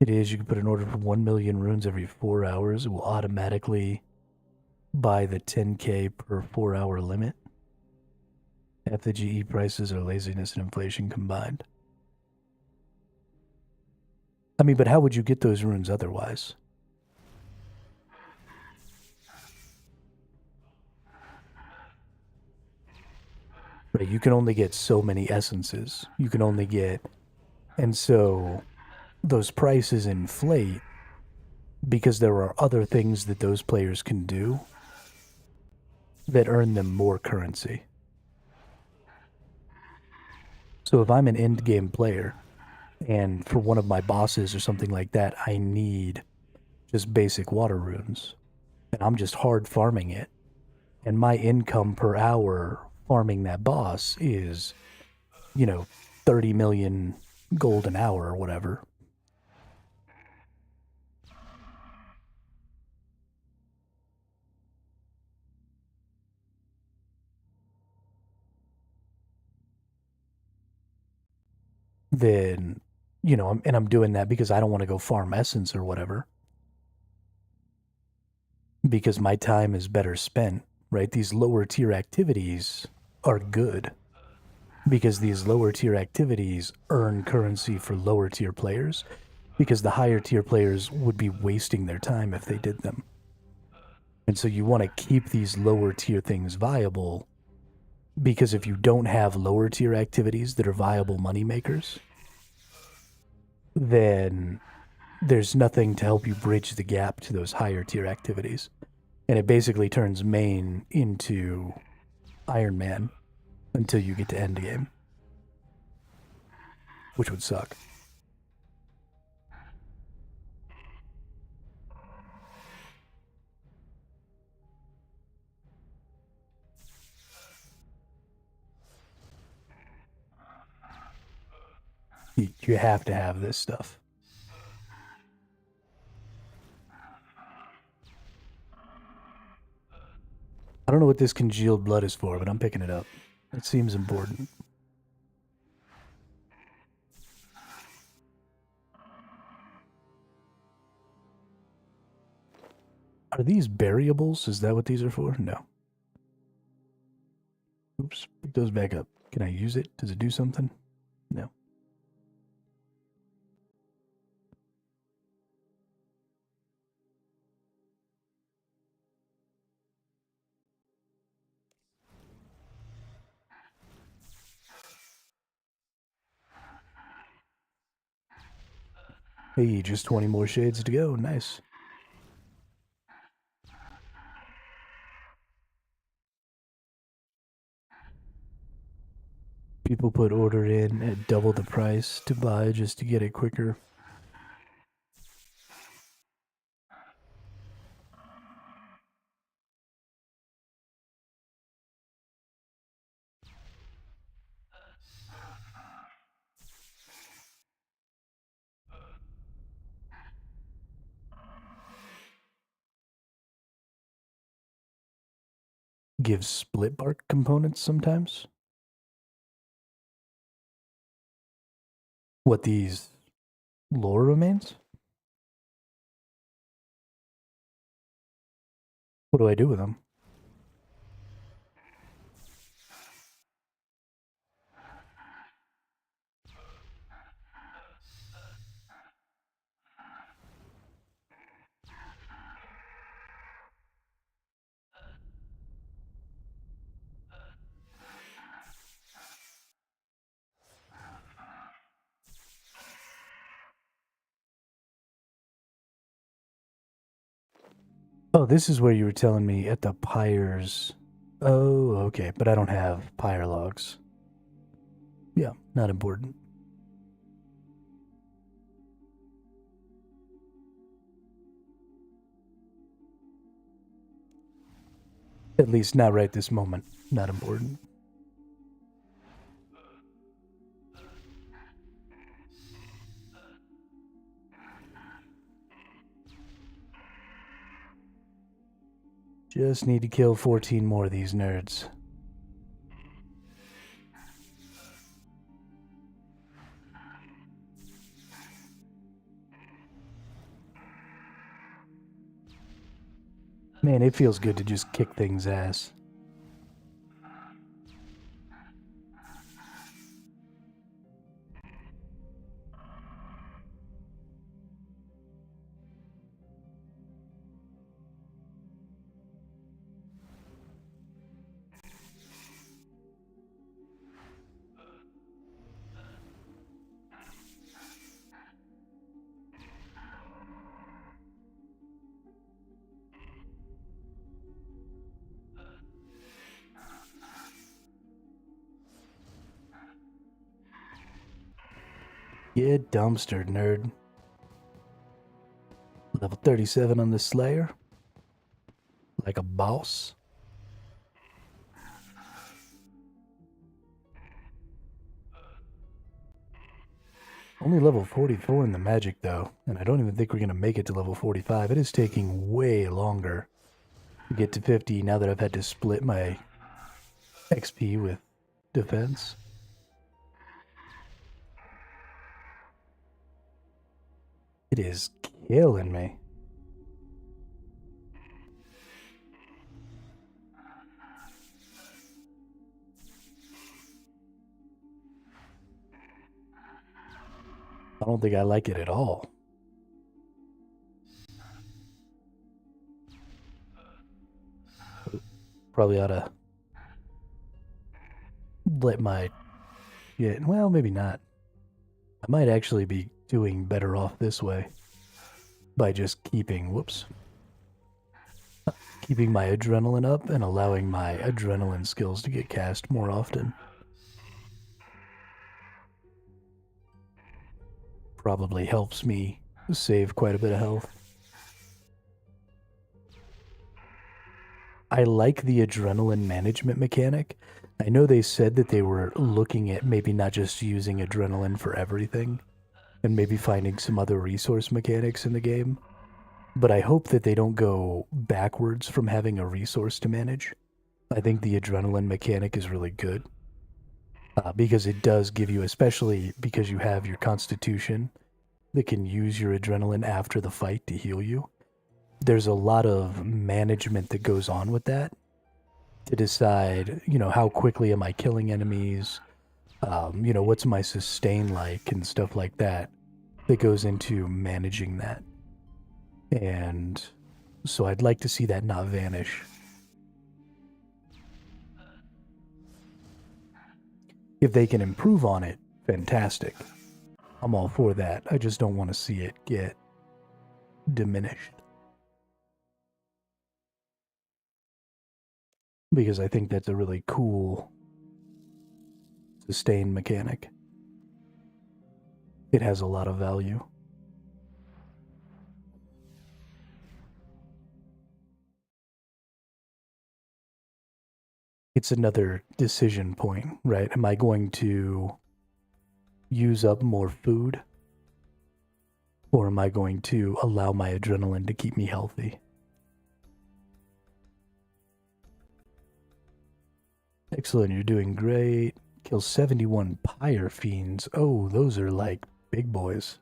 It is, you can put an order for 1 million runes every 4 hours. It will automatically buy the 10k per 4-hour limit. Half the GE prices are laziness and inflation combined. mean, but how would you get those runes otherwise? Right, you can only get so many essences. You can only get... And so those prices inflate because there are other things that those players can do that earn them more currency. So if I'm an end game player and for one of my bosses or something like that, I need just basic water runes and I'm just hard farming it, and my income per hour farming that boss is, 30 million gold an hour or whatever. Then, I'm doing that because I don't want to go farm essence or whatever. Because my time is better spent, right? These lower tier activities are good because these lower tier activities earn currency for lower tier players because the higher tier players would be wasting their time if they did them. And so you want to keep these lower tier things viable because if you don't have lower tier activities that are viable money makers, then there's nothing to help you bridge the gap to those higher tier activities. And it basically turns main into Ironman until you get to endgame, which would suck. You have to have this stuff. I don't know what this congealed blood is for, but I'm picking it up. It seems important. Are these variables? Is that what these are for? No. Oops, pick those back up. Can I use it? Does it do something? No. Hey, just 20 more shades to go. Nice. People put order in at double the price to buy just to get it quicker. Gives split bark components sometimes. What, these lore remains? What do I do with them? Oh, this is where you were telling me at the pyres. Oh, okay, but I don't have pyre logs. Yeah, not important. At least not right this moment. Not important. Just need to kill 14 more of these nerds. Man, it feels good to just kick things' ass. Yeah, dumpster, nerd. Level 37 on the Slayer. Like a boss. Only level 44 in the magic, though, and I don't even think we're going to make it to level 45. It is taking way longer to get to 50 now that I've had to split my XP with defense. It is killing me. I don't think I like it at all. Probably ought to let my... Yeah, well, maybe not. I might actually be doing better off this way by just keeping... Whoops. Keeping my adrenaline up and allowing my adrenaline skills to get cast more often. Probably helps me save quite a bit of health. I like the adrenaline management mechanic. I know they said that they were looking at maybe not just using adrenaline for everything, and maybe finding some other resource mechanics in the game. But I hope that they don't go backwards from having a resource to manage. I think the adrenaline mechanic is really good. Because it does give you, especially because you have your constitution that can use your adrenaline after the fight to heal you. There's a lot of management that goes on with that to decide, how quickly am I killing enemies, what's my sustain like and stuff like that goes into managing that. And so I'd like to see that not vanish. If they can improve on it, fantastic. I'm all for that. I just don't want to see it get diminished. Because I think that's a really cool sustain mechanic. It has a lot of value. It's another decision point, right? Am I going to use up more food? Or am I going to allow my adrenaline to keep me healthy? Excellent, you're doing great. Kill 71 pyre fiends. Oh, those are like big boys.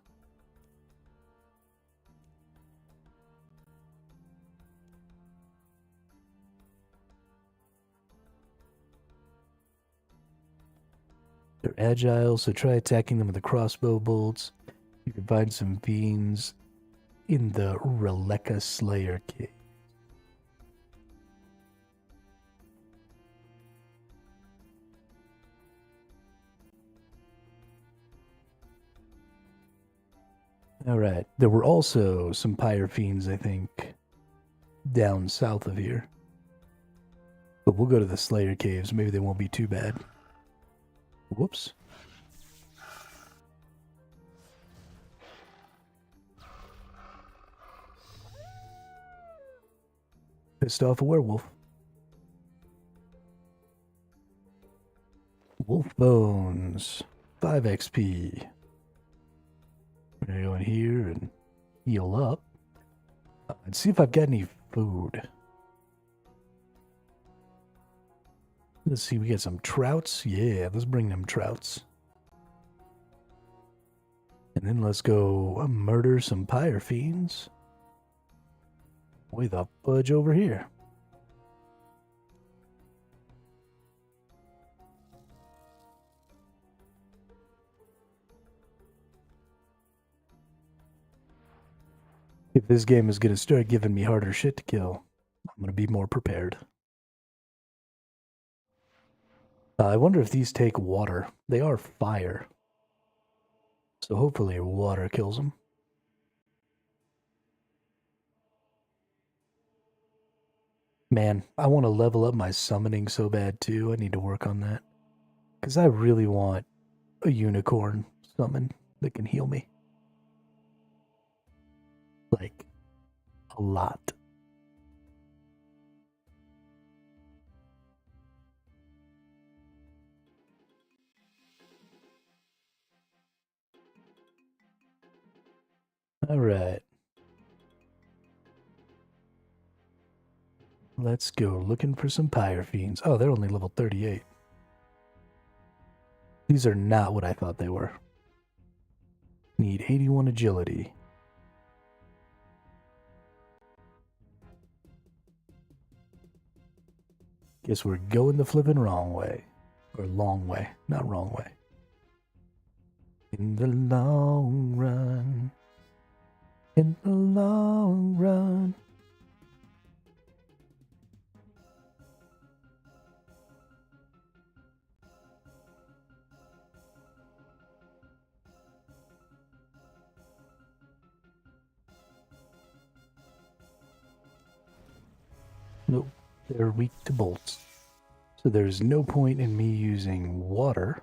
They're agile, so try attacking them with the crossbow bolts. You can find some fiends in the Releka Slayer cave. Alright, there were also some pyre fiends, I think, down south of here. But we'll go to the Slayer caves, maybe they won't be too bad. Whoops. Pissed off a werewolf. Wolf bones. 5 XP. We're gonna go in here and heal up. And see if I've got any food. Let's see, we got some trouts. Yeah, let's bring them trouts. And then let's go murder some pyre fiends. Way the fudge over here. If this game is going to start giving me harder shit to kill, I'm going to be more prepared. I wonder if these take water. They are fire. So hopefully water kills them. Man, I want to level up my summoning so bad too. I need to work on that. Because I really want a unicorn summon. that can heal me. Like, a lot. Alright. Let's go looking for some pyre fiends. Oh, they're only level 38. These are not what I thought they were. Need 81 agility. Guess we're going the flippin' wrong way. Or long way, not wrong way. In the long run. In the long run. Nope, they're weak to bolts. So there's no point in me using water.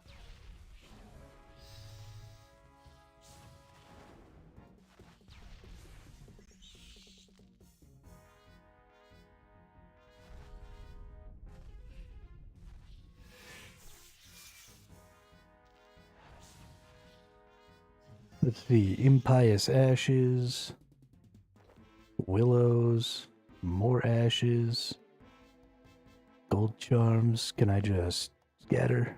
Let's see, impious ashes, willows, more ashes, gold charms. Can I just scatter?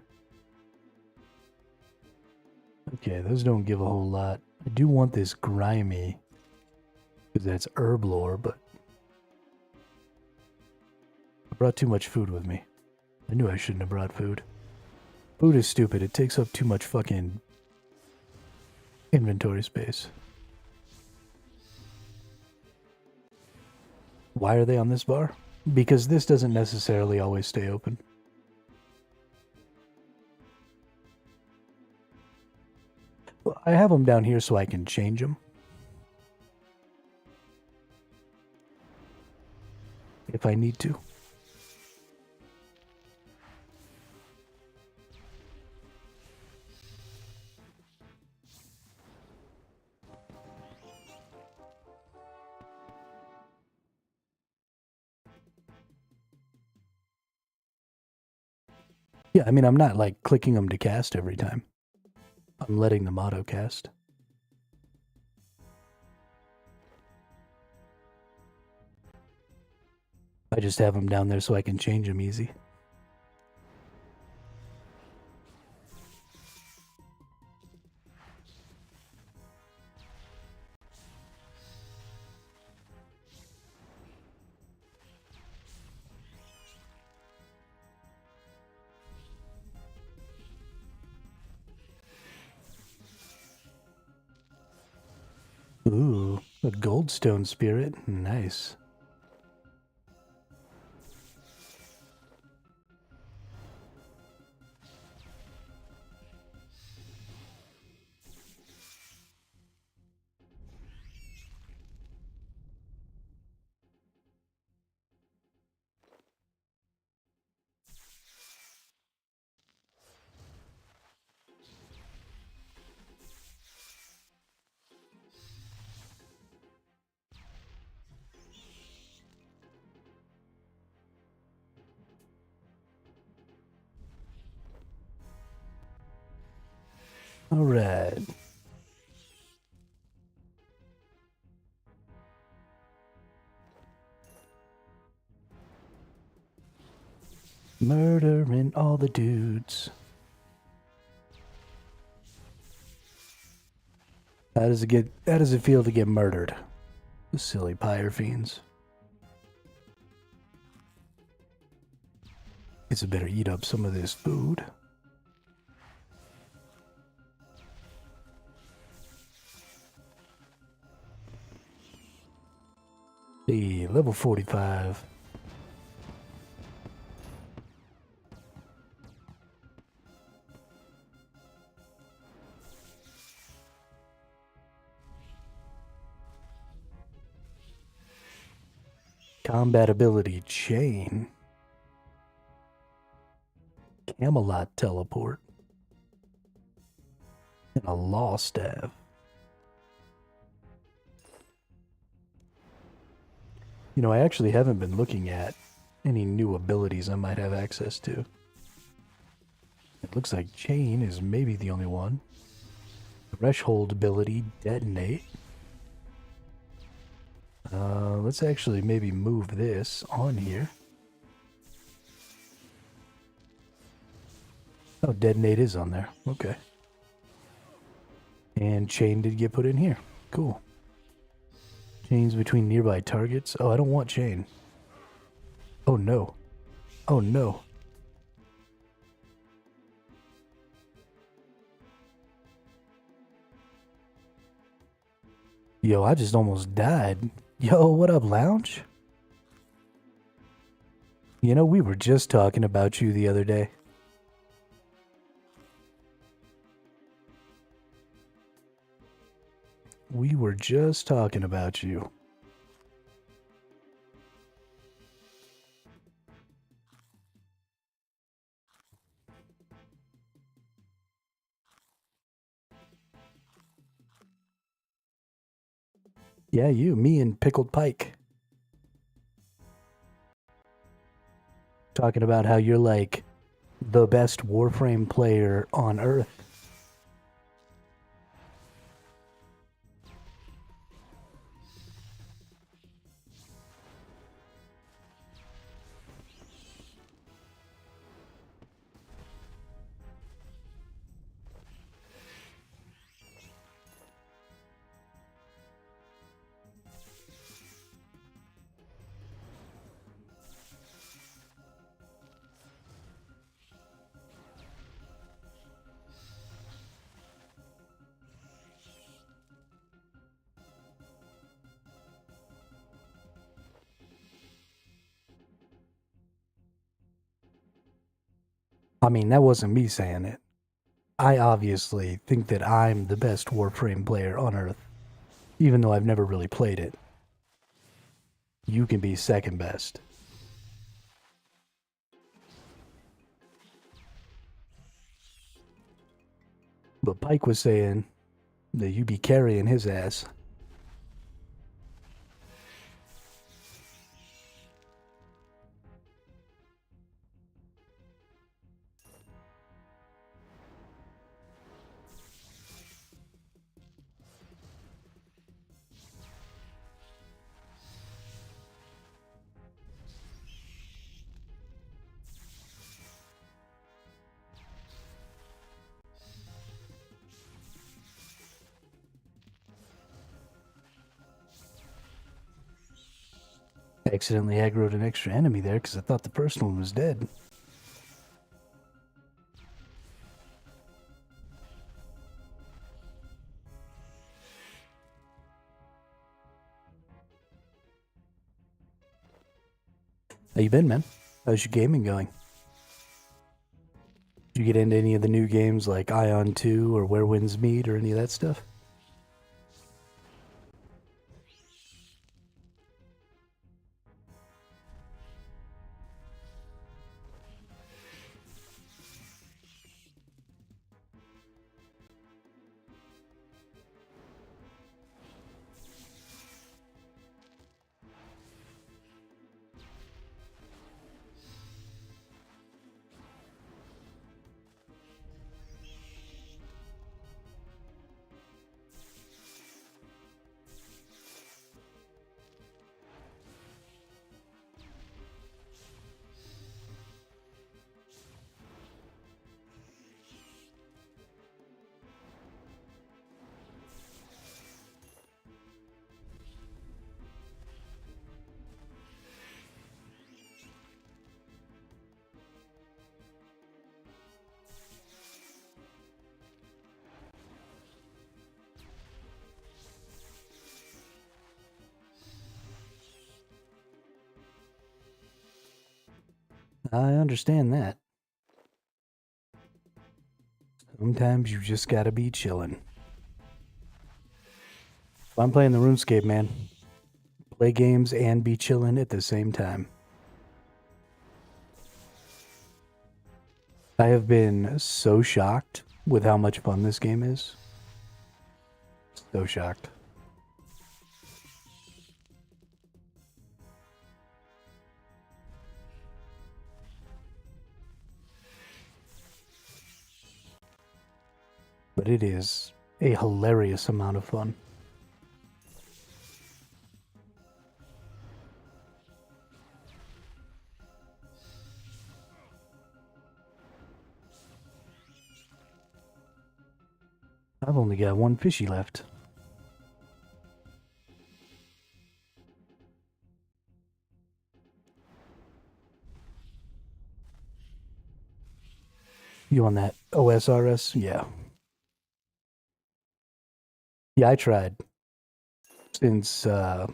Okay, those don't give a whole lot. I do want this grimy, because that's herb lore, but I brought too much food with me. I knew I shouldn't have brought food. Food is stupid. It takes up too much fucking inventory space. Why are they on this bar? Because this doesn't necessarily always stay open. Well, I have them down here so I can change them. If I need to. Yeah, I mean, I'm not like clicking them to cast every time. I'm letting them auto cast. I just have them down there so I can change them easy. Ooh, a goldstone spirit. Nice. All right. Murdering all the dudes. How does it feel to get murdered? The silly pyre fiends. Guess I better eat up some of this food. See, level 45. Combat ability chain. Camelot teleport. And a law staff. You know, I actually haven't been looking at any new abilities I might have access to. It looks like chain is maybe the only one. Threshold ability, detonate. Let's actually maybe move this on here. Oh, detonate is on there. Okay. And chain did get put in here. Cool. Chains between nearby targets. Oh, I don't want chain. Oh no. Oh no. Yo, I just almost died. Yo, what up, Lounge? You know, we were just talking about you the other day. We were just talking about you. Yeah, you, me and Pickled Pike. Talking about how you're like the best Warframe player on Earth. I mean, that wasn't me saying it. I obviously think that I'm the best Warframe player on Earth, even though I've never really played it. You can be second best. But Pike was saying that you be carrying his ass. I accidentally aggroed an extra enemy there because I thought the first one was dead. How you been, man? How's your gaming going? Did you get into any of the new games like Ion 2 or Where Winds Meet or any of that stuff? I understand that. Sometimes you just gotta be chillin'. I'm playing the Runescape, man. Play games and be chillin' at the same time. I have been so shocked with how much fun this game is. So shocked. But it is a hilarious amount of fun. I've only got one fishy left. You on that OSRS? Yeah. Yeah, I tried. Since I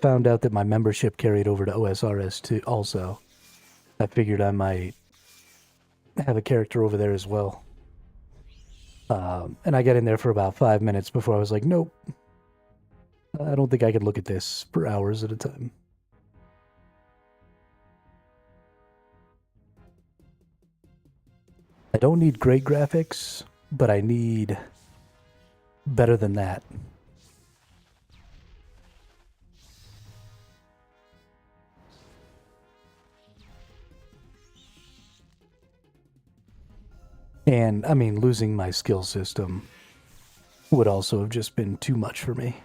found out that my membership carried over to OSRS too, also, I figured I might have a character over there as well. And I got in there for about 5 minutes before I was like, nope. I don't think I could look at this for hours at a time. I don't need great graphics, but I need better than that. And, I mean, losing my skill system would also have just been too much for me.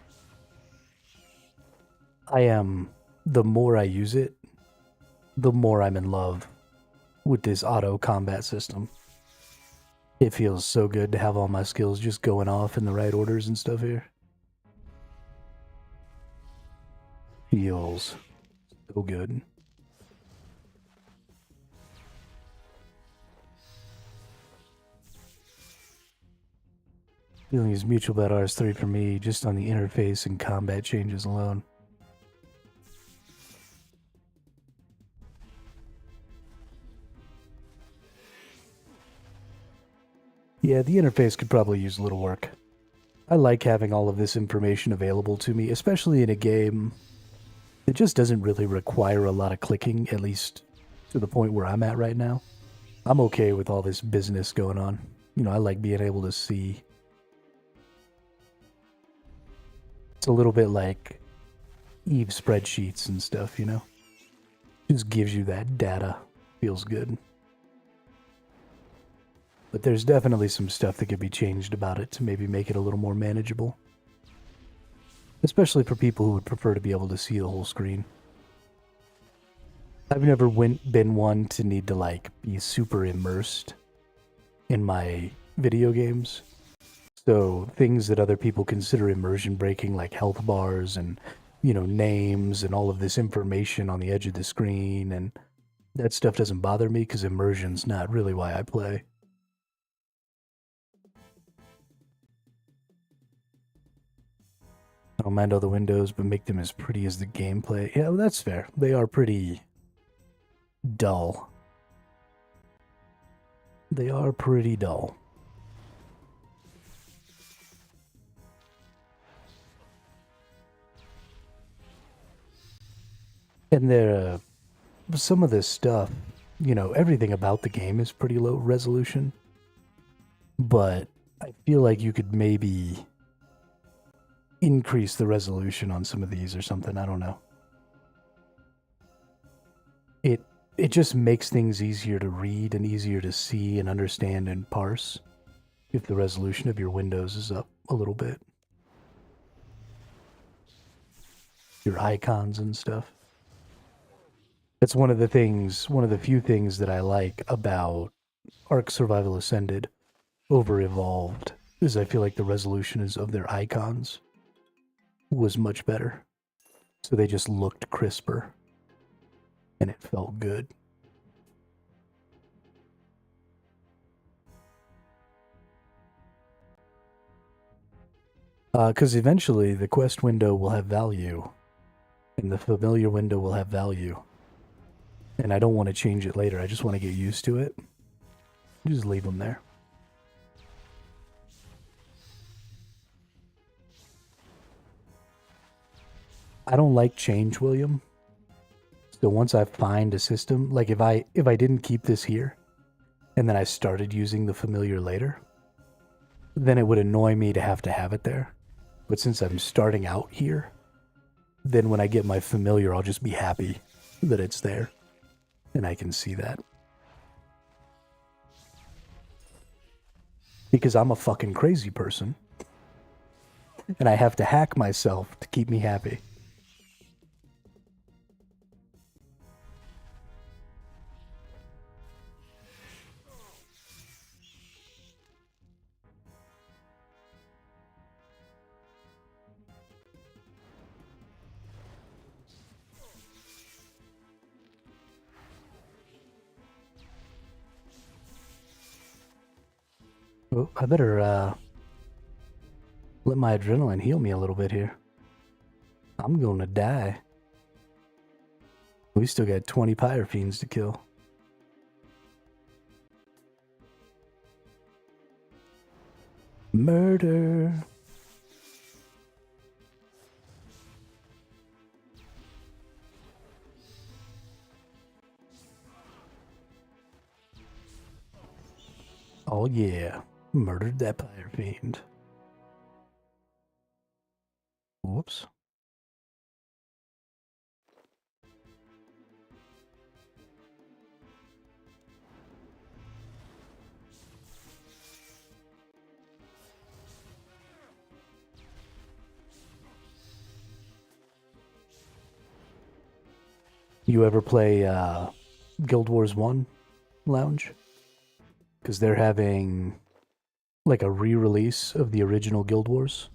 The more I use it, the more I'm in love with this auto combat system. It feels so good to have all my skills just going off in the right orders and stuff here. Feels so good. Feeling is mutual about RS3 for me, just on the interface and combat changes alone. Yeah, the interface could probably use a little work. I like having all of this information available to me, especially in a game that just doesn't really require a lot of clicking, at least to the point where I'm at right now. I'm okay with all this business going on. You know, I like being able to see. It's a little bit like Eve spreadsheets and stuff, you know? Just gives you that data. Feels good. But there's definitely some stuff that could be changed about it to maybe make it a little more manageable. Especially for people who would prefer to be able to see the whole screen. I've never been one to need to, like, be super immersed in my video games. So things that other people consider immersion breaking, like health bars and, you know, names and all of this information on the edge of the screen, and that stuff doesn't bother me because immersion's not really why I play. I don't mind all the windows, but make them as pretty as the gameplay. Yeah, well, that's fair. They are pretty dull. They are pretty dull. And there, some of this stuff, you know, everything about the game is pretty low resolution. But I feel like you could maybe increase the resolution on some of these or something. I don't know. It just makes things easier to read and easier to see and understand and parse if the resolution of your windows is up a little bit. Your icons and stuff. That's one of the few things that I like about Ark Survival Ascended over Evolved, is I feel like the resolution of their icons was much better. So they just looked crisper. And it felt good. Because eventually the quest window will have value. And the familiar window will have value. And I don't want to change it later. I just want to get used to it. Just leave them there. I don't like change, William. So once I find a system, like if I didn't keep this here, and then I started using the familiar later, then it would annoy me to have it there. But since I'm starting out here, then when I get my familiar, I'll just be happy that it's there. And I can see that. Because I'm a fucking crazy person. And I have to hack myself to keep me happy. Oh, I better let my adrenaline heal me a little bit here. I'm gonna die. We still got 20 pyre fiends to kill. Murder. Oh yeah, murdered that pyre fiend. Whoops. You ever play Guild Wars 1 Lounge? Because they're having like a re-release of the original Guild Wars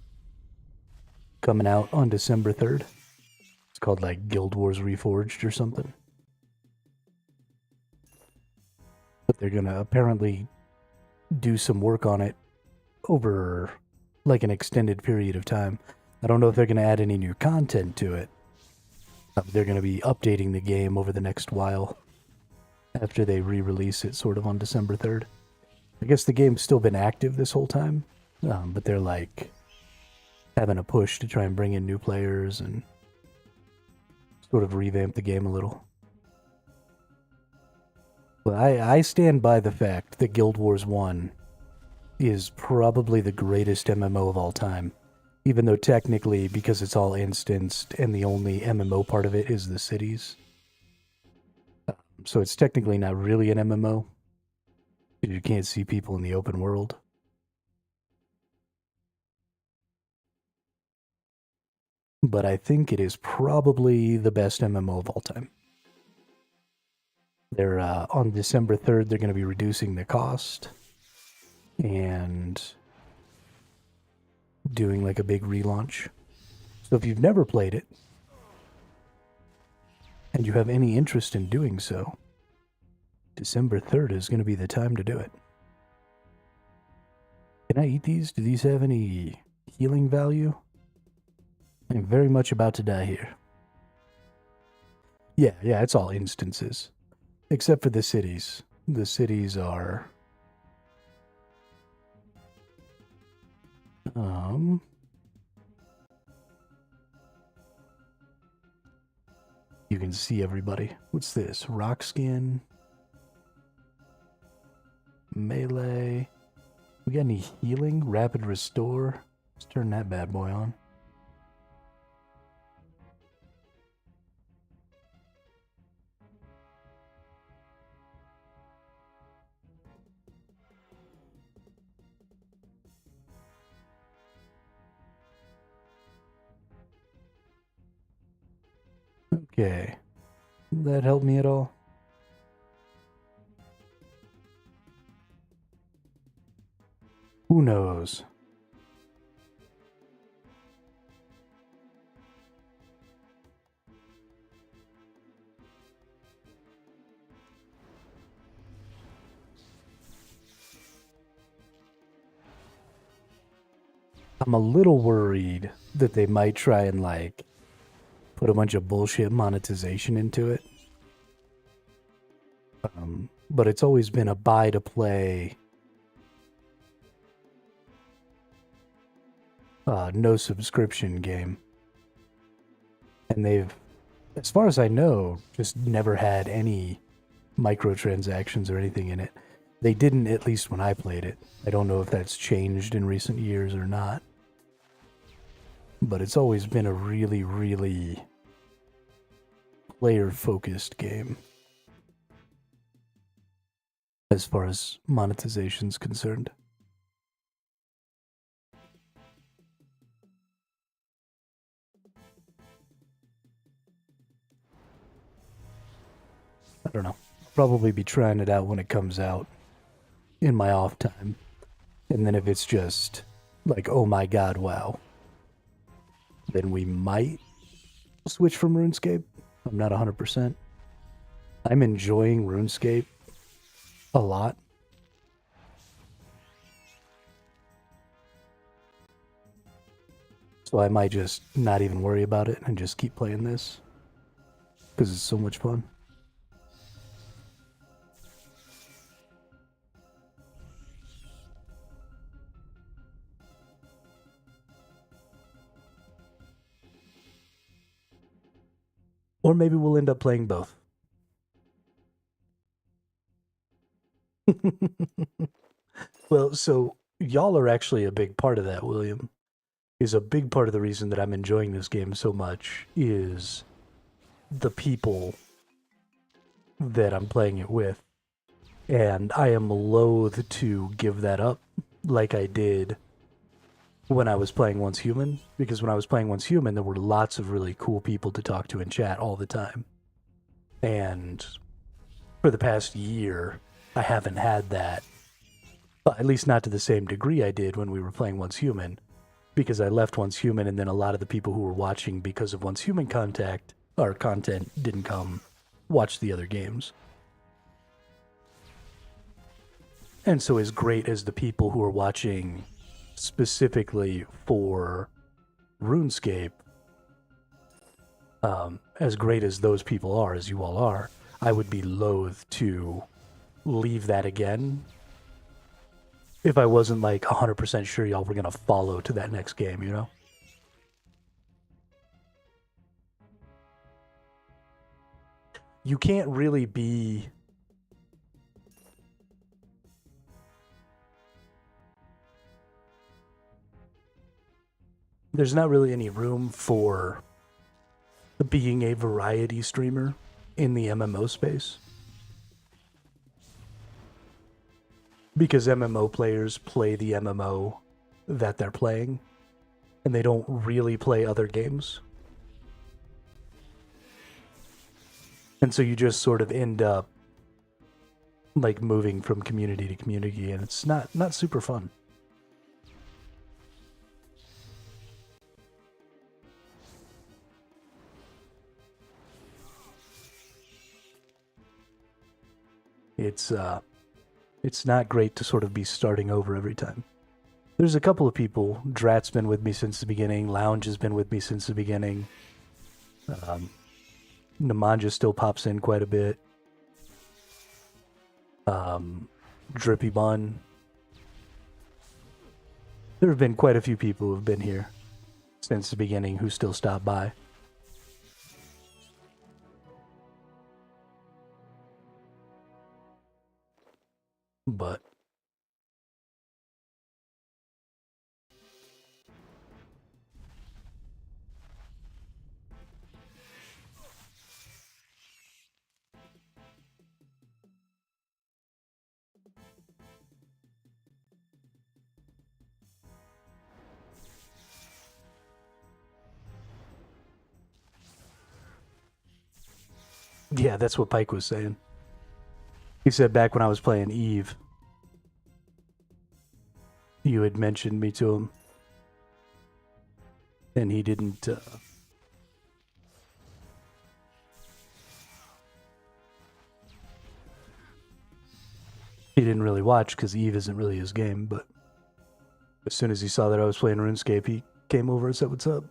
coming out on December 3rd. It's called like Guild Wars Reforged or something. But they're gonna apparently do some work on it over like an extended period of time. I don't know if they're gonna add any new content to it. They're gonna be updating the game over the next while after they re-release it sort of on December 3rd. I guess the game's still been active this whole time, but they're like having a push to try and bring in new players and sort of revamp the game a little. But I stand by the fact that Guild Wars 1 is probably the greatest MMO of all time. Even though technically, because it's all instanced and the only MMO part of it is the cities. So it's technically not really an MMO. You can't see people in the open world. But I think it is probably the best MMO of all time. They're on December 3rd, they're going to be reducing the cost and doing like a big relaunch. So if you've never played it and you have any interest in doing so, December 3rd is going to be the time to do it. Can I eat these? Do these have any healing value? I'm very much about to die here. Yeah, it's all instances. Except for the cities. The cities are... You can see everybody. What's this? Rock skin. Melee. We got any healing? Rapid restore? Let's turn that bad boy on. Okay. Will that help me at all? Who knows? I'm a little worried that they might try and like put a bunch of bullshit monetization into it. But it's always been a buy to play, no subscription game. And they've, as far as I know, just never had any microtransactions or anything in it. They didn't, at least when I played it. I don't know if that's changed in recent years or not. But it's always been a really, really player-focused game as far as monetization's concerned. I don't know. I'll probably be trying it out when it comes out in my off time. And then if it's just like, oh my god, wow, then we might switch from RuneScape. I'm not 100%. I'm enjoying RuneScape a lot. So I might just not even worry about it and just keep playing this because it's so much fun. Or maybe we'll end up playing both. Well, so y'all are actually a big part of that, William. Is a big part of the reason that I'm enjoying this game so much is the people that I'm playing it with. And I am loath to give that up like I did when I was playing Once Human, because when I was playing Once Human, there were lots of really cool people to talk to in chat all the time. And for the past year, I haven't had that. Well, at least not to the same degree I did when we were playing Once Human, because I left Once Human and then a lot of the people who were watching because of Once Human content didn't come watch the other games. And so as great as the people who are watching specifically for RuneScape, as great as those people are, as you all are, I would be loath to leave that again if I wasn't like 100% sure y'all were going to follow to that next game, you know? You can't really be... There's not really any room for being a variety streamer in the MMO space. Because MMO players play the MMO that they're playing, and they don't really play other games. And so you just sort of end up like moving from community to community, and it's not super fun. It's not great to sort of be starting over every time. There's a couple of people. Drat's been with me since the beginning. Lounge has been with me since the beginning. Nemanja still pops in quite a bit. Drippy Bun. There have been quite a few people who have been here since the beginning who still stop by. But yeah, that's what Pike was saying. He said back when I was playing Eve, you had mentioned me to him, and he didn't. He didn't really watch because Eve isn't really his game. But as soon as he saw that I was playing RuneScape, he came over and said, "What's up?"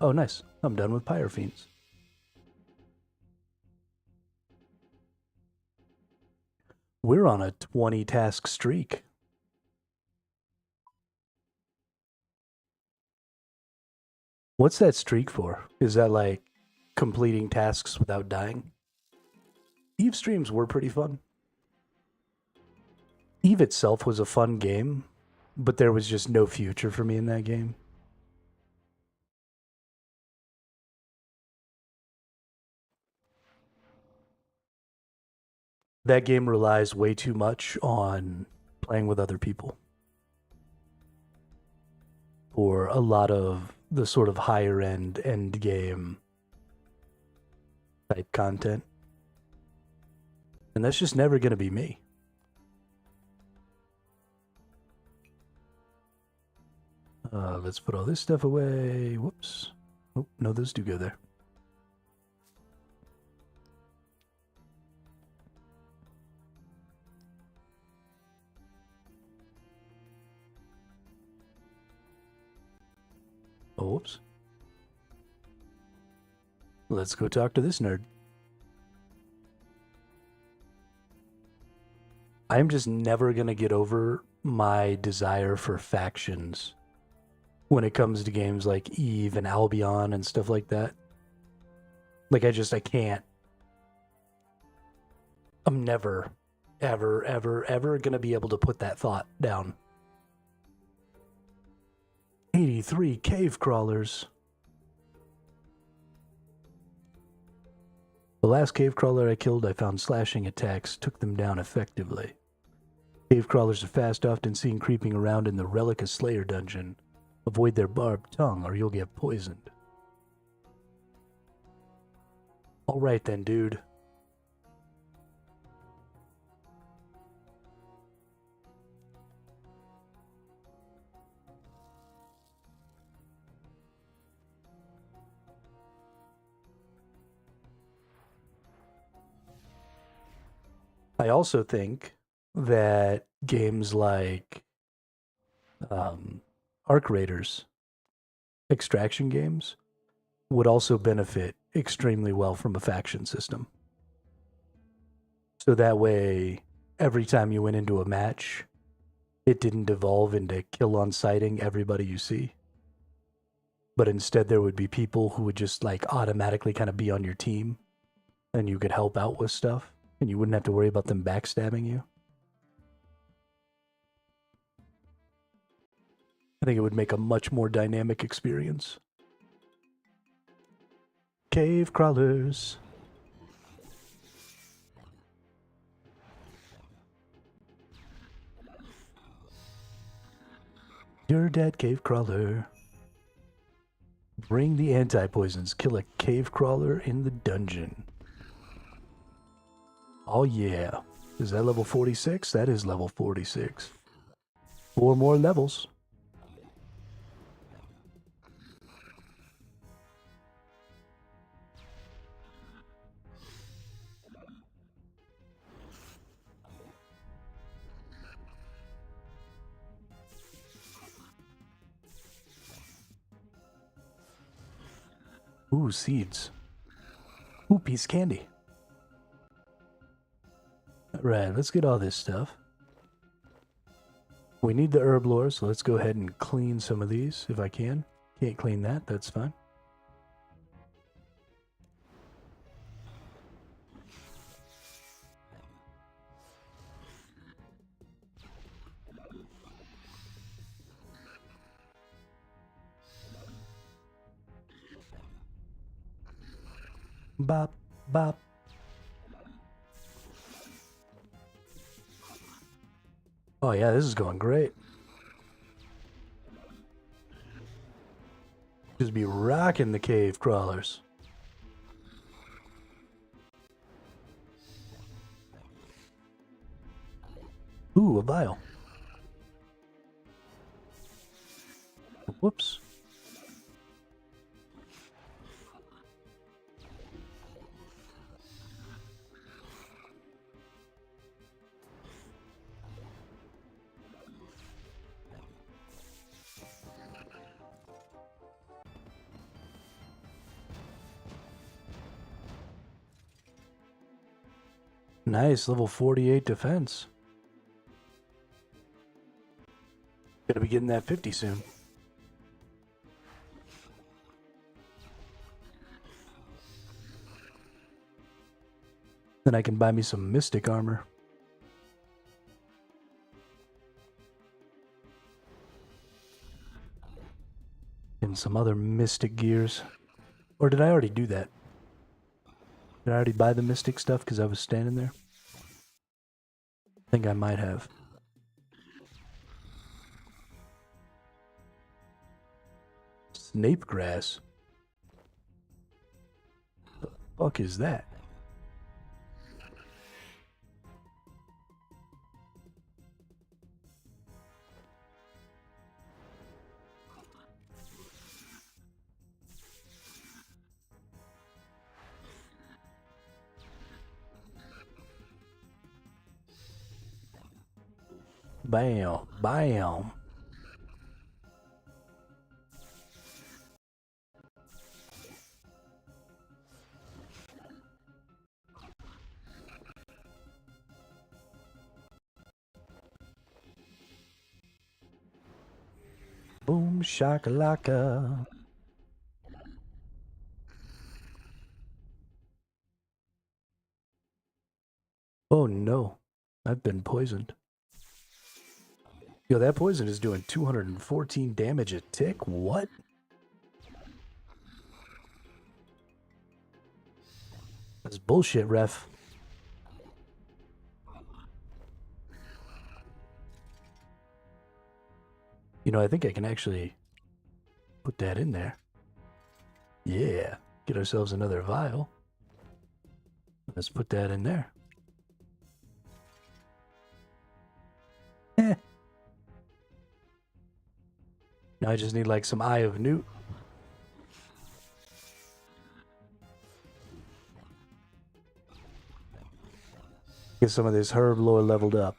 Oh, nice. I'm done with Pyrofiends. We're on a 20 task streak. What's that streak for? Is that like completing tasks without dying. Eve streams were pretty fun. Eve itself was a fun game, but there was just no future for me in that game. That game relies way too much on playing with other people for a lot of the sort of higher end game type content. And that's just never going to be me. Let's put all this stuff away. Whoops. Oh, no, those do go there. Oh, whoops. Let's go talk to this nerd. I'm just never going to get over my desire for factions when it comes to games like Eve and Albion and stuff like that. Like, I can't. I'm never, ever going to be able to put that thought down. 83 cave crawlers. The last cave crawler I killed, I found slashing attacks, took them down effectively. Cave crawlers are fast, often seen creeping around in the Relic of Slayer dungeon. Avoid their barbed tongue or you'll get poisoned. Alright then, dude. I also think that games like Arc Raiders, extraction games, would also benefit extremely well from a faction system. So that way, every time you went into a match, it didn't devolve into kill on sighting everybody you see. But instead there would be people who would just like automatically kind of be on your team and you could help out with stuff and you wouldn't have to worry about them backstabbing you. I think it would make a much more dynamic experience. Cave crawlers. You're dead, cave crawler. Bring the anti-poisons. Kill a cave crawler in the dungeon. Oh yeah. Is that level 46? That is level 46. 4 more levels. Ooh, seeds. Ooh, piece of candy. Alright, let's get all this stuff. We need the herb lore, so let's go ahead and clean some of these if I can. Can't clean that, that's fine. Bop, bop. Oh yeah, this is going great. Just be rocking the cave crawlers. Ooh, a vial. Whoops. Nice, level 48 defense. Gonna be getting that 50 soon. Then I can buy me some mystic armor. And some other mystic gears. Or did I already do that? Did I already buy the mystic stuff because I was standing there? I think I might have. Snape grass? The fuck is that? Bam, bam. Boom shakalaka. Oh no, I've been poisoned. Yo, that poison is doing 214 damage a tick? What? That's bullshit, ref. You know, I think I can actually put that in there. Yeah, get ourselves another vial. Let's put that in there. Eh. Now I just need like some Eye of Newt. Get some of this herb lore leveled up.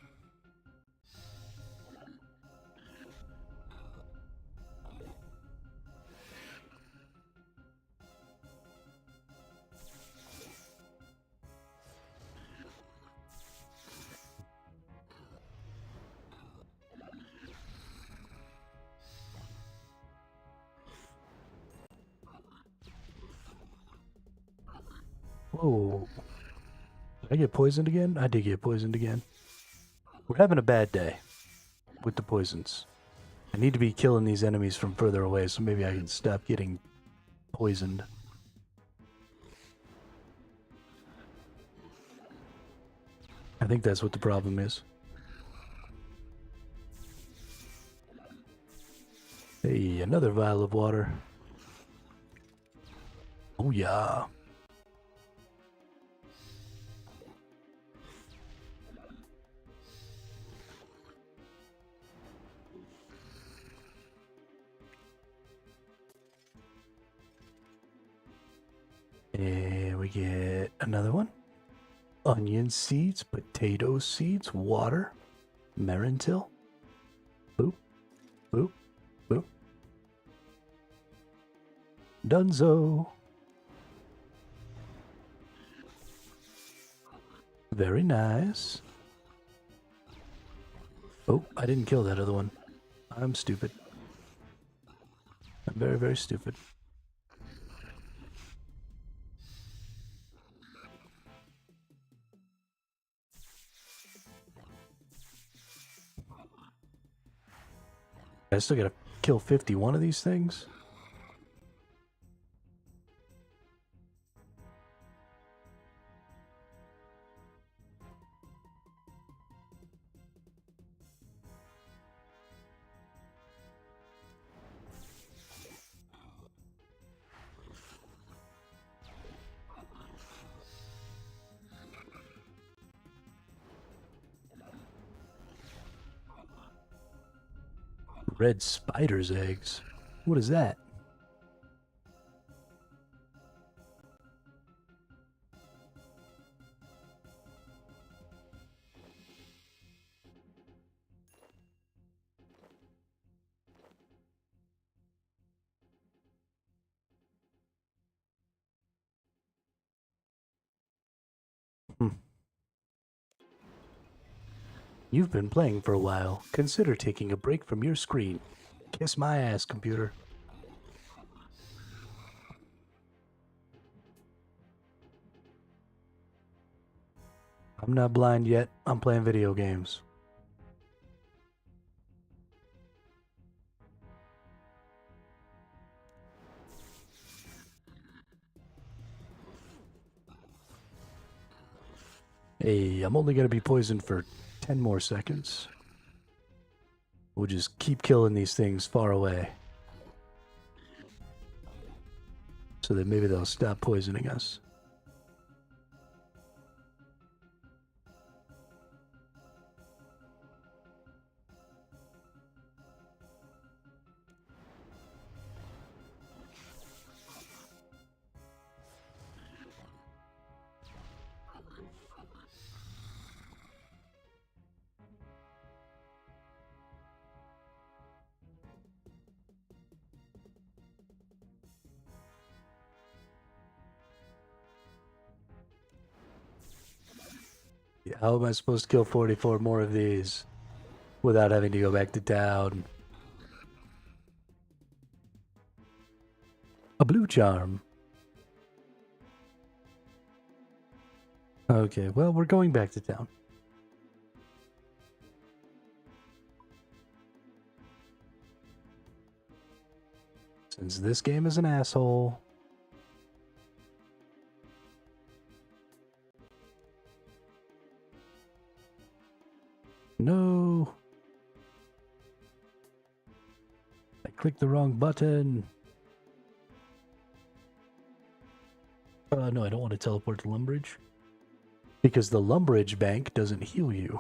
Whoa. Did I get poisoned again? I did get poisoned again. We're having a bad day with the poisons. I need to be killing these enemies from further away, so maybe I can stop getting poisoned. I think that's what the problem is. Hey, another vial of water. Oh yeah. And we get another one. Onion seeds, potato seeds, water, Marintil. Boop, boop, boop. Dunzo. Very nice. Oh, I didn't kill that other one. I'm stupid. I'm very, very stupid. I still gotta kill 51 of these things? Red spider's eggs? What is that? You've been playing for a while. Consider taking a break from your screen. Kiss my ass, computer. I'm not blind yet. I'm playing video games. Hey, I'm only going to be poisoned for 10 more seconds. We'll just keep killing these things far away. So that maybe they'll stop poisoning us. How am I supposed to kill 44 more of these without having to go back to town? A blue charm. Okay, well, we're going back to town. Since this game is an asshole. No. I clicked the wrong button. No, I don't want to teleport to Lumbridge. Because the Lumbridge bank doesn't heal you.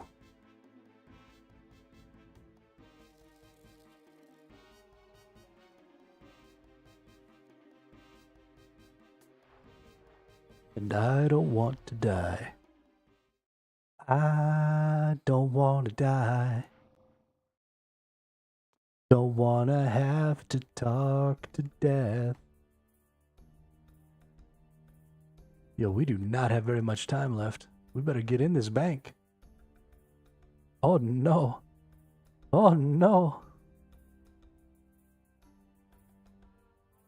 And I don't want to die. I don't want to die. Don't want to have to talk to death. Yo, we do not have very much time left. We better get in this bank. Oh no. Oh no.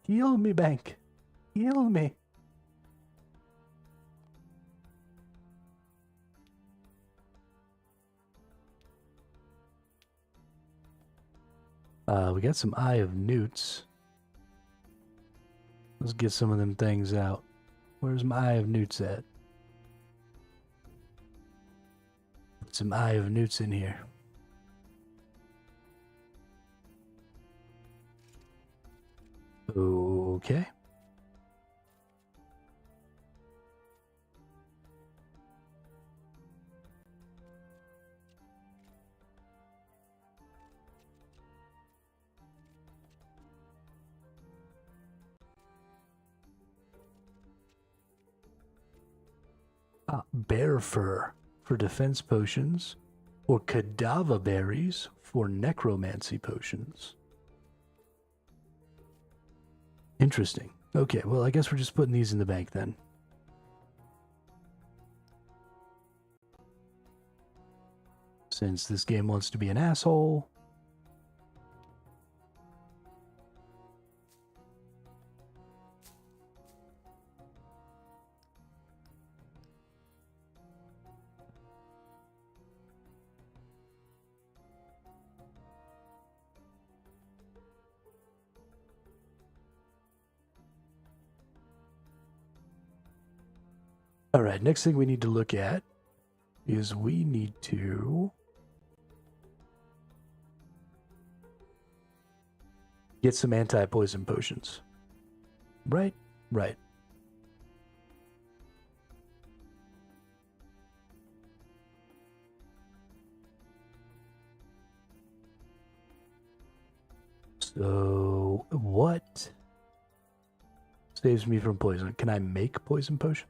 Heal me, bank. Heal me. We got some Eye of Newts. Let's get some of them things out. Where's my Eye of Newts at? Put some Eye of Newts in here. Okay. Bear fur for defense potions, or cadaver berries for necromancy potions. Interesting. Okay, well, I guess we're just putting these in the bank then. Since this game wants to be an asshole. All right, next thing we need to look at is we need to get some anti-poison potions. Right? Right. So, what saves me from poison? Can I make poison potion?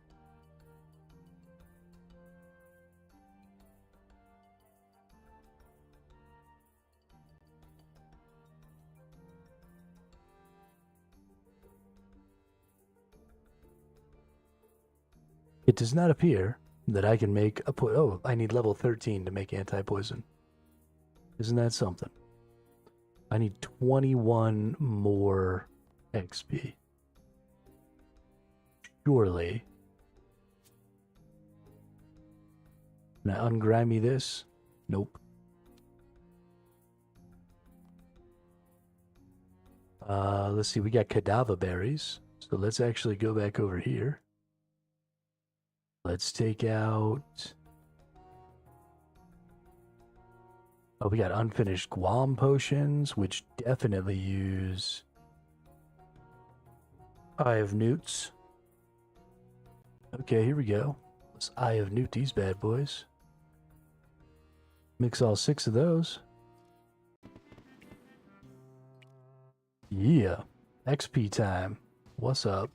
It does not appear that I can make a oh, I need level 13 to make anti-poison. Isn't that something? I need 21 more XP. Surely. Can I ungrimy this? Nope. Let's see, we got cadaver berries. So let's actually go back over here. Let's take out... Oh, we got unfinished Guam potions, which definitely use Eye of Newts. Okay, here we go. Let's Eye of Newt these bad boys. Mix all 6 of those. Yeah. XP time. What's up?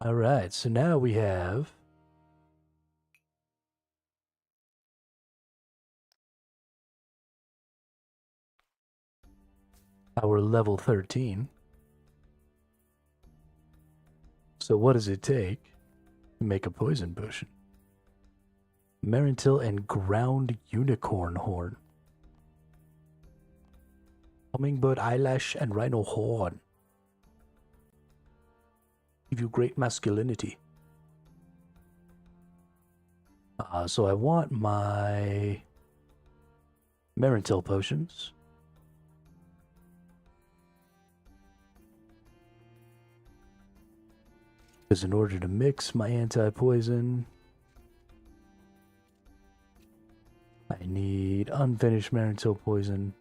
Alright, so now we have... our level 13. So what does it take to make a poison potion? Marintil and ground unicorn horn. Hummingbird eyelash and rhino horn. Give you great masculinity. So I want my Marintil potions. Because in order to mix my anti-poison, I need unfinished Marintil poison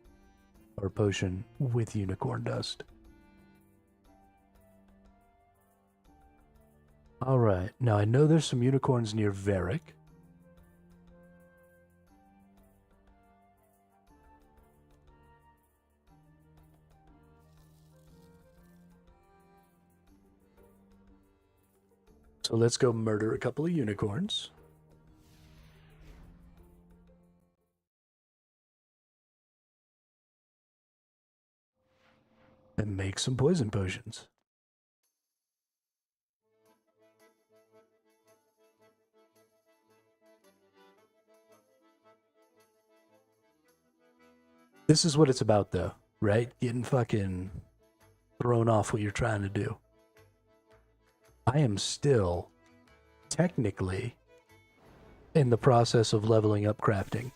or potion with unicorn dust. Alright, now I know there's some unicorns near Varric. So let's go murder a couple of unicorns. And make some poison potions. This is what it's about, though, right? Getting fucking thrown off what you're trying to do. I am still technically in the process of leveling up crafting.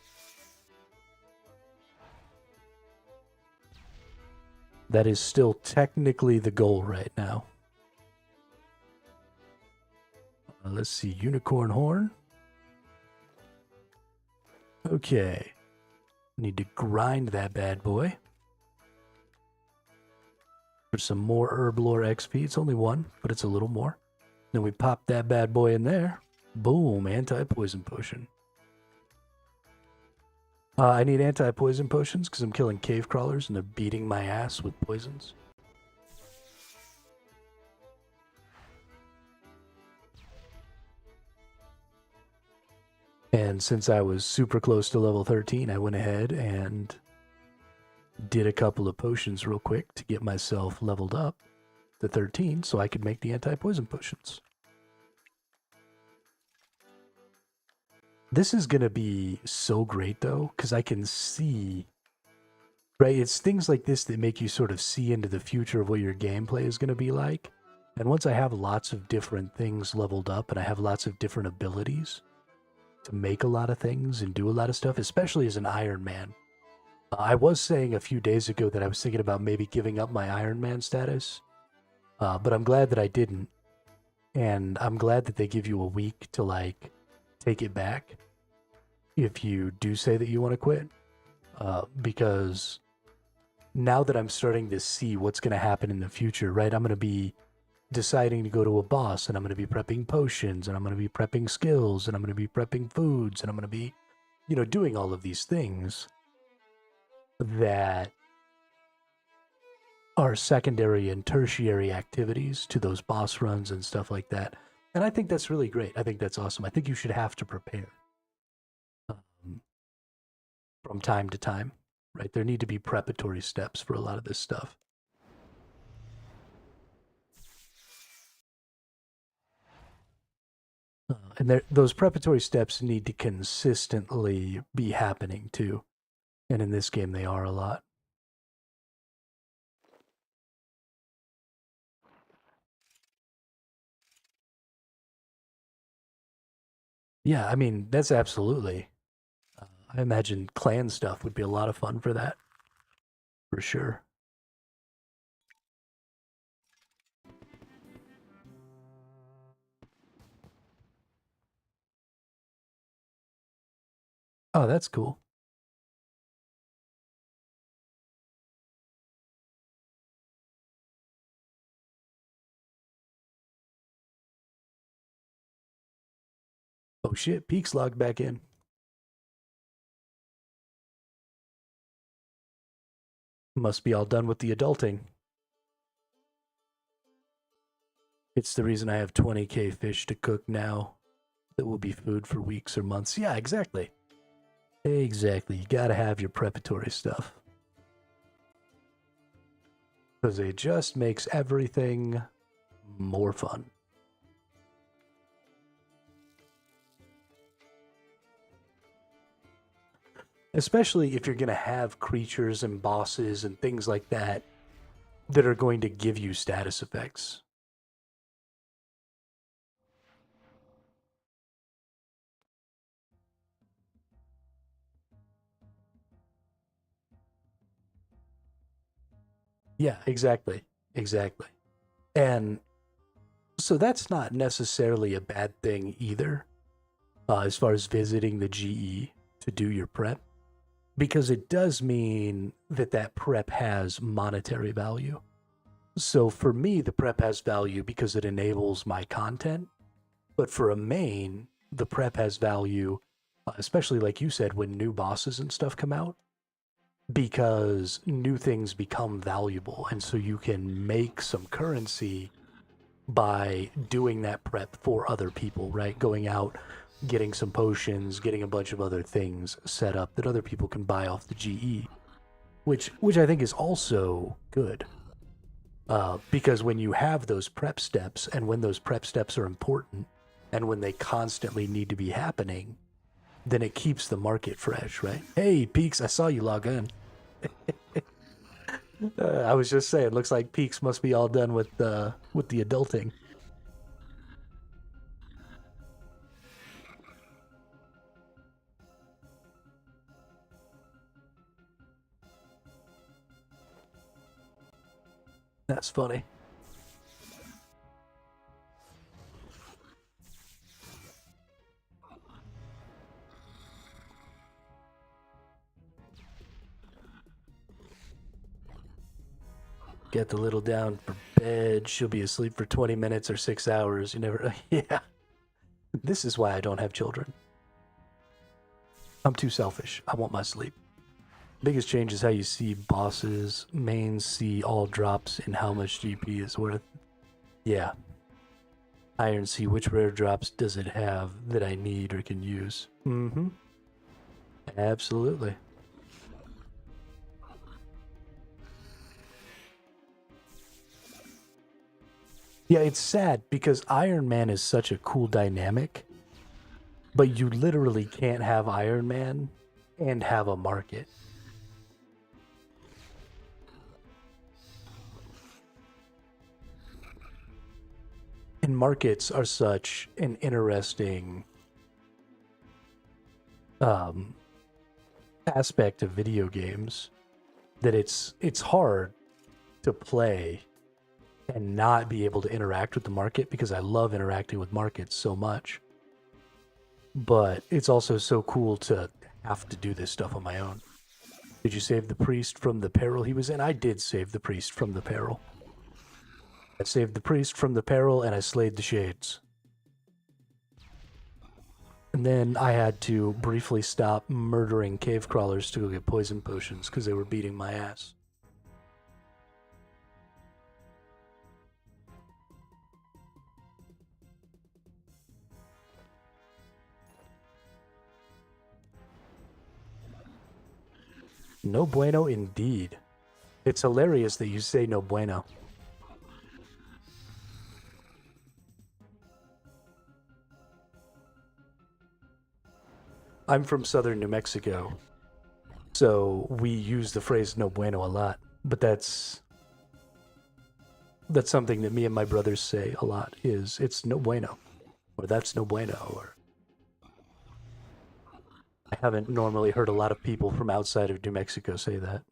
That is still technically the goal right now. Let's see, unicorn horn. Okay. Need to grind that bad boy. For some more herb lore XP. It's only 1, but it's a little more. Then we pop that bad boy in there. Boom, anti-poison potion. I need anti-poison potions because I'm killing cave crawlers and they're beating my ass with poisons. And since I was super close to level 13, I went ahead and did a couple of potions real quick to get myself leveled up to 13 so I could make the anti-poison potions. This is going to be so great, though, because I can see, right? It's things like this that make you sort of see into the future of what your gameplay is going to be like. And once I have lots of different things leveled up and I have lots of different abilities to make a lot of things and do a lot of stuff, especially as an Ironman. I was saying a few days ago that I was thinking about maybe giving up my Ironman status, but I'm glad that I didn't. And I'm glad that they give you a week to, like, take it back if you do say that you want to quit, because now that I'm starting to see what's going to happen in the future, right, I'm going to be deciding to go to a boss and I'm going to be prepping potions and I'm going to be prepping skills and I'm going to be prepping foods and I'm going to be, you know, doing all of these things that are secondary and tertiary activities to those boss runs and stuff like that. And I think that's really great. I think that's awesome. I think you should have to prepare from time to time, right? There need to be preparatory steps for a lot of this stuff. And those preparatory steps need to consistently be happening too. And in this game, they are a lot. Yeah, I mean, that's absolutely. I imagine clan stuff would be a lot of fun for that, for sure. Oh, that's cool. Oh shit, Peak's logged back in. Must be all done with the adulting. It's the reason I have 20k fish to cook now that will be food for weeks or months. Yeah, exactly. Exactly. You gotta have your preparatory stuff. Because it just makes everything more fun. Especially if you're going to have creatures and bosses and things like that that are going to give you status effects. Yeah, exactly. Exactly. And so that's not necessarily a bad thing either, as far as visiting the GE to do your prep, because it does mean that that prep has monetary value. So for me, the prep has value because it enables my content. But for a main, the prep has value, especially like you said, when new bosses and stuff come out, because new things become valuable. And so you can make some currency by doing that prep for other people, right? Going out, getting some potions, getting a bunch of other things set up that other people can buy off the GE, which I think is also good. Because when you have those prep steps and when those prep steps are important and when they constantly need to be happening, then it keeps the market fresh, right? Hey, Peaks, I saw you log in. I was just saying, looks like Peaks must be all done with the adulting. That's funny. Get the little down for bed. She'll be asleep for 20 minutes or 6 hours. You never. Yeah. This is why I don't have children. I'm too selfish. I want my sleep. Biggest change is how you see bosses. Mains see all drops and how much GP is worth. Yeah. Iron see which rare drops does it have that I need or can use. Mm-hmm. Absolutely. Yeah, it's sad because Iron Man is such a cool dynamic, but you literally can't have Iron Man and have a market. And markets are such an interesting um, aspect of video games that it's hard to play and not be able to interact with the market because I love interacting with markets so much. But it's also so cool to have to do this stuff on my own. Did you save the priest from the peril he was in? I did save the priest from the peril. I saved the priest from the peril and I slayed the shades. And then I had to briefly stop murdering cave crawlers to go get poison potions because they were beating my ass. No bueno indeed. It's hilarious that you say no bueno. I'm from southern New Mexico, so we use the phrase no bueno a lot, but that's something that me and my brothers say a lot is it's no bueno or that's no bueno or Haven't normally heard a lot of people from outside of New Mexico say that.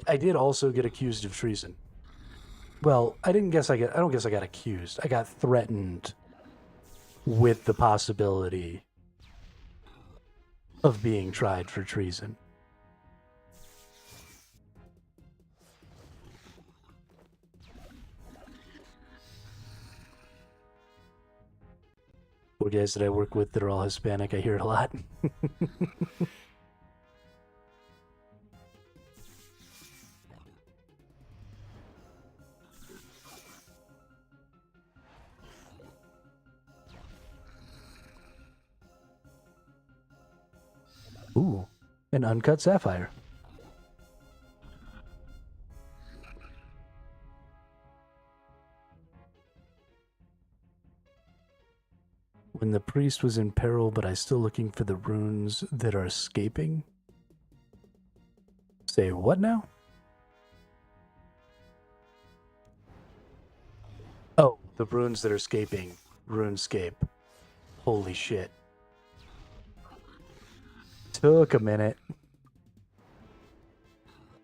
I did also get accused of treason. Well, I don't guess I got accused. I got threatened with the possibility of being tried for treason. Four guys that I work with that are all Hispanic, I hear it a lot. Ooh, an uncut sapphire. When the priest was in peril, but I still looking for the runes that are escaping. Say what now? Oh, the runes that are escaping. Runescape. Holy shit. Took a minute.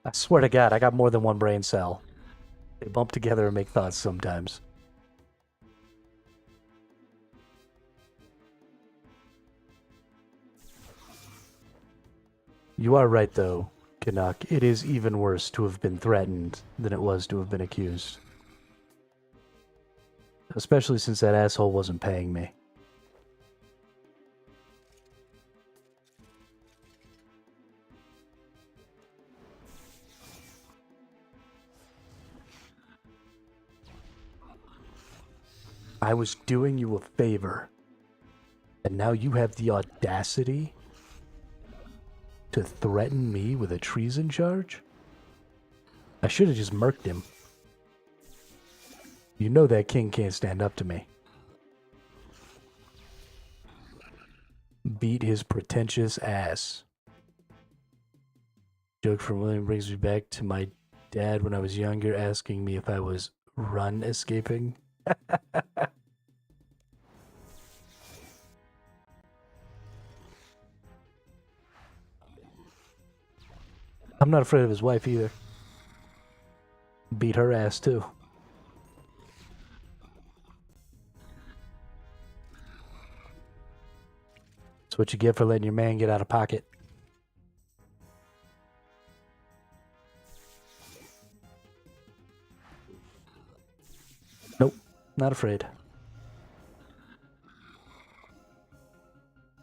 I swear to God, I got more than one brain cell. They bump together and make thoughts sometimes. You are right, though, Canuck. It is even worse to have been threatened than it was to have been accused. Especially since that asshole wasn't paying me. I was doing you a favor, and now you have the audacity to threaten me with a treason charge? I should have just murked him. You know that king can't stand up to me. Beat his pretentious ass. Joke from William brings me back to my dad when I was younger asking me if I was run escaping. I'm not afraid of his wife either. Beat her ass too. That's what you get for letting your man get out of pocket. Nope, not afraid.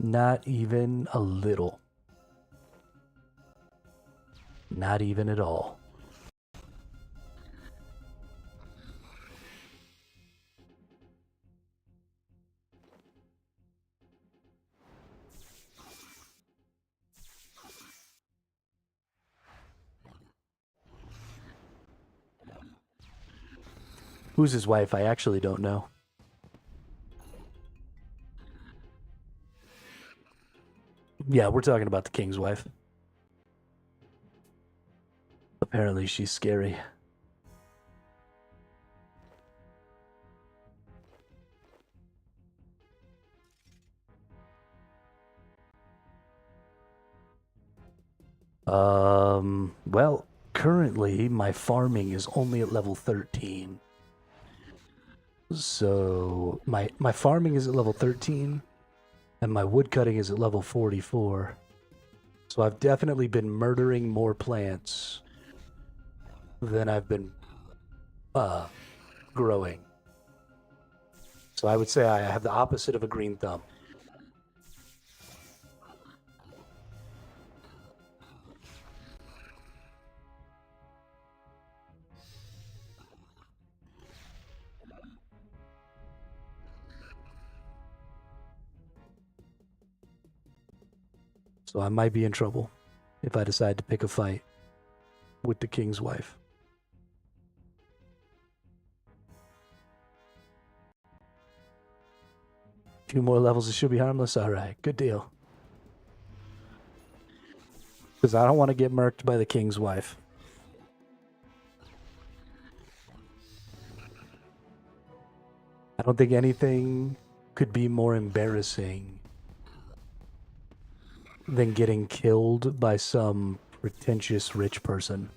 Not even a little. Not even at all. Who's his wife? I actually don't know. Yeah, we're talking about the king's wife. Apparently she's scary. Well, currently my farming is only at level 13. So my farming is at level 13 and my woodcutting is at level 44. So I've definitely been murdering more plants than I've been growing. So I would say I have the opposite of a green thumb. So I might be in trouble if I decide to pick a fight with the king's wife. Few more levels, it should be harmless. All right, good deal. Because I don't want to get murked by the king's wife. I don't think anything could be more embarrassing than getting killed by some pretentious rich person.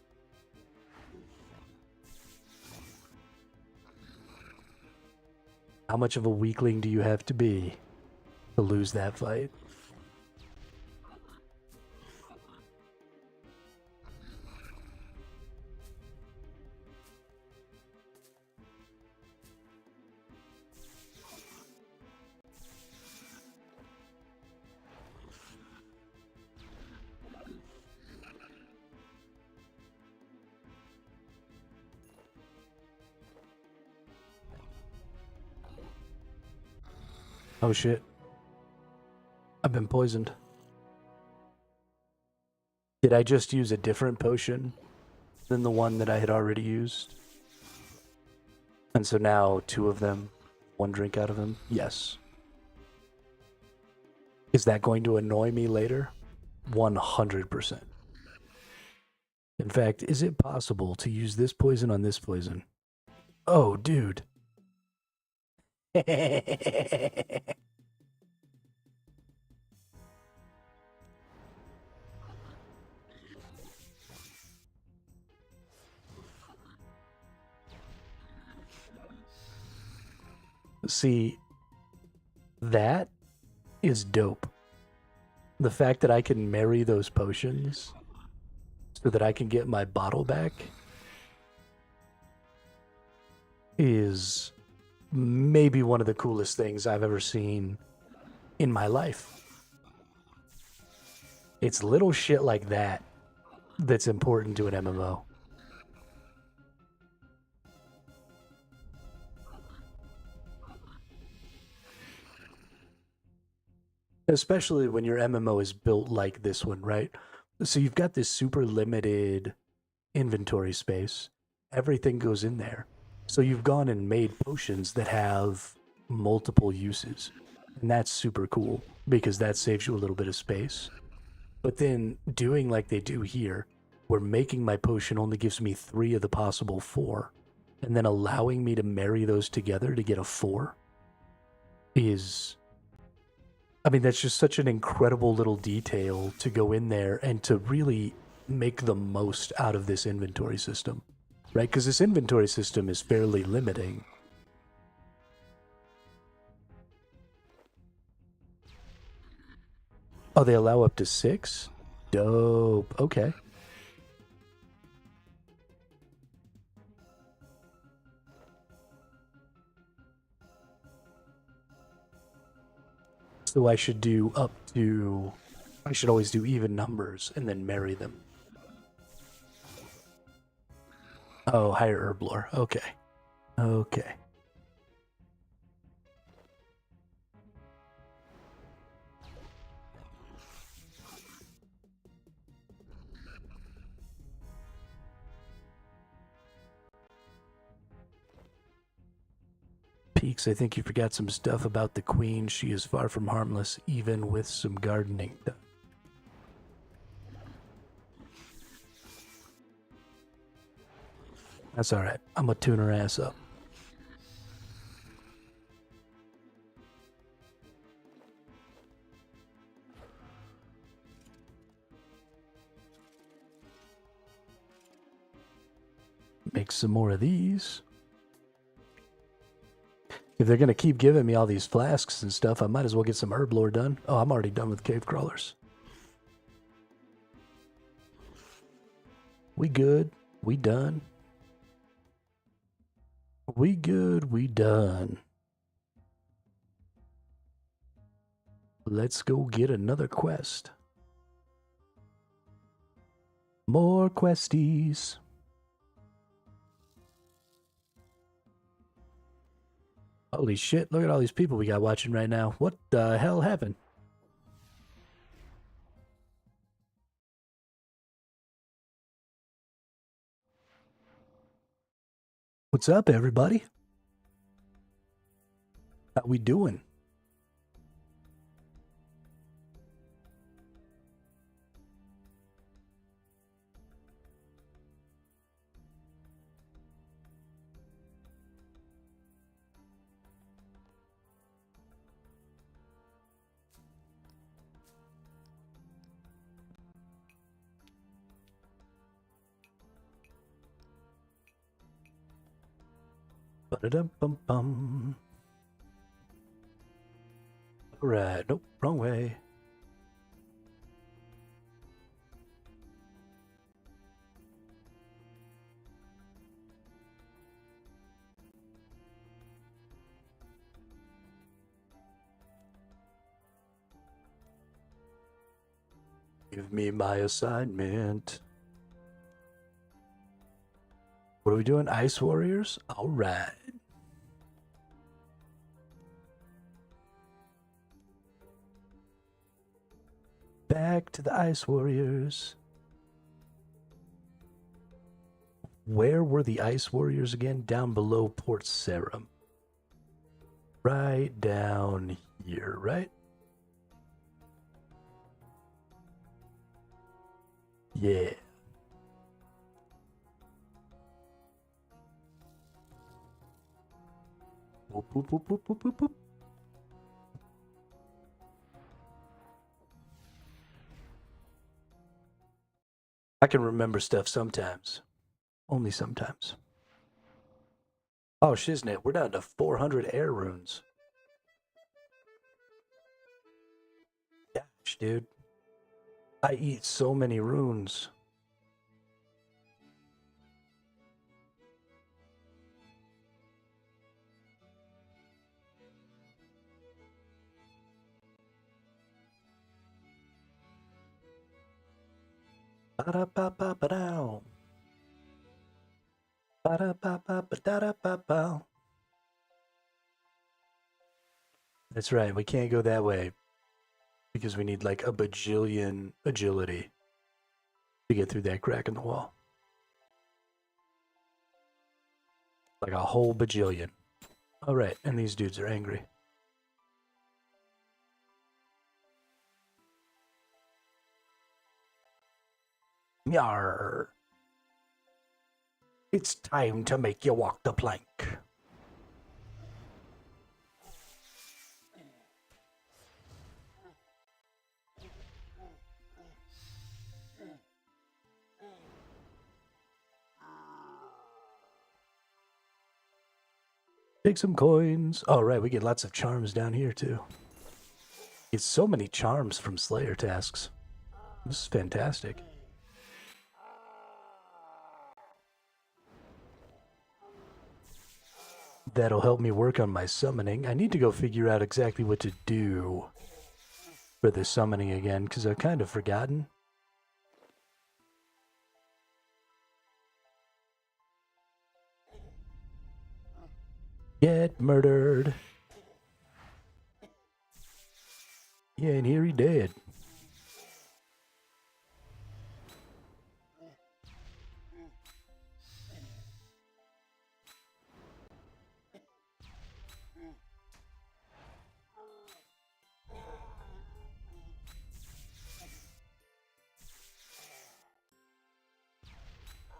How much of a weakling do you have to be to lose that fight? Oh shit. I've been poisoned. Did I just use a different potion than the one that I had already used? And so now 2 of them, 1 drink out of them? Yes. Is that going to annoy me later? 100%. In fact, is it possible to use this poison on this poison? Oh, dude. See, that is dope. The fact that I can marry those potions so that I can get my bottle back is maybe one of the coolest things I've ever seen in my life. It's little shit like that that's important to an MMO. Especially when your MMO is built like this one, right? So you've got this super limited inventory space. Everything goes in there. So you've gone and made potions that have multiple uses. And that's super cool because that saves you a little bit of space. But then doing like they do here, where making my potion only gives me 3 of the possible 4, and then allowing me to marry those together to get a 4 is... I mean, that's just such an incredible little detail to go in there and to really make the most out of this inventory system, right? Because this inventory system is fairly limiting. Oh, they allow up to 6? Dope. Okay. So I should do up to... I should always do even numbers and then marry them. Oh, higher herb lore. Okay. Okay. Peaks, I think you forgot some stuff about the queen. She is far from harmless, even with some gardening done. That's alright. I'm gonna tune her ass up. Make some more of these. If they're gonna keep giving me all these flasks and stuff, I might as well get some herb lore done. Oh, I'm already done with cave crawlers. We good. We done. We good. We done. Let's go get another quest. More questies. Holy shit, look at all these people we got watching right now. What the hell happened? What's up, everybody? How we doing? Ba-da-dum-bum-bum. Alright, nope, wrong way. Give me my assignment. What are we doing? Ice Warriors? Alright. Back to the Ice Warriors. Where were the Ice Warriors again? Down below Port Sarum. Right down here, right? Yeah. Whoop, whoop, whoop, whoop, whoop, whoop, whoop. I can remember stuff sometimes. Only sometimes. Oh, shiznit, we're down to 400 air runes. Gosh, dude. I eat so many runes. Ba-da-ba-ba-ba-dow. Ba-da-ba-ba-ba-da-da-ba-bow. That's right, we can't go that way. Because we need like a bajillion agility to get through that crack in the wall. Like a whole bajillion. Alright, and these dudes are angry. Yarr. It's time to make you walk the plank. Take some coins. Oh, right, we get lots of charms down here, too. Get so many charms from Slayer tasks. This is fantastic. That'll help me work on my summoning. I need to go figure out exactly what to do for the summoning again, because I've kind of forgotten. Get murdered. Yeah, and here he dead.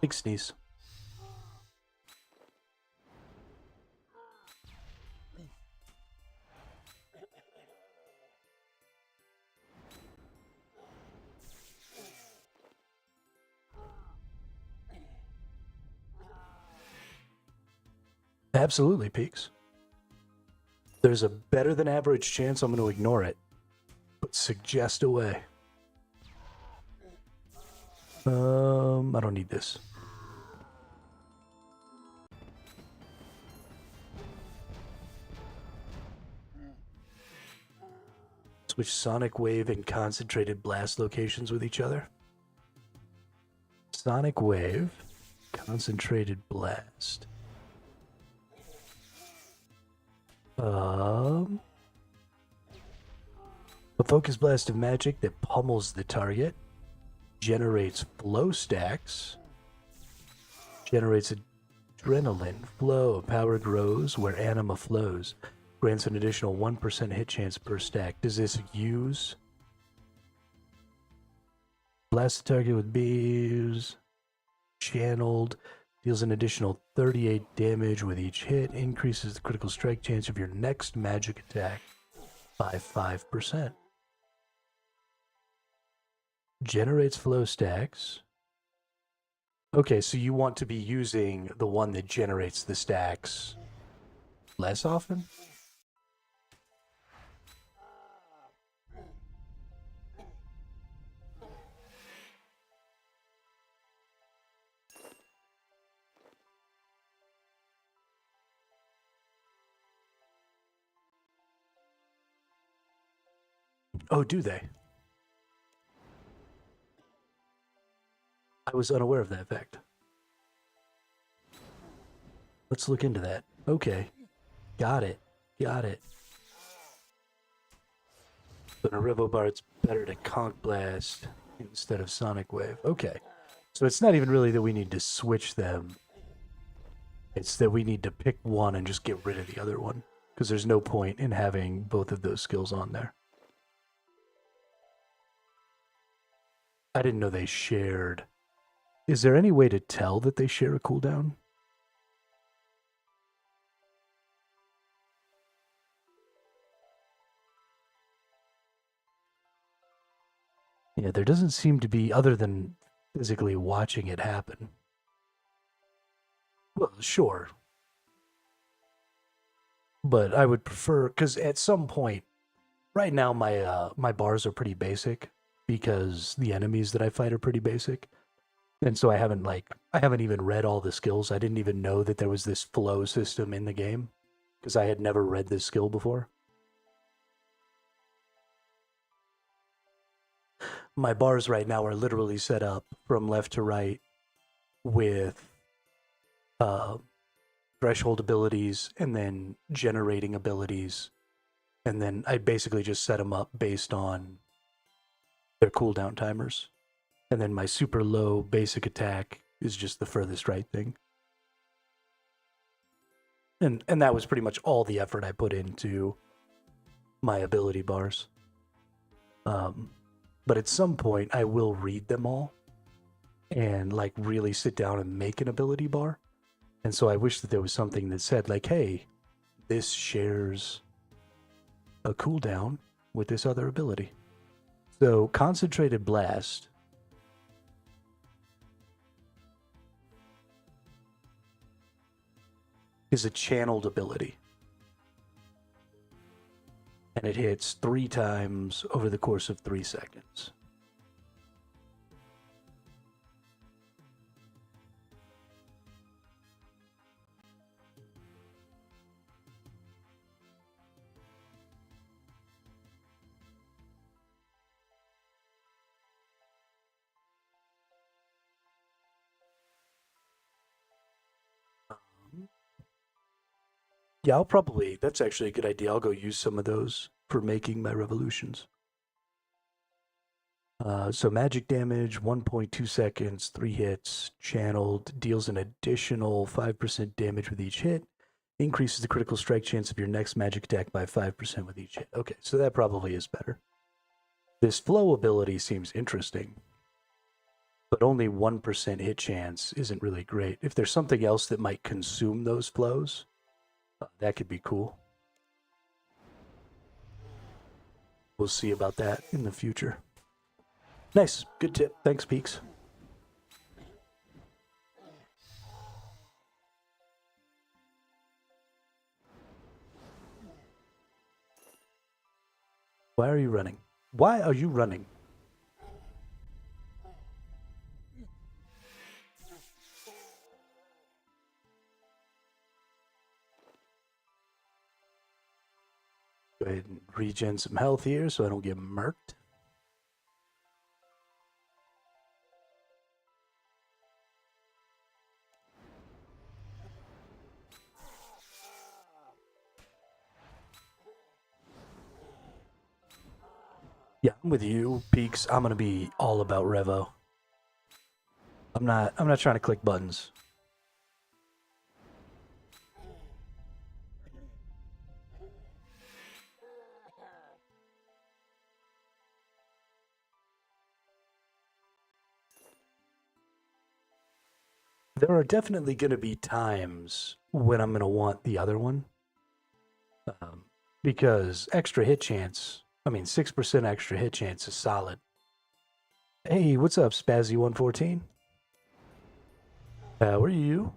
Big sneeze. Absolutely, Peaks. There's a better than average chance I'm going to ignore it, but suggest away. I don't need this. Switch Sonic Wave and Concentrated Blast locations with each other. Sonic Wave, Concentrated Blast. A focus blast of magic that pummels the target. Generates flow stacks. Generates adrenaline flow. Power grows where anima flows. Grants an additional 1% hit chance per stack. Does this use? Blast the target with beams. Channeled. Deals an additional 38 damage with each hit. Increases the critical strike chance of your next magic attack by 5%. Generates flow stacks. Okay, so you want to be using the one that generates the stacks less often? Oh, do they? I was unaware of that fact. Let's look into that. Okay. Got it. Got it. But in a Revo bar, it's better to Conch Blast instead of Sonic Wave. Okay. So it's not even really that we need to switch them. It's that we need to pick one and just get rid of the other one. Because there's no point in having both of those skills on there. I didn't know they shared. Is there any way to tell that they share a cooldown? Yeah, there doesn't seem to be, other than physically watching it happen. Well, sure. But I would prefer, because at some point, right now my bars are pretty basic because the enemies that I fight are pretty basic. And so I haven't even read all the skills. I didn't even know that there was this flow system in the game because I had never read this skill before. My bars right now are literally set up from left to right with threshold abilities and then generating abilities. And then I basically just set them up based on their cooldown timers. And then my super low basic attack is just the furthest right thing. And that was pretty much all the effort I put into my ability bars. But at some point, I will read them all and like really sit down and make an ability bar. And so I wish that there was something that said like, hey, this shares a cooldown with this other ability. So Concentrated Blast is a channeled ability. And it hits 3 times over the course of 3 seconds. Yeah, that's actually a good idea. I'll go use some of those for making my revolutions. So magic damage, 1.2 seconds, 3 hits, channeled, deals an additional 5% damage with each hit, increases the critical strike chance of your next magic attack by 5% with each hit. Okay, so that probably is better. This flow ability seems interesting, but only 1% hit chance isn't really great. If there's something else that might consume those flows, that could be cool. We'll see about that in the future. Nice. Good tip. Thanks, Peaks. Why are you running? Why are you running? Go ahead and regen some health here so I don't get murked. Yeah, I'm with you, Peaks. I'm gonna be all about Revo. I'm not trying to click buttons. There are definitely going to be times when I'm going to want the other one. Because extra hit chance, 6% extra hit chance is solid. Hey, what's up, Spazzy114? How are you?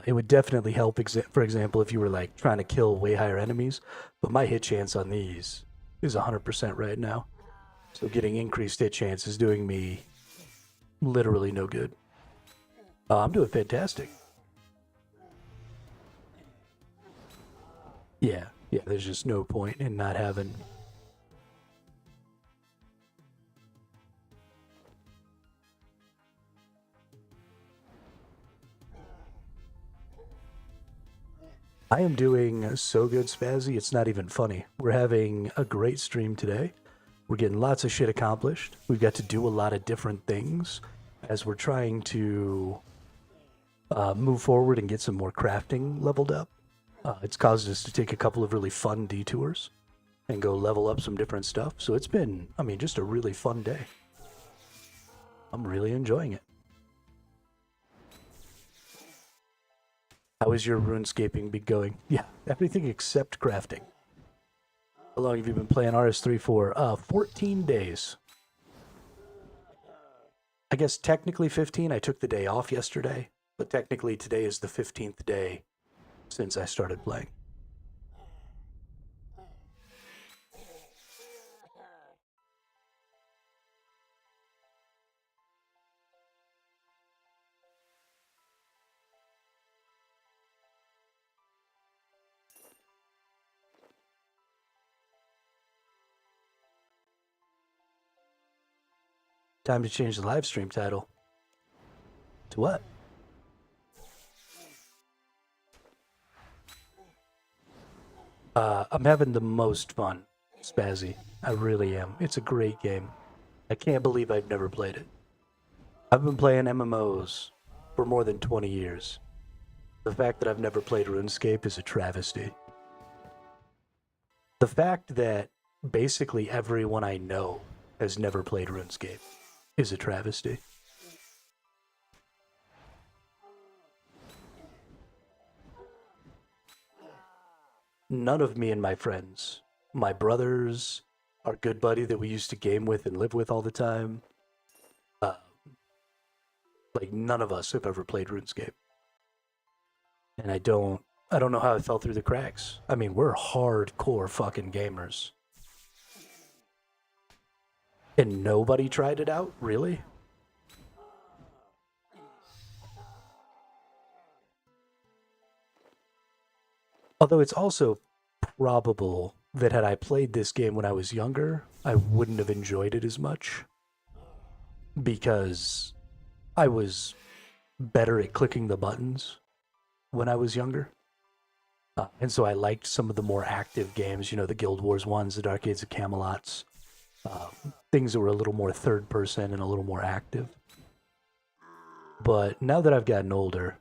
It would definitely help, for example, if you were like trying to kill way higher enemies. But my hit chance on these is 100% right now. So getting increased hit chance is doing me literally no good. I'm doing fantastic. Yeah, there's just no point in not having. I am doing so good, Spazzy, it's not even funny. We're having a great stream today. We're getting lots of shit accomplished. We've got to do a lot of different things as we're trying to move forward and get some more crafting leveled up. It's caused us to take a couple of really fun detours and go level up some different stuff. So it's been, I mean, just a really fun day. I'm really enjoying it. How is your runescaping be going? Yeah, everything except crafting. How long have you been playing RS3 for? 14 days. I guess technically 15. I took the day off yesterday, but technically today is the 15th day since I started playing. Time to change the live stream title. To what? I'm having the most fun, Spazzy. I really am. It's a great game. I can't believe I've never played it. I've been playing MMOs for more than 20 years. The fact that I've never played RuneScape is a travesty. The fact that basically everyone I know has never played RuneScape is a travesty. None of me and my friends, my brothers, our good buddy that we used to game with and live with all the time, like none of us have ever played RuneScape. And I don't know how it fell through the cracks. I mean, we're hardcore fucking gamers. And nobody tried it out, really? Although it's also probable that had I played this game when I was younger, I wouldn't have enjoyed it as much. Because I was better at clicking the buttons when I was younger. And so I liked some of the more active games, you know, the Guild Wars ones, the Dark Age of Camelots, things that were a little more third person and a little more active. But now that I've gotten older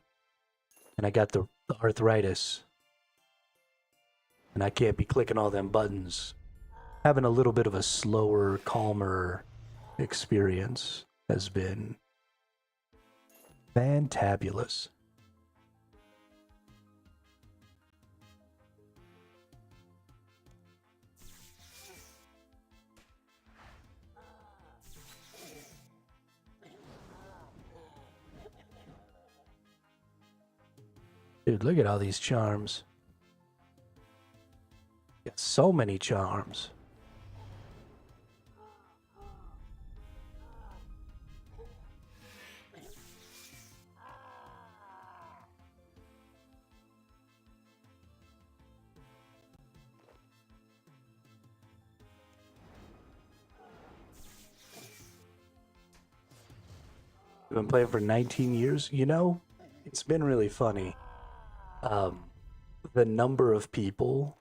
and I got the arthritis and I can't be clicking all them buttons, having a little bit of a slower, calmer experience has been fantabulous. Dude, look at all these charms. Got so many charms. I've been playing for 19 years. You know, it's been really funny. The number of people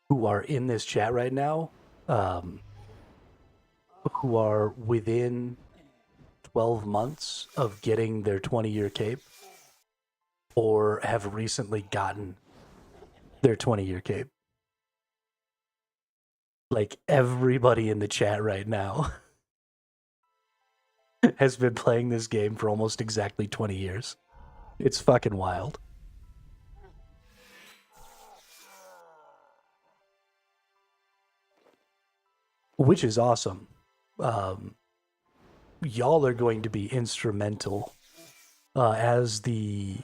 who are in this chat right now, who are within 12 months of getting their 20-year cape or have recently gotten their 20-year cape. Like everybody in the chat right now has been playing this game for almost exactly 20 years. It's fucking wild. Which is awesome. Y'all are going to be instrumental as the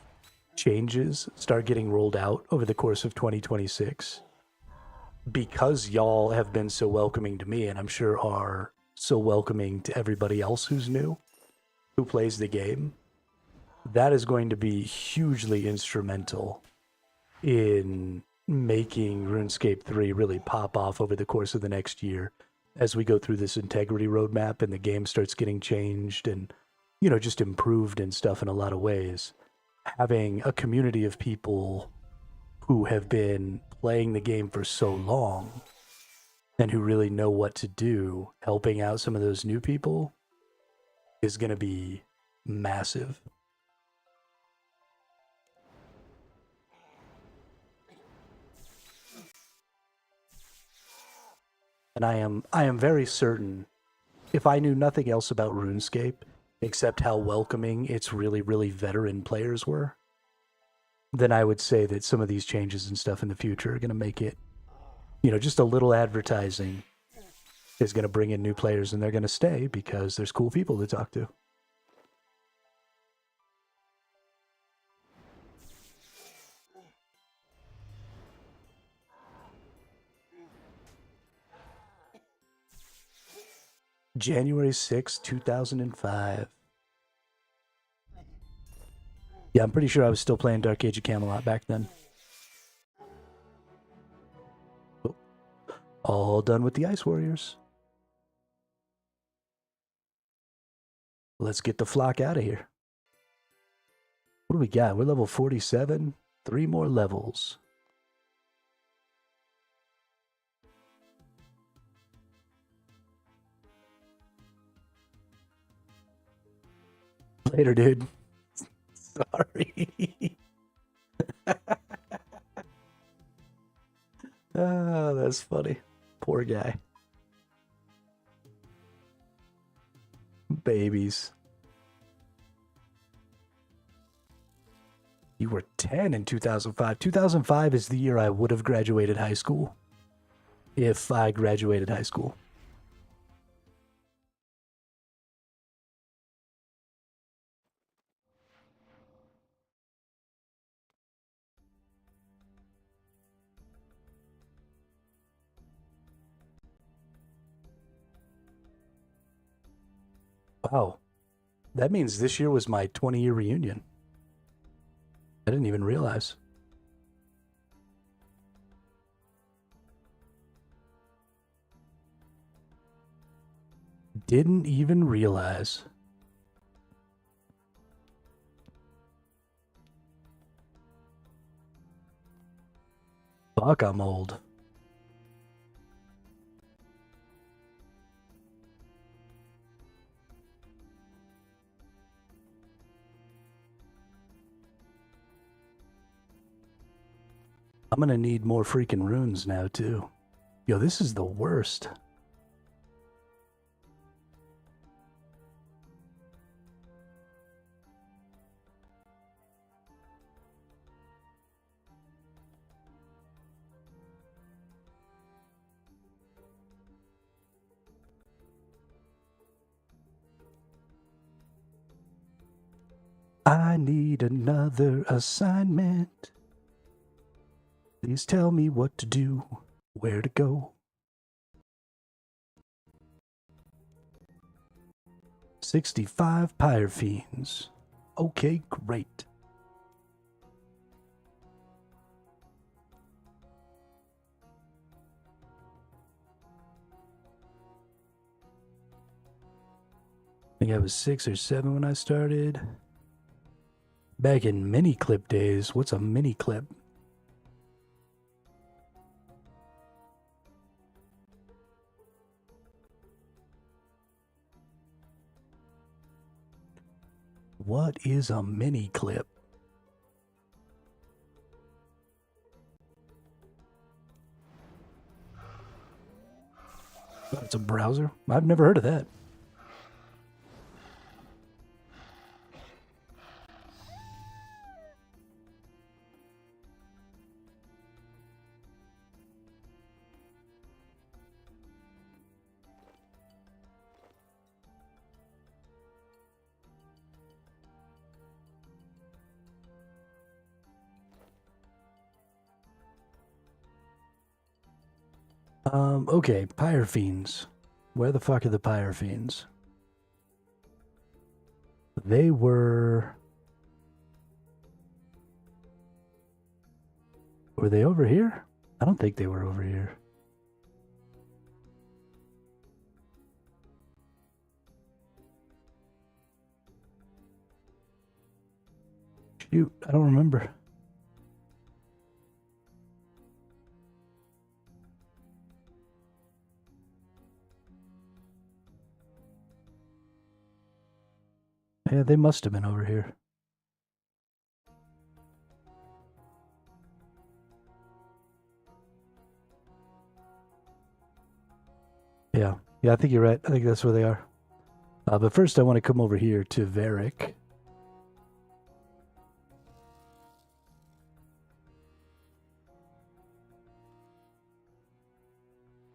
changes start getting rolled out over the course of 2026, because y'all have been so welcoming to me, and I'm sure are so welcoming to everybody else who's new, who plays the game, that is going to be hugely instrumental in making RuneScape 3 really pop off over the course of the next year as we go through this integrity roadmap and the game starts getting changed and, you know, just improved and stuff in a lot of ways. Having a community of people who have been playing the game for so long and who really know what to do, helping out some of those new people, is going to be massive. And I am very certain, if I knew nothing else about RuneScape except how welcoming its really, really veteran players were, then I would say that some of these changes and stuff in the future are going to make it, you know, just a little advertising is going to bring in new players, and they're going to stay because there's cool people to talk to. January 6, 2005. Yeah, I'm pretty sure I was still playing Dark Age of Camelot back then. Oh, all done with the Ice Warriors. Let's get the flock out of here. What do we got? We're level 47. 3 more levels. Later, dude. Sorry. Oh, that's funny. Poor guy. Babies. You were 10 in 2005. 2005 is the year I would have graduated high school. If I graduated high school. Wow. That means this year was my 20-year reunion. I didn't even realize. Didn't even realize. Fuck, I'm old. I'm gonna need more freaking runes now, too. Yo, this is the worst. I need another assignment. Please tell me what to do, where to go. 65 pyre fiends. Okay, great. I think I was 6 or 7 when I started. Back in mini clip days. What's a mini clip? What is a mini clip? That's a browser? I've never heard of that. Okay, pyre fiends. Where the fuck are the pyre fiends? They were... Were they over here? I don't think they were over here. Shoot, I don't remember. Yeah, they must have been over here. Yeah, I think you're right. I think that's where they are. But first I want to come over here to Varric.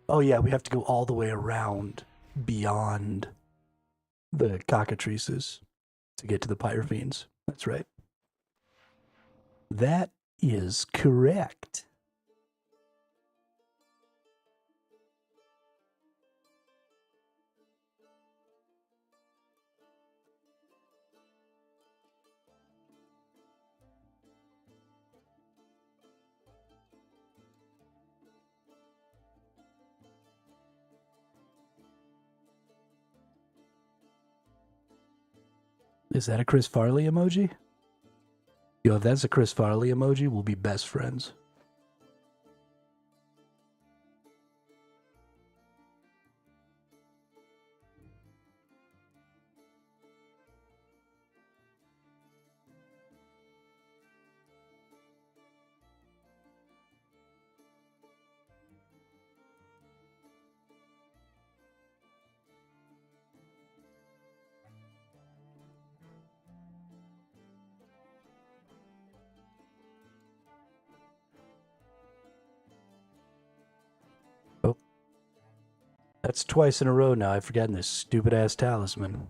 Oh yeah, we have to go all the way around beyond the cockatrices to get to the pyre fiends. That's right. That is correct. Is that a Chris Farley emoji? Yo, if that's a Chris Farley emoji, we'll be best friends. Oh. That's twice in a row now. I've forgotten this stupid-ass talisman.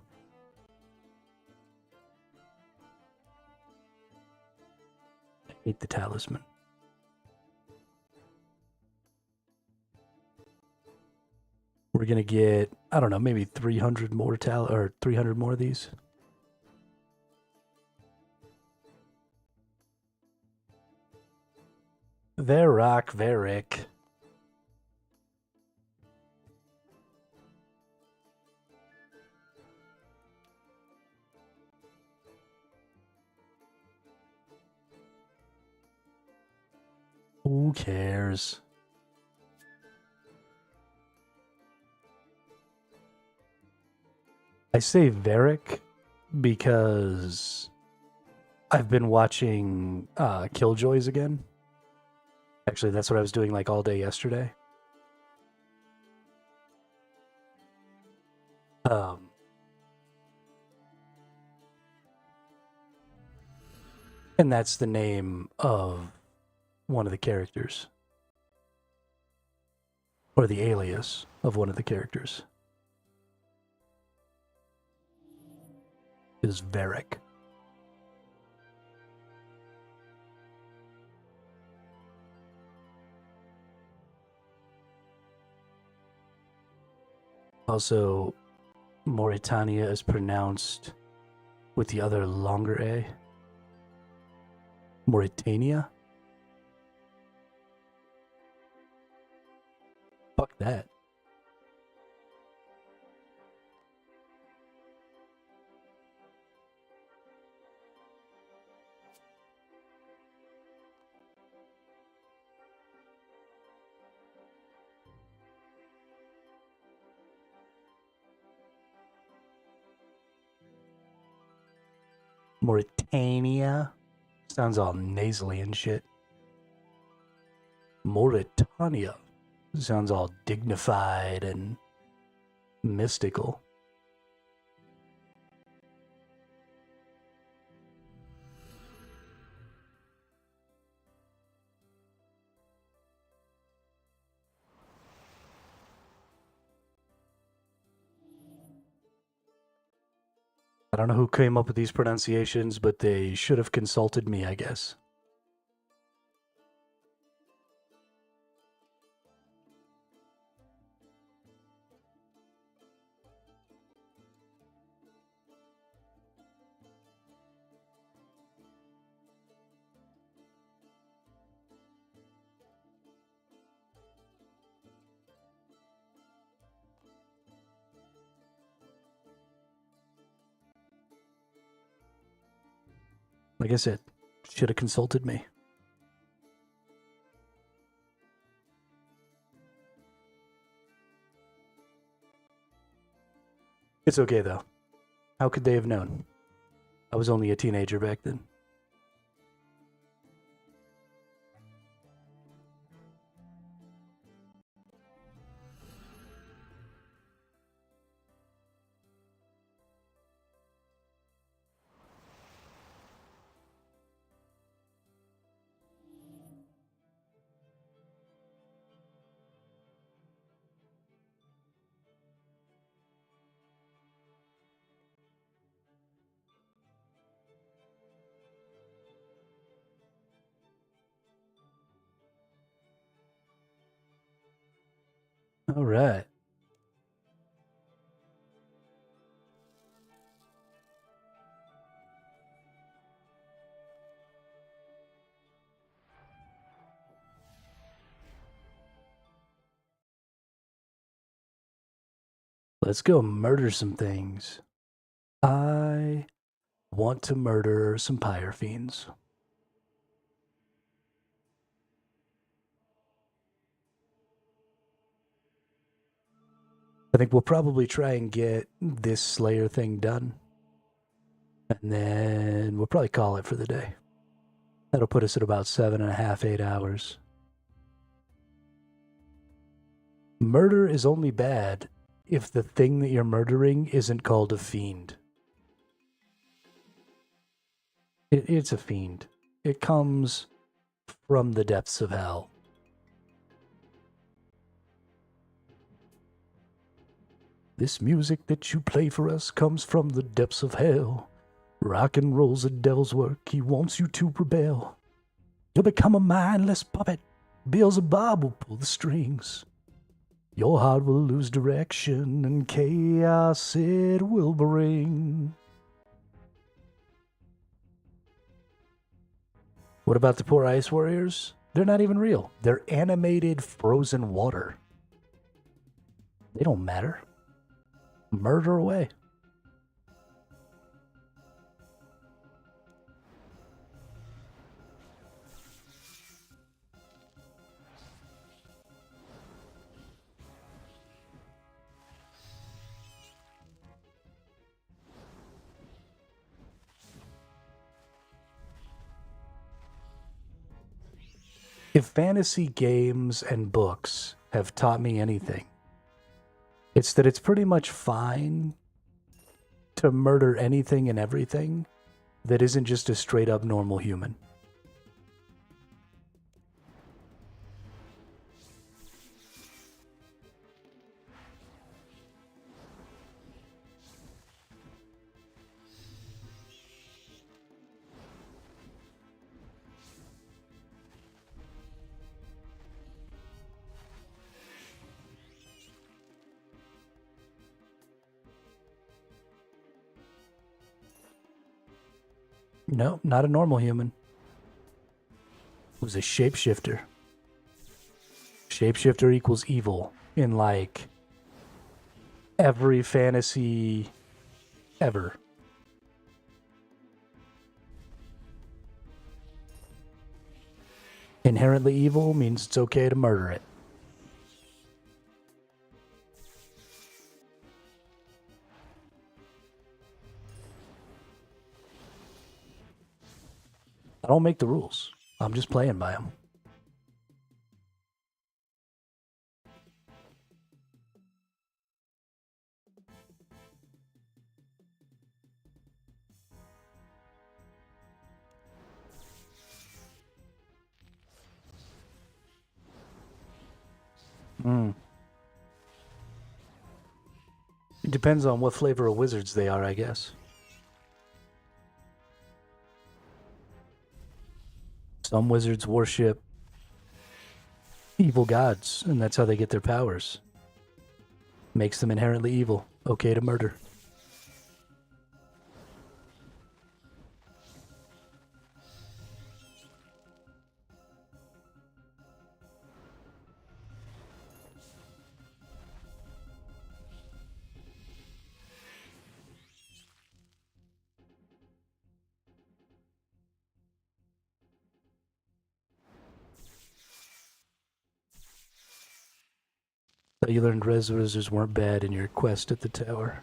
I hate the talisman. We're gonna get, I don't know, maybe 300 more 300 more of these. Varric. Who cares? I say Varric because I've been watching Killjoys again. Actually, that's what I was doing like all day yesterday. And that's the name of one of the characters. Or the alias of one of the characters. Is Varric. Also, Mauritania is pronounced with the other longer A. Mauritania? Fuck that. Mauritania? Sounds all nasally and shit. Mauritania. Sounds all dignified and mystical. I don't know who came up with these pronunciations, but they should have consulted me, I guess. Like I said, should have consulted me. It's okay, though. How could they have known? I was only a teenager back then. All right. Let's go murder some things. I want to murder some pyre fiends. I think we'll probably try and get this Slayer thing done. And then we'll probably call it for the day. That'll put us at about 7.5, 8 hours. Murder is only bad if the thing that you're murdering isn't called a fiend. It's a fiend. It comes from the depths of hell. This music that you play for us comes from the depths of hell. Rock and roll's the devil's work. He wants you to rebel. You'll become a mindless puppet. Beelzebub will pull the strings. Your heart will lose direction and chaos it will bring. What about the poor ice warriors? They're not even real. They're animated frozen water. They don't matter. Murder away. If fantasy games and books have taught me anything, it's that it's pretty much fine to murder anything and everything that isn't just a straight up normal human. No, not a normal human. It was a shapeshifter. Shapeshifter equals evil in like every fantasy ever. Inherently evil means it's okay to murder it. I don't make the rules. I'm just playing by them. It depends on what flavor of wizards they are, I guess. Some wizards worship evil gods, and that's how they get their powers. Makes them inherently evil. Okay to murder. Thought you learned res wizards weren't bad in your quest at the tower.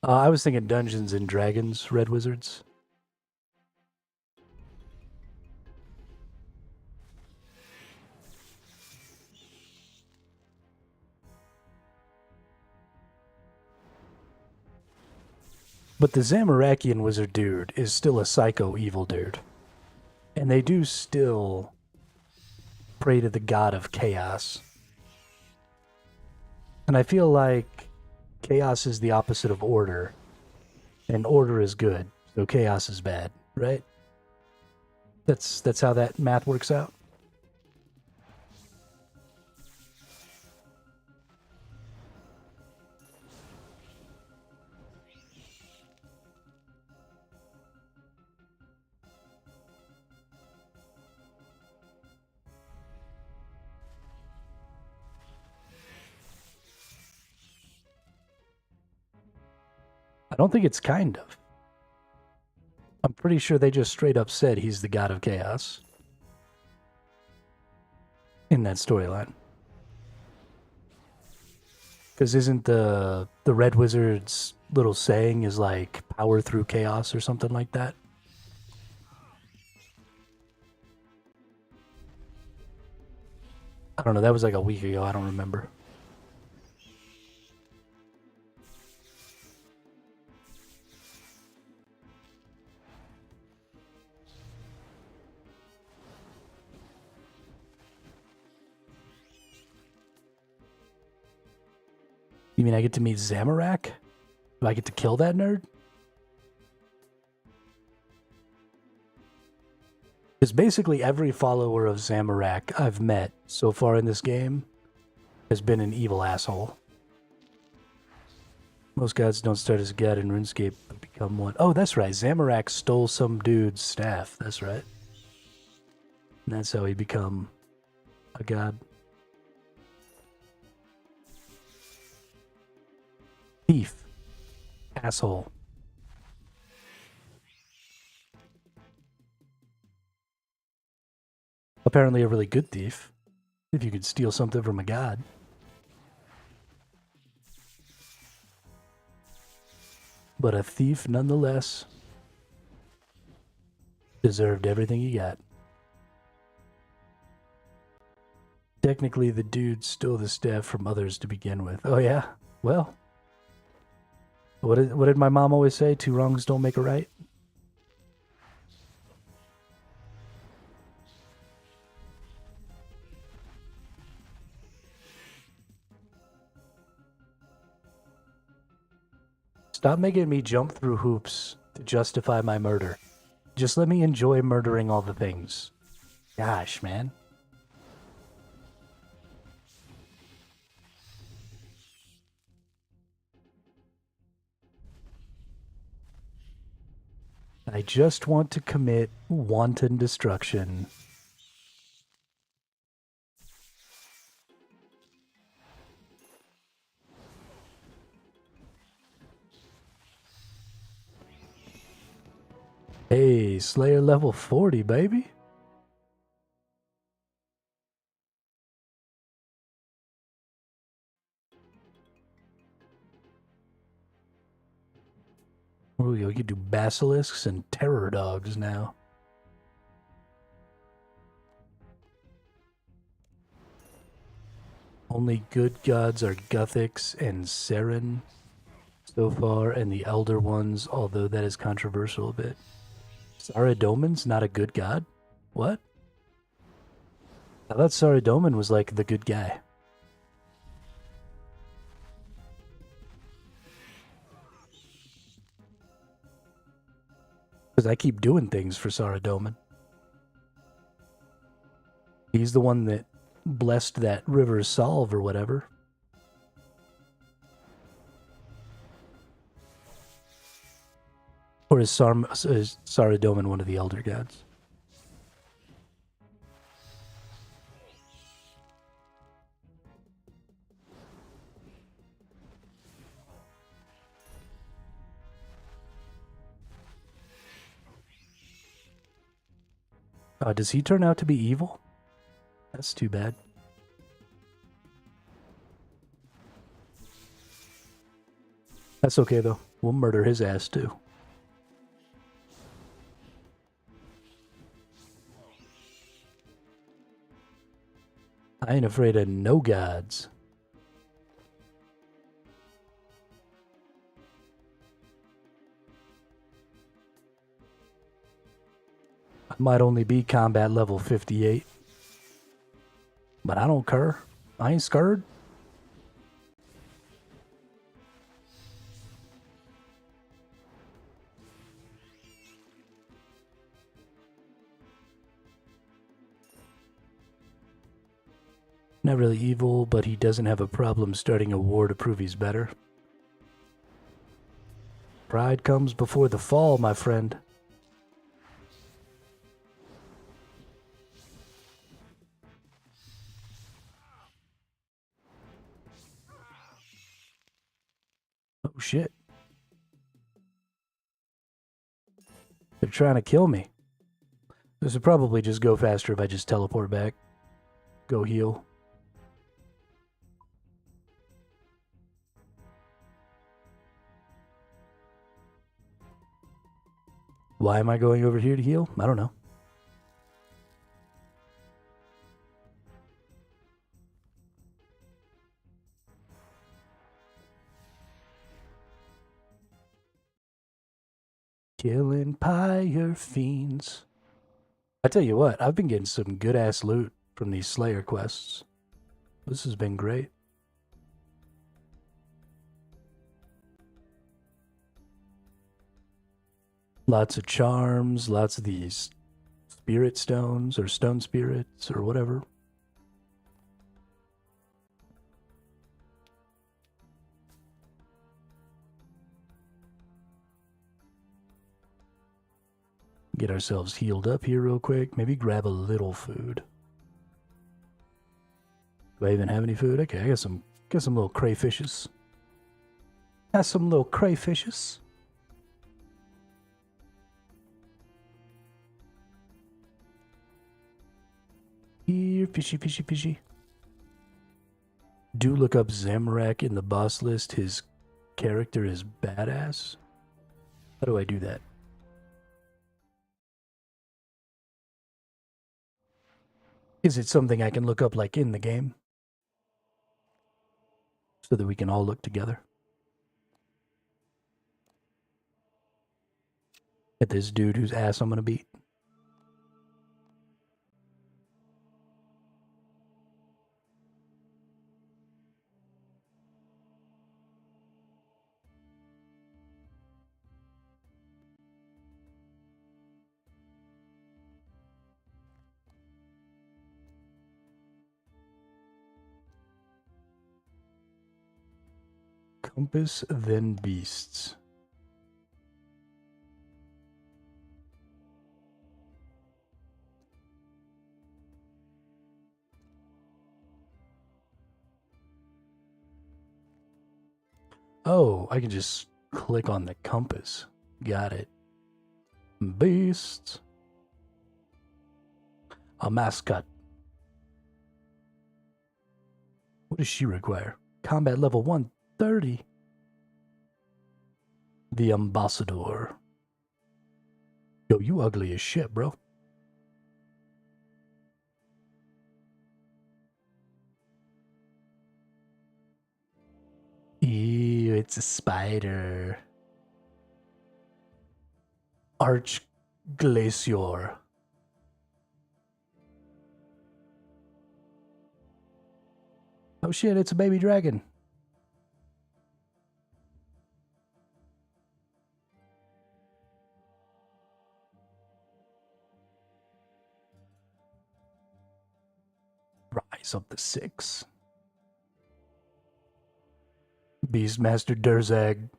I was thinking Dungeons and Dragons red wizards. But the Zamorakian wizard dude is still a psycho evil dude. And they do still pray to the god of chaos. And I feel like chaos is the opposite of order. And order is good, so chaos is bad, right? That's how that math works out. I don't think it's kind of. I'm pretty sure they just straight up said he's the god of chaos in that storyline. Because isn't the Red Wizard's little saying is like power through chaos or something like that? I don't know, that was like a week ago, I don't remember. You mean I get to meet Zamorak? Do I get to kill that nerd? Because basically every follower of Zamorak I've met so far in this game has been an evil asshole. Most gods don't start as a god in Runescape, but become one. Oh, that's right. Zamorak stole some dude's staff. That's right. And that's how he become a god. Thief. Asshole. Apparently a really good thief. If you could steal something from a god. But a thief nonetheless. Deserved everything he got. Technically the dude stole the staff from others to begin with. Oh yeah? Well. What did my mom always say? 2 wrongs don't make a right? Stop making me jump through hoops to justify my murder. Just let me enjoy murdering all the things. Gosh, man. I just want to commit wanton destruction. Hey, Slayer level 40, baby. Oh, you can do basilisks and terror dogs now. Only good gods are Guthix and Seren so far, and the elder ones, although that is controversial a bit. Saradomin's not a good god? What? I thought Saradomin was like the good guy. Because I keep doing things for Saradomin. He's the one that blessed that river Salve or whatever. Or is Saradomin one of the elder gods? Does he turn out to be evil? That's too bad. That's okay, though. We'll murder his ass, too. I ain't afraid of no gods. I might only be combat level 58. But I don't care. I ain't scared. Not really evil, but he doesn't have a problem starting a war to prove he's better. Pride comes before the fall, my friend. Oh shit. They're trying to kill me. This would probably just go faster if I just teleport back. Go heal. Why am I going over here to heal? I don't know. Killing pyre fiends. I tell you what, I've been getting some good ass loot from these Slayer quests. This has been great. Lots of charms, lots of these spirit stones or stone spirits or whatever. Get ourselves healed up here real quick. Maybe grab a little food. Do I even have any food? Okay, I got some little crayfishes. Got some little crayfishes. Here, fishy, fishy, fishy. Do look up Zamorak in the boss list. His character is badass. How do I do that? Is it something I can look up like in the game? So that we can all look together. At this dude whose ass I'm gonna beat. Compass, then beasts. Oh, I can just click on the compass. Got it. Beasts. A mascot. What does she require? Combat level 130. The ambassador. Yo, you ugly as shit, bro. Ew, it's a spider. Archglacior. Oh shit, it's a baby dragon. Rise of the Six. Beastmaster Durzag.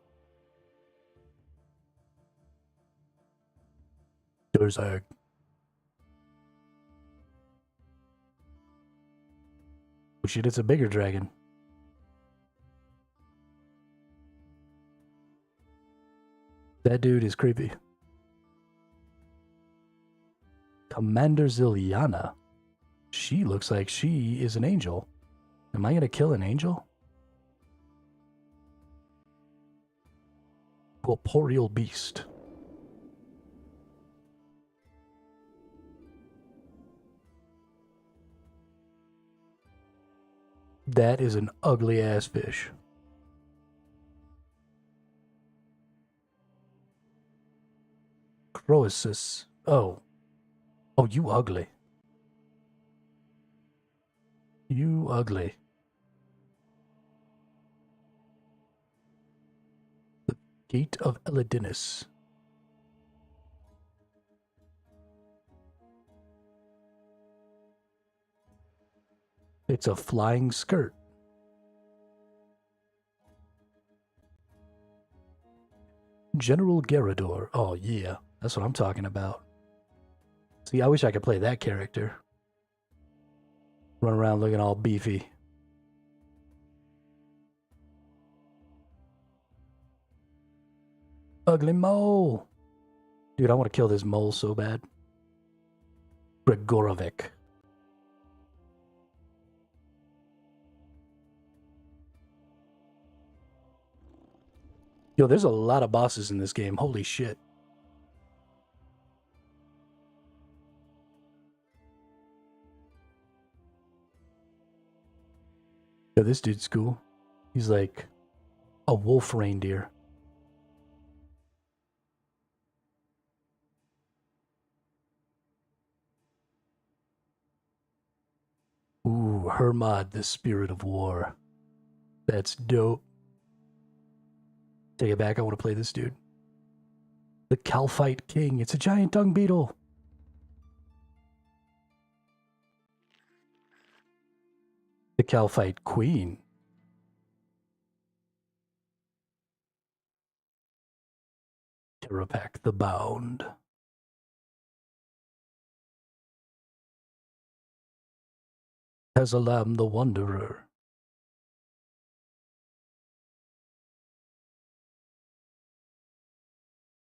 Durzag. Oh shit, it's a bigger dragon. That dude is creepy. Commander Ziliana. She looks like she is an angel. Am I gonna kill an angel? Corporeal beast. That is an ugly ass fish. Croesus. Oh. Oh, you ugly. You ugly. The Gate of Elidinus. It's a flying skirt. General Gerador. Oh, yeah. That's what I'm talking about. See, I wish I could play that character. Run around looking all beefy. Ugly mole. Dude, I want to kill this mole so bad. Gregorovic. Yo, there's a lot of bosses in this game. Holy shit. Yo, this dude's cool. He's like a wolf reindeer. Ooh, Hermod, the spirit of war. That's dope. Take it back, I want to play this dude. The Calphite King. It's a giant dung beetle. The Calphite Queen. Terapak the Bound. Hezalam the Wanderer.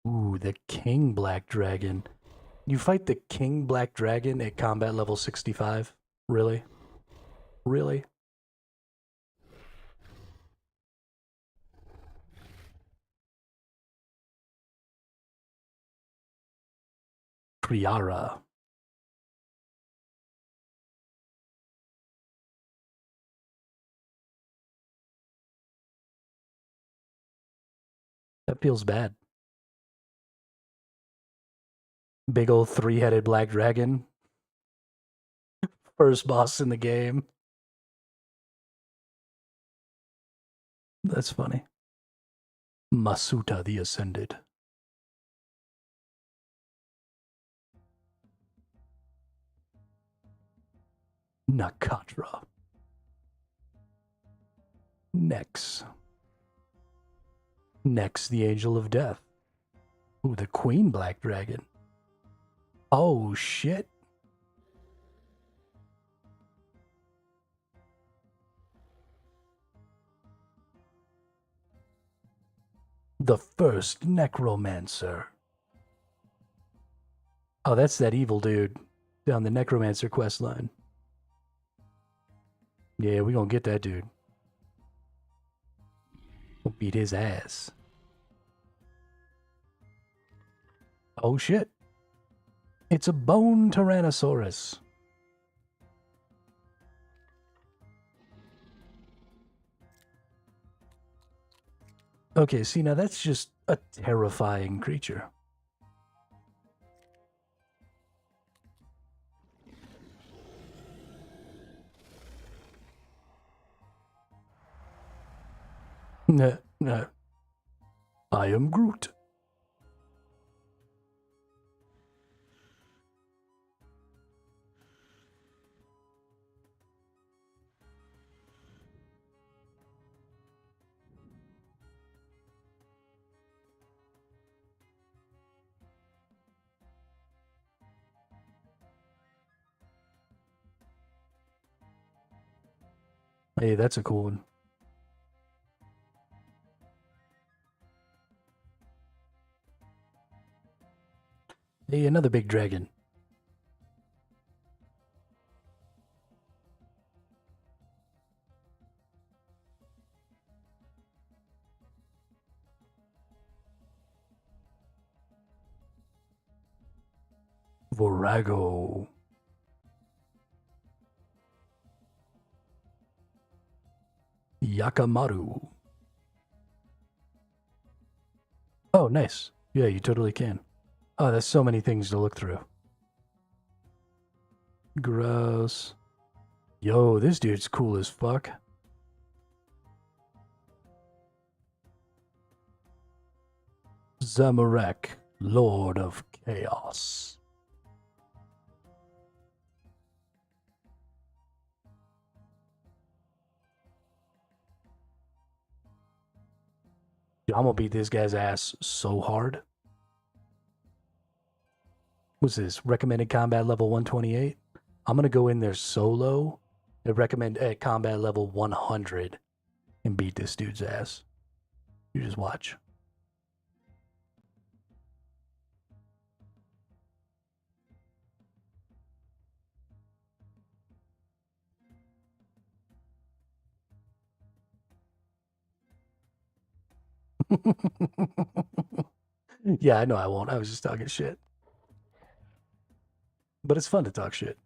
Ooh, the King Black Dragon. You fight the King Black Dragon at combat level 65? Really? Really? Triara. That feels bad. Big old three-headed black dragon. First boss in the game. That's funny. Masuta the Ascended. Nakatra. Nex. Nex, the Angel of Death. Ooh, the Queen Black Dragon. Oh, shit. The First Necromancer. Oh, that's that evil dude down the Necromancer quest line. Yeah, we gonna get that dude. We'll beat his ass. Oh, shit. It's a bone Tyrannosaurus. Okay, see, now that's just a terrifying creature. Nah, nah. I am Groot. Hey, that's a cool one. Hey, another big dragon. Vorago. Yakamaru. Oh, nice. Yeah, you totally can. Oh, there's so many things to look through. Gross. Yo, this dude's cool as fuck. Zamarek, Lord of Chaos. I'm gonna beat this guy's ass so hard. What's this? Recommended combat level 128? I'm gonna go in there solo and recommend at combat level 100 and beat this dude's ass. You just watch. Yeah, I know I won't. I was just talking shit. But it's fun to talk shit.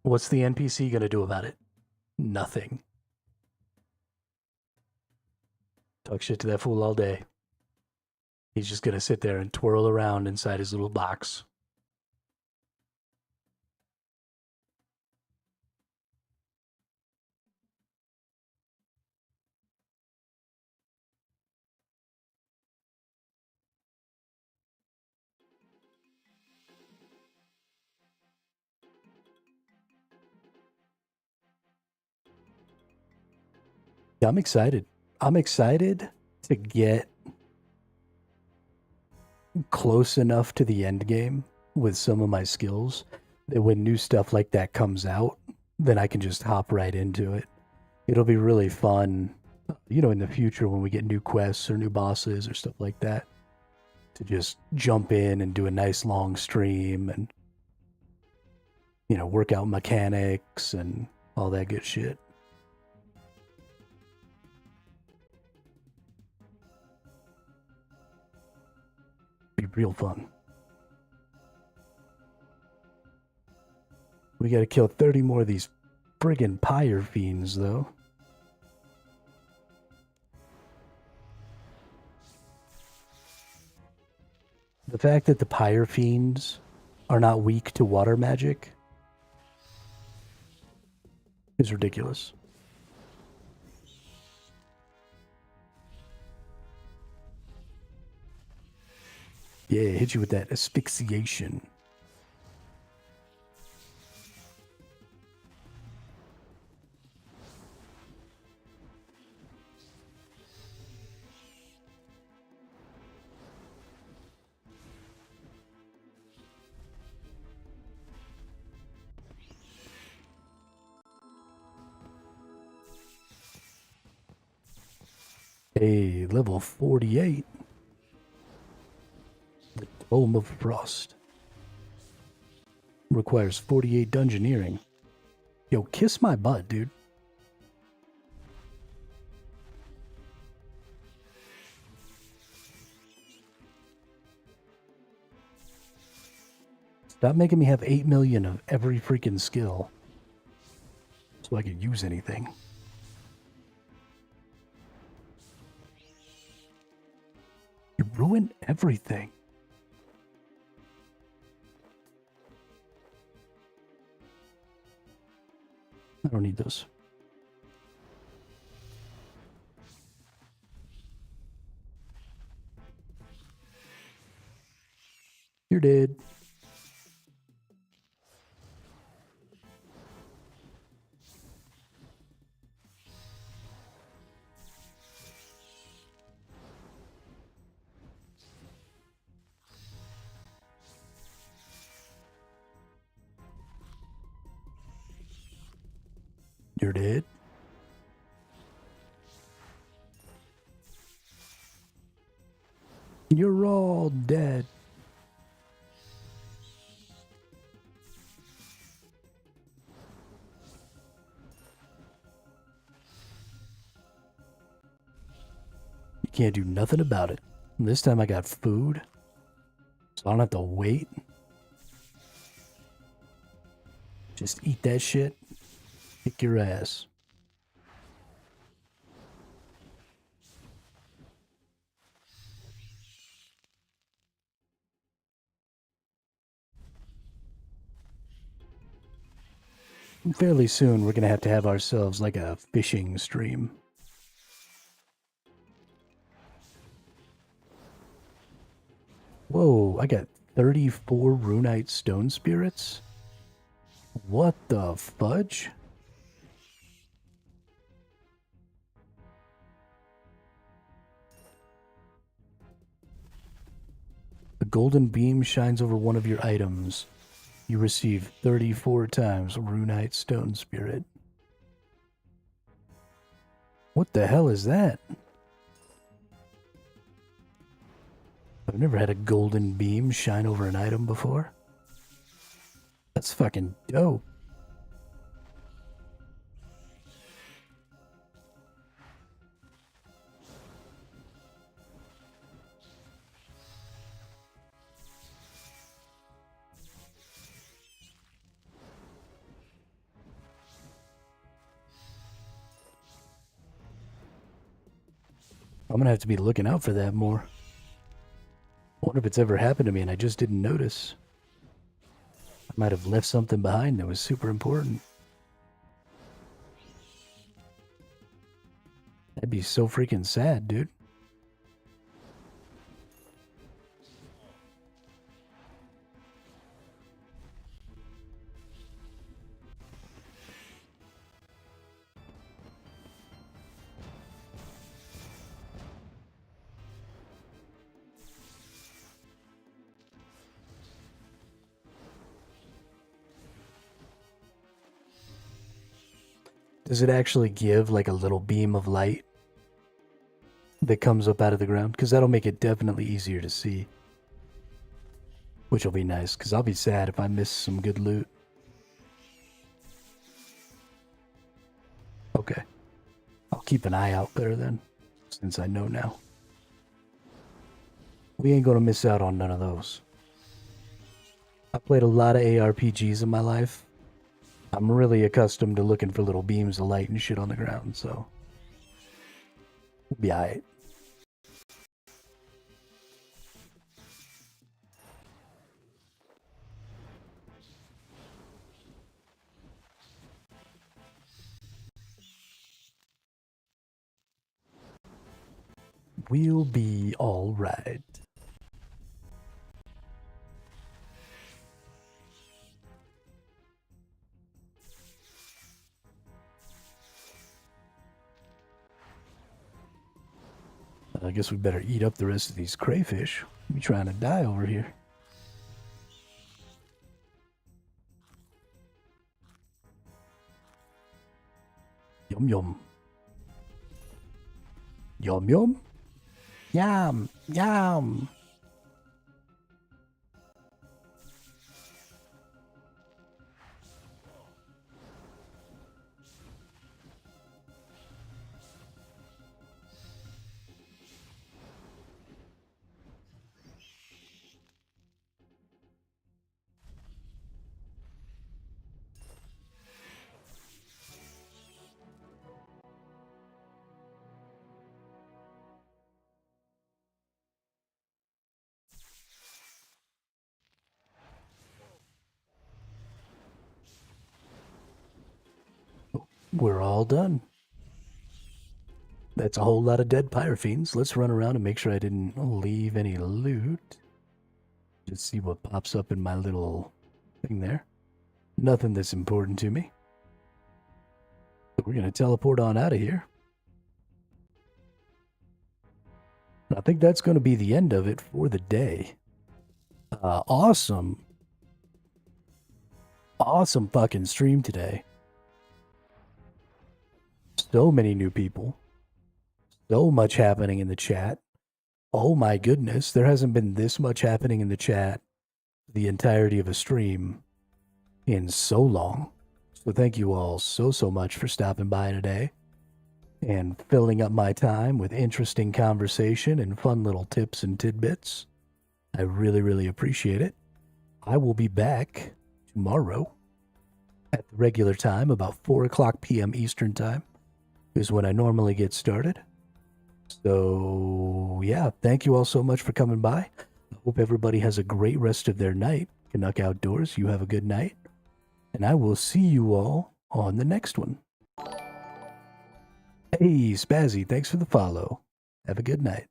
What's the NPC gonna do about it? Nothing. Talk shit to that fool all day. He's just gonna sit there and twirl around inside his little box. Yeah, I'm excited. I'm excited to get close enough to the end game with some of my skills that when new stuff like that comes out, then I can just hop right into it. It'll be really fun, in the future when we get new quests or new bosses or stuff like that, to just jump in and do a nice long stream and, work out mechanics and all that good shit. Be real fun. We gotta kill 30 more of these friggin' pyre fiends, though. The fact that the pyre fiends are not weak to water magic is ridiculous. Yeah, hit you with that asphyxiation. Hey, level 48. The Dome of Frost. Requires 48 dungeoneering. Yo, kiss my butt, dude. Stop making me have 8 million of every freaking skill so I can use anything. You ruin everything. I don't need those. You're dead. You're dead. You're all dead. You can't do nothing about it. And this time I got food. So I don't have to wait. Just eat that shit. Kick your ass. Fairly soon, we're going to have ourselves like a fishing stream. Whoa, I got 34 runite stone spirits? What the fudge? A golden beam shines over one of your items. You receive 34 times runite stone spirit. What the hell is that? I've never had a golden beam shine over an item before. That's fucking dope. I'm gonna have to be looking out for that more. I wonder if it's ever happened to me and I just didn't notice. I might have left something behind that was super important. That'd be so freaking sad, dude. Does it actually give like a little beam of light that comes up out of the ground? Because that'll make it definitely easier to see. Which will be nice, because I'll be sad if I miss some good loot. Okay. I'll keep an eye out there then, since I know now. We ain't gonna miss out on none of those. I played a lot of ARPGs in my life. I'm really accustomed to looking for little beams of light and shit on the ground, so we'll be alright. We'll be alright. I guess we better eat up the rest of these crayfish. I'm trying to die over here. Yum yum. Yum yum. Yum yum. We're all done. That's a whole lot of dead pyrofiends. Let's run around and make sure I didn't leave any loot. Just see what pops up in my little thing there. Nothing that's important to me. So we're going to teleport on out of here. I think that's going to be the end of it for the day. Awesome fucking stream today. So many new people. So much happening in the chat. Oh my goodness, there hasn't been this much happening in the chat the entirety of a stream in so long. So thank you all so much for stopping by today and filling up my time with interesting conversation and fun little tips and tidbits. I really, really appreciate it. I will be back tomorrow at the regular time, about 4 o'clock p.m. Eastern Time, is when I normally get started. So, yeah, thank you all so much for coming by. I hope everybody has a great rest of their night. Canuck Outdoors, you have a good night. And I will see you all on the next one. Hey, Spazzy, thanks for the follow. Have a good night.